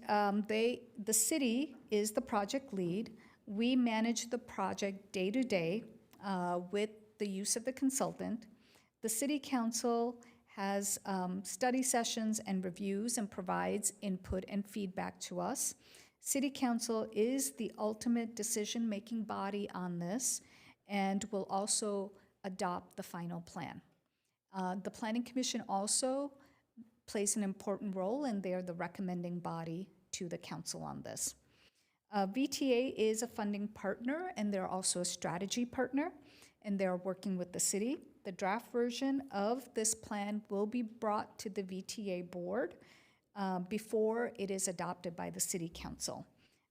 the city is the project lead. We manage the project day to day with the use of the consultant. The city council has study sessions and reviews and provides input and feedback to us. City council is the ultimate decision-making body on this and will also adopt the final plan. The Planning Commission also plays an important role, and they're the recommending body to the council on this. VTA is a funding partner, and they're also a strategy partner, and they're working with the city. The draft version of this plan will be brought to the VTA board before it is adopted by the city council.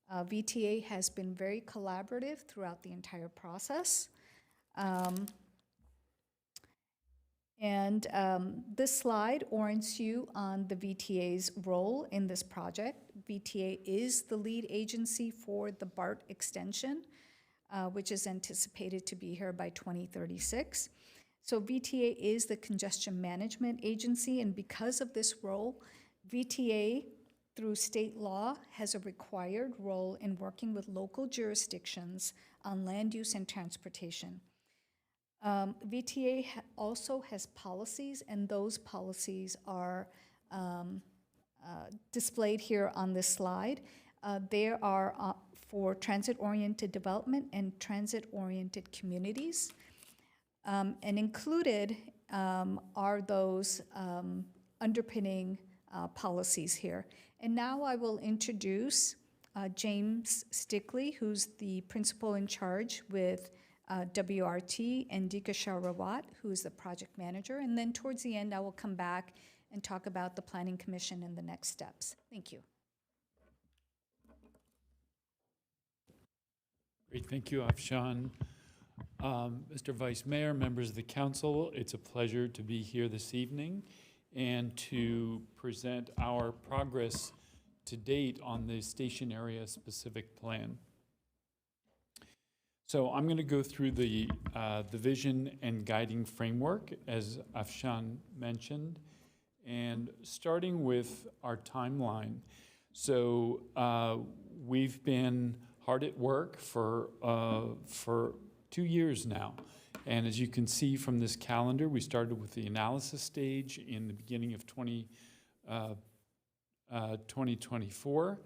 VTA has been very collaborative throughout the entire process. This slide orients you on the VTA's role in this project. VTA is the lead agency for the BART extension, which is anticipated to be here by 2036. So VTA is the congestion management agency, and because of this role, VTA, through state law, has a required role in working with local jurisdictions on land use and transportation. VTA also has policies, and those policies are displayed here on this slide. They are for transit-oriented development and transit-oriented communities. And included are those underpinning policies here. And now I will introduce James Stickley, who's the principal in charge with WRT, and Dika Shahrawat, who's the project manager. And then towards the end, I will come back and talk about the Planning Commission and the next steps. Thank you. Great, thank you, Afshan. Mr. Vice Mayor, members of the council, it's a pleasure to be here this evening and to present our progress to date on the station area specific plan. So I'm going to go through the vision and guiding framework, as Afshan mentioned, and starting with our timeline. So we've been hard at work for 2 years now, And as you can see from this calendar, we started with the analysis stage in the beginning of 2024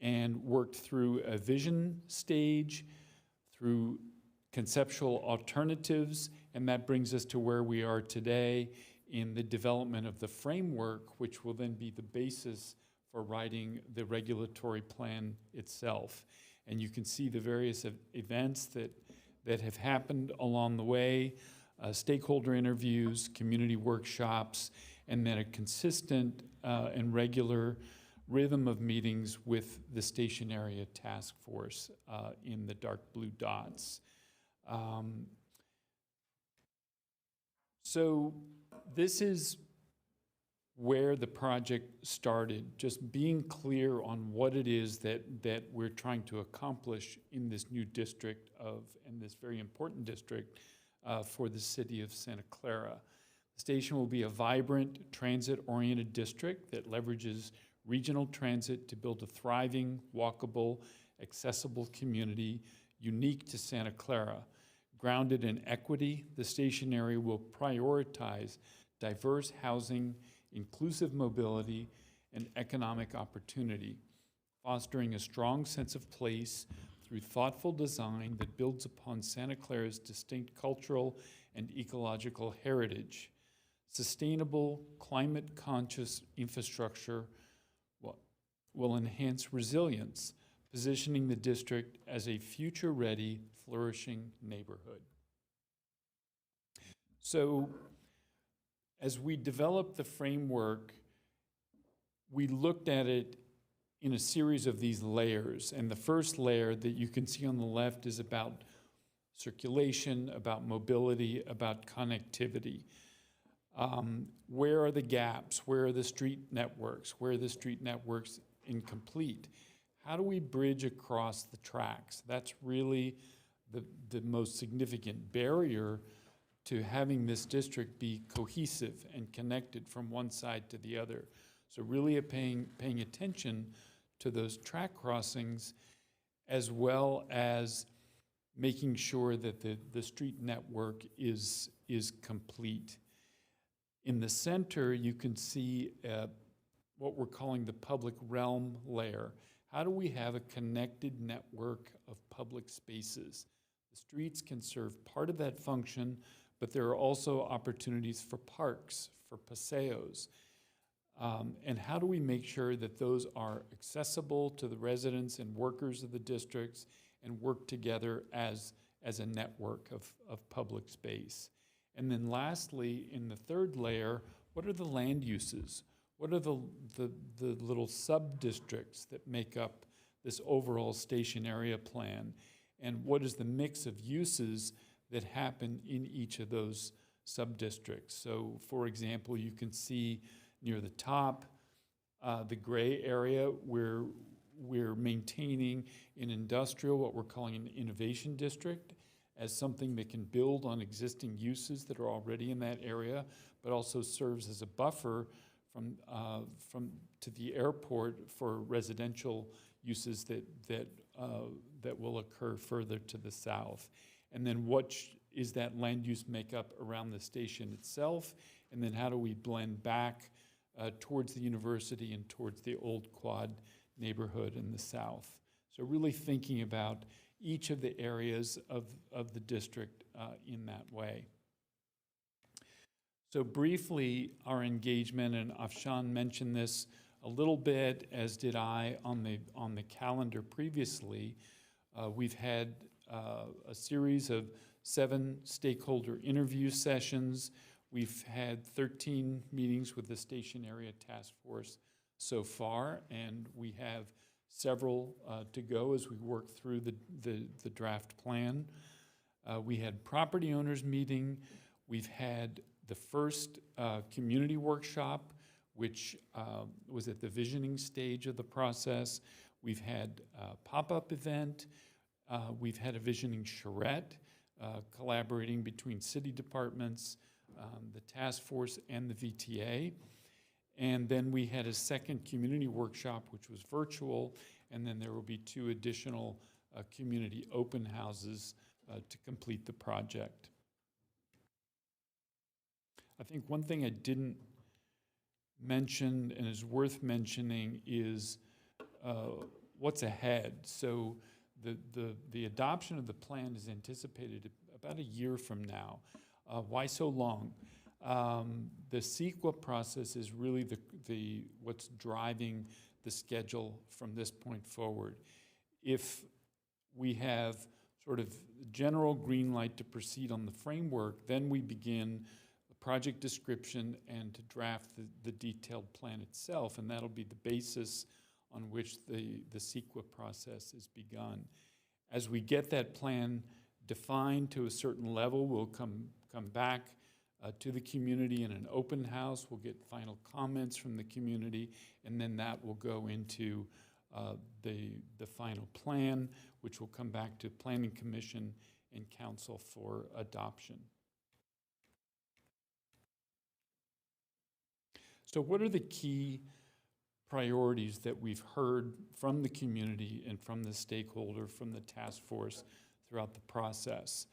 and worked through a vision stage, through conceptual alternatives, and that brings us to where we are today in the development of the framework, which will then be the basis for writing the regulatory plan itself. And you can see the various events that have happened along the way, stakeholder interviews, community workshops, and then a consistent and regular rhythm of meetings with the station area task force in the dark blue dots. So this is where the project started, just being clear on what it is that we're trying to accomplish in this new district and this very important district for the city of Santa Clara. The station will be a vibrant, transit-oriented district that leverages regional transit to build a thriving, walkable, accessible community unique to Santa Clara. Grounded in equity, the station area will prioritize diverse housing, inclusive mobility, and economic opportunity, fostering a strong sense of place through thoughtful design that builds upon Santa Clara's distinct cultural and ecological heritage. Sustainable, climate-conscious infrastructure will enhance resilience, positioning the district as a future-ready, flourishing neighborhood. So, as we developed the framework, we looked at it in a series of these layers. And the first layer that you can see on the left is about circulation, about mobility, about connectivity. Where are the gaps? Where are the street networks? Where are the street networks incomplete? How do we bridge across the tracks? That's really the most significant barrier to having this district be cohesive and connected from one side to the other. So really paying attention to those track crossings, as well as making sure that the street network is complete. In the center, you can see what we're calling the public realm layer. How do we have a connected network of public spaces? The streets can serve part of that function, but there are also opportunities for parks, for paseos. And how do we make sure that those are accessible to the residents and workers of the districts and work together as a network of public space? And then lastly, in the third layer, what are the land uses? What are the little sub-districts that make up this overall station area plan? And what is the mix of uses that happen in each of those sub-districts? So, for example, you can see near the top, the gray area where we're maintaining an industrial, what we're calling an innovation district, as something that can build on existing uses that are already in that area, but also serves as a buffer from to the airport for residential uses that will occur further to the south. And then what is that land use makeup around the station itself? And then how do we blend back towards the university and towards the old quad neighborhood in the south? So really thinking about each of the areas of the district in that way. So briefly, our engagement, and Afshan mentioned this a little bit, as did I on the calendar previously. We've had a series of 7 stakeholder interview sessions. We've had 13 meetings with the Station Area Task Force so far, and we have several to go as we work through the draft plan. We had property owners meeting. We've had the first community workshop, which was at the visioning stage of the process. We've had a pop-up event. We've had a visioning charrette, collaborating between city departments, the task force, and the VTA. And then we had a second community workshop, which was virtual, and then there will be 2 additional community open houses to complete the project. I think one thing I didn't mention and is worth mentioning is what's ahead. So the adoption of the plan is anticipated about a year from now. Why so long? The CEQA process is really what's driving the schedule from this point forward. If we have sort of general green light to proceed on the framework, then we begin the project description and to draft the detailed plan itself, and that'll be the basis on which the CEQA process is begun. As we get that plan defined to a certain level, we'll come back to the community in an open house. We'll get final comments from the community, and then that will go into the final plan, which will come back to Planning Commission and Council for adoption. So what are the key priorities that we've heard from the community and from the stakeholder, from the task force throughout the process?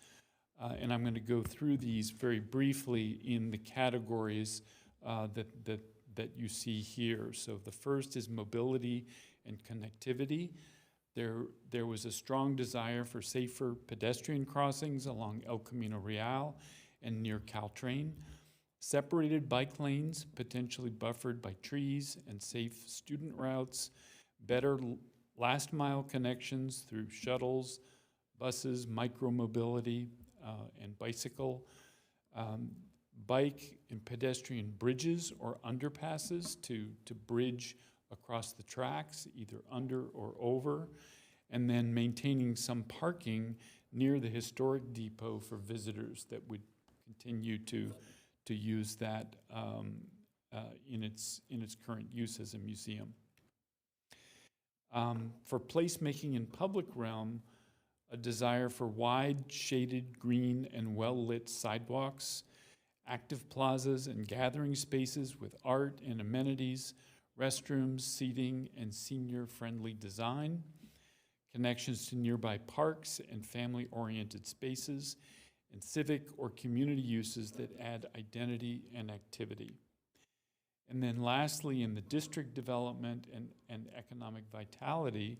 And I'm going to go through these very briefly in the categories that you see here. So the first is mobility and connectivity. There was a strong desire for safer pedestrian crossings along El Camino Real and near Caltrain, separated bike lanes potentially buffered by trees and safe student routes, better last mile connections through shuttles, buses, micromobility, and bicycle, bike and pedestrian bridges or underpasses to bridge across the tracks, either under or over, and then maintaining some parking near the historic depot for visitors that would continue to use that in its current use as a museum. For placemaking in public realm, a desire for wide, shaded, green, and well-lit sidewalks, active plazas and gathering spaces with art and amenities, restrooms, seating, and senior-friendly design, connections to nearby parks and family-oriented spaces, and civic or community uses that add identity and activity. And then lastly, in the district development and economic vitality,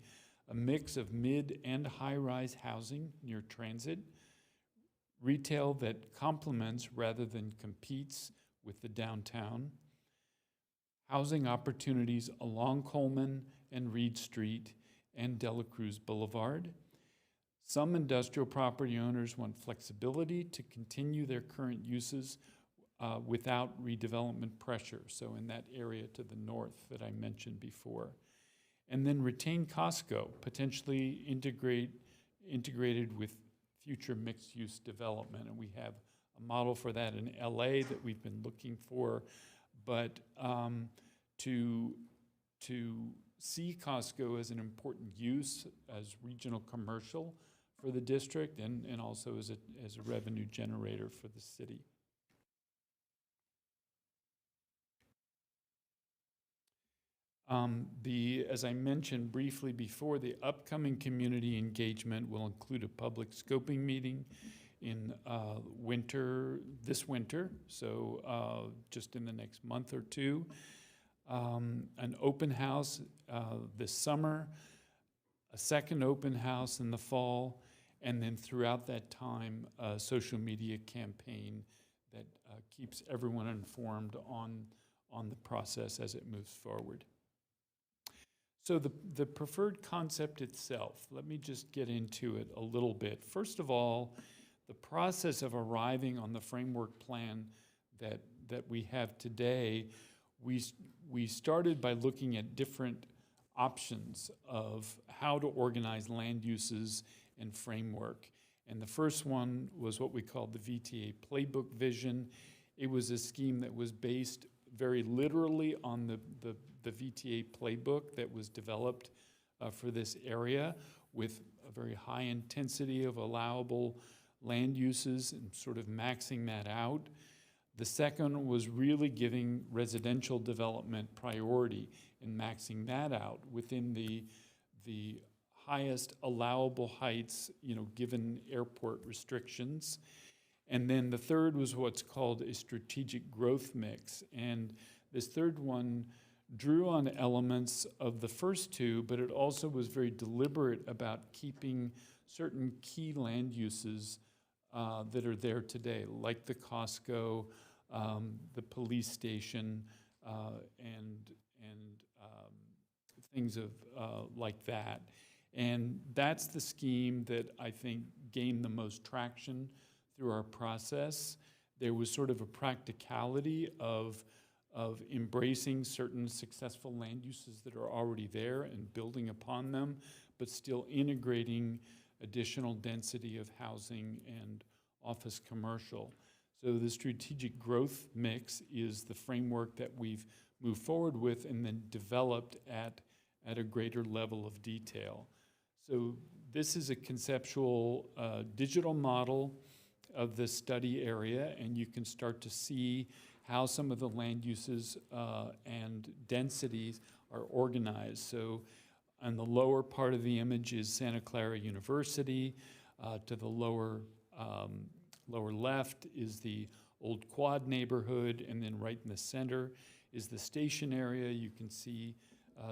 a mix of mid and high-rise housing near transit, retail that complements rather than competes with the downtown, housing opportunities along Coleman and Reed Street and Dela Cruz Boulevard. Some industrial property owners want flexibility to continue their current uses without redevelopment pressure, so in that area to the north that I mentioned before. And then retain Costco, potentially integrated with future mixed-use development. And we have a model for that in LA that we've been looking for. But to see Costco as an important use as regional commercial for the district and also as a revenue generator for the city. As I mentioned briefly before, the upcoming community engagement will include a public scoping meeting in this winter, so just in the next month or two. An open house this summer, a second open house in the fall, and then throughout that time, a social media campaign that keeps everyone informed on the process as it moves forward. So the preferred concept itself, let me just get into it a little bit. First of all, the process of arriving on the framework plan that we have today, we started by looking at different options of how to organize land uses and framework. And the first one was what we called the VTA Playbook Vision. It was a scheme that was based very literally on the VTA playbook that was developed for this area with a very high intensity of allowable land uses and sort of maxing that out. The second was really giving residential development priority and maxing that out within the highest allowable heights, given airport restrictions. And then the third was what's called a strategic growth mix. And this third one drew on elements of the first two, but it also was very deliberate about keeping certain key land uses that are there today, like the Costco, the police station, and things of like that. And that's the scheme that I think gained the most traction through our process. There was sort of a practicality of embracing certain successful land uses that are already there and building upon them, but still integrating additional density of housing and office commercial. So the strategic growth mix is the framework that we've moved forward with and then developed at a greater level of detail. So this is a conceptual digital model of the study area, and you can start to see how some of the land uses and densities are organized. So on the lower part of the image is Santa Clara University. To the lower left is the Old Quad neighborhood, and then right in the center is the station area. You can see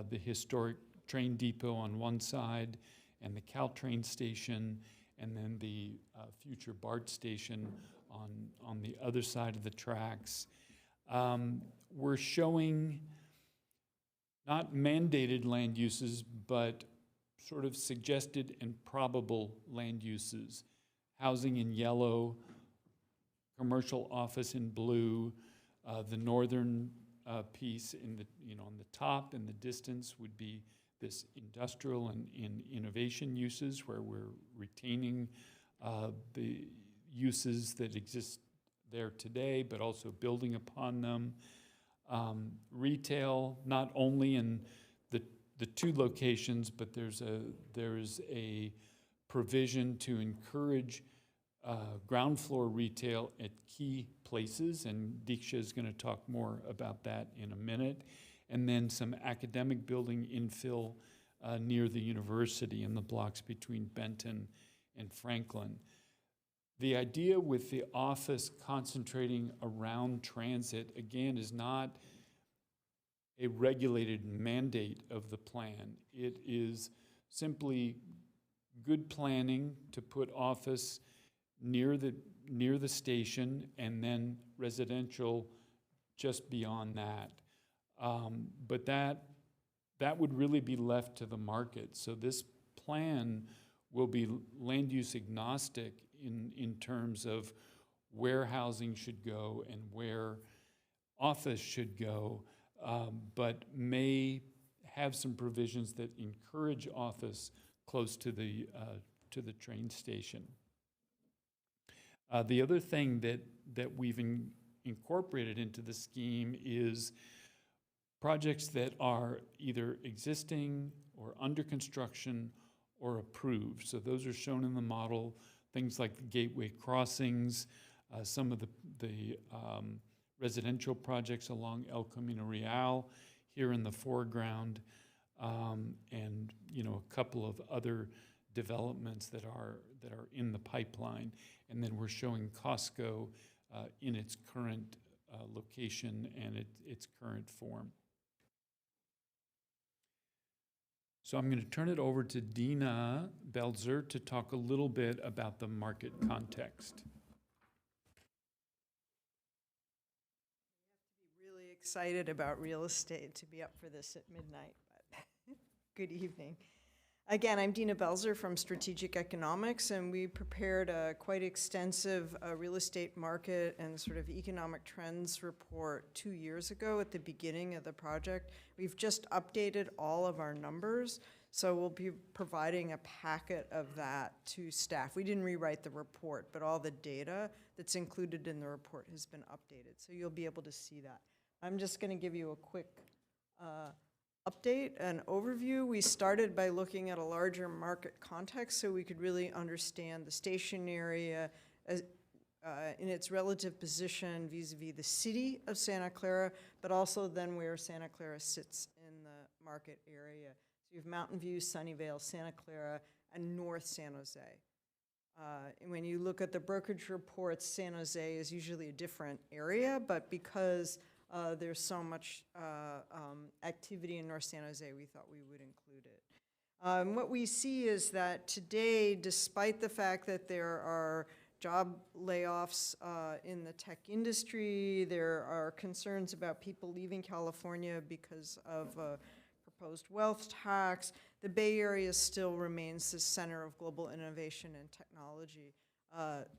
the historic train depot on one side and the Caltrain station, and then the future BART station on the other side of the tracks. We're showing not mandated land uses, but sort of suggested and probable land uses. Housing in yellow, commercial office in blue, the northern piece in the, on the top in the distance would be this industrial and innovation uses, where we're retaining the uses that exist there today, but also building upon them. Retail, not only in the two locations, but there's a provision to encourage ground floor retail at key places, and Diksha is going to talk more about that in a minute. And then some academic building infill near the university in the blocks between Benton and Franklin. The idea with the office concentrating around transit, again, is not a regulated mandate of the plan. It is simply good planning to put office near the station, and then residential just beyond that. But that would really be left to the market. So this plan will be land use agnostic in terms of where housing should go and where office should go, but may have some provisions that encourage office close to the train station. The other thing that we've incorporated into the scheme is projects that are either existing or under construction or approved. So those are shown in the model, things like the Gateway Crossings, some of the residential projects along El Camino Real here in the foreground, and a couple of other developments that are in the pipeline. And then we're showing Costco in its current location and its current form. So I'm going to turn it over to Dina Belzer to talk a little bit about the market context. Really excited about real estate to be up for this at midnight, but good evening. Again, I'm Dina Belzer from Strategic Economics, and we prepared a quite extensive real estate market and sort of economic trends report 2 years ago at the beginning of the project. We've just updated all of our numbers, so we'll be providing a packet of that to staff. We didn't rewrite the report, but all the data that's included in the report has been updated, so you'll be able to see that. I'm just going to give you a quick update and overview. We started by looking at a larger market context so we could really understand the station area as, in its relative position vis-a-vis the city of Santa Clara, but also then where Santa Clara sits in the market area. So you have Mountain View, Sunnyvale, Santa Clara, and North San Jose. When you look at the brokerage reports, San Jose is usually a different area, but because there's so much activity in North San Jose, we thought we would include it. What we see is that today, despite the fact that there are job layoffs in the tech industry, there are concerns about people leaving California because of proposed wealth tax, the Bay Area still remains the center of global innovation and technology.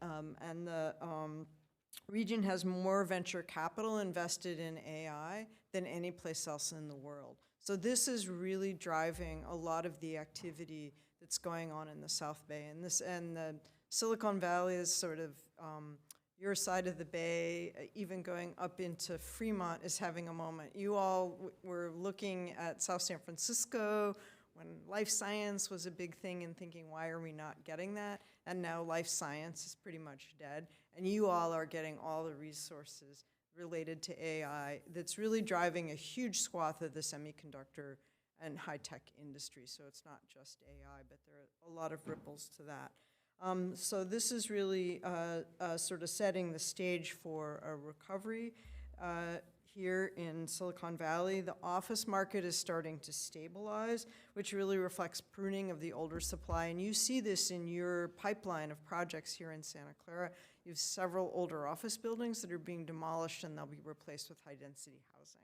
And the region has more venture capital invested in AI than any place else in the world. So this is really driving a lot of the activity that's going on in the South Bay. And the Silicon Valley is sort of your side of the bay, even going up into Fremont, is having a moment. You all were looking at South San Francisco when life science was a big thing and thinking, why are we not getting that? And now life science is pretty much dead. And you all are getting all the resources related to AI that's really driving a huge swath of the semiconductor and high-tech industry. So it's not just AI, but there are a lot of ripples to that. So this is really sort of setting the stage for a recovery here in Silicon Valley. The office market is starting to stabilize, which really reflects pruning of the older supply. And you see this in your pipeline of projects here in Santa Clara. You have several older office buildings that are being demolished and they'll be replaced with high-density housing.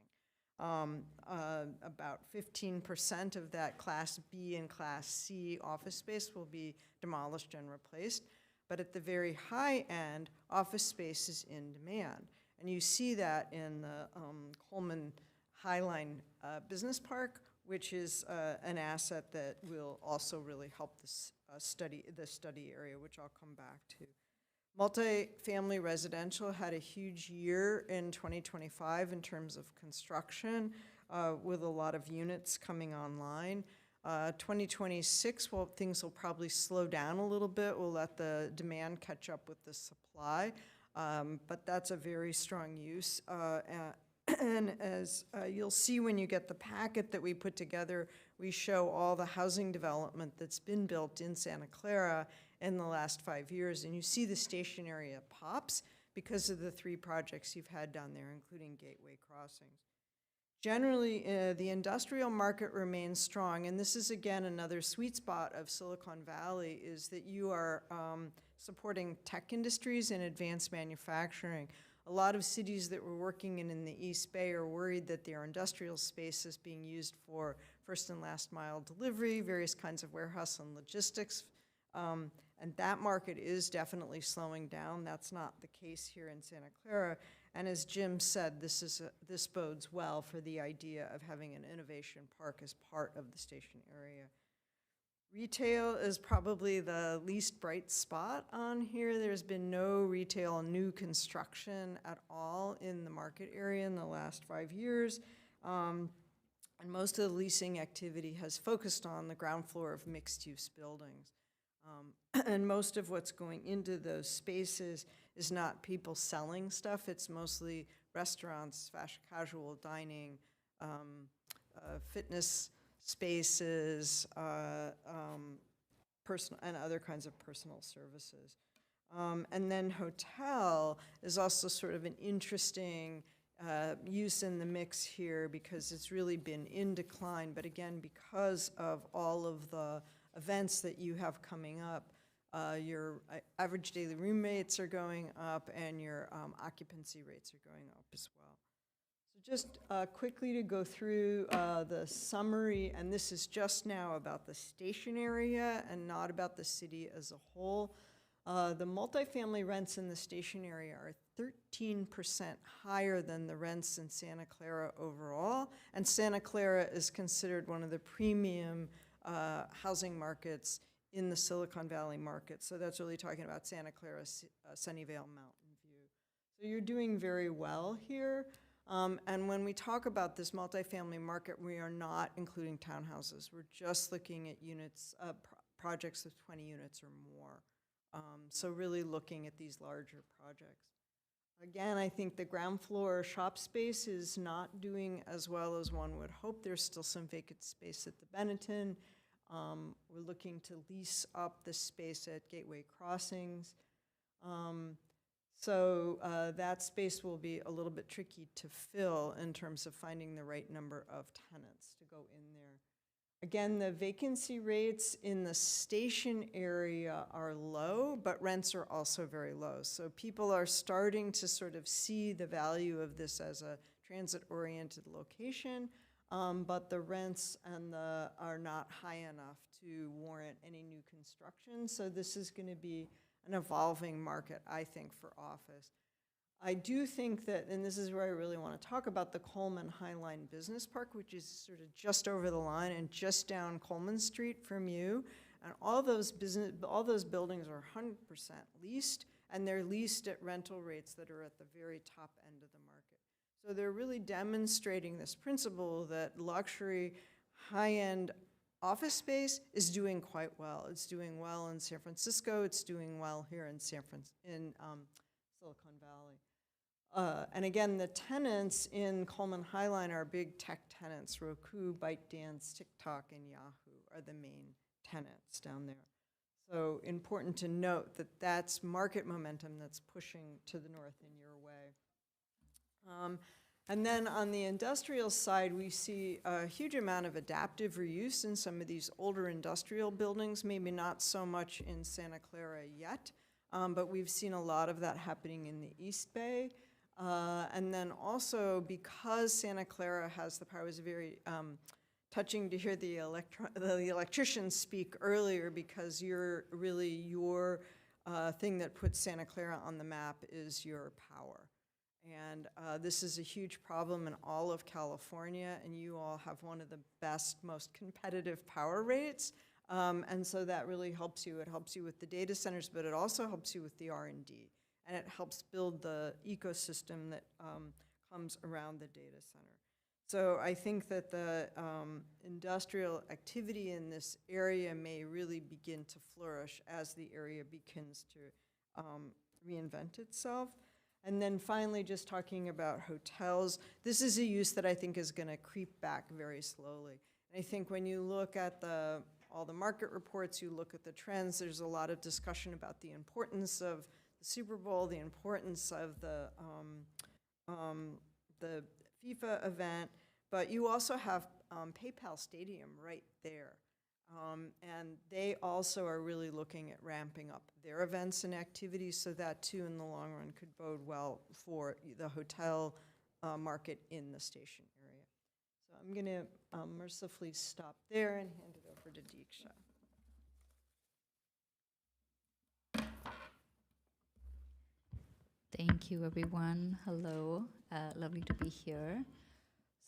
About 15% of that Class B and Class C office space will be demolished and replaced. But at the very high end, office space is in demand. And you see that in the Coleman Highline Business Park, which is an asset that will also really help this study area, which I'll come back to. Multifamily residential had a huge year in 2025 in terms of construction, with a lot of units coming online. 2026, well, things will probably slow down a little bit. We'll let the demand catch up with the supply, but that's a very strong use. And as you'll see when you get the packet that we put together, we show all the housing development that's been built in Santa Clara in the last 5 years. And you see the station area pops because of the 3 projects you've had down there, including Gateway Crossings. Generally, the industrial market remains strong. And this is, again, another sweet spot of Silicon Valley, is that you are supporting tech industries and advanced manufacturing. A lot of cities that we're working in the East Bay are worried that their industrial space is being used for first and last mile delivery, various kinds of warehouse and logistics. And that market is definitely slowing down. That's not the case here in Santa Clara. And as Jim said, this bodes well for the idea of having an innovation park as part of the station area. Retail is probably the least bright spot on here. There's been no retail new construction at all in the market area in the last 5 years. And most of the leasing activity has focused on the ground floor of mixed-use buildings. And most of what's going into those spaces is not people selling stuff. It's mostly restaurants, fast casual dining, fitness spaces, personal and other kinds of personal services. And then hotel is also sort of an interesting use in the mix here, because it's really been in decline. But again, because of all of the events that you have coming up, your average daily room rates are going up and your occupancy rates are going up as well. So just quickly to go through the summary, and this is just now about the station area and not about the city as a whole. The multifamily rents in the station area are 13% higher than the rents in Santa Clara overall, and Santa Clara is considered one of the premium housing markets in the Silicon Valley market. So that's really talking about Santa Clara, Sunnyvale, Mountain View. So you're doing very well here. And when we talk about this multifamily market, we are not including townhouses. We're just looking at units, projects of 20 units or more. So really looking at these larger projects. Again, I think the ground floor shop space is not doing as well as one would hope. There's still some vacant space at the Benetton. We're looking to lease up the space at Gateway Crossings. So that space will be a little bit tricky to fill in terms of finding the right number of tenants to go in there. Again, the vacancy rates in the station area are low, but rents are also very low. So people are starting to sort of see the value of this as a transit-oriented location, but the rents are not high enough to warrant any new construction. So this is going to be an evolving market, I think, for office. I do think that, and this is where I really want to talk about the Coleman Highline Business Park, which is sort of just over the line and just down Coleman Street from you. And all those buildings are 100% leased, and they're leased at rental rates that are at the very top end of the market. So they're really demonstrating this principle that luxury, high-end office space is doing quite well. It's doing well in San Francisco. It's doing well here in Silicon Valley. And again, the tenants in Coleman Highline are big tech tenants. Roku, ByteDance, TikTok, and Yahoo are the main tenants down there. So important to note that that's market momentum that's pushing to the north in your way. And then on the industrial side, we see a huge amount of adaptive reuse in some of these older industrial buildings, maybe not so much in Santa Clara yet, but we've seen a lot of that happening in the East Bay. And then also, because Santa Clara has the power, it was very touching to hear the electricians speak earlier, because your thing that puts Santa Clara on the map is your power. And this is a huge problem in all of California, and you all have one of the best, most competitive power rates. And so that really helps you. It helps you with the data centers, but it also helps you with the R&D. And it helps build the ecosystem that comes around the data center. So I think that the industrial activity in this area may really begin to flourish as the area begins to reinvent itself. And then finally, just talking about hotels, this is a use that I think is going to creep back very slowly. And I think when you look at all the market reports, you look at the trends, there's a lot of discussion about the importance of the Super Bowl, the importance of the FIFA event, but you also have PayPal Stadium right there. And they also are really looking at ramping up their events and activities, so that too in the long run could bode well for the hotel market in the station area. So I'm going to mercifully stop there and hand it over to Deeksha. Thank you, everyone. Hello. Lovely to be here.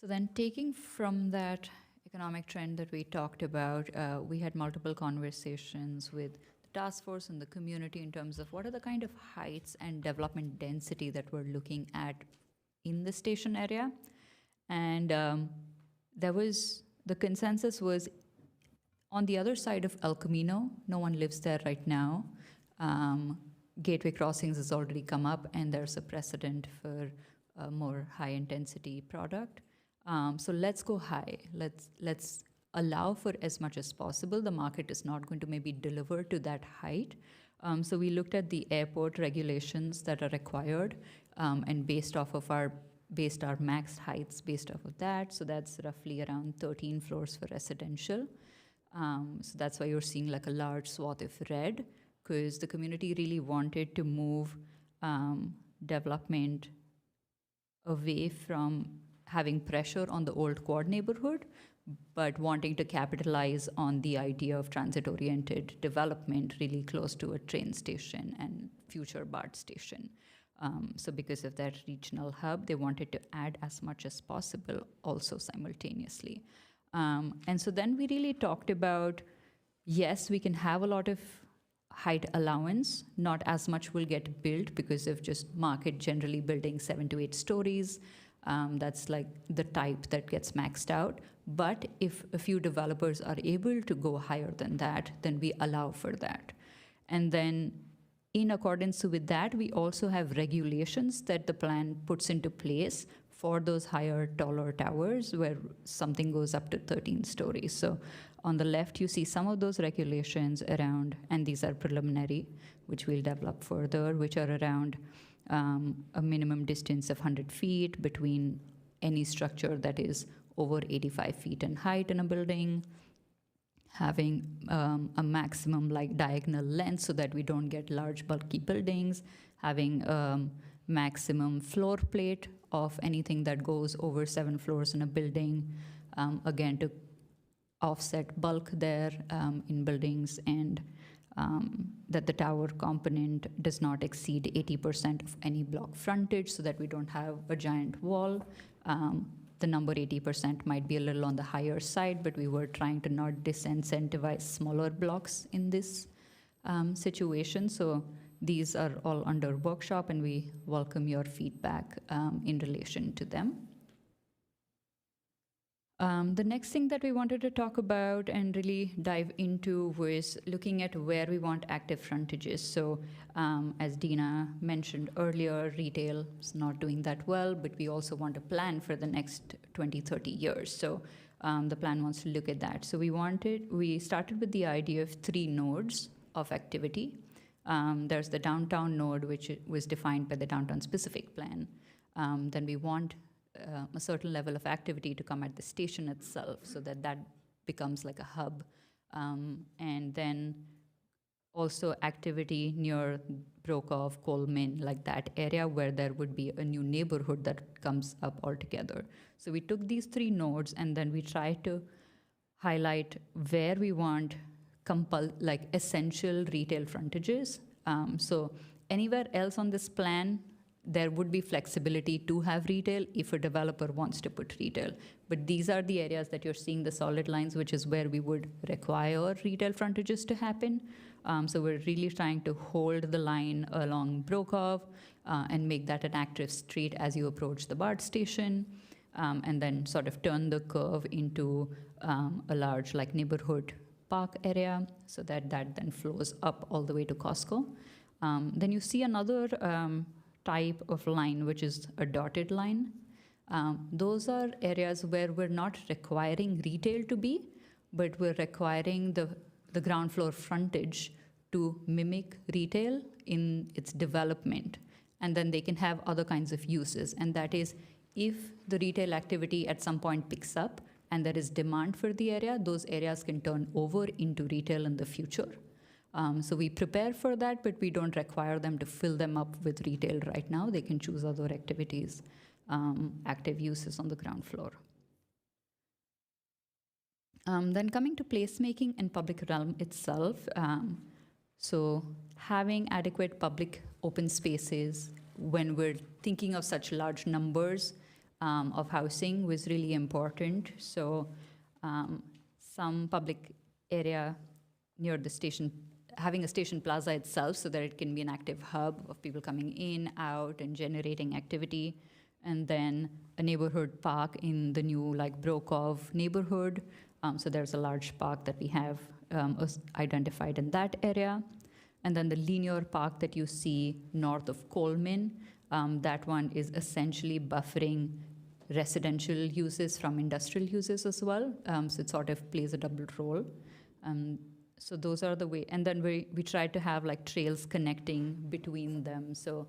So then, taking from that economic trend that we talked about, we had multiple conversations with the task force and the community in terms of what are the kind of heights and development density that we're looking at in the station area. And the consensus was on the other side of El Camino. No one lives there right now. Gateway Crossings has already come up, and there's a precedent for a more high-intensity product. So let's go high. Let's allow for as much as possible. The market is not going to maybe deliver to that height. So we looked at the airport regulations that are required, and based our max heights based off of that. So that's roughly around 13 floors for residential. So that's why you're seeing like a large swath of red, because the community really wanted to move development away from having pressure on the old quad neighborhood, but wanting to capitalize on the idea of transit-oriented development really close to a train station and future BART station. So because of that regional hub, they wanted to add as much as possible also simultaneously. And so then we really talked about, yes, we can have a lot of height allowance, not as much will get built because of just market generally building 7 to 8 stories. That's like the type that gets maxed out. But if a few developers are able to go higher than that, then we allow for that. And then in accordance with that, we also have regulations that the plan puts into place for those higher, taller towers where something goes up to 13 stories. So on the left, you see some of those regulations around, and these are preliminary, which we'll develop further, which are around a minimum distance of 100 feet between any structure that is over 85 feet in height in a building, having a maximum like diagonal length so that we don't get large bulky buildings, having maximum floor plate of anything that goes over 7 floors in a building, again to offset bulk there in buildings, and that the tower component does not exceed 80% of any block frontage so that we don't have a giant wall. The number 80% might be a little on the higher side, but we were trying to not disincentivize smaller blocks in this situation. So these are all under workshop, and we welcome your feedback in relation to them. The next thing that we wanted to talk about and really dive into was looking at where we want active frontages. So as Dina mentioned earlier, retail is not doing that well, but we also want a plan for the next 20, 30 years. So the plan wants to look at that. So we started with the idea of 3 nodes of activity. There's the downtown node, which was defined by the downtown specific plan. Then we want a certain level of activity to come at the station itself so that that becomes like a hub. And then also activity near Brokaw, Coleman, like that area where there would be a new neighborhood that comes up altogether. So we took these 3 nodes and then we tried to highlight where we want like essential retail frontages. So anywhere else on this plan, there would be flexibility to have retail if a developer wants to put retail. But these are the areas that you're seeing the solid lines, which is where we would require retail frontages to happen. So we're really trying to hold the line along Brokaw and make that an active street as you approach the BART station, and then sort of turn the curve into a large like neighborhood park area so that that then flows up all the way to Costco. Then you see another type of line, which is a dotted line. Those are areas where we're not requiring retail to be, but we're requiring the ground floor frontage to mimic retail in its development. And then they can have other kinds of uses. And that is, if the retail activity at some point picks up and there is demand for the area, those areas can turn over into retail in the future. So we prepare for that, but we don't require them to fill them up with retail right now. They can choose other activities, active uses on the ground floor. Then coming to placemaking and public realm itself. So having adequate public open spaces when we're thinking of such large numbers of housing was really important. So some public area near the station, having a station plaza itself so that it can be an active hub of people coming in, out, and generating activity. And then a neighborhood park in the new like Brokaw neighborhood. So there's a large park that we have identified in that area. And then the linear park that you see north of Coleman, that one is essentially buffering residential uses from industrial uses as well. So it sort of plays a double role. So those are the way, and then we try to have like trails connecting between them. So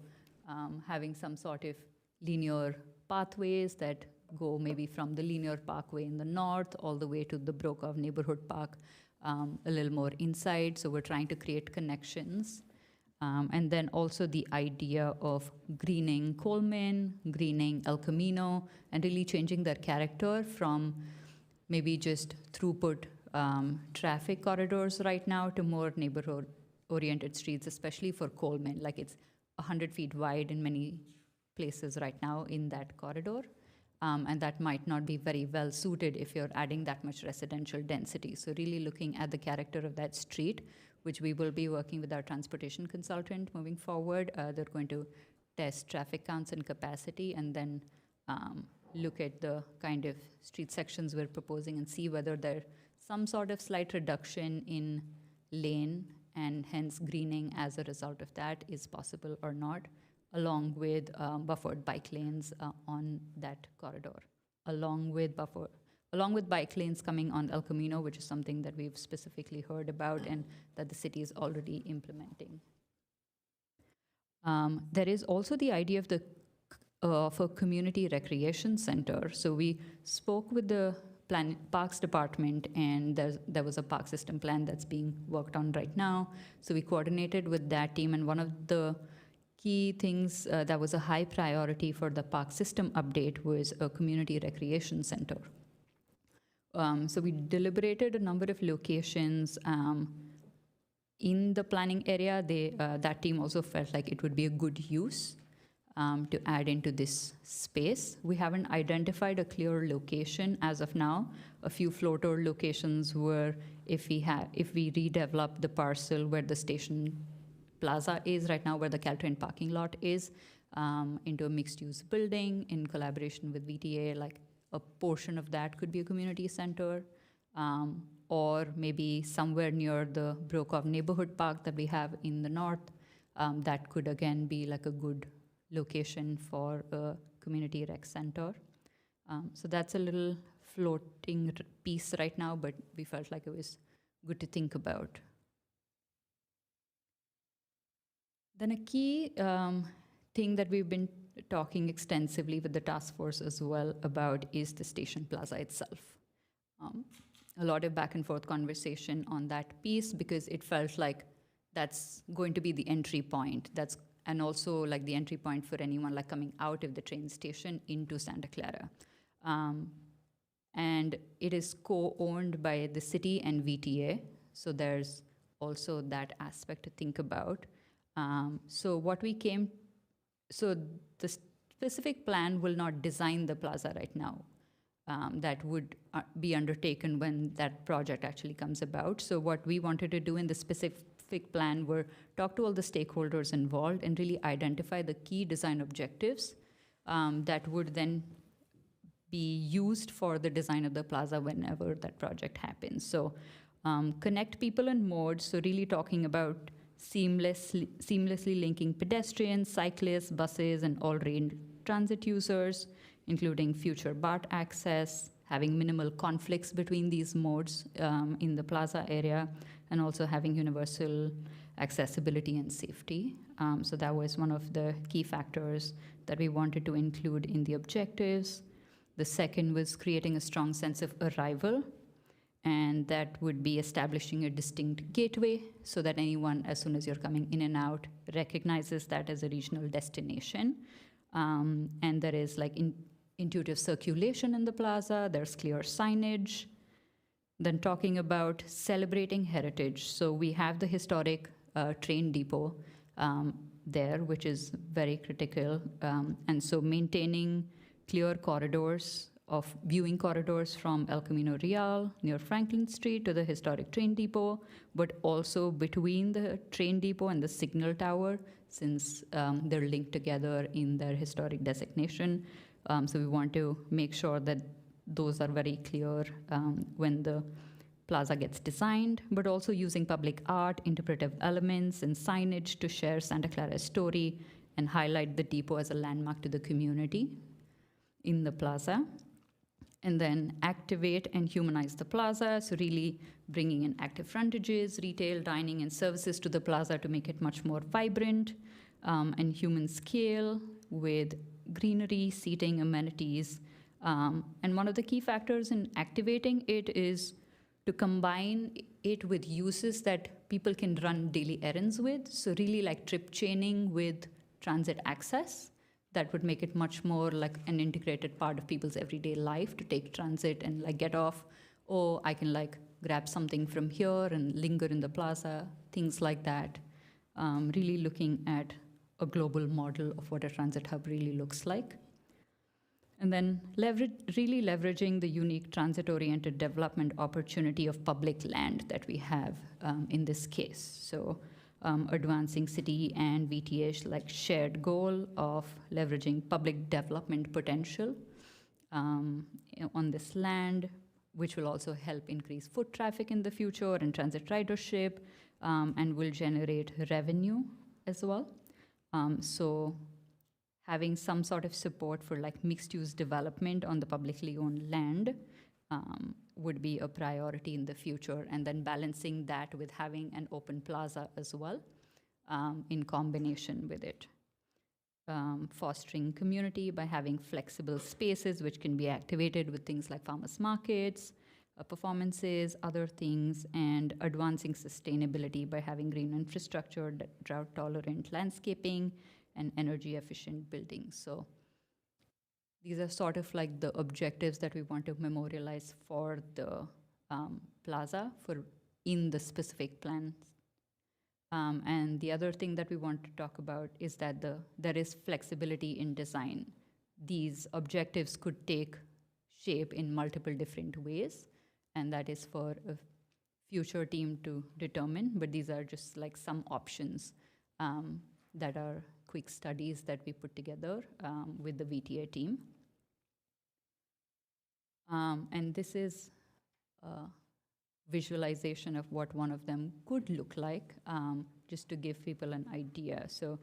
having some sort of linear pathways that go maybe from the linear parkway in the north all the way to the Brokaw neighborhood park, a little more inside. So we're trying to create connections. And then also the idea of greening Coleman, greening El Camino, and really changing their character from maybe just throughput traffic corridors right now to more neighborhood-oriented streets, especially for Coleman. Like it's 100 feet wide in many places right now in that corridor. And that might not be very well suited if you're adding that much residential density. So really looking at the character of that street, which we will be working with our transportation consultant moving forward. They're going to test traffic counts and capacity and then look at the kind of street sections we're proposing and see whether there's some sort of slight reduction in lane and hence greening as a result of that is possible or not, along with buffered bike lanes on that corridor, along with along with bike lanes coming on El Camino, which is something that we've specifically heard about and that the city is already implementing. There is also the idea of a community recreation center. So we spoke with the Parks Department, and there was a park system plan that's being worked on right now. So we coordinated with that team, and one of the key things that was a high priority for the park system update was a community recreation center. So we deliberated a number of locations in the planning area. That team also felt like it would be a good use to add into this space. We haven't identified a clear location as of now. A few floater locations were if we redevelop the parcel where the station plaza is right now, where the Caltrain parking lot is, into a mixed-use building in collaboration with VTA, like a portion of that could be a community center, or maybe somewhere near the Brokaw neighborhood park that we have in the north. That could again be like a good location for a community rec center. So that's a little floating piece right now, but we felt like it was good to think about. Then a key thing that we've been talking extensively with the task force as well about is the station plaza itself. A lot of back and forth conversation on that piece because it felt like that's going to be the entry point. And also like the entry point for anyone like coming out of the train station into Santa Clara. And it is co-owned by the city and VTA. So there's also that aspect to think about. So the specific plan will not design the plaza right now. That would be undertaken when that project actually comes about. So what we wanted to do in the specific plan were talk to all the stakeholders involved and really identify the key design objectives that would then be used for the design of the plaza whenever that project happens. So connect people and modes, so really talking about seamlessly linking pedestrians, cyclists, buses, and all rail transit users, including future BART access, having minimal conflicts between these modes in the plaza area, and also having universal accessibility and safety. So that was one of the key factors that we wanted to include in the objectives. The second was creating a strong sense of arrival, and that would be establishing a distinct gateway so that anyone, as soon as you're coming in and out, recognizes that as a regional destination. And there is like intuitive circulation in the plaza, there's clear signage. Then talking about celebrating heritage. So we have the historic train depot there, which is very critical. And so maintaining clear corridors of viewing corridors from El Camino Real near Franklin Street to the historic train depot, but also between the train depot and the signal tower, since they're linked together in their historic designation. So we want to make sure that those are very clear when the plaza gets designed, but also using public art, interpretive elements, and signage to share Santa Clara's story and highlight the depot as a landmark to the community in the plaza. And then activate and humanize the plaza, so really bringing in active frontages, retail, dining, and services to the plaza to make it much more vibrant and human scale with greenery, seating, amenities. And one of the key factors in activating it is to combine it with uses that people can run daily errands with. So really like trip chaining with transit access. That would make it much more like an integrated part of people's everyday life to take transit and like get off. Or I can like grab something from here and linger in the plaza, things like that. Really looking at a global model of what a transit hub really looks like. And then really leveraging the unique transit-oriented development opportunity of public land that we have in this case. So advancing city and VTA's like shared goal of leveraging public development potential on this land, which will also help increase foot traffic in the future and transit ridership, and will generate revenue as well. So having some sort of support for like mixed-use development on the publicly owned land would be a priority in the future, and then balancing that with having an open plaza as well in combination with it. Fostering community by having flexible spaces which can be activated with things like farmers markets, performances, other things, and advancing sustainability by having green infrastructure, drought-tolerant landscaping, and energy-efficient buildings. So these are sort of like the objectives that we want to memorialize for the plaza in the specific plans. And the other thing that we want to talk about is that there is flexibility in design. These objectives could take shape in multiple different ways, and that is for a future team to determine, but these are just like some options that are quick studies that we put together with the VTA team. And this is visualization of what one of them could look like, just to give people an idea. So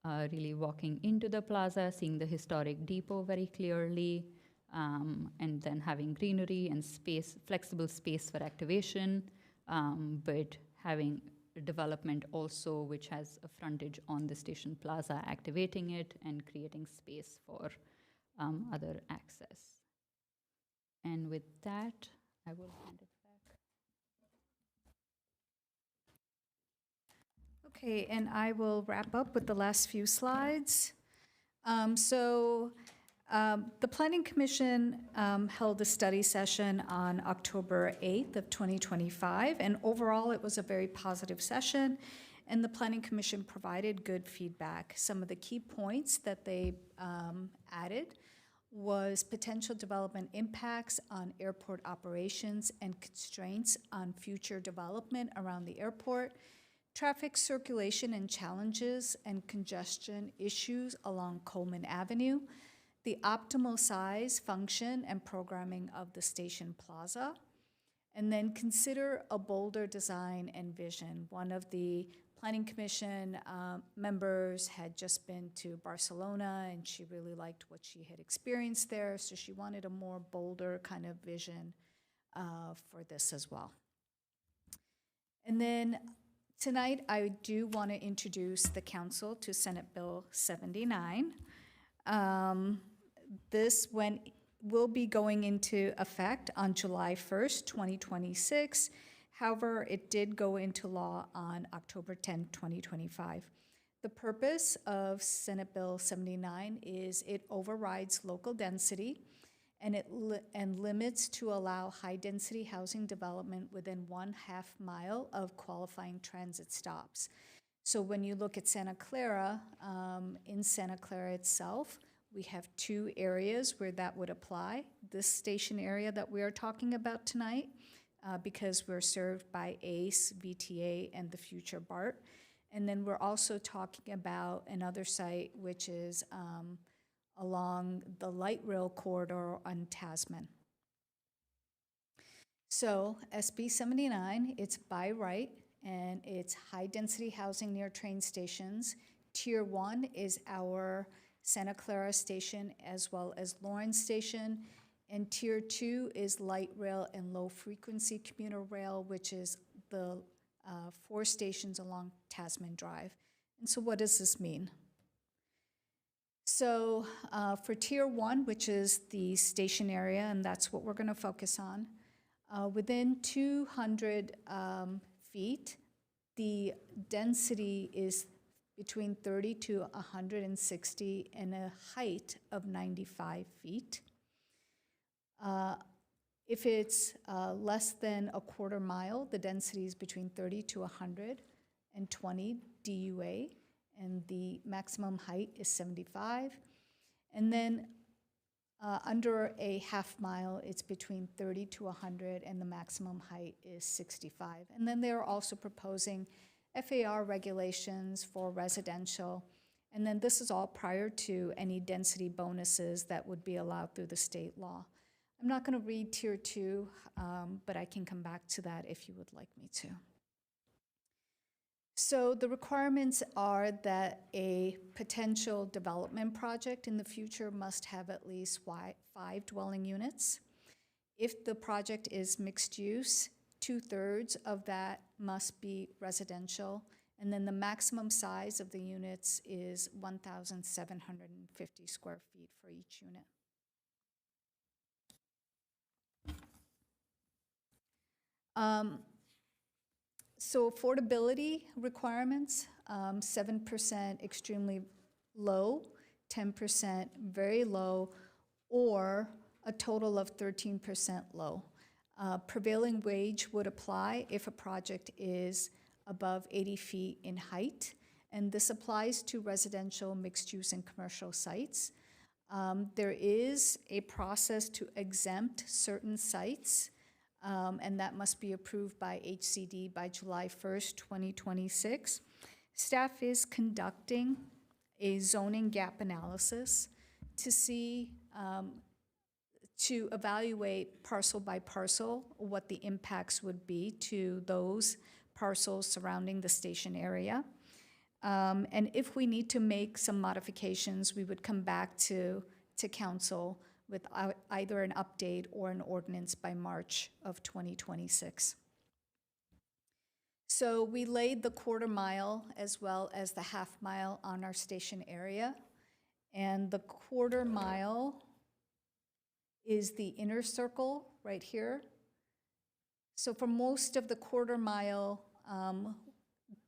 really walking into the plaza, seeing the historic depot very clearly, and then having greenery and space, flexible space for activation, but having development also which has a frontage on the station plaza, activating it and creating space for other access. And with that, I will hand it back. Okay, and I will wrap up with the last few slides. The Planning Commission held a study session on October 8th of 2025, and overall it was a very positive session, and the Planning Commission provided good feedback. Some of the key points that they added was potential development impacts on airport operations and constraints on future development around the airport, traffic circulation and challenges and congestion issues along Coleman Avenue, the optimal size, function, and programming of the station plaza, and then consider a bolder design and vision. One of the Planning Commission members had just been to Barcelona, and she really liked what she had experienced there, so she wanted a more bolder kind of vision for this as well. And then tonight, I do want to introduce the council to Senate Bill 79. This will be going into effect on July 1st, 2026. However, it did go into law on October 10th, 2025. The purpose of Senate Bill 79 is it overrides local density and limits to allow high-density housing development within 1/2 mile of qualifying transit stops. So when you look at Santa Clara, in Santa Clara itself, we have 2 areas where that would apply. This station area that we are talking about tonight, because we're served by ACE, VTA, and the future BART. And then we're also talking about another site, which is along the light rail corridor on Tasman. So SB 79, it's by right, and it's high-density housing near train stations. Tier 1 is our Santa Clara station as well as Lawrence station. And Tier 2 is light rail and low-frequency commuter rail, which is the 4 stations along Tasman Drive. And so what does this mean? So for Tier 1, which is the station area, and that's what we're going to focus on, within 200 feet, the density is between 30 to 160 and a height of 95 feet. If it's less than a quarter mile, the density is between 30 to 120 DUA, and the maximum height is 75. And then under a half mile, it's between 30 to 100, and the maximum height is 65. And then they're also proposing FAR regulations for residential. And then this is all prior to any density bonuses that would be allowed through the state law. I'm not going to read Tier 2, but I can come back to that if you would like me to. So the requirements are that a potential development project in the future must have at least 5 dwelling units. If the project is mixed use, 2/3 of that must be residential. And then the maximum size of the units is 1,750 square feet for each unit. So affordability requirements, 7% extremely low, 10% very low, or a total of 13% low. Prevailing wage would apply if a project is above 80 feet in height, and this applies to residential, mixed use, and commercial sites. There is a process to exempt certain sites, and that must be approved by HCD by July 1st, 2026. Staff is conducting a zoning gap analysis to see, to evaluate parcel by parcel what the impacts would be to those parcels surrounding the station area. And if we need to make some modifications, we would come back to council with either an update or an ordinance by March of 2026. So we laid the 1/4 mile as well as the 1/2 mile on our station area. And the 1/4 mile is the inner circle right here. So for most of the 1/4 mile,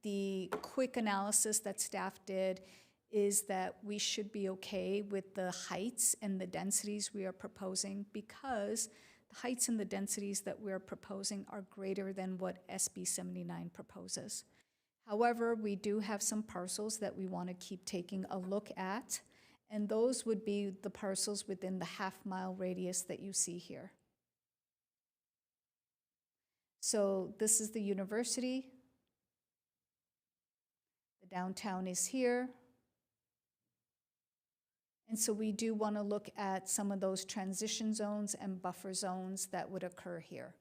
the quick analysis that staff did is that we should be okay with the heights and the densities we are proposing, because the heights and the densities that we are proposing are greater than what SB 79 proposes. However, we do have some parcels that we want to keep taking a look at, and those would be the parcels within the 1/2 mile radius that you see here. So this is the university. The downtown is here. And so we do want to look at some of those transition zones and buffer zones that would occur here.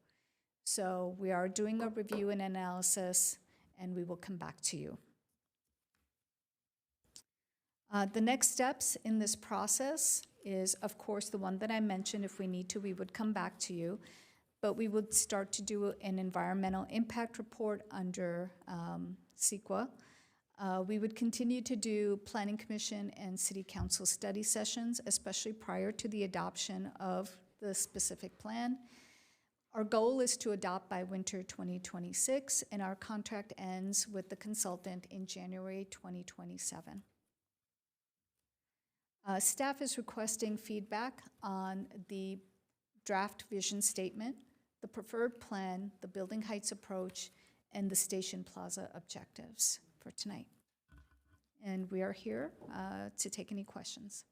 So we are doing a review and analysis, and we will come back to you. The next steps in this process is, of course, the one that I mentioned. If we need to, we would come back to you. But we would start to do an environmental impact report under CEQA. We would continue to do Planning Commission and City Council study sessions, especially prior to the adoption of the specific plan. Our goal is to adopt by winter 2026, and our contract ends with the consultant in January 2027. Staff is requesting feedback on the draft vision statement, the preferred plan, the building heights approach, and the station plaza objectives for tonight. And we are here to take any questions.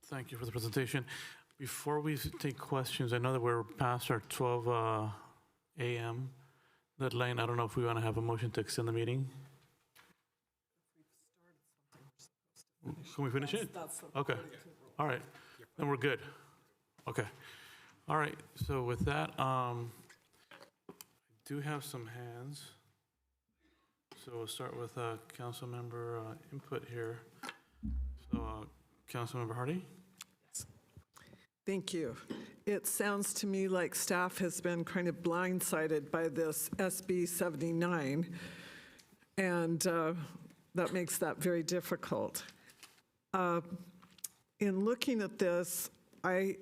Thank you for the presentation. Before we take questions, I know that we're past our 12 a.m. deadline. I don't know if we want to have a motion to extend the meeting. Can we finish it? Okay. All right. Then we're good. Okay. All right. So with that, I do have some hands. So we'll start with council member input here. So Councilmember Hardy. Thank you. It sounds to me like staff has been kind of blindsided by this SB 79, and that makes that very difficult. In looking at this, I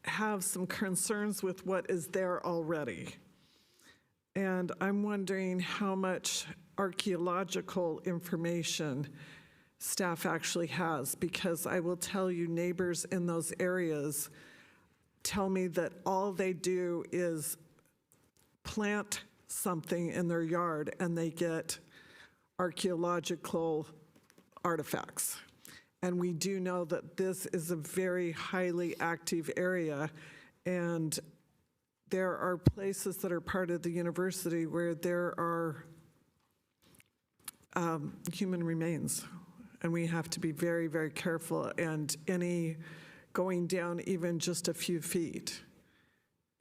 have some concerns with what is there already. And I'm wondering how much archaeological information staff actually has, because I will tell you, neighbors in those areas tell me that all they do is plant something in their yard and they get archaeological artifacts. And we do know that this is a very highly active area, and there are places that are part of the university where there are human remains, and we have to be very, very careful. And any going down even just a few feet,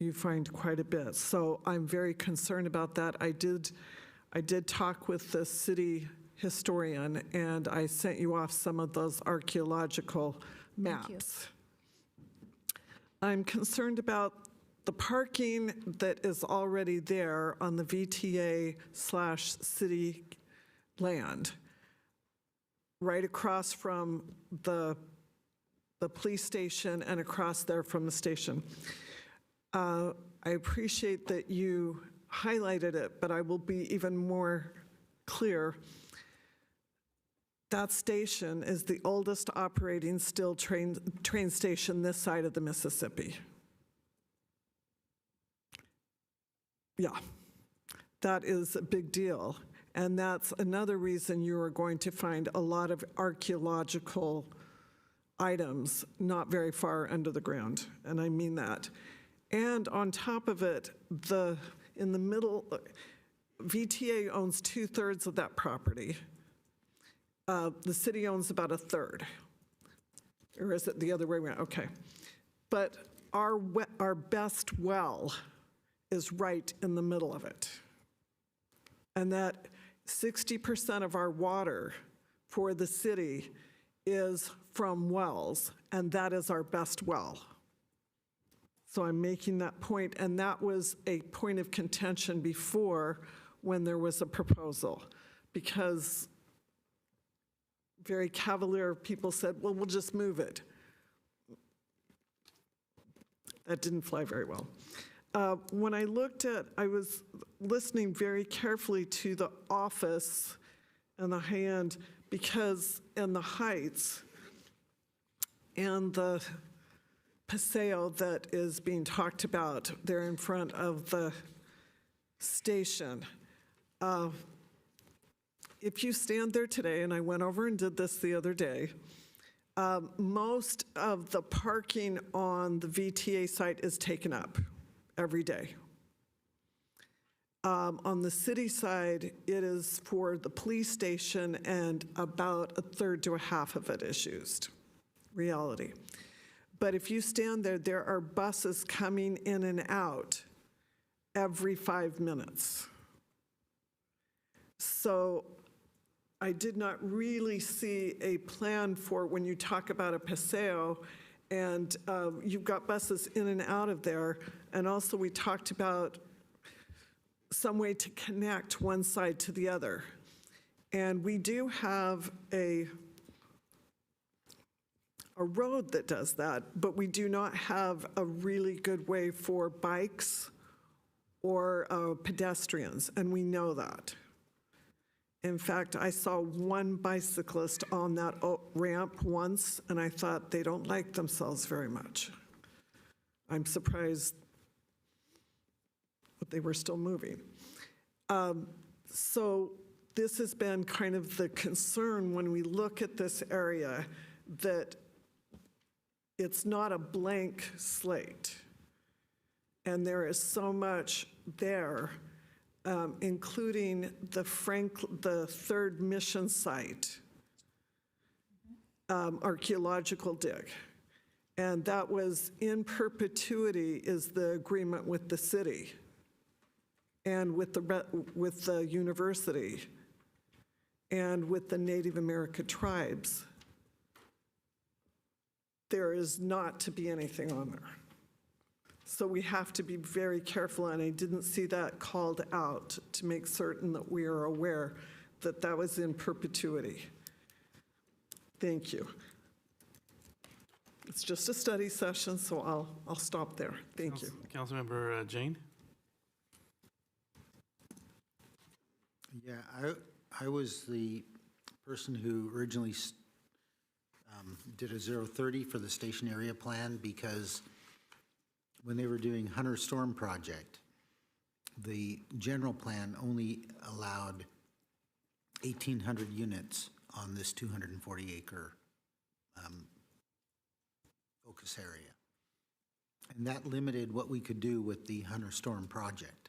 you find quite a bit. So I'm very concerned about that. I did talk with the city historian, and I sent you off some of those archaeological Thank you. maps. I'm concerned about the parking that is already there on the VTA/city land, right across from the police station and across there from the station. I appreciate that you highlighted it, but I will be even more clear. That station is the oldest operating still train station this side of the Mississippi. Yeah, that is a big deal. And that's another reason you are going to find a lot of archaeological items not very far under the ground, and I mean that. And on top of it, in the middle, VTA owns 2/3 of that property. The city owns about 1/3. Or is it the other way around? Okay. But our best well is right in the middle of it. And that 60% of our water for the city is from wells, and that is our best well. So I'm making that point, and that was a point of contention before when there was a proposal, because very cavalier people said, well, we'll just move it. That didn't fly very well. When I was listening very carefully to the office and the hand, because in the Heights and the Paseo that is being talked about there in front of the station, if you stand there today, and I went over and did this the other day, most of the parking on the VTA site is taken up every day. On the city side, it is for the police station, and about 1/3 to 1/2 of it is used, reality. But if you stand there, there are buses coming in and out every 5 minutes. So I did not really see a plan for when you talk about a paseo, and you've got buses in and out of there. And also we talked about some way to connect one side to the other. And we do have a road that does that, but we do not have a really good way for bikes or pedestrians, and we know that. In fact, I saw one bicyclist on that ramp once, and I thought they don't like themselves very much. I'm surprised that they were still moving. So this has been kind of the concern when we look at this area, that it's not a blank slate. And there is so much there, including the third mission site, archaeological dig. And that was in perpetuity is the agreement with the city and with the university and with the Native American tribes. There is not to be anything on there. So we have to be very careful, and I didn't see that called out to make certain that we are aware that that was in perpetuity. Thank you. It's just a study session, so I'll stop there. Thank you. Councilmember Jane? Yeah, I was the person who originally did a 030 for the station area plan, because when they were doing Hunter Storm project, the general plan only allowed 1,800 units on this 240-acre focus area. And that limited what we could do with the Hunter Storm project.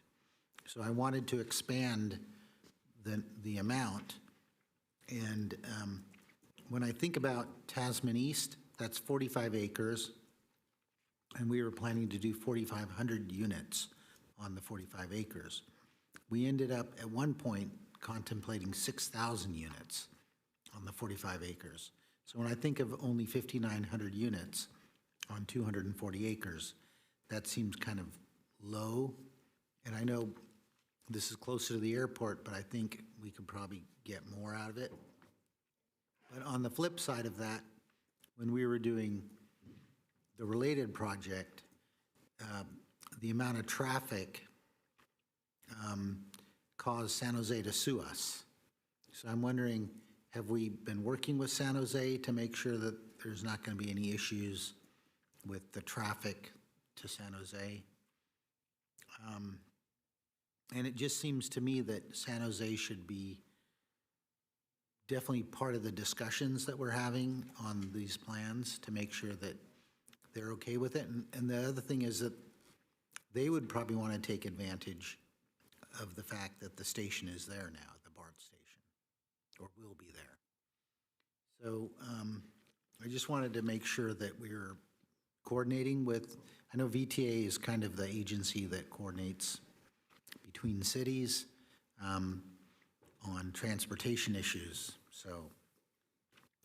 So I wanted to expand the amount. And when I think about Tasman East, that's 45 acres. And we were planning to do 4,500 units on the 45 acres. We ended up at one point contemplating 6,000 units on the 45 acres. So when I think of only 5,900 units on 240 acres, that seems kind of low. And I know this is closer to the airport, but I think we could probably get more out of it. But on the flip side of that, when we were doing the related project, the amount of traffic caused San Jose to sue us. So I'm wondering, have we been working with San Jose to make sure that there's not going to be any issues with the traffic to San Jose? And it just seems to me that San Jose should be definitely part of the discussions that we're having on these plans to make sure that they're okay with it. And the other thing is that they would probably want to take advantage of the fact that the station is there now, the BART station, or will be there. So I just wanted to make sure that we're coordinating with, I know VTA is kind of the agency that coordinates between cities on transportation issues. So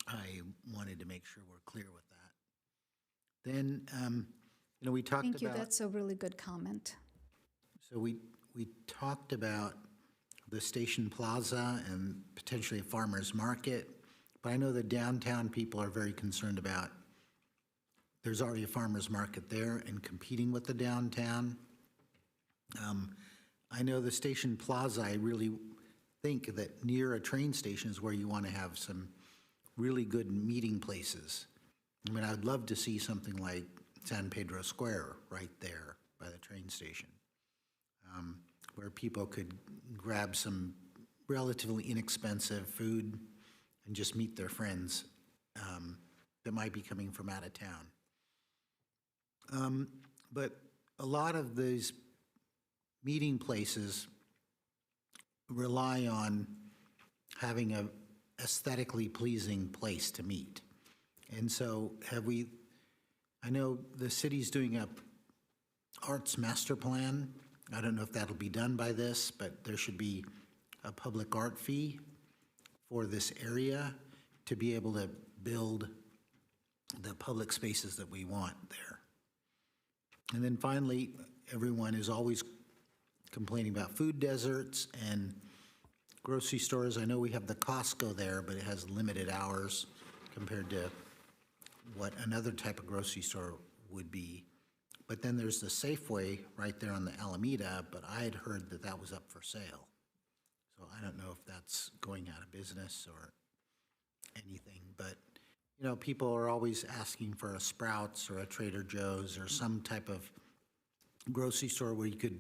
I wanted to make sure we're clear with that. Then, you know, we talked about. Thank you, that's a really good comment. So we talked about the station plaza and potentially a farmer's market, but I know the downtown people are very concerned about, there's already a farmer's market there and competing with the downtown. I know the station plaza, I really think that near a train station is where you want to have some really good meeting places. I mean, I'd love to see something like San Pedro Square right there by the train station, where people could grab some relatively inexpensive food and just meet their friends that might be coming from out of town. But a lot of these meeting places rely on having a aesthetically pleasing place to meet. And so I know the city's doing a arts master plan. I don't know if that'll be done by this, but there should be a public art fee for this area to be able to build the public spaces that we want there. And then finally, everyone is always complaining about food deserts and grocery stores. I know we have the Costco there, but it has limited hours compared to what another type of grocery store would be. But then there's the Safeway right there on the Alameda, but I had heard that that was up for sale. So I don't know if that's going out of business or anything, but you know, people are always asking for a Sprouts or a Trader Joe's or some type of grocery store where you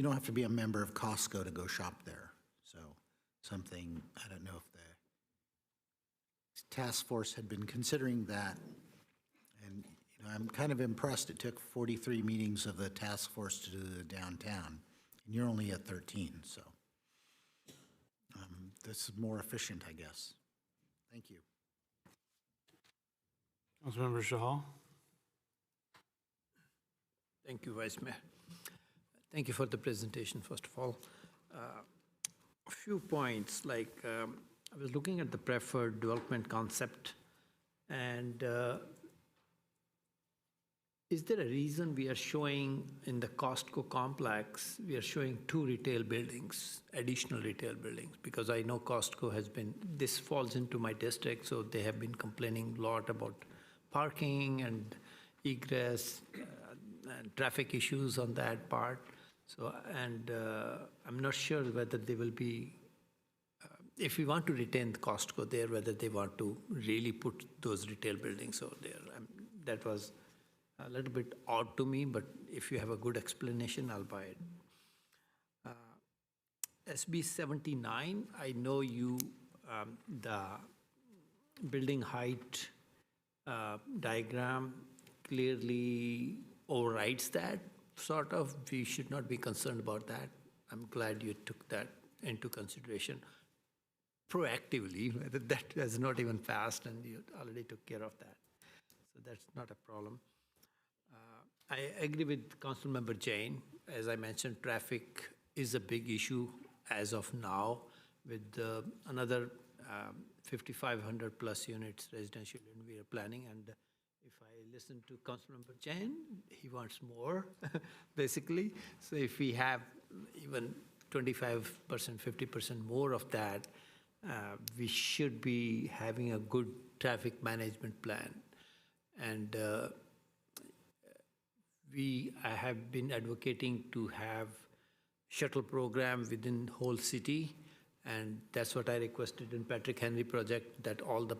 don't have to be a member of Costco to go shop there. So something, I don't know if the task force had been considering that. And you know, I'm kind of impressed it took 43 meetings of the task force to do the downtown, and you're only at 13, so this is more efficient, I guess. Thank you. Councilmember Shahal. Thank you, Vice Mayor. Thank you for the presentation, first of all. A few points, like I was looking at the preferred development concept, and is there a reason we are showing in the Costco complex, we are showing 2 retail buildings, additional retail buildings? Because I know Costco has been, this falls into my district, so they have been complaining a lot about parking and egress and traffic issues on that part. So, and I'm not sure whether they will be, if we want to retain the Costco there, whether they want to really put those retail buildings over there. That was a little bit odd to me, but if you have a good explanation, I'll buy it. SB 79, I know you, the building height diagram clearly overrides that, sort of. We should not be concerned about that. I'm glad you took that into consideration proactively, whether that has not even passed and you already took care of that. So that's not a problem. I agree with Councilmember Jain. As I mentioned, traffic is a big issue as of now, with another 5,500 plus units residential, and we are planning. And if I listen to Councilmember Jain, he wants more, basically. So if we have even 25%, 50% more of that, we should be having a good traffic management plan. And I have been advocating to have shuttle program within whole city, and that's what I requested in Patrick Henry project, that all the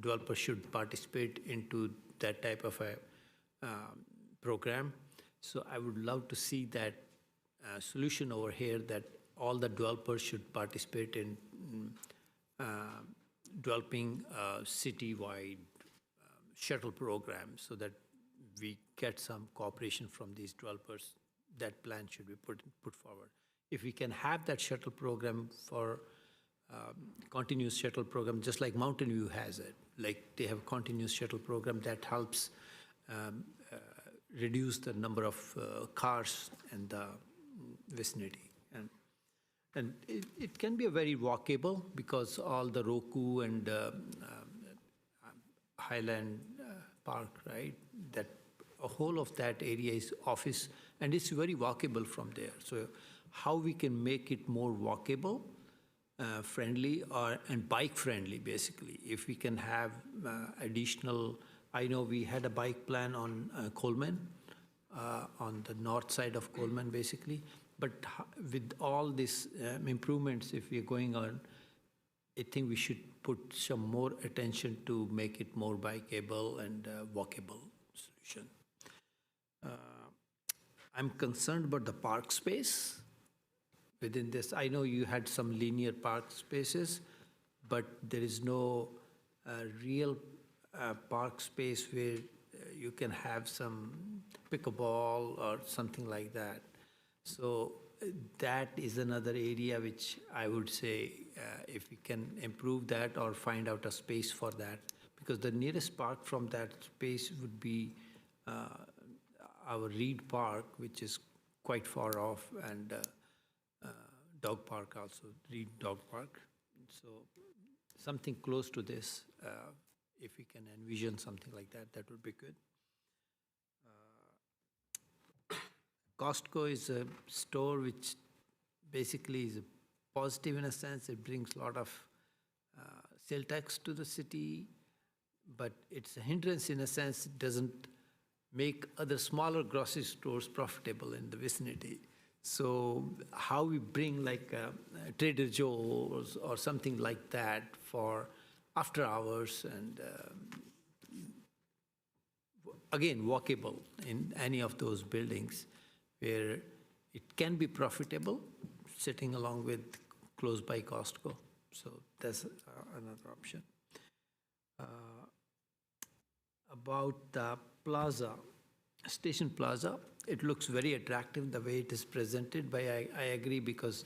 developers should participate into that type of a program. So I would love to see that solution over here, that all the developers should participate in developing a citywide shuttle program, so that we get some cooperation from these developers. That plan should be put forward. If we can have that shuttle program for continuous shuttle program, just like Mountain View has it, like they have continuous shuttle program that helps reduce the number of cars in the vicinity. And it can be a very walkable, because all the Roku and Highland Park, right? That a whole of that area is office, and it's very walkable from there. So how we can make it more walkable, friendly, and bike friendly, basically. If we can have additional, I know we had a bike plan on Coleman, on the north side of Coleman, basically. But with all these improvements, if we're going on, I think we should put some more attention to make it more bikeable and walkable solution. I'm concerned about the park space within this. I know you had some linear park spaces, but there is no real park space where you can have some pickleball or something like that. So that is another area which I would say if we can improve that or find out a space for that, because the nearest park from that space would be our Reed Park, which is quite far off, and Dog Park also, Reed Dog Park. So something close to this, if we can envision something like that, that would be good. Costco is a store which basically is positive in a sense. It brings a lot of sales tax to the city, but it's a hindrance in a sense. It doesn't make other smaller grocery stores profitable in the vicinity. So how we bring like Trader Joe's or something like that for after hours, and again, walkable in any of those buildings where it can be profitable, sitting along with close by Costco. So that's another option. About the plaza, Station Plaza, it looks very attractive the way it is presented, but I agree, because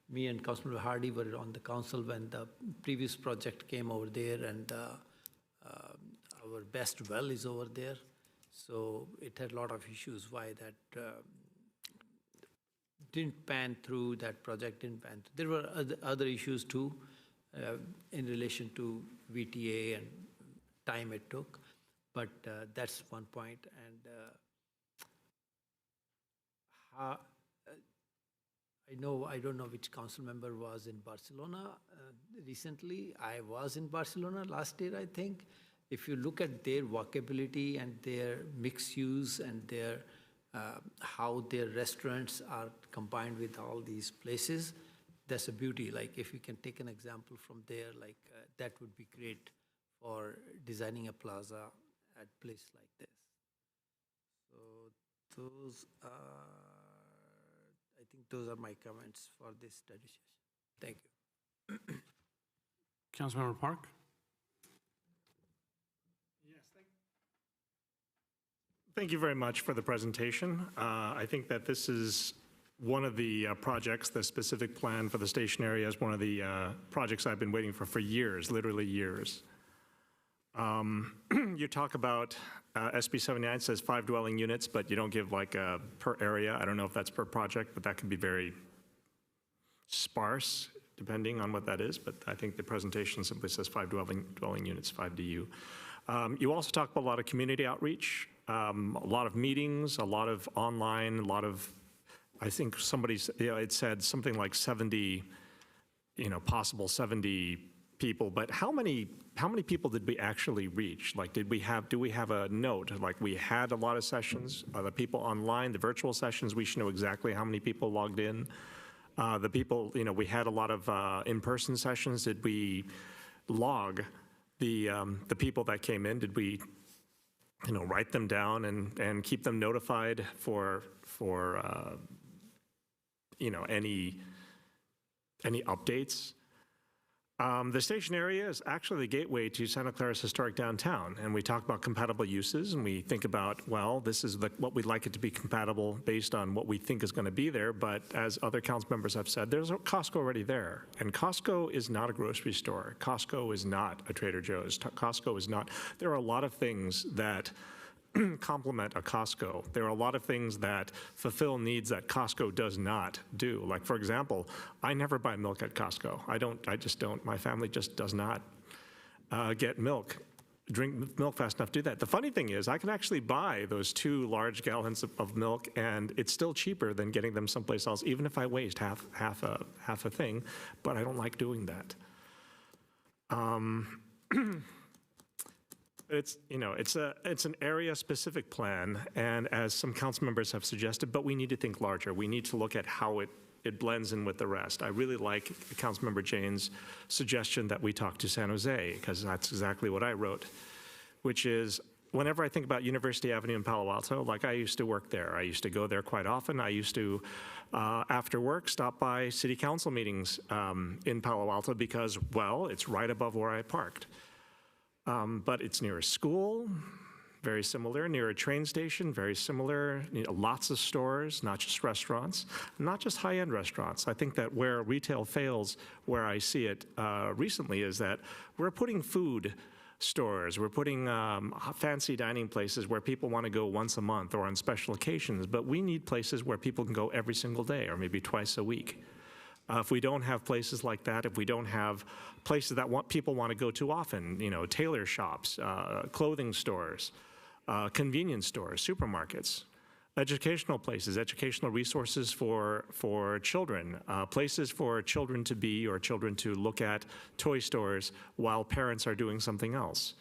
me and Councilor Hardy were on the council when the previous project came over there, and our best well is over there. So it had a lot of issues why that didn't pan through, that project didn't pan through. There were other issues too in relation to VTA and time it took, but that's one point. And I don't know which council member was in Barcelona recently. I was in Barcelona last year, I think. If you look at their walkability and their mixed use and their how their restaurants are combined with all these places, that's a beauty. Like if you can take an example from there, like that would be great for designing a plaza at a place like this. So those are, I think those are my comments for this study session. Thank you. Councilmember Park? Thank you very much for the presentation. I think that this is one of the projects, the specific plan for the station area is one of the projects I've been waiting for years, literally years. You talk about SB 79 says 5 dwelling units, but you don't give like a per area. I don't know if that's per project, but that can be very sparse. depending on what that is, but I think the presentation simply says 5 dwelling units, 5 DU. You also talk about a lot of community outreach, a lot of meetings, a lot of online, a lot of, I think somebody's, it said something like 70, possible 70 people, but how many people did we actually reach? Like, do we have a note? Like, we had a lot of sessions, the people online, the virtual sessions, we should know exactly how many people logged in. The people, we had a lot of in-person sessions. Did we log the people that came in? Did we, write them down and keep them notified for any updates? The station area is actually the gateway to Santa Clara's historic downtown, and we talk about compatible uses, and we think about, well, this is what we'd like it to be compatible based on what we think is going to be there, but as other council members have said, there's a Costco already there, and Costco is not a grocery store. Costco is not a Trader Joe's. Costco is not. There are a lot of things that complement a Costco. There are a lot of things that fulfill needs that Costco does not do. Like, for example, I never buy milk at Costco. I just don't. My family just does not drink milk fast enough to do that. The funny thing is, I can actually buy those 2 large gallons of milk, and it's still cheaper than getting them someplace else, even if I waste half a thing, but I don't like doing that. It's an area-specific plan, and as some council members have suggested, but we need to think larger. We need to look at how it blends in with the rest. I really like Councilmember Jane's suggestion that we talk to San Jose, because that's exactly what I wrote, which is, whenever I think about University Avenue in Palo Alto, like, I used to work there. I used to go there quite often. I used to, after work, stop by city council meetings in Palo Alto because, well, it's right above where I parked. But it's near a school, very similar, near a train station, very similar, lots of stores, not just restaurants, not just high-end restaurants. I think that where retail fails, where I see it recently, is that we're putting food stores, we're putting fancy dining places where people want to go once a month or on special occasions, but we need places where people can go every single day or maybe twice a week. If we don't have places like that, if we don't have places that people want to go to often, tailor shops, clothing stores, convenience stores, supermarkets, educational places, educational resources for children, places for children to be or children to look at toy stores while parents are doing something else.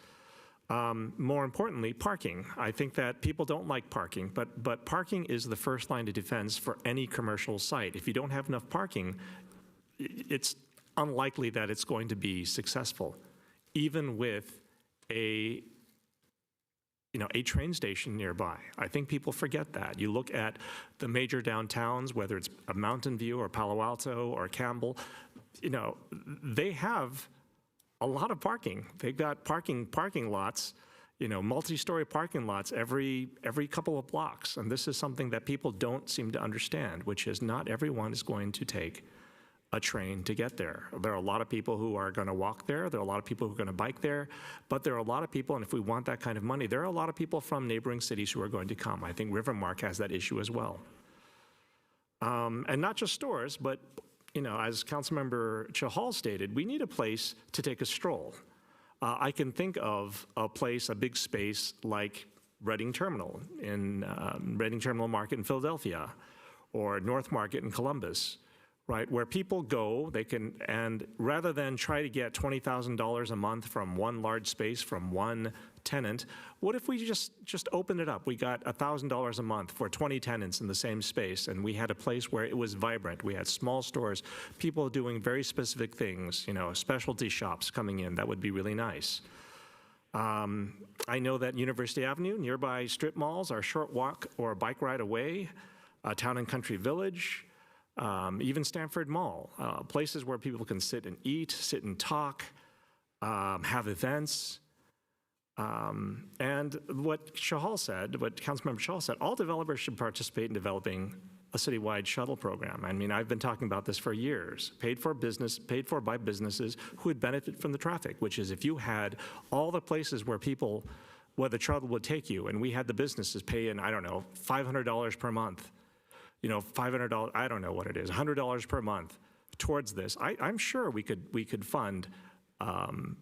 More importantly, parking. I think that people don't like parking, but parking is the first line of defense for any commercial site. If you don't have enough parking, it's unlikely that it's going to be successful, even with a train station nearby. I think people forget that. You look at the major downtowns, whether it's a Mountain View or Palo Alto or Campbell, they have a lot of parking. They've got parking lots, multi-story parking lots every couple of blocks. And this is something that people don't seem to understand, which is not everyone is going to take a train to get there. There are a lot of people who are going to walk there. There are a lot of people who are going to bike there. But there are a lot of people, and if we want that kind of money, there are a lot of people from neighboring cities who are going to come. I think Rivermark has that issue as well. And not just stores, but as Councilmember Chahal stated, we need a place to take a stroll. I can think of a place, a big space like Reading Terminal Reading Terminal Market in Philadelphia, or North Market in Columbus, right, where people go, and rather than try to get $20,000 a month from one large space, from one tenant, what if we just opened it up? We got $1,000 a month for 20 tenants in the same space, and we had a place where it was vibrant. We had small stores, people doing very specific things, specialty shops coming in. That would be really nice. I know that University Avenue, nearby strip malls, are a short walk or a bike ride away, Town and Country Village, even Stanford Mall, places where people can sit and eat, sit and talk, have events. And what Councilmember Chahal said, all developers should participate in developing a citywide shuttle program. I mean, I've been talking about this for years, paid for by businesses who would benefit from the traffic, which is if you had all the places where the shuttle would take you, and we had the businesses pay in, I don't know, $500 per month, $500, I don't know what it is, $100 per month towards this. I'm sure we could fund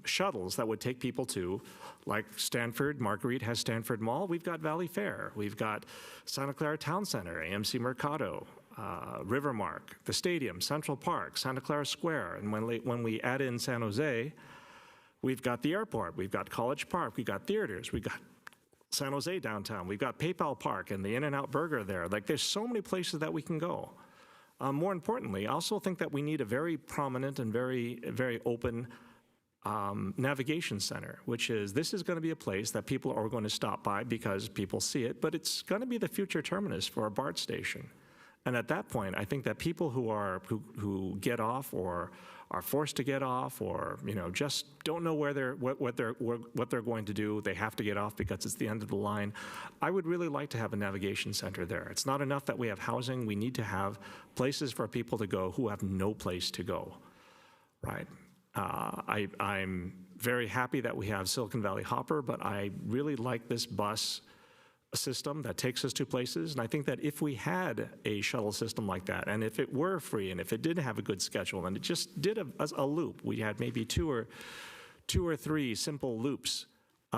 shuttles that would take people to, like Stanford, Marguerite has Stanford Mall, we've got Valley Fair, we've got Santa Clara Town Center, AMC Mercado, Rivermark, the stadium, Central Park, Santa Clara Square, and when we add in San Jose, we've got the airport, we've got College Park, we've got theaters, we've got San Jose downtown, we've got PayPal Park and the In-N-Out Burger there. Like, there's so many places that we can go. More importantly, I also think that we need a very prominent and very, very open navigation center, which is, this is going to be a place that people are going to stop by because people see it, but it's going to be the future terminus for a BART station. And at that point, I think that people who get off or are forced to get off, or just don't know what they're going to do, they have to get off because it's the end of the line. I would really like to have a navigation center there. It's not enough that we have housing. We need to have places for people to go who have no place to go, right? I'm very happy that we have Silicon Valley Hopper, but I really like this bus system that takes us to places. And I think that if we had a shuttle system like that, and if it were free, and if it did have a good schedule, and it just did a loop, we had maybe two or three simple loops,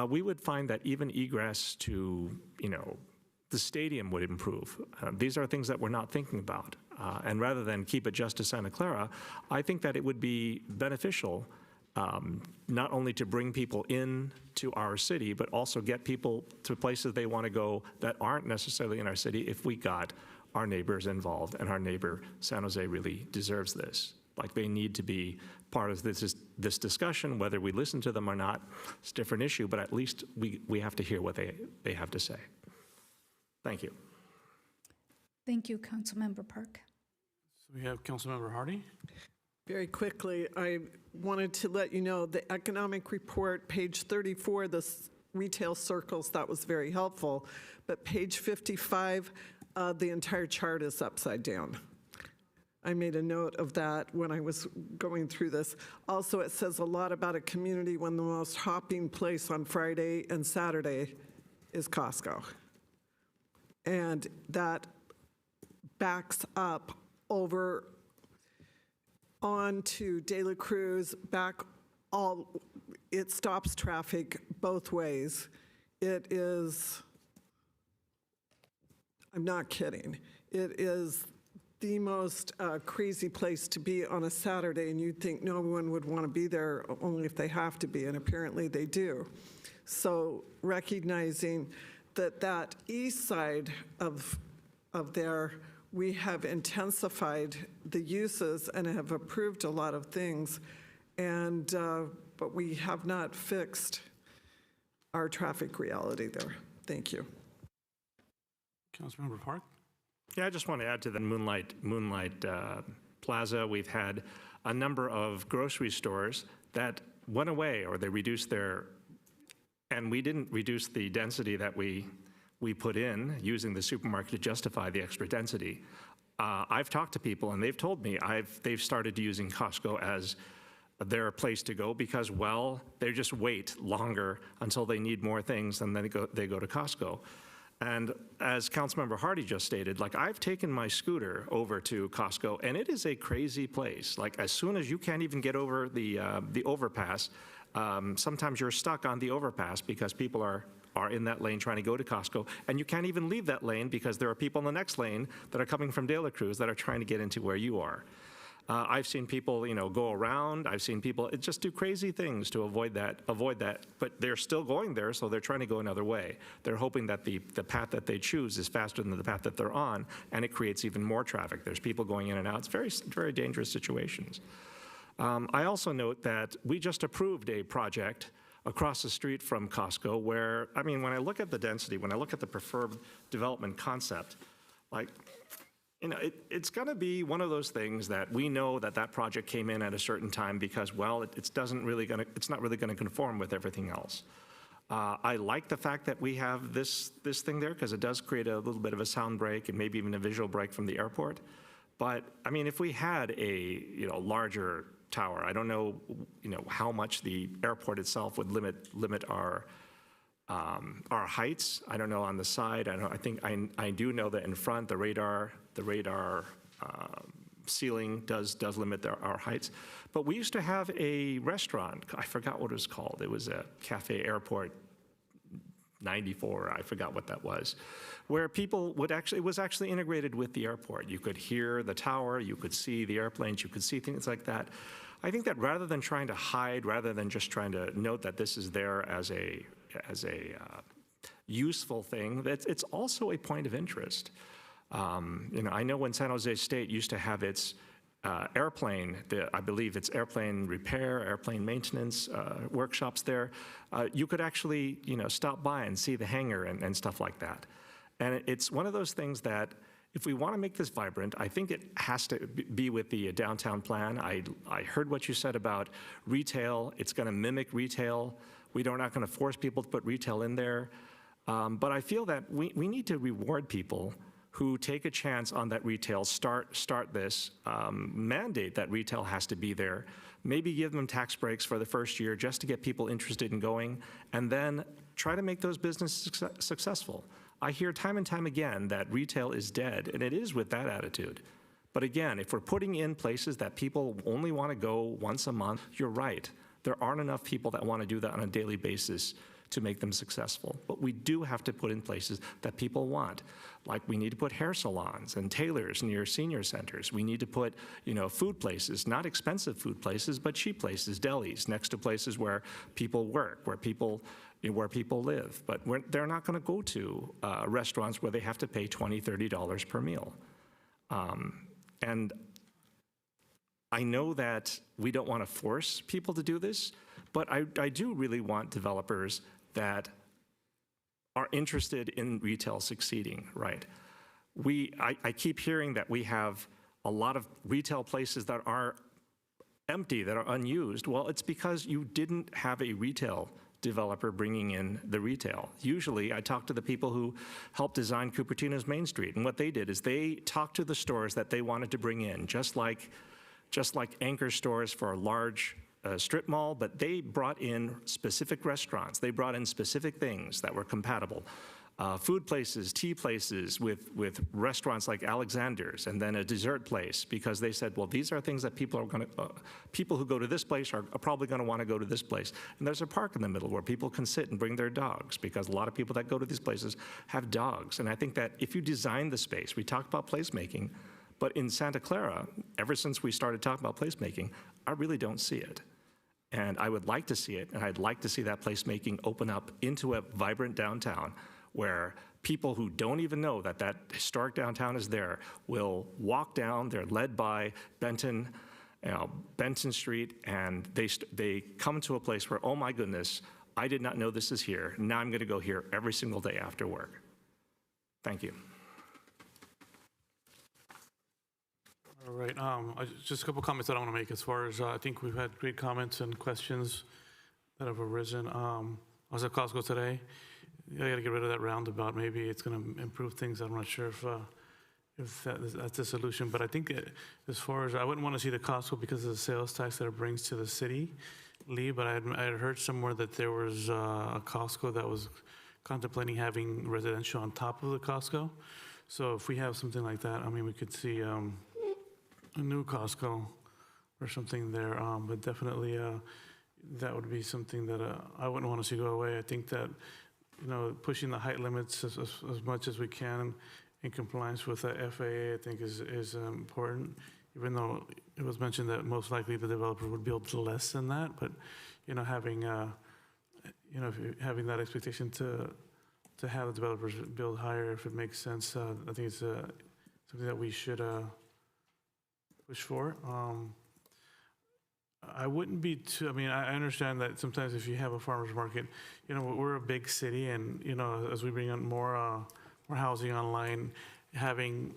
we would find that even egress to, the stadium would improve. These are things that we're not thinking about. And rather than keep it just to Santa Clara, I think that it would be beneficial not only to bring people in to our city, but also get people to places they want to go that aren't necessarily in our city if we got our neighbors involved. And our neighbor, San Jose, really deserves this. Like, they need to be part of this discussion. Whether we listen to them or not, it's a different issue, but at least we have to hear what they have to say. Thank you. Thank you, Councilmember Park. So we have Councilmember Hardy. Very quickly, I wanted to let you know the economic report, page 34, the retail circles, that was very helpful. But page 55, the entire chart is upside down. I made a note of that when I was going through this. Also, it says a lot about a community when the most hopping place on Friday and Saturday is Costco. And that backs up over on to De La Cruz, it stops traffic both ways. It is, I'm not kidding, it is the most crazy place to be on a Saturday, and you'd think no one would want to be there only if they have to be, and apparently they do. So recognizing that east side of there, we have intensified the uses and have approved a lot of things, and but we have not fixed our traffic reality there. Thank you. Councilmember Park. Yeah, I just want to add to the Moonlight Plaza. We've had a number of grocery stores that went away, or they reduced and we didn't reduce the density that we put in using the supermarket to justify the extra density. I've talked to people and they've told me they've started using Costco as their place to go because, well, they just wait longer until they need more things and then they go to Costco. And as Councilmember Hardy just stated, like, I've taken my scooter over to Costco and it is a crazy place. Like, as soon as you can't even get over the overpass, sometimes you're stuck on the overpass because people are in that lane trying to go to Costco, and you can't even leave that lane because there are people in the next lane that are coming from De La Cruz that are trying to get into where you are. I've seen people, go around. I've seen people just do crazy things to avoid that, but they're still going there, so they're trying to go another way. They're hoping that the path that they choose is faster than the path that they're on, and it creates even more traffic. There's people going in and out. It's very, very dangerous situations. I also note that we just approved a project across the street from Costco where, I mean, when I look at the density, when I look at the preferred development concept, like, it's going to be one of those things that we know that project came in at a certain time because, well, it's not really going to conform with everything else. I like the fact that we have this thing there because it does create a little bit of a sound break and maybe even a visual break from the airport. But I mean, if we had a larger tower, I don't know how much the airport itself would limit our heights. I don't know on the side. I do know that in front the radar ceiling does limit our heights. But we used to have a restaurant, I forgot what it was called. It was a Cafe Airport 94, I forgot what that was, where people would actually, it was actually integrated with the airport. You could hear the tower, you could see the airplanes, you could see things like that. I think that rather than trying to hide, rather than just trying to note that this is there as a useful thing, it's also a point of interest. I know when San Jose State used to have its airplane, I believe it's airplane repair, airplane maintenance workshops there, you could actually, stop by and see the hangar and stuff like that. And it's one of those things that if we want to make this vibrant, I think it has to be with the downtown plan. I heard what you said about retail. It's going to mimic retail. We're not going to force people to put retail in there. But I feel that we need to reward people who take a chance on that retail, start this, mandate that retail has to be there, maybe give them tax breaks for the first year just to get people interested in going, and then try to make those businesses successful. I hear time and time again that retail is dead, and it is with that attitude. But again, if we're putting in places that people only want to go once a month, you're right. There aren't enough people that want to do that on a daily basis to make them successful. But we do have to put in places that people want. Like we need to put hair salons and tailors near senior centers. We need to put, food places, not expensive food places, but cheap places, delis, next to places where people work, where people live. But they're not going to go to restaurants where they have to pay $20, $30 per meal. And I know that we don't want to force people to do this, but I do really want developers that are interested in retail succeeding, right? I keep hearing that we have a lot of retail places that are empty, that are unused. Well, it's because you didn't have a retail developer bringing in the retail. Usually, I talk to the people who helped design Cupertino's Main Street, and what they did is they talked to the stores that they wanted to bring in, just like anchor stores for a large strip mall, but they brought in specific restaurants. They brought in specific things that were compatible. Food places, tea places with restaurants like Alexander's, and then a dessert place, because they said, well, these are things that people who go to this place are probably going to want to go to this place. And there's a park in the middle where people can sit and bring their dogs, because a lot of people that go to these places have dogs. And I think that if you design the space, we talked about placemaking, but in Santa Clara, ever since we started talking about placemaking, I really don't see it. And I would like to see it, and I'd like to see that placemaking open up into a vibrant downtown where people who don't even know that that historic downtown is there will walk down, they're led by Benton Street, and they come to a place where, oh my goodness, I did not know this is here. Now I'm going to go here every single day after work. Thank you. All right, just a couple comments that I want to make as far as, I think we've had great comments and questions that have arisen. I was at Costco today. I got to get rid of that roundabout. Maybe it's going to improve things. I'm not sure if that's the solution, but I think as far as, I wouldn't want to see the Costco because of the sales tax that it brings to the city leave, but I had heard somewhere that there was a Costco that was contemplating having residential on top of the Costco. So if we have something like that, I mean, we could see a new Costco or something there, but definitely that would be something that I wouldn't want to see go away. I think that, pushing the height limits as much as we can in compliance with the FAA, I think is important, even though it was mentioned that most likely the developer would build less than that, but, having that expectation to have the developers build higher if it makes sense, I think it's something that we should push for. I wouldn't be too, I understand that sometimes if you have a farmer's market, we're a big city, and, as we bring on more housing online, having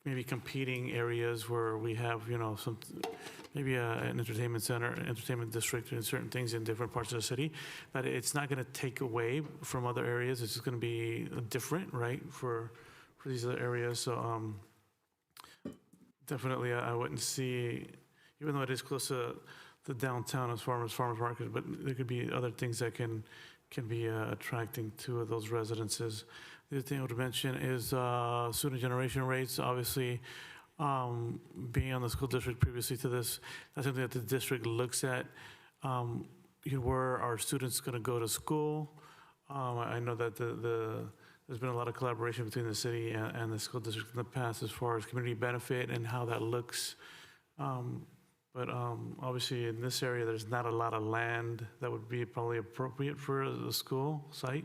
maybe competing areas where we have, maybe an entertainment center, entertainment district, and certain things in different parts of the city, that it's not going to take away from other areas. It's just going to be different, right, for these other areas. So definitely I wouldn't see, even though it is close to the downtown as far as farmers market, but there could be other things that can be attracting to those residences. The other thing I would mention is student generation rates. Obviously, being on the school district previously to this, that's something that the district looks at, where our students going to go to school. I know that there's been a lot of collaboration between the city and the school district in the past as far as community benefit and how that looks. But obviously in this area, there's not a lot of land that would be probably appropriate for the school site.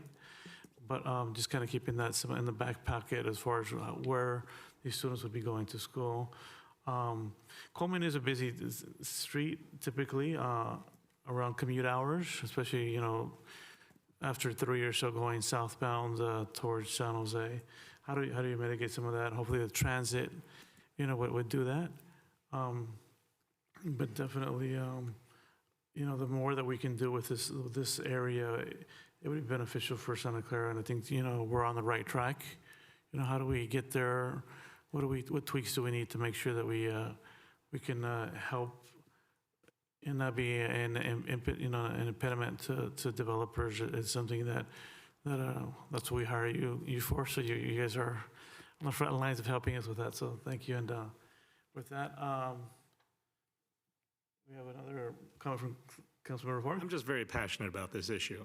But just kind of keeping that in the back pocket as far as where these students would be going to school. Coleman is a busy street typically around commute hours, especially, after 3 or so going southbound towards San Jose. How do you mitigate some of that? Hopefully the transit, would do that. But definitely, the more that we can do with this area, it would be beneficial for Santa Clara. And I think, we're on the right track. How do we get there? What tweaks do we need to make sure that we can help and not be an impediment to developers? It's something that's what we hire you for. So you guys are on the front lines of helping us with that. So thank you. And with that, we have another comment from Councilmember Park. I'm just very passionate about this issue.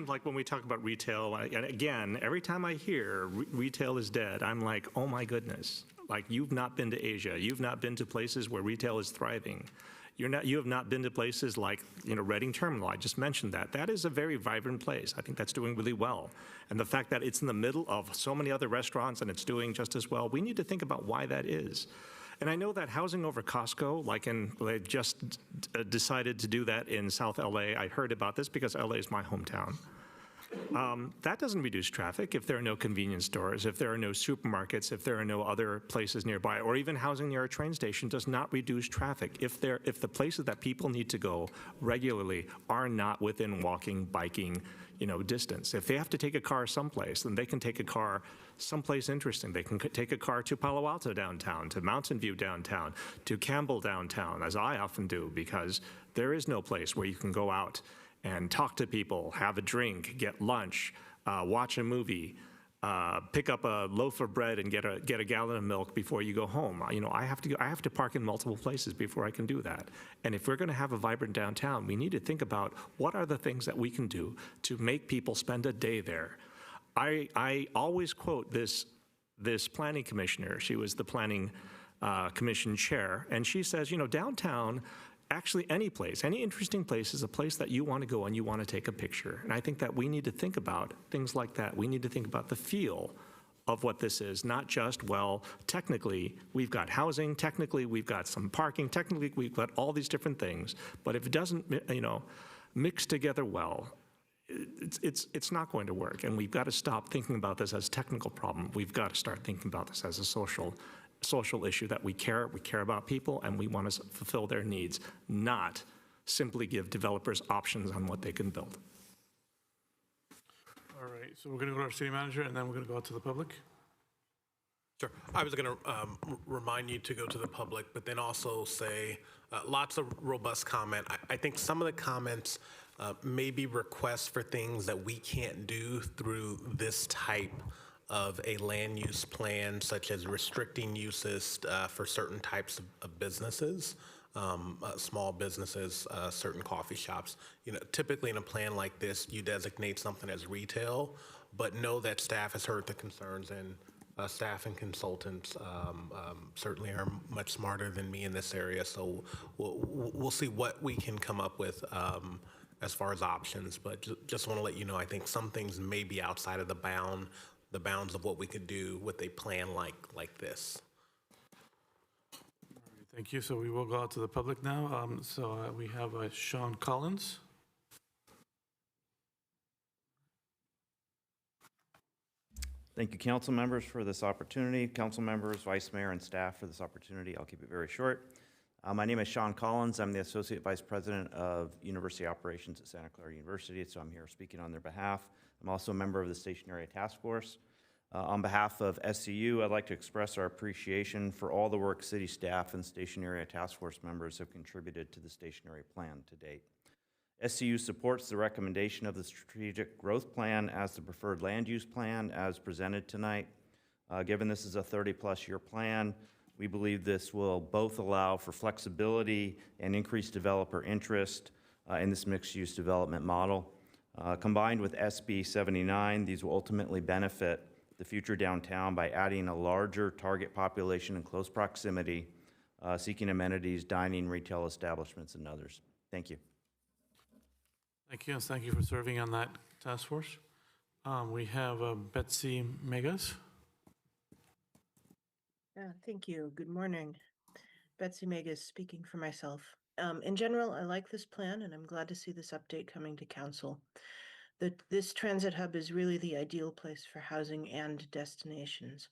Like when we talk about retail, and again, every time I hear retail is dead, I'm like, oh my goodness. Like, you've not been to Asia. You've not been to places where retail is thriving. You have not been to places like, Reading Terminal. I just mentioned that. That is a very vibrant place. I think that's doing really well. And the fact that it's in the middle of so many other restaurants and it's doing just as well, we need to think about why that is. And I know that housing over Costco, they just decided to do that in South LA. I heard about this because LA is my hometown. That doesn't reduce traffic if there are no convenience stores, if there are no supermarkets, if there are no other places nearby, or even housing near a train station does not reduce traffic if the places that people need to go regularly are not within walking, biking, distance. If they have to take a car someplace, then they can take a car someplace interesting. They can take a car to Palo Alto downtown, to Mountain View downtown, to Campbell downtown, as I often do, because there is no place where you can go out and talk to people, have a drink, get lunch, watch a movie, pick up a loaf of bread and get a gallon of milk before you go home. I have to park in multiple places before I can do that. And if we're going to have a vibrant downtown, we need to think about what are the things that we can do to make people spend a day there. I always quote this planning commissioner. She was the planning commission chair, and she says, downtown, actually any place, any interesting place is a place that you want to go and you want to take a picture. And I think that we need to think about things like that. We need to think about the feel of what this is, not just, well, technically we've got housing, technically we've got some parking, technically we've got all these different things, but if it doesn't, mix together well, it's not going to work. And we've got to stop thinking about this as a technical problem. We've got to start thinking about this as a social issue, that we care about people and we want to fulfill their needs, not simply give developers options on what they can build. All right, so we're going to go to our city manager and then we're going to go out to the public. Sure. I was going to remind you to go to the public, but then also say lots of robust comment. I think some of the comments may be requests for things that we can't do through this type of a land use plan, such as restricting uses for certain types of businesses, small businesses, certain coffee shops. Typically in a plan like this, you designate something as retail, but know that staff has heard the concerns, and staff and consultants certainly are much smarter than me in this area. So we'll see what we can come up with as far as options. But just want to let you know, I think some things may be outside of the bounds of what we could do with a plan like this. Thank you. So we will go out to the public now. We have Sean Collins. Thank you, council members, for this opportunity. Council members, vice mayor, and staff for this opportunity. I'll keep it very short. My name is Sean Collins. I'm the Associate Vice President of University Operations at Santa Clara University, so I'm here speaking on their behalf. I'm also a member of the Station Area Task Force. On behalf of SCU, I'd like to express our appreciation for all the work city staff and Station Area Task Force members have contributed to the Station Area Plan to date. SCU supports the recommendation of the Strategic Growth Plan as the preferred land use plan as presented tonight. Given this is a 30-plus year plan, We believe this will both allow for flexibility and increased developer interest in this mixed-use development model. Combined with SB 79, these will ultimately benefit the future downtown by adding a larger target population in close proximity, seeking amenities, dining, retail establishments, and others. Thank you. Thank you, and thank you for serving on that task force. We have Betsy Megas. Thank you. Good morning. Betsy Megas speaking for myself. In general, I like this plan, and I'm glad to see this update coming to council. This transit hub is really the ideal place for housing and destinations.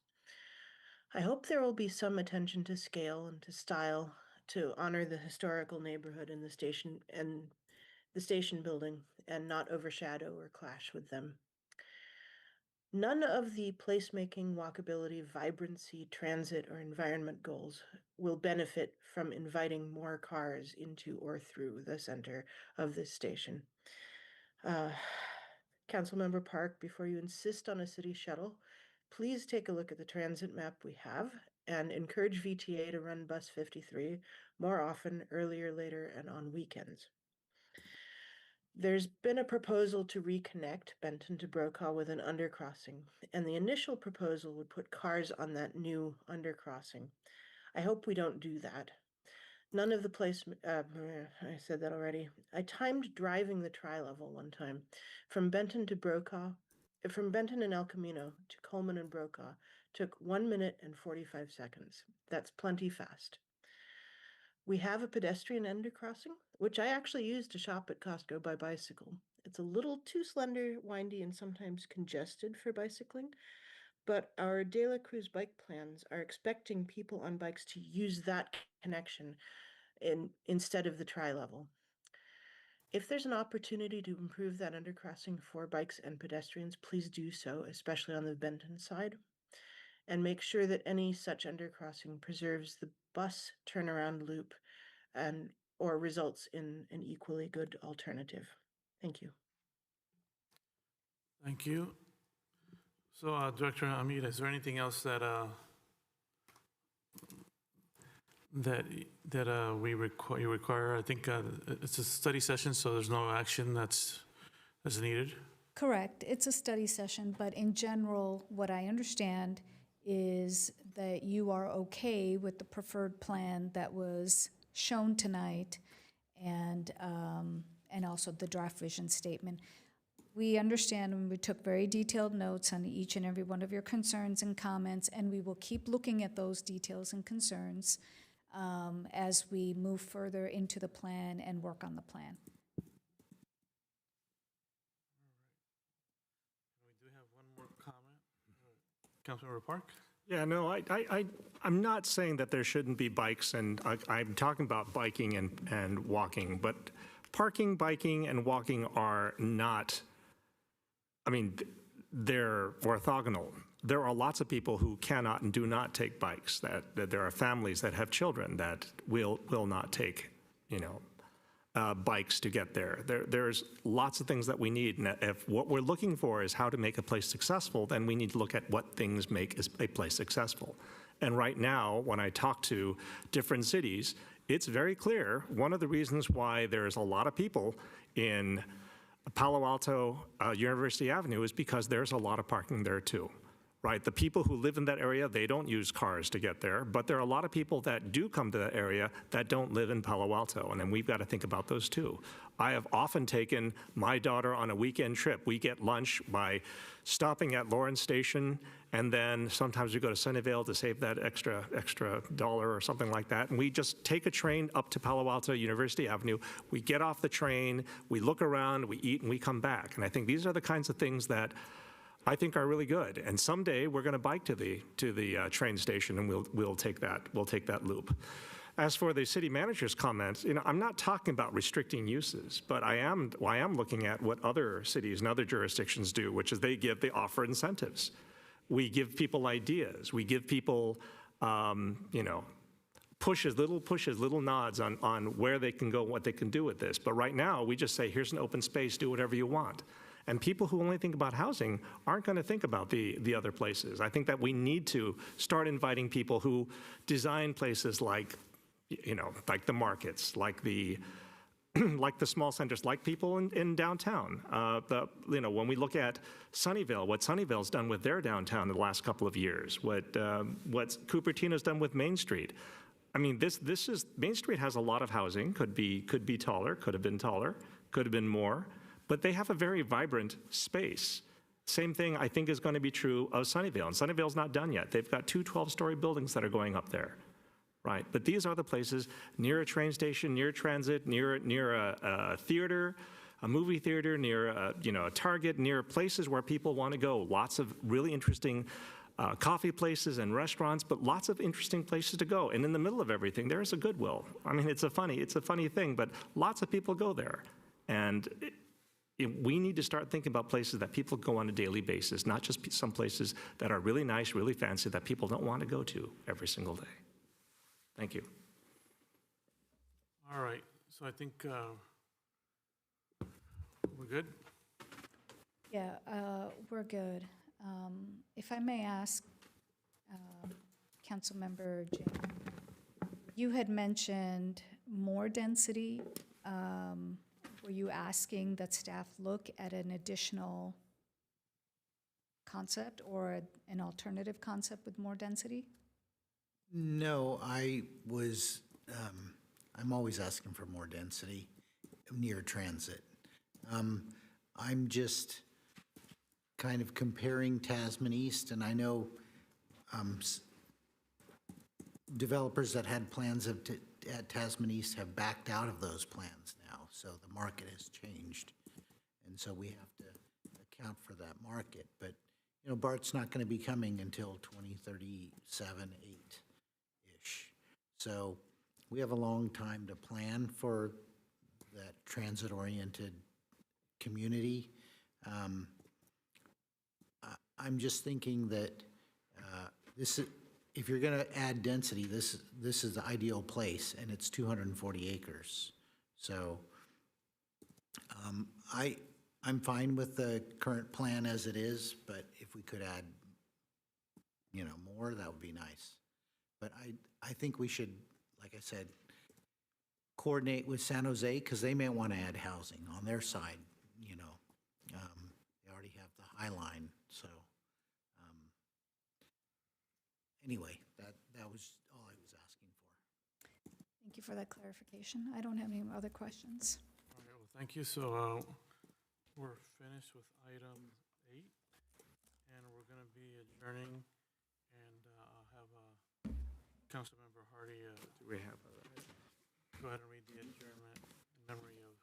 I hope there will be some attention to scale and to style to honor the historical neighborhood and the station building and not overshadow or clash with them. None of the placemaking, walkability, vibrancy, transit, or environment goals will benefit from inviting more cars into or through the center of this station. Councilmember Park, before you insist on a city shuttle, please take a look at the transit map we have and encourage VTA to run Bus 53 more often, earlier, later, and on weekends. There's been a proposal to reconnect Benton to Brokaw with an undercrossing, and the initial proposal would put cars on that new undercrossing. I hope we don't do that. None of the I said that already. I timed driving the tri-level one time from Benton to Brokaw, from Benton and El Camino to Coleman and Brokaw, took 1 minute and 45 seconds. That's plenty fast. We have a pedestrian undercrossing, which I actually use to shop at Costco by bicycle. It's a little too slender, windy, and sometimes congested for bicycling, but our De La Cruz bike plans are expecting people on bikes to use that connection instead of the tri-level. If there's an opportunity to improve that undercrossing for bikes and pedestrians, please do so, especially on the Benton side, and make sure that any such undercrossing preserves the bus turnaround loop or results in an equally good alternative. Thank you. Thank you. So, Director Hamid, is there anything else that you require? I think it's a study session, so there's no action that's needed. Correct. It's a study session, but in general, what I understand is that you are okay with the preferred plan that was shown tonight and also the draft vision statement. We understand and we took very detailed notes on each and every one of your concerns and comments, and we will keep looking at those details and concerns as we move further into the plan and work on the plan. We do have one more comment. Councilmember Park? Yeah, no, I'm not saying that there shouldn't be bikes, and I'm talking about biking and walking, but parking, biking, and walking are not, I mean, they're orthogonal. There are lots of people who cannot and do not take bikes, that there are families that have children that will not take, bikes to get there. There's lots of things that we need, and if what we're looking for is how to make a place successful, then we need to look at what things make a place successful. And right now, when I talk to different cities, it's very clear one of the reasons why there's a lot of people in Palo Alto University Avenue is because there's a lot of parking there too. Right, the people who live in that area, they don't use cars to get there, but there are a lot of people that do come to that area that don't live in Palo Alto, and then we've got to think about those too. I have often taken my daughter on a weekend trip. We get lunch by stopping at Lawrence Station, and then sometimes we go to Sunnyvale to save that extra dollar or something like that, and we just take a train up to Palo Alto University Avenue. We get off the train, we look around, we eat, and we come back. And I think these are the kinds of things that I think are really good. And someday we're going to bike to the train station, and we'll take that loop. As for the city manager's comments, I'm not talking about restricting uses, but I am looking at what other cities and other jurisdictions do, which is they offer incentives. We give people ideas. We give people, pushes, little nods on where they can go, what they can do with this. But right now, we just say, here's an open space, do whatever you want. And people who only think about housing aren't going to think about the other places. I think that we need to start inviting people who design places like, like the markets, like the like the small centers, like people in downtown. When we look at Sunnyvale, what Sunnyvale's done with their downtown in the last couple of years, what Cupertino's done with Main Street. I mean, this is Main Street has a lot of housing. Could be taller. Could have been taller. Could have been more. But they have a very vibrant space. Same thing I think is going to be true of Sunnyvale. And Sunnyvale's not done yet. They've got 2 12-story buildings that are going up there. Right, but these are the places near a train station, near transit, near a theater, a movie theater, near a Target, near places where people want to go. Lots of really interesting coffee places and restaurants, but lots of interesting places to go. And in the middle of everything, there is a Goodwill. I mean, it's a funny thing, but lots of people go there, and we need to start thinking about places that people go on a daily basis, not just some places that are really nice, really fancy that people don't want to go to every single day. Thank you. All right, so I think we're good. Yeah, we're good. If I may ask, Councilmember Jane, you had mentioned more density. Were you asking that staff look at an additional concept or an alternative concept with more density? No, I'm always asking for more density near transit. I'm just kind of comparing Tasman East, and I know developers that had plans at Tasman East have backed out of those plans now, so the market has changed. And so we have to account for that market. But, BART's not going to be coming until 2037, 8-ish. So we have a long time to plan for that transit-oriented community. I'm just thinking that if you're going to add density, this is the ideal place, and it's 240 acres. So I'm fine with the current plan as it is, but if we could add, more, that would be nice. But I think we should, like I said, coordinate with San Jose, because they may want to add housing on their side. They already have the High Line, so. Anyway, that was all I was asking for. Thank you for that clarification. I don't have any other questions. All right, well, thank you. So we're finished with item 8, and we're going to be adjourning, and I'll have Councilmember Hardy Do we have go ahead and read the adjournment in memory of.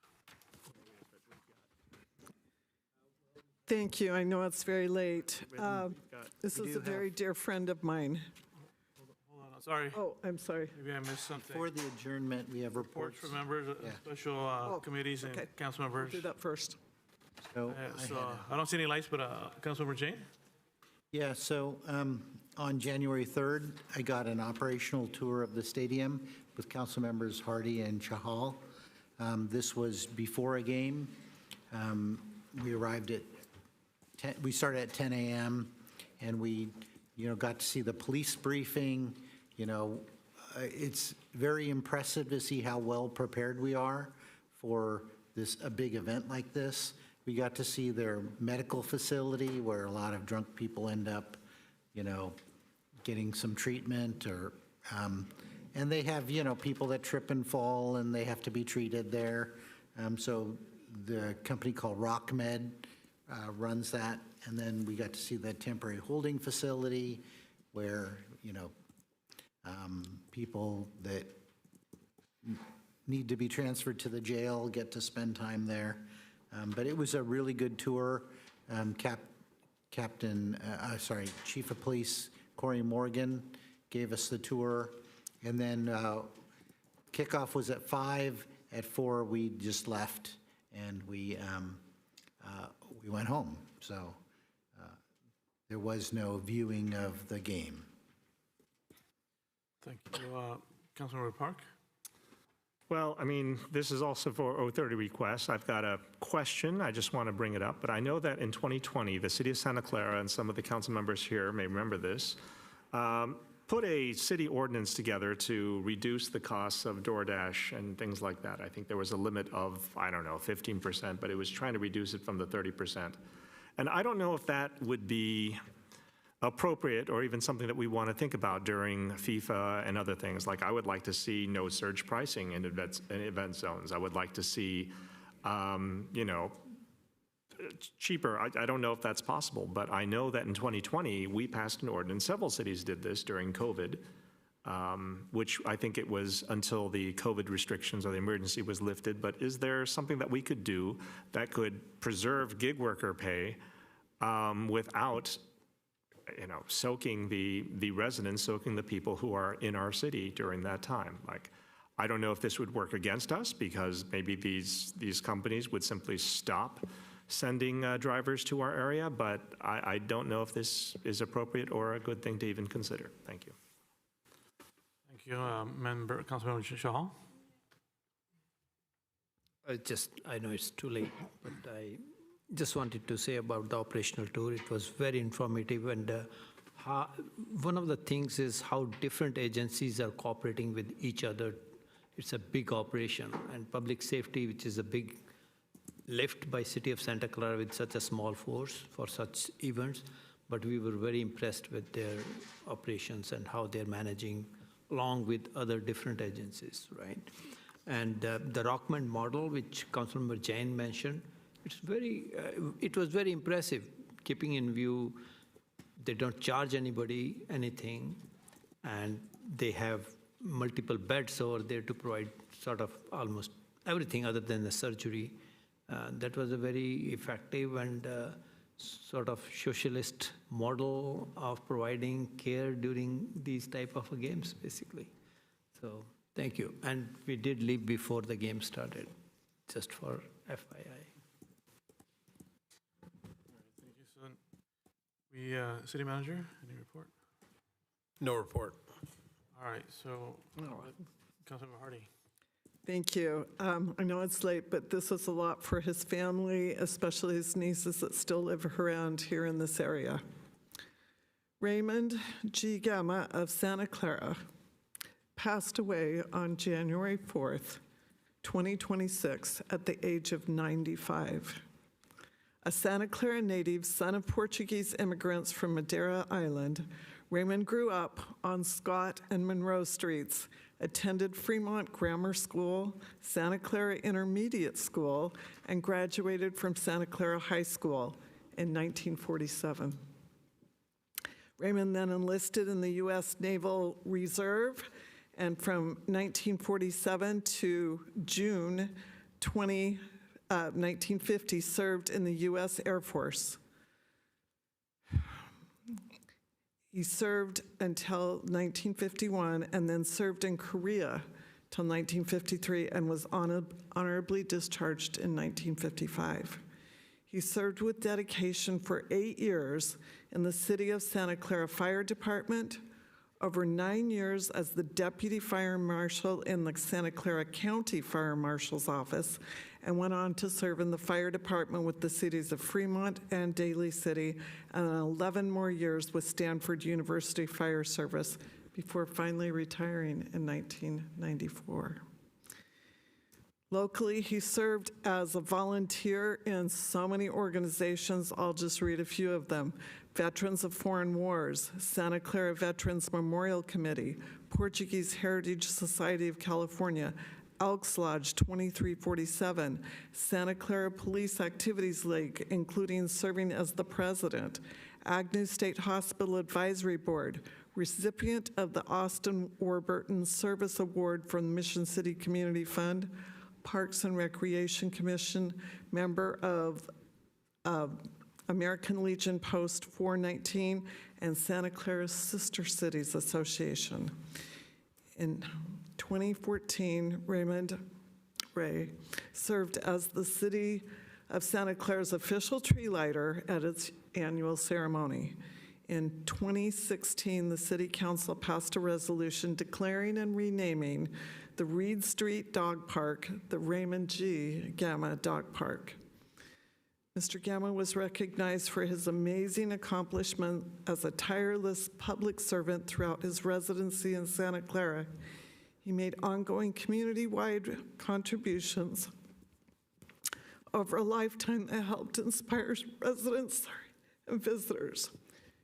Thank you. I know it's very late. This is a very dear friend of mine. Hold on, sorry. Oh, I'm sorry. Maybe I missed something. Before the adjournment, we have reports. For members, special committees and council members. Do that first. So I don't see any lights, but Councilmember Jane? Yeah, so on January 3rd, I got an operational tour of the stadium with council members Hardy and Chahal. This was before a game. We arrived at we started at 10 a.m. and we, got to see the police briefing. It's very impressive to see how well prepared we are for a big event like this. We got to see their medical facility where a lot of drunk people end up, getting some treatment and they have, people that trip and fall and they have to be treated there. So the company called RockMed runs that. And then we got to see the temporary holding facility where, people that need to be transferred to the jail get to spend time there. But it was a really good tour. Chief of Police Corey Morgan gave us the tour. And then kickoff was at 5. At 4, we just left and we went home. So there was no viewing of the game. Thank you. Councilmember Park? Well, I mean, this is also for 030 requests. I've got a question. I just want to bring it up. But I know that in 2020, the city of Santa Clara, and some of the council members here may remember this, put a city ordinance together to reduce the costs of DoorDash and things like that. I think there was a limit of, I don't know, 15%, but it was trying to reduce it from the 30%. And I don't know if that would be appropriate or even something that we want to think about during FIFA and other things. Like, I would like to see no surge pricing in event zones. I would like to see, you know, cheaper. I don't know if that's possible, but I know that in 2020, we passed an ordinance. Several cities did this during COVID, which I think it was until the COVID restrictions or the emergency was lifted. But is there something that we could do that could preserve gig worker pay without, you know, soaking the residents, soaking the people who are in our city during that time? Like, I don't know if this would work against us, because maybe these companies would simply stop sending drivers to our area, but I don't know if this is appropriate or a good thing to even consider. Thank you. Thank you, Councilmember Shah. I know it's too late, but I just wanted to say about the operational tour. It was very informative, and one of the things is how different agencies are cooperating with each other. It's a big operation, and public safety, which is a big lift by City of Santa Clara with such a small force for such events, but we were very impressed with their operations and how they're managing along with other different agencies, right? And the Rockman model, which Councilmember Jain mentioned, it was very impressive, keeping in view they don't charge anybody anything, and they have multiple beds over there to provide sort of almost everything other than the surgery. That was a very effective and sort of socialist model of providing care during these type of games, basically. So thank you. And we did leave before the game started, just for FYI. Thank you, son. City Manager, any report? No report. All right, so Councilmember Hardy. Thank you. I know it's late, but this was a lot for his family, especially his nieces that still live around here in this area. Raymond G. Gamma of Santa Clara passed away on January 4th, 2026, at the age of 95. A Santa Clara native, son of Portuguese immigrants from Madeira Island, Raymond grew up on Scott and Monroe Streets, attended Fremont Grammar School, Santa Clara Intermediate School, and graduated from Santa Clara High School in 1947. Raymond then enlisted in the U.S. Naval Reserve, and from 1947 to June 1950 served in the U.S. Air Force. He served until 1951 and then served in Korea till 1953 and was honorably discharged in 1955. He served with dedication for 8 years in the City of Santa Clara Fire Department, over 9 years as the Deputy Fire Marshal in the Santa Clara County Fire Marshal's Office, and went on to serve in the fire department with the cities of Fremont and Daly City, and 11 more years with Stanford University Fire Service before finally retiring in 1994. Locally, he served as a volunteer in so many organizations. I'll just read a few of them. Veterans of Foreign Wars, Santa Clara Veterans Memorial Committee, Portuguese Heritage Society of California, Elks Lodge 2347, Santa Clara Police Activities League, including serving as the president, Agnew State Hospital Advisory Board, recipient of the Austin Warburton Service Award from the Mission City Community Fund, Parks and Recreation Commission, member of American Legion Post 419, and Santa Clara Sister Cities Association. In 2014, Raymond Ray served as the City of Santa Clara's official tree lighter at its annual ceremony. In 2016, the City Council passed a resolution declaring and renaming the Reed Street Dog Park, the Raymond G. Gamma Dog Park. Mr. Gamma was recognized for his amazing accomplishment as a tireless public servant throughout his residency in Santa Clara. He made ongoing community-wide contributions over a lifetime that helped inspire residents and visitors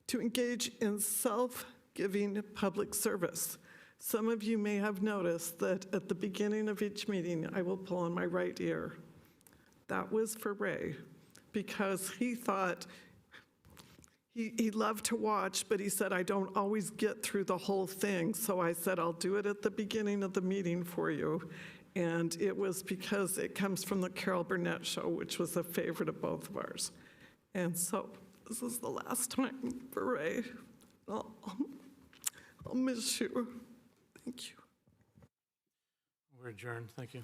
to engage in self-giving public service. Some of you may have noticed that at the beginning of each meeting, I will pull on my right ear. That was for Ray, because he thought, he loved to watch, but he said, I don't always get through the whole thing. So I said, I'll do it at the beginning of the meeting for you. And it was because it comes from the Carol Burnett Show, which was a favorite of both of ours. And so this is the last time for Ray. I'll miss you. Thank you. We're adjourned. Thank you.